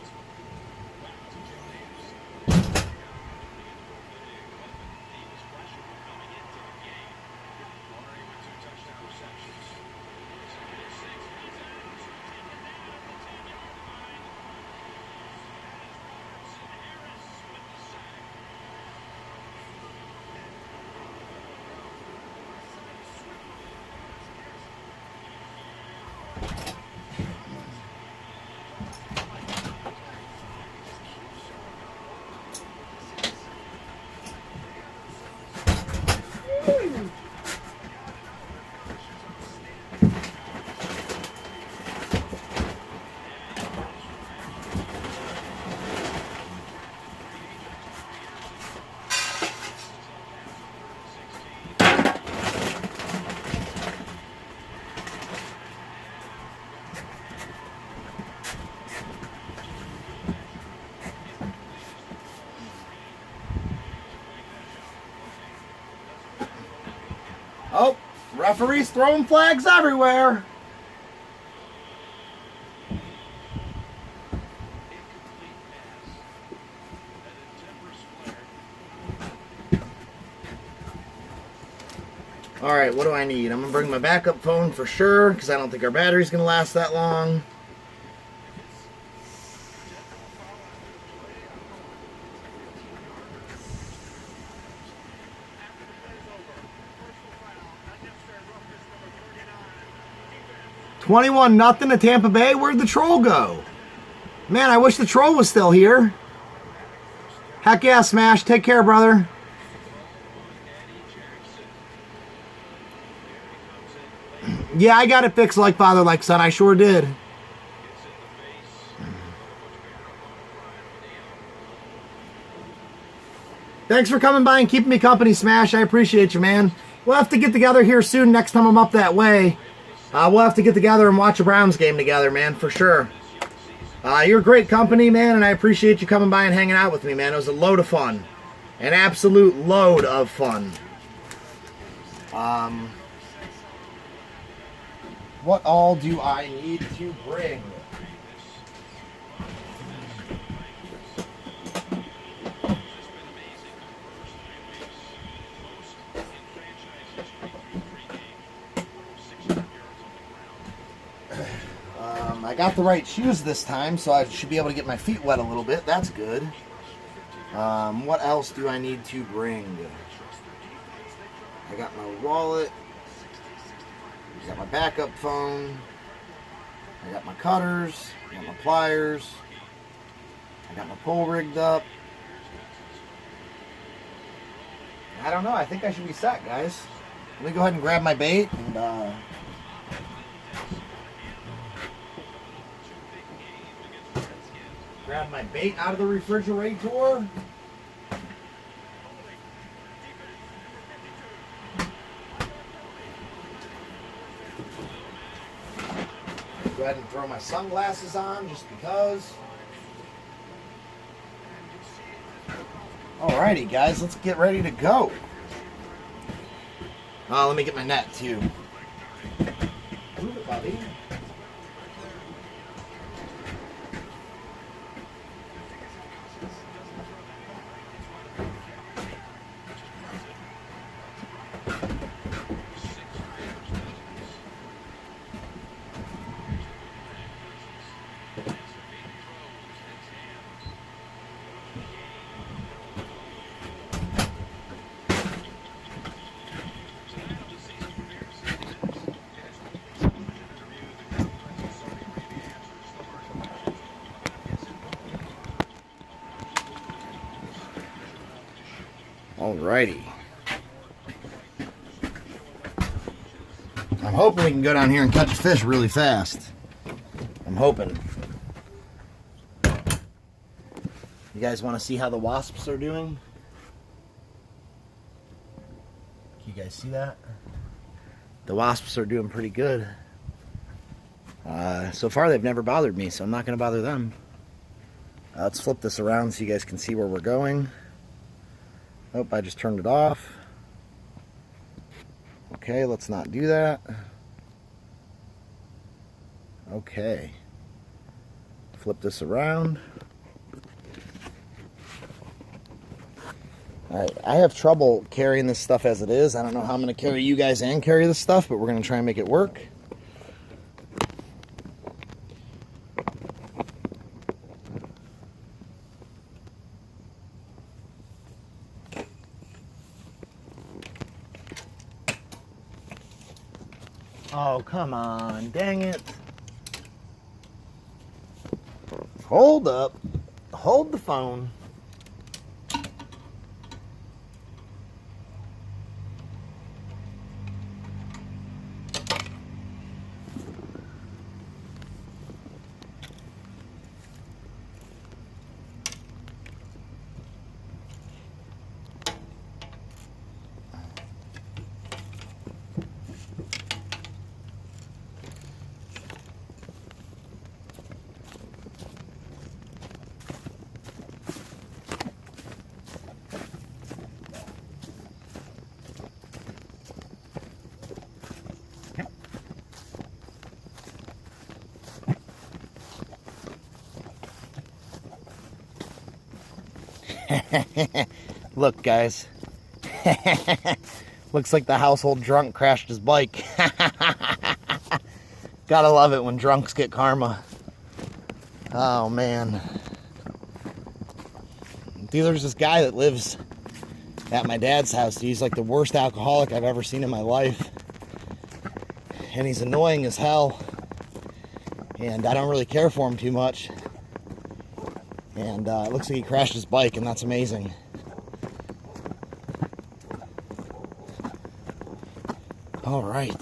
Oh, referees throwing flags everywhere. All right, what do I need? I'm going to bring my backup phone for sure because I don't think our battery's going to last that long. $21-0 to Tampa Bay. Where'd the troll go? Man, I wish the troll was still here. Heck yeah, Smash. Take care, brother. Yeah, I got it fixed like father, like son. I sure did. Thanks for coming by and keeping me company, Smash. I appreciate you, man. We'll have to get together here soon next time I'm up that way. We'll have to get together and watch a Browns game together, man, for sure. You're great company, man, and I appreciate you coming by and hanging out with me, man. It was a load of fun. An absolute load of fun. What all do I need to bring? I got the right shoes this time, so I should be able to get my feet wet a little bit. That's good. What else do I need to bring? I got my wallet. I got my backup phone. I got my cutters. I got my pliers. I got my pole rigged up. I don't know. I think I should be set, guys. Let me go ahead and grab my bait and grab my bait out of the refrigerator. Go ahead and throw my sunglasses on just because. Alrighty, guys, let's get ready to go. Let me get my net too. Move it, buddy. Alrighty. I'm hoping we can go down here and catch a fish really fast. I'm hoping. You guys want to see how the wasps are doing? Can you guys see that? The wasps are doing pretty good. So far they've never bothered me, so I'm not going to bother them. Let's flip this around so you guys can see where we're going. Oh, I just turned it off. Okay, let's not do that. Okay. Flip this around. Alright, I have trouble carrying this stuff as it is. I don't know how I'm going to carry you guys and carry this stuff, but we're going to try and make it work. Oh, come on. Dang it. Hold up. Hold the phone. Look, guys. Looks like the household drunk crashed his bike. Gotta love it when drunks get karma. Oh, man. Dude, there's this guy that lives at my dad's house. He's like the worst alcoholic I've ever seen in my life. And he's annoying as hell. And I don't really care for him too much. And it looks like he crashed his bike, and that's amazing. All right.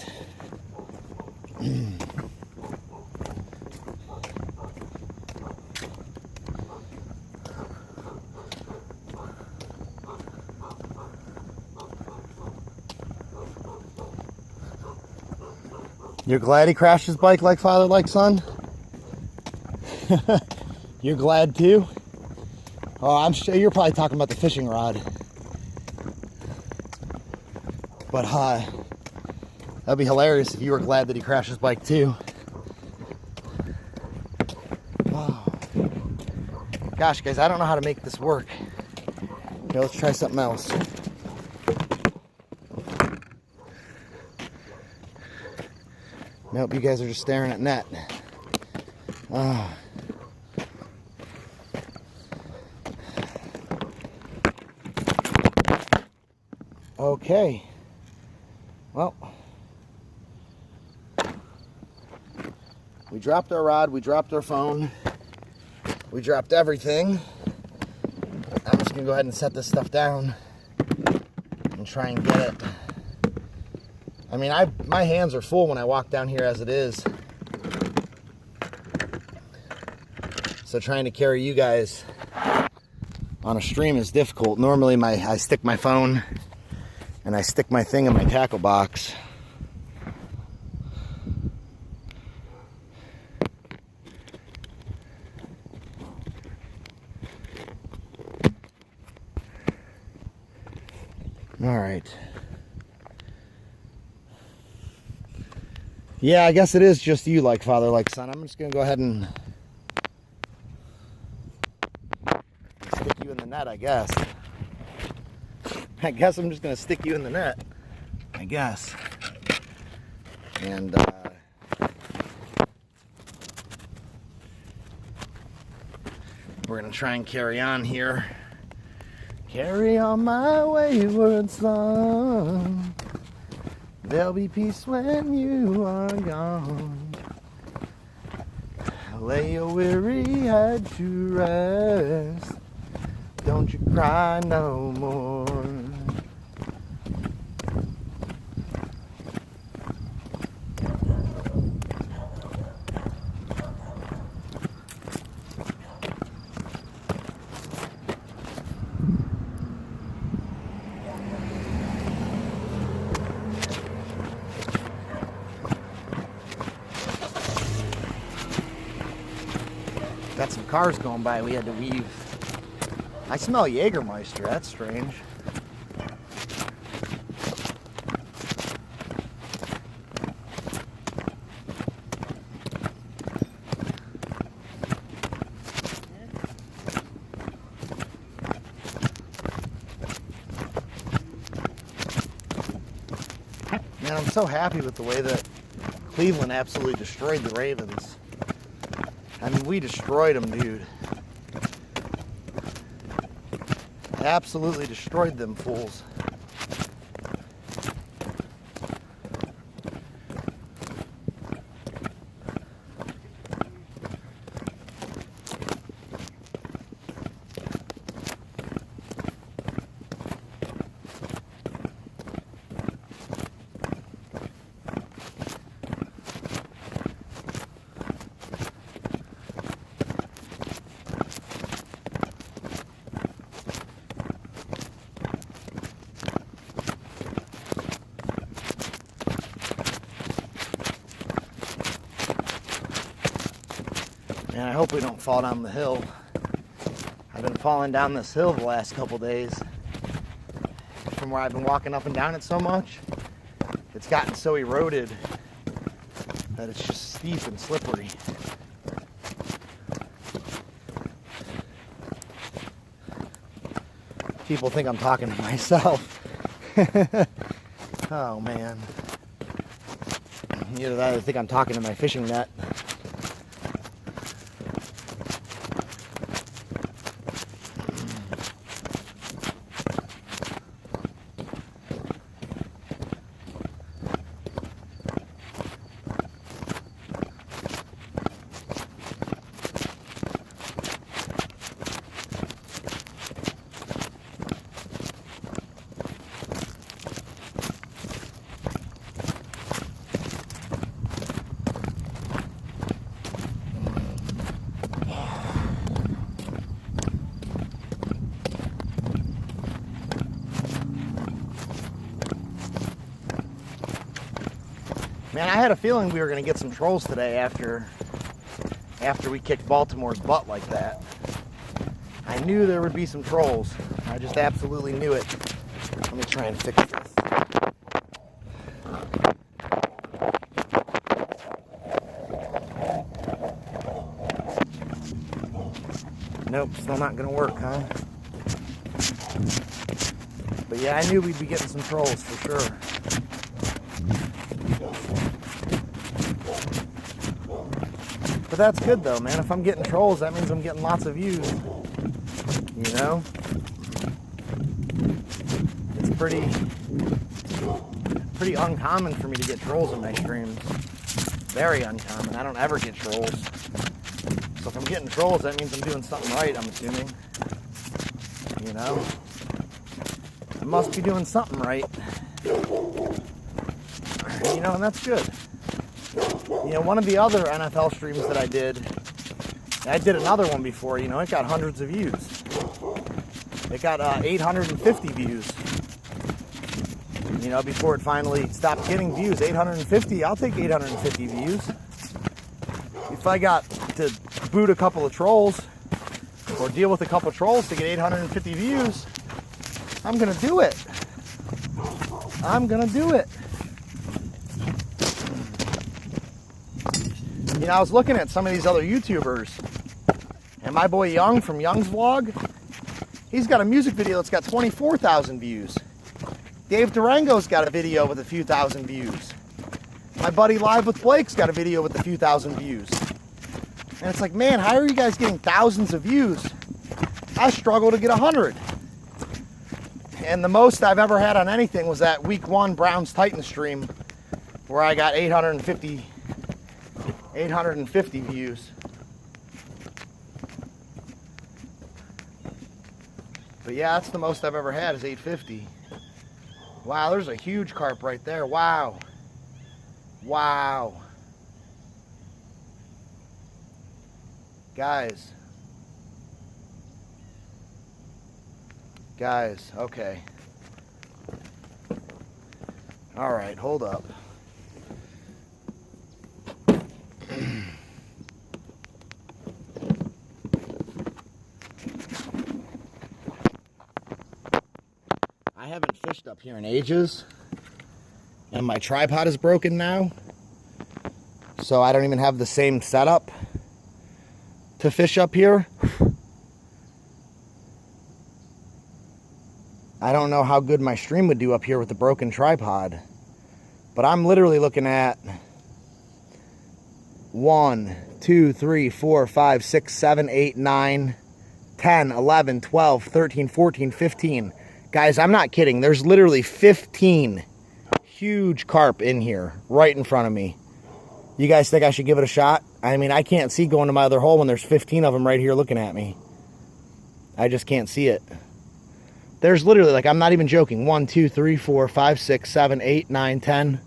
You're glad he crashed his bike like father, like son? You're glad too? Oh, I'm sure you're probably talking about the fishing rod. But that'd be hilarious if you were glad that he crashed his bike too. Oh. Gosh, guys, I don't know how to make this work. Okay, let's try something else. Nope, you guys are just staring at net. Oh. Okay. Well, we dropped our rod, we dropped our phone, we dropped everything. I'm just gonna go ahead and set this stuff down and try and get it. I mean, my hands are full when I walk down here as it is. So trying to carry you guys on a stream is difficult. Normally I stick my phone and I stick my thing in my tackle box. All right. Yeah, I guess it is just you like father, like son. I'm just going to go ahead and stick you in the net, I guess. I guess I'm just going to stick you in the net. I guess. And, we're going to try and carry on here. Carry on my wayward son. There'll be peace when you are gone. Lay your weary head to rest. Don't you cry no more. Got some cars going by, we had to weave. I smell Jägermeister, that's strange. Man, I'm so happy with the way that Cleveland absolutely destroyed the Ravens. I mean, we destroyed them, dude. Absolutely destroyed them fools. Man, I hope we don't fall down the hill. I've been falling down this hill the last couple days. From where I've been walking up and down it so much, it's gotten so eroded that it's just steep and slippery. People think I'm talking to myself. Oh man. Either that or they think I'm talking to my fishing net. Man, I had a feeling we were going to get some trolls today after we kicked Baltimore's butt like that. I knew there would be some trolls. I just absolutely knew it. Let me try and fix this. Nope, still not going to work, huh? But yeah, I knew we'd be getting some trolls for sure. But that's good though, man. If I'm getting trolls, that means I'm getting lots of views. You know? It's pretty uncommon for me to get trolls in my streams. Very uncommon. I don't ever get trolls. So if I'm getting trolls, that means I'm doing something right, I'm assuming. You know? I must be doing something right. You know, and that's good. You know, one of the other NFL streams that I did another one before, you know, it got hundreds of views. It got 850 views. You know, before it finally stopped getting views. 850, I'll take 850 views. If I got to boot a couple of trolls or deal with a couple of trolls to get 850 views, I'm gonna do it. I'm gonna do it. You know, I was looking at some of these other YouTubers, and my boy Young from Young's Vlog, he's got a music video that's got 24,000 views. Dave Durango's got a video with a few thousand views. My buddy Live with Blake's got a video with a few thousand views. And it's like, man, how are you guys getting thousands of views? I struggle to get 100. And the most I've ever had on anything was that week 1 Browns-Titans stream where I got 850 views. But yeah, that's the most I've ever had is 850. Wow, there's a huge carp right there. Wow. Wow. Guys, okay. All right, hold up. I haven't fished up here in ages, and my tripod is broken now, so I don't even have the same setup to fish up here. I don't know how good my stream would do up here with the broken tripod, but I'm literally looking at 1, 2, 3, 4, 5, 6, 7, 8, 9, 10, 11, 12, 13, 14, 15. Guys, I'm not kidding. There's literally 15 huge carp in here right in front of me. You guys think I should give it a shot? I mean, I can't see going to my other hole when there's 15 of them right here looking at me. I just can't see it. There's literally, like, I'm not even joking, 1, 2, 3, 4, 5, 6, 7, 8, 9, 10,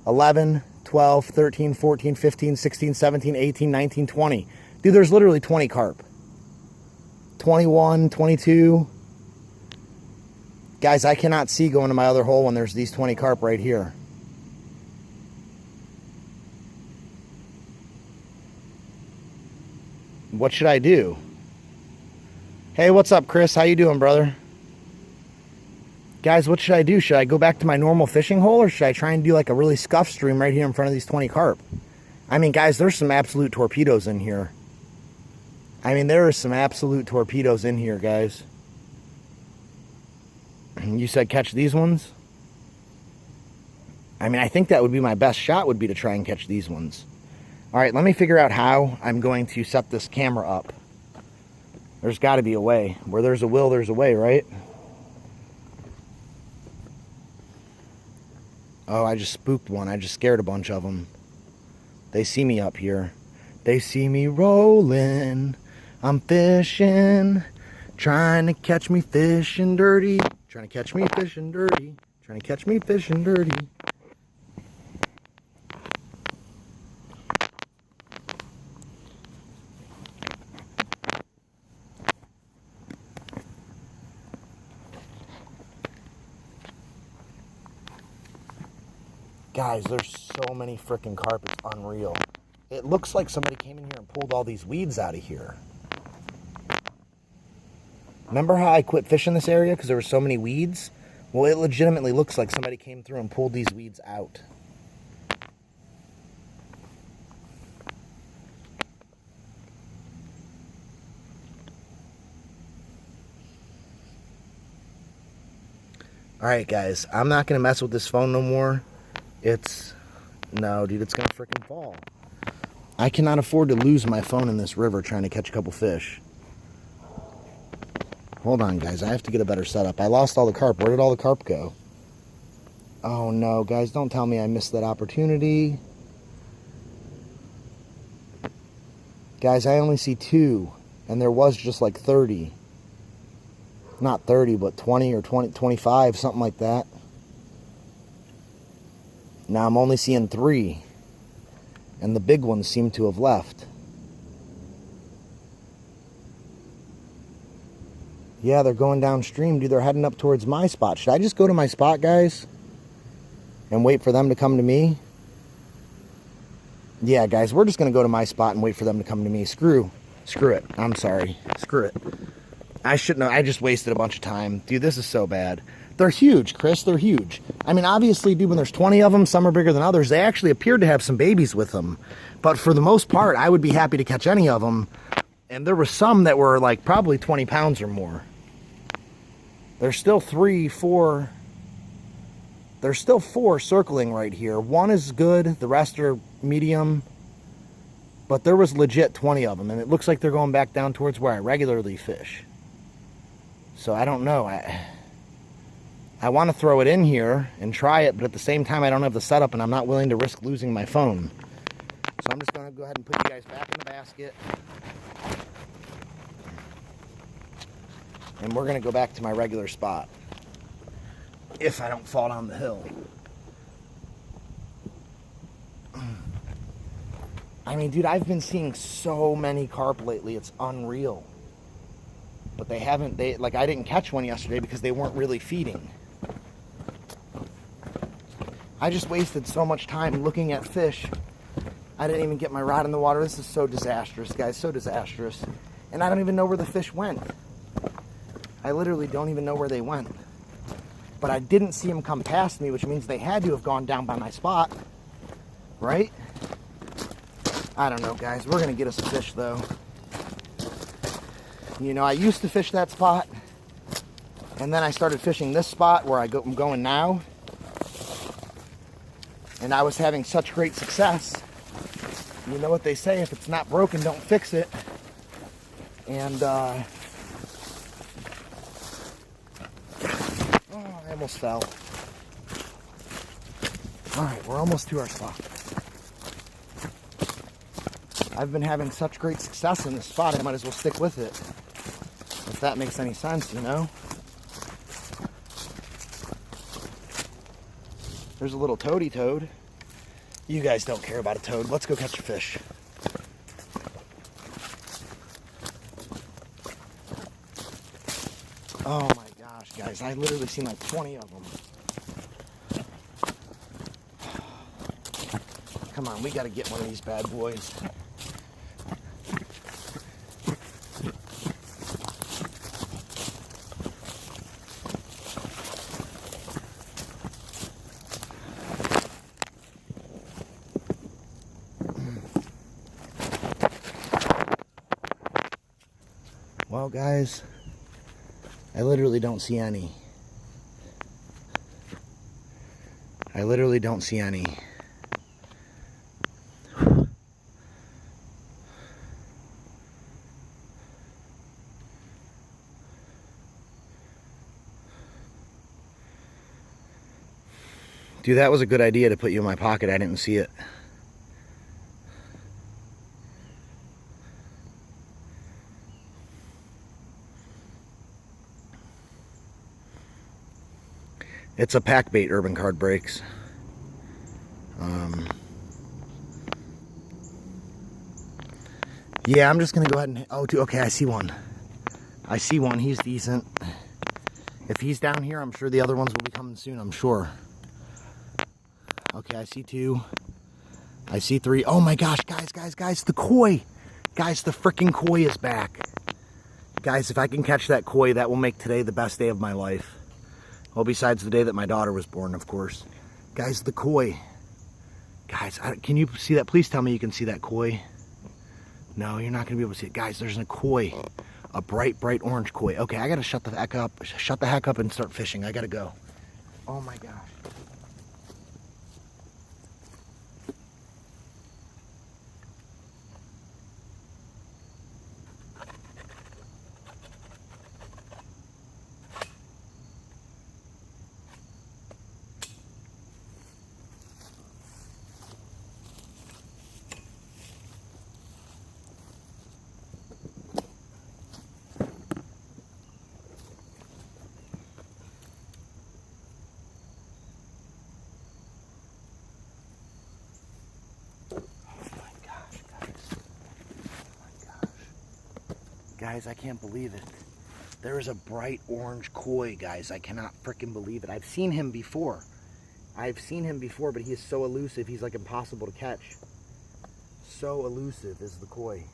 11, 12, 13, 14, 15, 16, 17, 18, 19, 20. Dude, there's literally 20 carp. 21, 22. Guys, I cannot see going to my other hole when there's these 20 carp right here. What should I do? Hey, what's up, Chris? How you doing, brother? Guys, what should I do? Should I go back to my normal fishing hole, or should I try and do like a really scuff stream right here in front of these 20 carp? I mean, guys, there's some absolute torpedoes in here. I mean, there are some absolute torpedoes in here, guys. You said catch these ones? I mean, I think that would be my best shot, would be to try and catch these ones. All right, let me figure out how I'm going to set this camera up. There's got to be a way. Where there's a will, there's a way, right? Oh, I just spooked one. I just scared a bunch of them. They see me up here. They see me rolling. I'm fishing. Trying to catch me fishing dirty. Trying to catch me fishing dirty. Trying to catch me fishing dirty. Guys, there's so many freaking carp. It's unreal. It looks like somebody came in here and pulled all these weeds out of here. Remember how I quit fishing this area because there were so many weeds? Well, it legitimately looks like somebody came through and pulled these weeds out. Alright, guys. I'm not going to mess with this phone no more. No, dude, it's going to freaking fall. I cannot afford to lose my phone in this river trying to catch a couple fish. Hold on, guys. I have to get a better setup. I lost all the carp. Where did all the carp go? Oh, no, guys. Don't tell me I missed that opportunity. Guys, I only see 2. And there was just like 30. Not 30, but 20 or 25, something like that. Now I'm only seeing 3. And the big ones seem to have left. Yeah, they're going downstream, dude. They're heading up towards my spot. Should I just go to my spot, guys? And wait for them to come to me? Yeah, guys, we're just going to go to my spot and wait for them to come to me. Screw it. I'm sorry. Screw it. I shouldn't have. I just wasted a bunch of time. Dude, this is so bad. They're huge, Chris. They're huge. I mean, obviously, dude, when there's 20 of them, some are bigger than others. They actually appeared to have some babies with them. But for the most part, I would be happy to catch any of them. And there were some that were like probably 20 pounds or more. There's still 3, 4. There's still 4 circling right here. 1 is good. The rest are medium. But there was legit 20 of them. And it looks like they're going back down towards where I regularly fish. So I don't know. I want to throw it in here and try it. But at the same time, I don't have the setup. And I'm not willing to risk losing my phone. So I'm just going to go ahead and put you guys back in the basket. And we're going to go back to my regular spot. If I don't fall down the hill. I mean, dude, I've been seeing so many carp lately. It's unreal. But I didn't catch one yesterday because they weren't really feeding. I just wasted so much time looking at fish. I didn't even get my rod in the water. This is so disastrous, guys. So disastrous. And I don't even know where the fish went. I literally don't even know where they went. But I didn't see them come past me, which means they had to have gone down by my spot. Right? I don't know, guys. We're going to get us a fish, though. You know, I used to fish that spot. And then I started fishing this spot where I'm going now. And I was having such great success. You know what they say, if it's not broken, don't fix it. And, I almost fell. Alright, we're almost to our spot. I've been having such great success in this spot, I might as well stick with it. If that makes any sense, you know? There's a little toady toad. You guys don't care about a toad. Let's go catch a fish. Oh my gosh, guys. I literally seen like 20 of them. Come on, we got to get one of these bad boys. Well, guys, I literally don't see any. I literally don't see any. Dude, that was a good idea to put you in my pocket. I didn't see it. It's a pack bait, Urban Card Breaks. Yeah, I'm just going to go ahead and... Oh, dude, okay, I see one. I see one. He's decent. If he's down here, I'm sure the other ones will be coming soon, I'm sure. Okay, I see 2. I see 3. Oh my gosh, guys, the koi. Guys, the freaking koi is back. Guys, if I can catch that koi, that will make today the best day of my life. Well, besides the day that my daughter was born, of course. Guys, the koi. Guys, can you see that? Please tell me you can see that koi. No, you're not going to be able to see it. Guys, there's a koi. A bright orange koi. Okay, I got to shut the heck up and start fishing. I got to go. Oh my gosh. Guys, I can't believe it. There is a bright orange koi, guys. I cannot freaking believe it. I've seen him before. But he is so elusive. He's like impossible to catch. So elusive is the koi.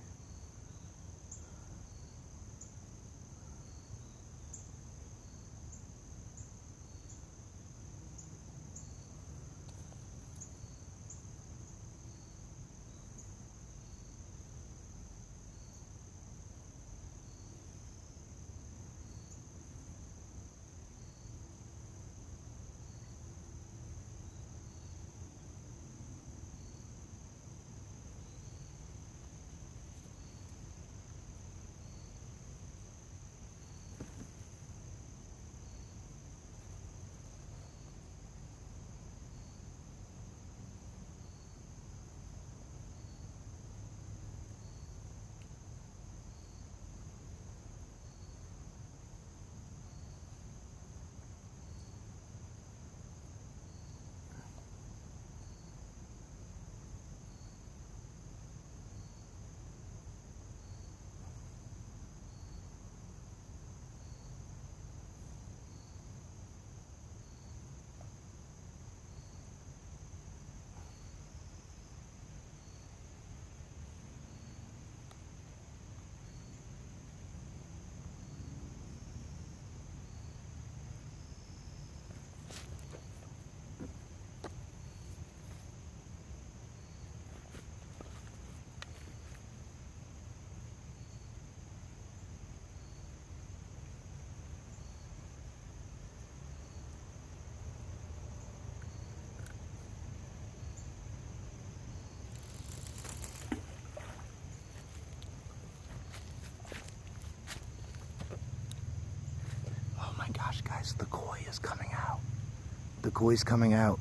Gosh, guys, the koi is coming out. The koi's coming out.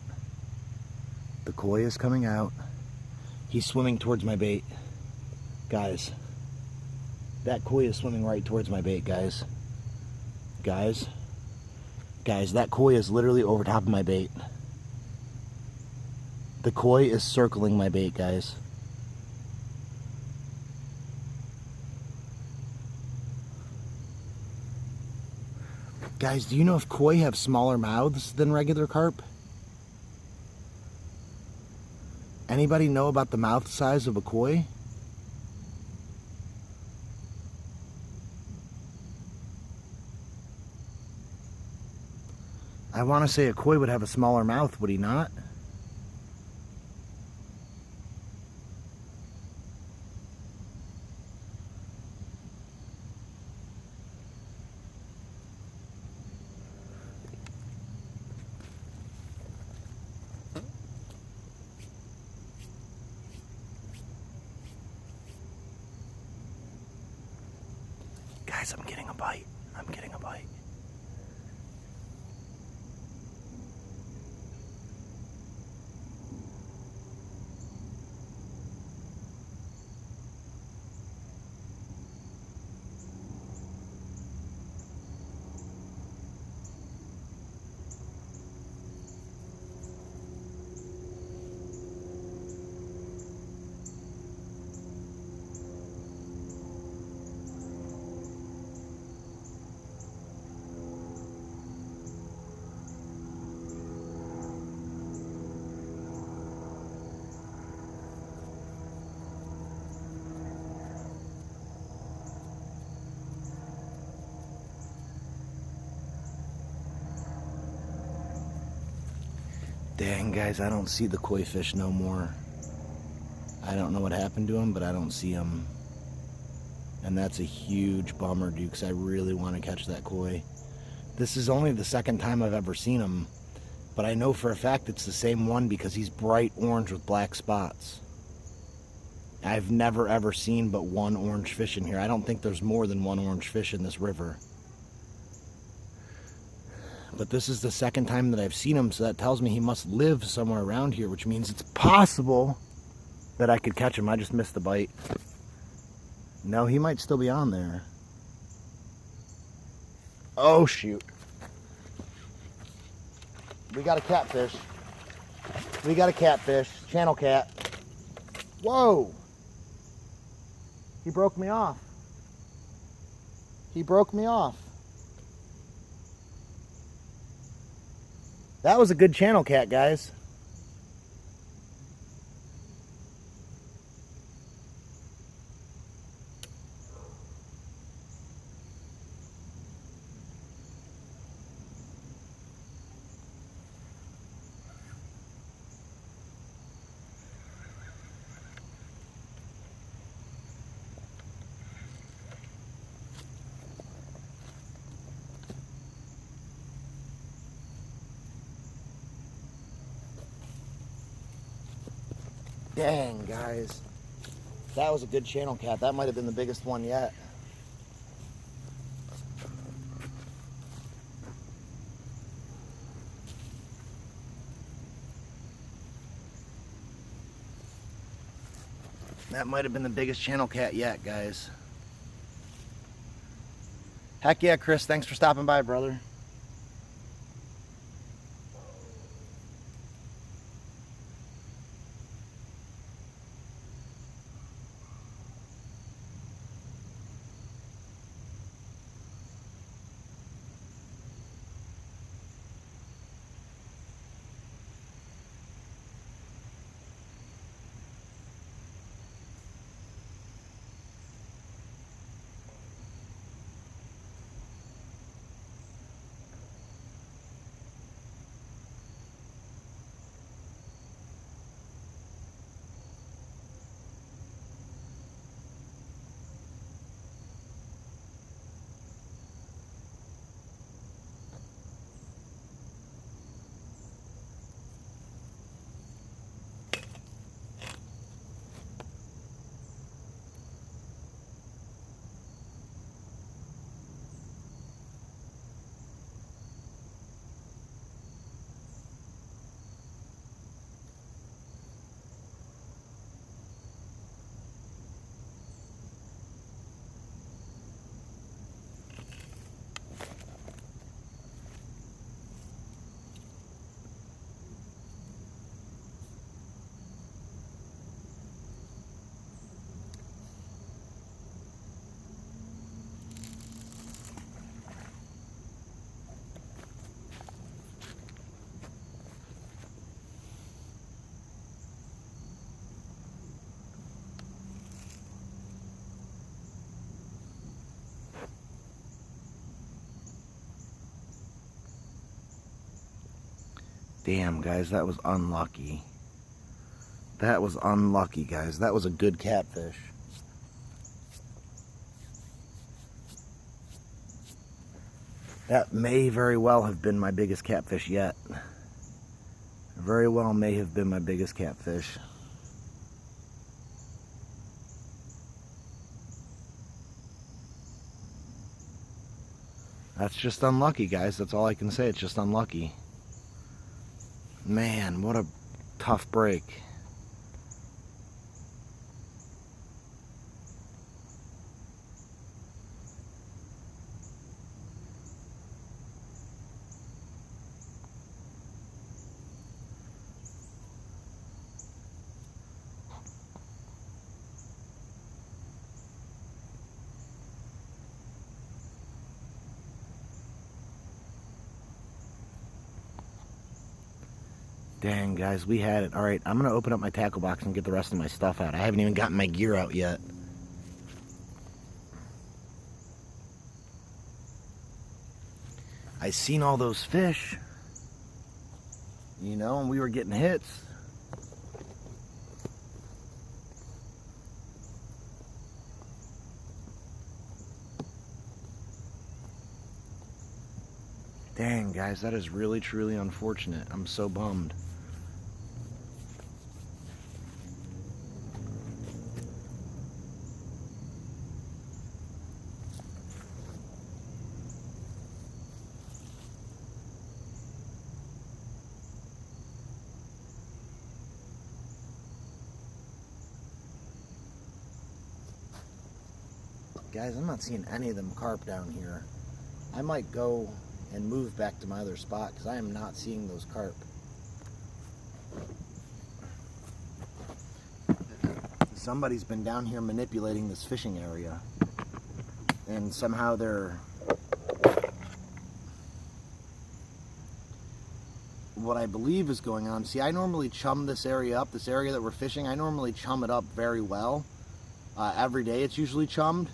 The koi is coming out. He's swimming towards my bait. Guys, that koi is swimming right towards my bait, guys. Guys, that koi is literally over top of my bait. The koi is circling my bait, guys. Guys, do you know if koi have smaller mouths than regular carp? Anybody know about the mouth size of a koi? I want to say a koi would have a smaller mouth, would he not? Guys, I'm getting a bite. I'm getting a bite. Dang, guys, I don't see the koi fish no more. I don't know what happened to him, but I don't see him. And that's a huge bummer, dude, because I really want to catch that koi. This is only the second time I've ever seen him, but I know for a fact it's the same one because he's bright orange with black spots. I've never ever seen but one orange fish in here. I don't think there's more than one orange fish in this river. But this is the second time that I've seen him, so that tells me he must live somewhere around here, which means it's possible that I could catch him. I just missed the bite. No, he might still be on there. Oh, shoot. We got a catfish. We got a catfish. Channel cat. Whoa! He broke me off. He broke me off. That was a good channel cat, guys. Dang, guys. That was a good channel cat. That might have been the biggest one yet. That might have been the biggest channel cat yet, guys. Heck yeah, Chris. Thanks for stopping by, brother. Damn, guys, that was unlucky. That was unlucky, guys. That was a good catfish. That may very well have been my biggest catfish yet. Very well may have been my biggest catfish. That's just unlucky, guys. That's all I can say. It's just unlucky. Man, what a tough break. Dang, guys, we had it. All right, I'm going to open up my tackle box and get the rest of my stuff out. I haven't even gotten my gear out yet. I seen all those fish. You know, and we were getting hits. Dang, guys, that is really, truly unfortunate. I'm so bummed. Guys, I'm not seeing any of them carp down here. I might go and move back to my other spot because I am not seeing those carp. Somebody's been down here manipulating this fishing area, and somehow they're, what I believe is going on, see, I normally chum this area up, this area that we're fishing, I normally chum it up very well. Every day it's usually chummed,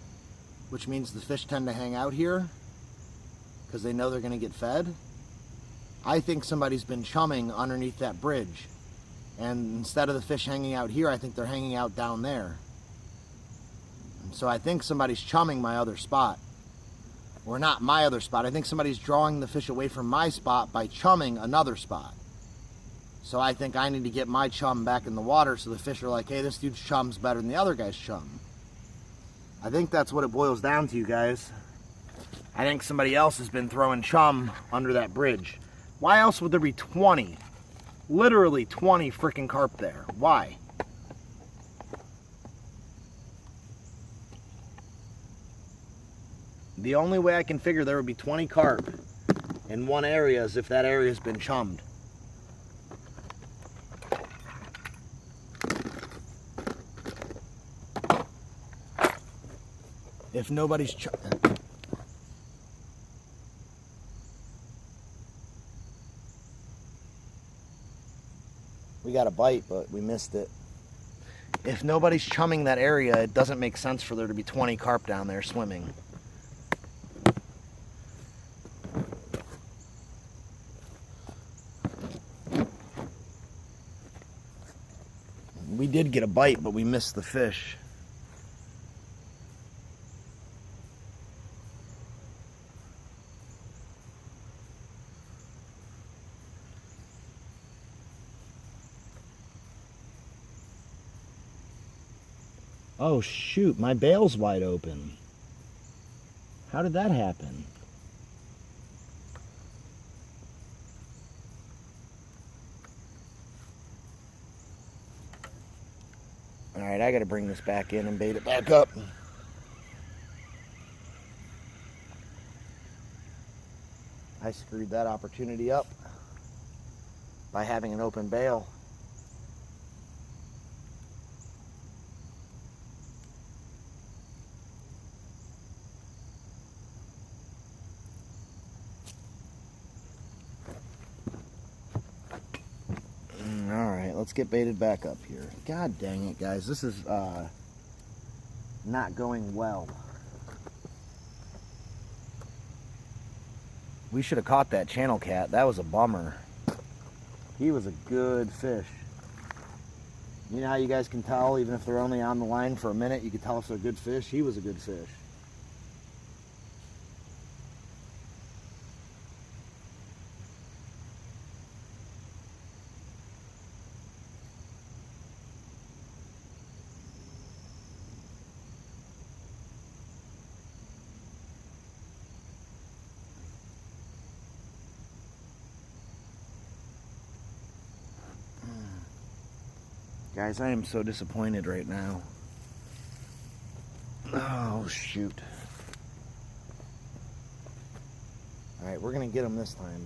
which means the fish tend to hang out here because they know they're going to get fed. I think somebody's been chumming underneath that bridge, and instead of the fish hanging out here, I think they're hanging out down there. And so I think somebody's chumming my other spot, or not my other spot. I think somebody's drawing the fish away from my spot by chumming another spot. So I think I need to get my chum back in the water so the fish are like, hey, this dude's chum's better than the other guy's chum. I think that's what it boils down to, guys. I think somebody else has been throwing chum under that bridge. Why else would there be 20, literally 20 freaking carp there? Why? The only way I can figure there would be 20 carp in one area is if that area has been chummed. If nobody's we got a bite, but we missed it. If nobody's chumming that area, it doesn't make sense for there to be 20 carp down there swimming. We did get a bite, but we missed the fish. Oh shoot, my bail's wide open. How did that happen? Alright, I gotta bring this back in and bait it back up. I screwed that opportunity up by having an open bail. Alright, let's get baited back up here. God dang it, guys. This is not going well. We should have caught that channel cat. That was a bummer. He was a good fish. You know how you guys can tell, even if they're only on the line for a minute, you can tell if they're a good fish? He was a good fish. Guys, I am so disappointed right now. Oh, shoot. Alright, we're going to get him this time.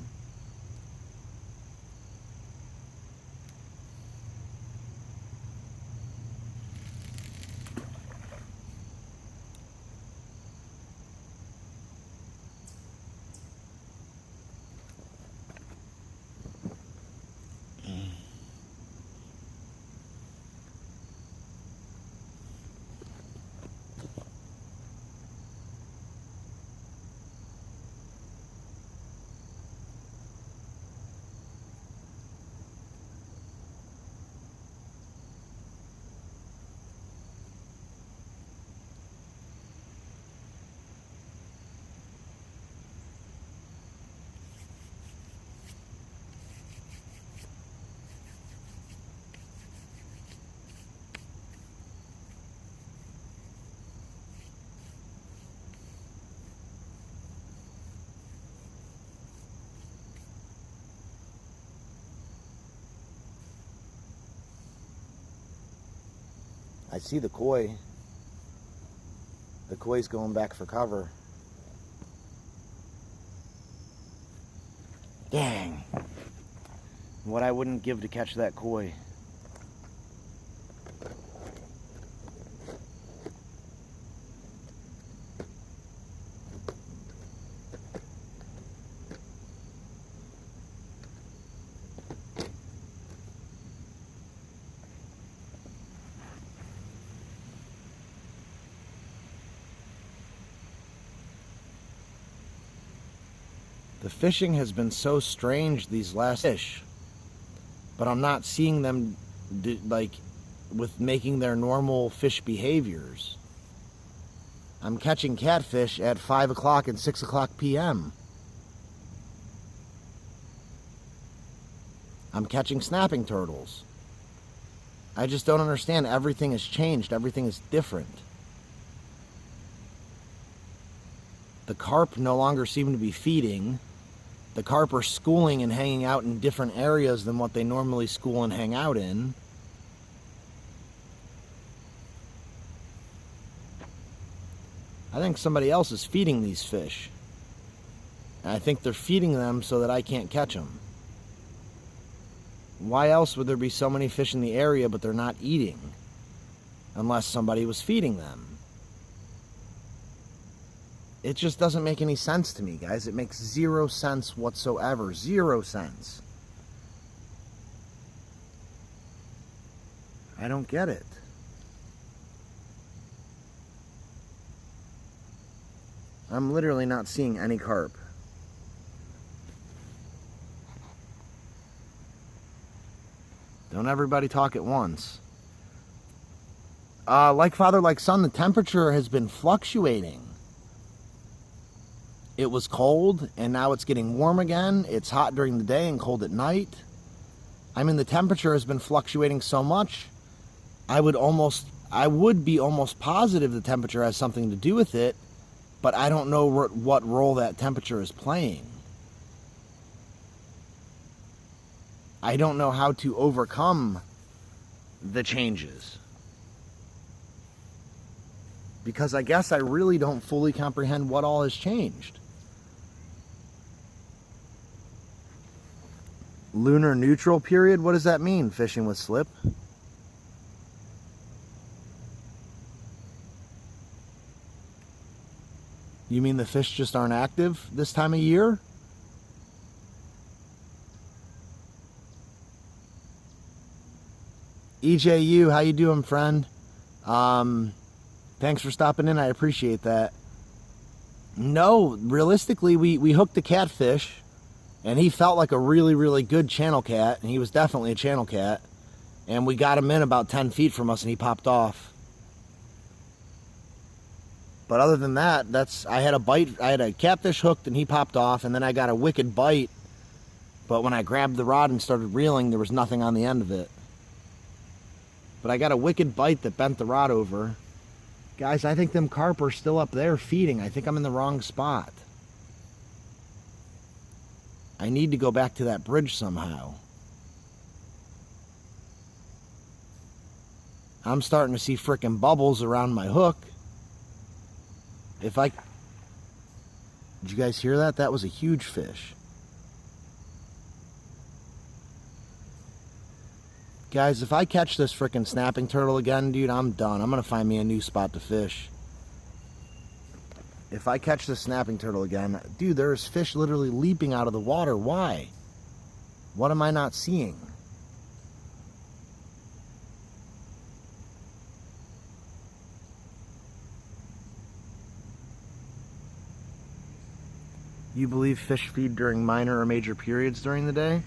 I see the koi. The koi's going back for cover. Dang. What I wouldn't give to catch that koi. The fishing has been so strange these last fish, but I'm not seeing them like with making their normal fish behaviors. I'm catching catfish at 5 o'clock and 6 o'clock p.m. I'm catching snapping turtles. I just don't understand. Everything has changed. Everything is different. The carp no longer seem to be feeding. The carp are schooling and hanging out in different areas than what they normally school and hang out in. I think somebody else is feeding these fish. And I think they're feeding them so that I can't catch them. Why else would there be so many fish in the area but they're not eating? Unless somebody was feeding them. It just doesn't make any sense to me, guys. It makes zero sense whatsoever. 0 cents. I don't get it. I'm literally not seeing any carp. Don't everybody talk at once. Like father, like son, the temperature has been fluctuating. It was cold, and now it's getting warm again. It's hot during the day and cold at night. I mean, the temperature has been fluctuating so much, I would be almost positive the temperature has something to do with it, but I don't know what role that temperature is playing. I don't know how to overcome the changes. Because I guess I really don't fully comprehend what all has changed. Lunar neutral period? What does that mean, fishing with slip? You mean the fish just aren't active this time of year? EJU, how you doing, friend? Thanks for stopping in. I appreciate that. No, realistically, we hooked a catfish, and he felt like a really, really good channel cat, and he was definitely a channel cat. And we got him in about 10 feet from us, and he popped off. But other than that, I had a catfish hooked, and he popped off, and then I got a wicked bite. But when I grabbed the rod and started reeling, there was nothing on the end of it. But I got a wicked bite that bent the rod over. Guys, I think them carp are still up there feeding. I think I'm in the wrong spot. I need to go back to that bridge somehow. I'm starting to see frickin' bubbles around my hook. Did you guys hear that? That was a huge fish. Guys, if I catch this frickin' snapping turtle again, dude, I'm done. I'm gonna find me a new spot to fish. If I catch this snapping turtle again, dude, there's fish literally leaping out of the water. Why? What am I not seeing? You believe fish feed during minor or major periods during the day?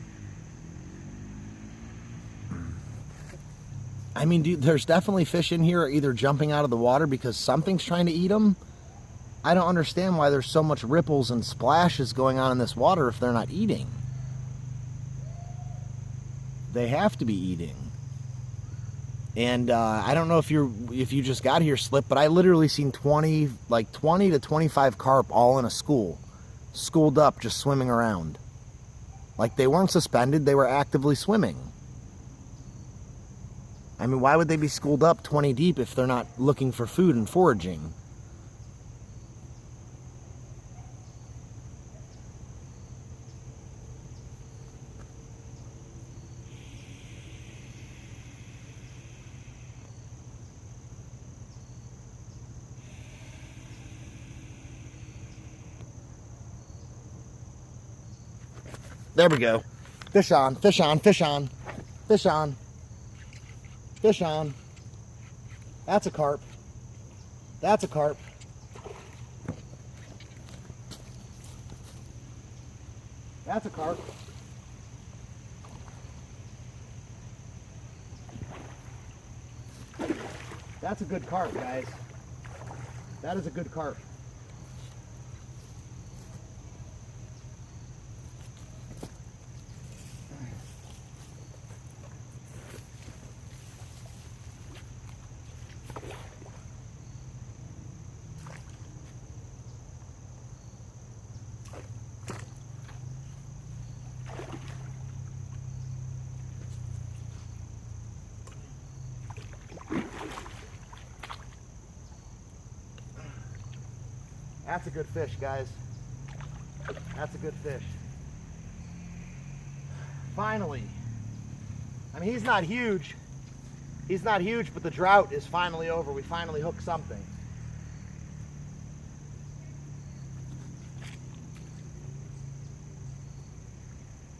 I mean, dude, there's definitely fish in here either jumping out of the water because something's trying to eat them. I don't understand why there's so much ripples and splashes going on in this water if they're not eating. They have to be eating. And I don't know if you just got here, Slip, but I literally seen 20 to 25 carp all in a schooled up, just swimming around. Like they weren't suspended, they were actively swimming. I mean, why would they be schooled up 20 deep if they're not looking for food and foraging? There we go. Fish on, fish on, fish on, fish on, fish on. That's a carp. That's a carp. That's a carp. That's a good carp, guys. That is a good carp. That's a good fish, guys. That's a good fish. Finally. I mean, he's not huge. He's not huge, but the drought is finally over. We finally hooked something.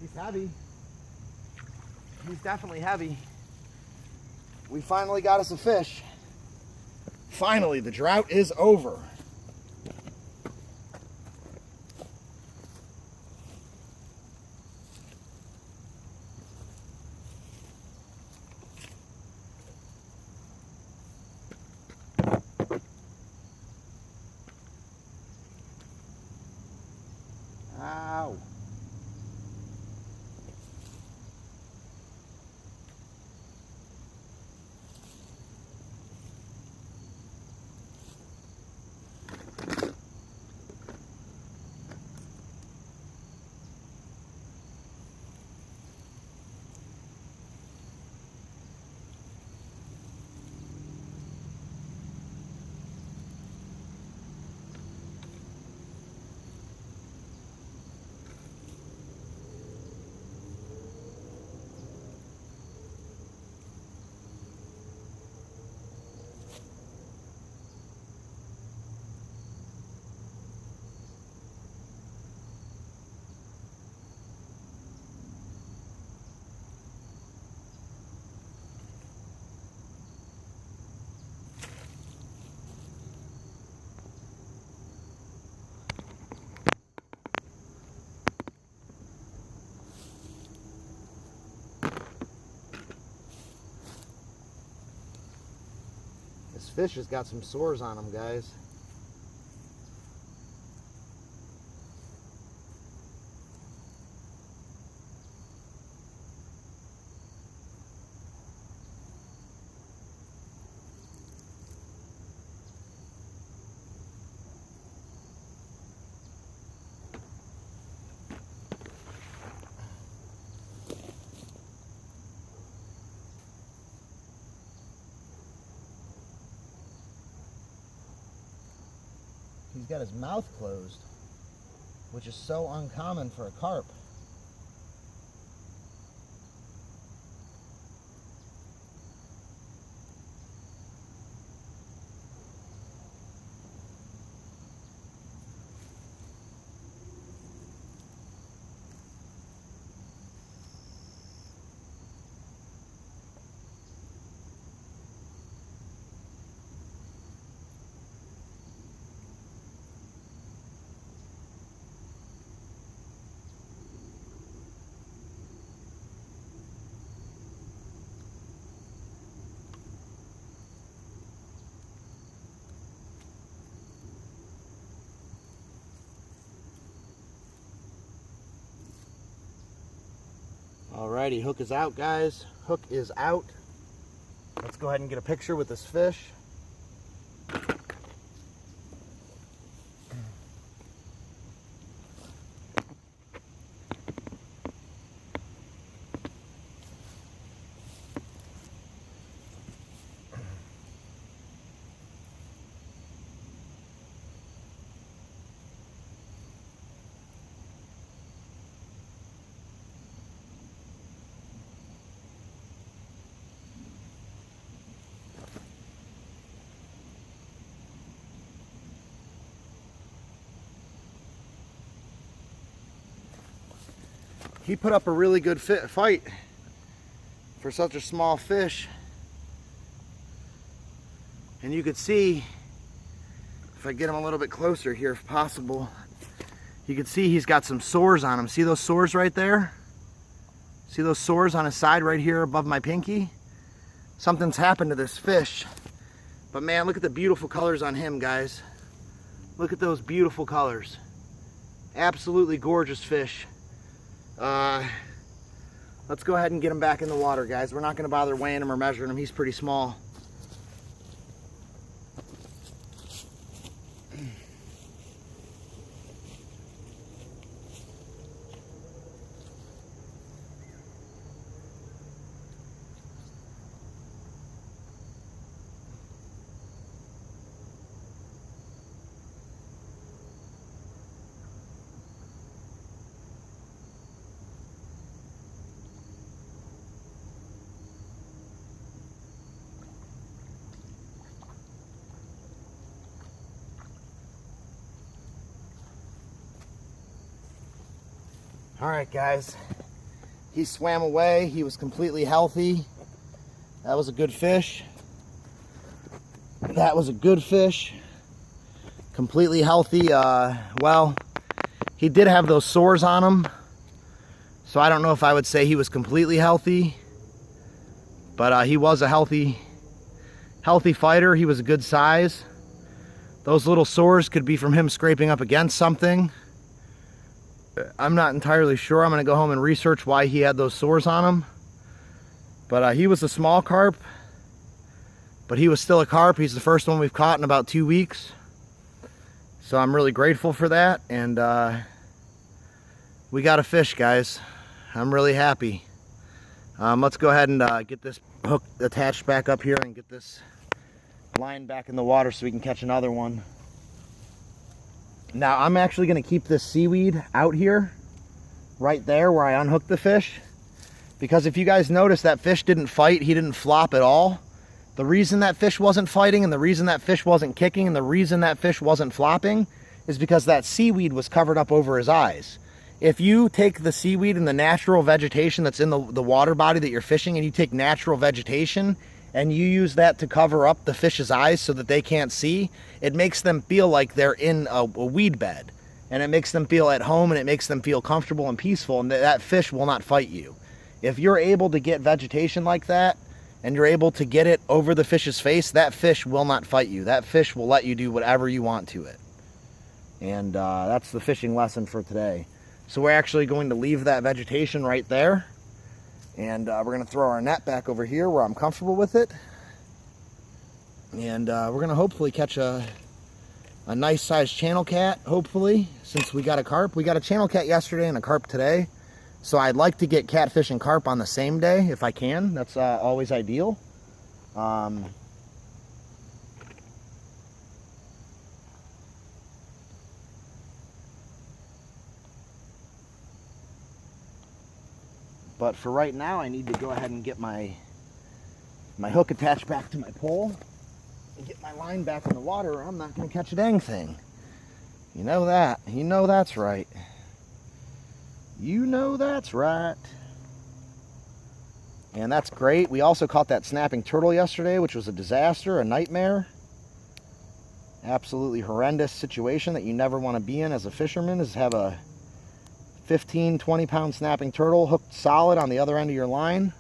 He's heavy. He's definitely heavy. We finally got us a fish. Finally, the drought is over. Ow. This fish has got some sores on him, guys. He's got his mouth closed, which is so uncommon for a carp. Alrighty, hook is out, guys. Hook is out. Let's go ahead and get a picture with this fish. he put up a really good fight for such a small fish. And you could see, if I get him a little bit closer here if possible, you can see he's got some sores on him. See those sores right there? See those sores on his side right here above my pinky? Something's happened to this fish. But man, look at the beautiful colors on him, guys. Look at those beautiful colors. Absolutely gorgeous fish. Let's go ahead and get him back in the water, guys. We're not going to bother weighing him or measuring him. He's pretty small. All right, guys, he swam away. He was completely healthy. That was a good fish. That was a good fish. Completely healthy. Well, he did have those sores on him, so I don't know if I would say he was completely healthy, but he was a healthy fighter. He was a good size. Those little sores could be from him scraping up against something. I'm not entirely sure. I'm going to go home and research why he had those sores on him. But he was a small carp. But he was still a carp. He's the first one we've caught in about 2 weeks. So I'm really grateful for that. And we got a fish, guys. I'm really happy. Let's go ahead and get this hook attached back up here and get this line back in the water so we can catch another one. Now, I'm actually going to keep this seaweed out here, right there where I unhooked the fish. Because if you guys notice, that fish didn't fight. He didn't flop at all. The reason that fish wasn't fighting and the reason that fish wasn't kicking and the reason that fish wasn't flopping is because that seaweed was covered up over his eyes. If you take the seaweed and the natural vegetation that's in the water body that you're fishing, and you take natural vegetation and you use that to cover up the fish's eyes so that they can't see, it makes them feel like they're in a weed bed. And it makes them feel at home, and it makes them feel comfortable and peaceful, and that fish will not fight you. If you're able to get vegetation like that, and you're able to get it over the fish's face, that fish will not fight you. That fish will let you do whatever you want to it. And that's the fishing lesson for today. So we're actually going to leave that vegetation right there. And we're going to throw our net back over here where I'm comfortable with it. And we're going to hopefully catch a nice sized channel cat, hopefully, since we got a carp. We got a channel cat yesterday and a carp today. So I'd like to get catfish and carp on the same day if I can. That's always ideal. But for right now, I need to go ahead and get my hook attached back to my pole and get my line back in the water, or I'm not going to catch a dang thing. You know that. You know that's right. You know that's right. And that's great. We also caught that snapping turtle yesterday, which was a disaster, a nightmare. Absolutely horrendous situation that you never want to be in as a fisherman, is have a 15, 20 pound snapping turtle hooked solid on the other end of your line.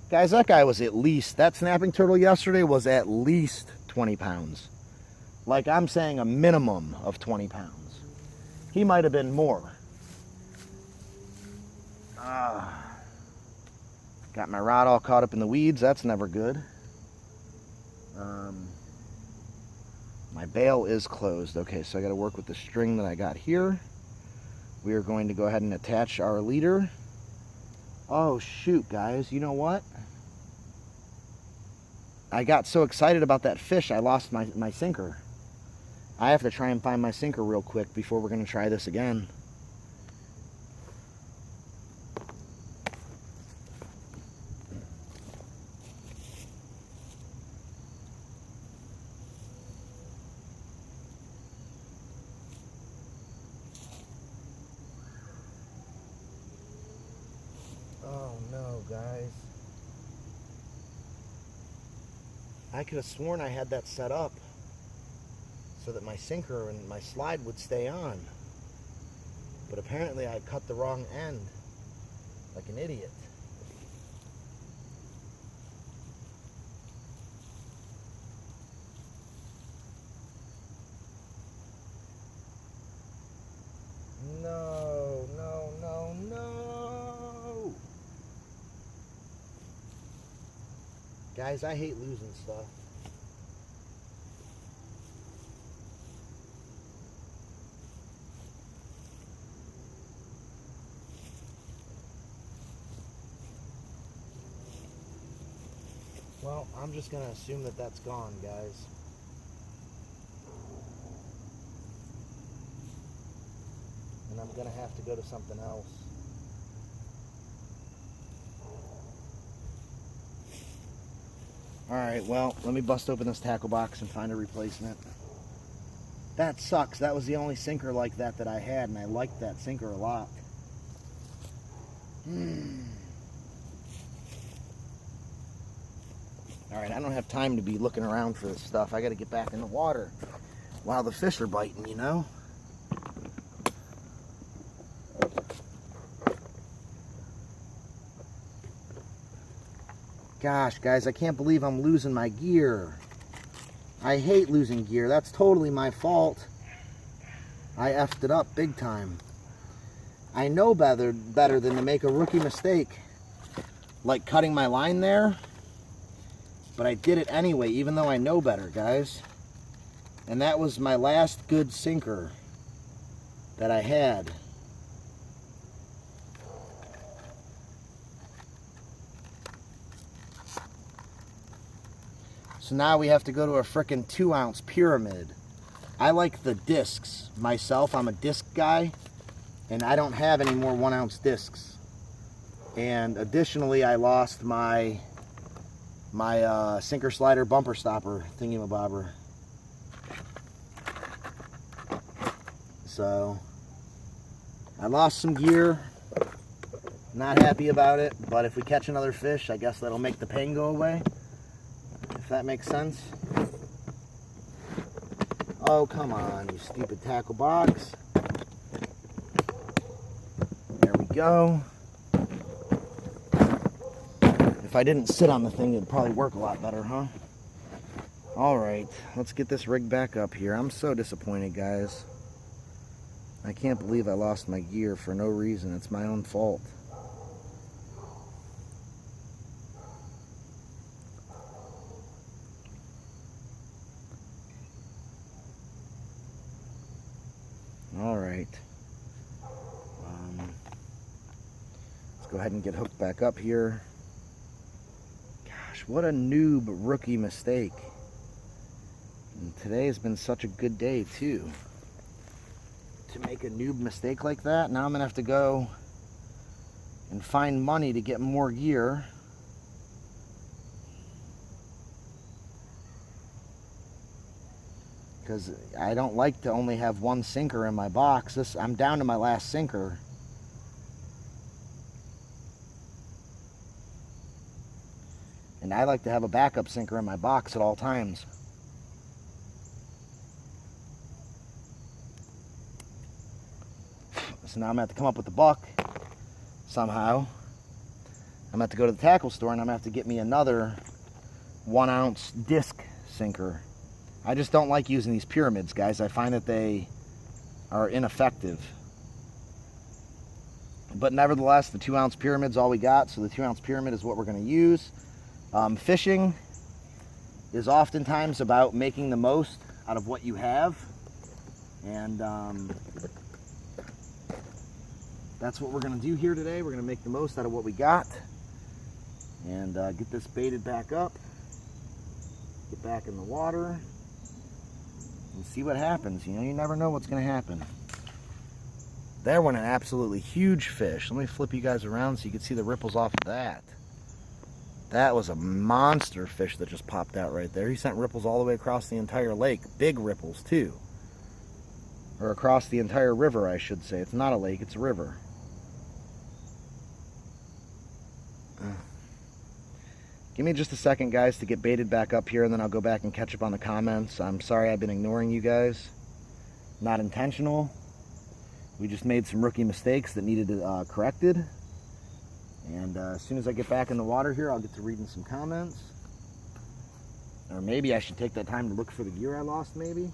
Guys, that guy was that snapping turtle yesterday was at least 20 pounds. Like, I'm saying a minimum of 20 pounds. He might have been more. Got my rod all caught up in the weeds. That's never good. My bail is closed. Okay, so I got to work with the string that I got here. We are going to go ahead and attach our leader. Oh, shoot, guys. You know what? I got so excited about that fish, I lost my sinker. I have to try and find my sinker real quick before we're going to try this again. I could have sworn I had that set up so that my sinker and my slide would stay on. But apparently I cut the wrong end, like an idiot. No, no, no, no. Guys, I hate losing stuff. Well, I'm just going to assume that that's gone, guys. And I'm going to have to go to something else. Alright, well, let me bust open this tackle box and find a replacement. That sucks. That was the only sinker like that I had, and I liked that sinker a lot. Alright, I don't have time to be looking around for this stuff. I got to get back in the water while the fish are biting, you know? Gosh, guys, I can't believe I'm losing my gear. I hate losing gear. That's totally my fault. I effed it up big time. I know better than to make a rookie mistake, like cutting my line there. But I did it anyway, even though I know better, guys. And that was my last good sinker that I had. So now we have to go to a frickin' 2-ounce pyramid. I like the discs myself. I'm a disc guy, and I don't have any more 1-ounce discs. And additionally, I lost my sinker slider bumper stopper thingy-mabobber. So I lost some gear. Not happy about it, but if we catch another fish, I guess that'll make the pain go away. If that makes sense. Oh, come on, you stupid tackle box. There we go. If I didn't sit on the thing, it'd probably work a lot better, huh? Alright, let's get this rig back up here. I'm so disappointed, guys. I can't believe I lost my gear for no reason. It's my own fault. Alright. Let's go ahead and get hooked back up here. Gosh, what a noob rookie mistake. And today has been such a good day, too. To make a noob mistake like that, now I'm going to have to go and find money to get more gear. Because I don't like to only have one sinker in my box. I'm down to my last sinker. And I like to have a backup sinker in my box at all times. So now I'm going to have to come up with the buck somehow. I'm going to have to go to the tackle store and I'm going to have to get me another 1-ounce disc sinker. I just don't like using these pyramids, guys. I find that they are ineffective. But nevertheless, the 2-ounce pyramid's all we got, so the 2-ounce pyramid is what we're going to use. Fishing is oftentimes about making the most out of what you have. And that's what we're going to do here today. We're going to make the most out of what we got. And get this baited back up. Get back in the water. And see what happens. You know, you never know what's going to happen. There went an absolutely huge fish. Let me flip you guys around so you can see the ripples off of that. That was a monster fish that just popped out right there. He sent ripples all the way across the entire lake. Big ripples, too. Or across the entire river, I should say. It's not a lake, it's a river. Give me just a second, guys, to get baited back up here, and then I'll go back and catch up on the comments. I'm sorry I've been ignoring you guys. Not intentional. We just made some rookie mistakes that needed corrected. And as soon as I get back in the water here, I'll get to reading some comments. Or maybe I should take that time to look for the gear I lost, maybe.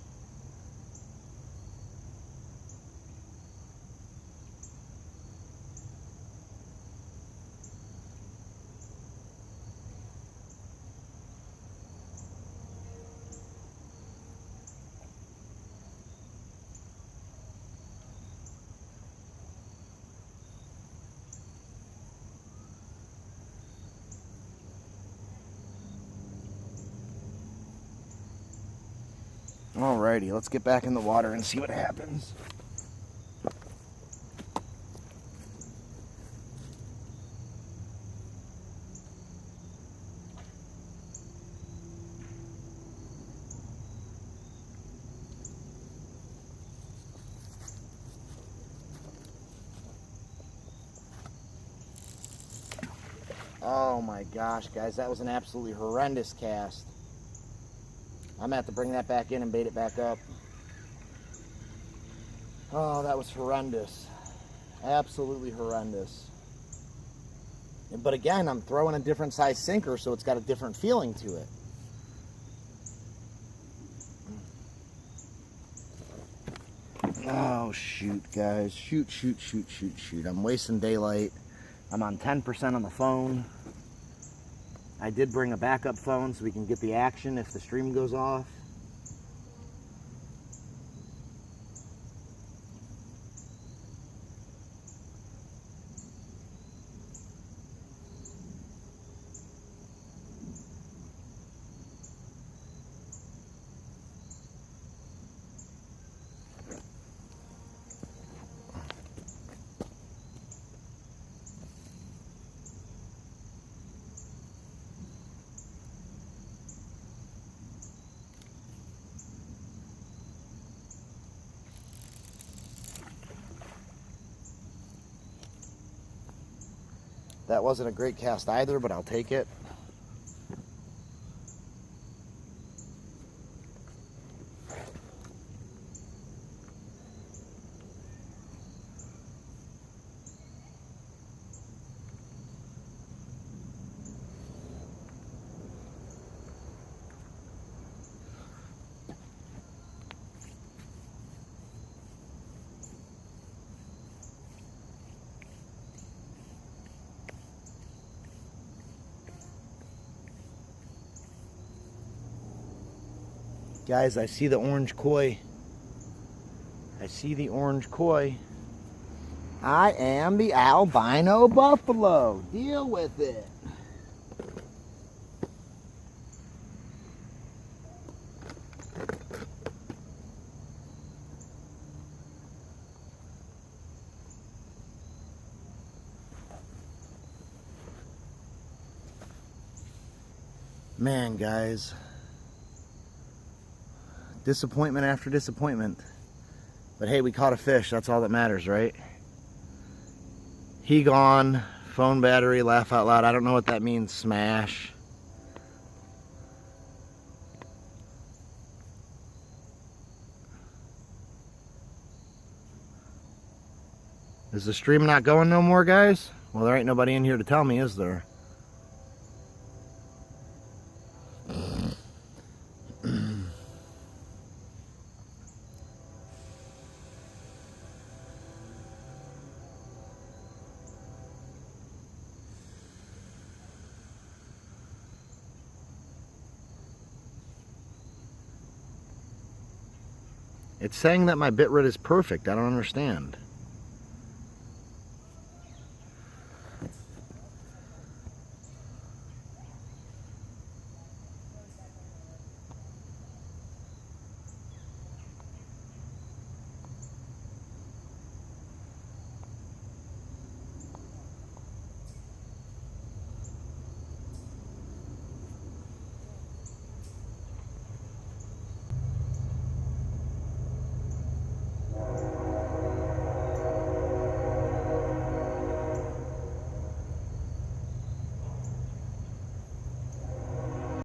Alrighty, let's get back in the water and see what happens. Oh my gosh, guys, that was an absolutely horrendous cast. I'm going to have to bring that back in and bait it back up. Oh, that was horrendous. Absolutely horrendous. But again, I'm throwing a different size sinker, so it's got a different feeling to it. Oh, shoot, guys. Shoot. I'm wasting daylight. I'm on 10% on the phone. I did bring a backup phone so we can get the action if the stream goes off. That wasn't a great cast either, but I'll take it. Guys, I see the orange koi. I see the orange koi. I am the albino buffalo. Deal with it. Man, guys. Disappointment after disappointment. But hey, we caught a fish. That's all that matters, right? He gone. Phone battery, laugh out loud. I don't know what that means. Smash. Is the stream not going no more, guys? Well, there ain't nobody in here to tell me, is there? It's saying that my bitrate is perfect. I don't understand.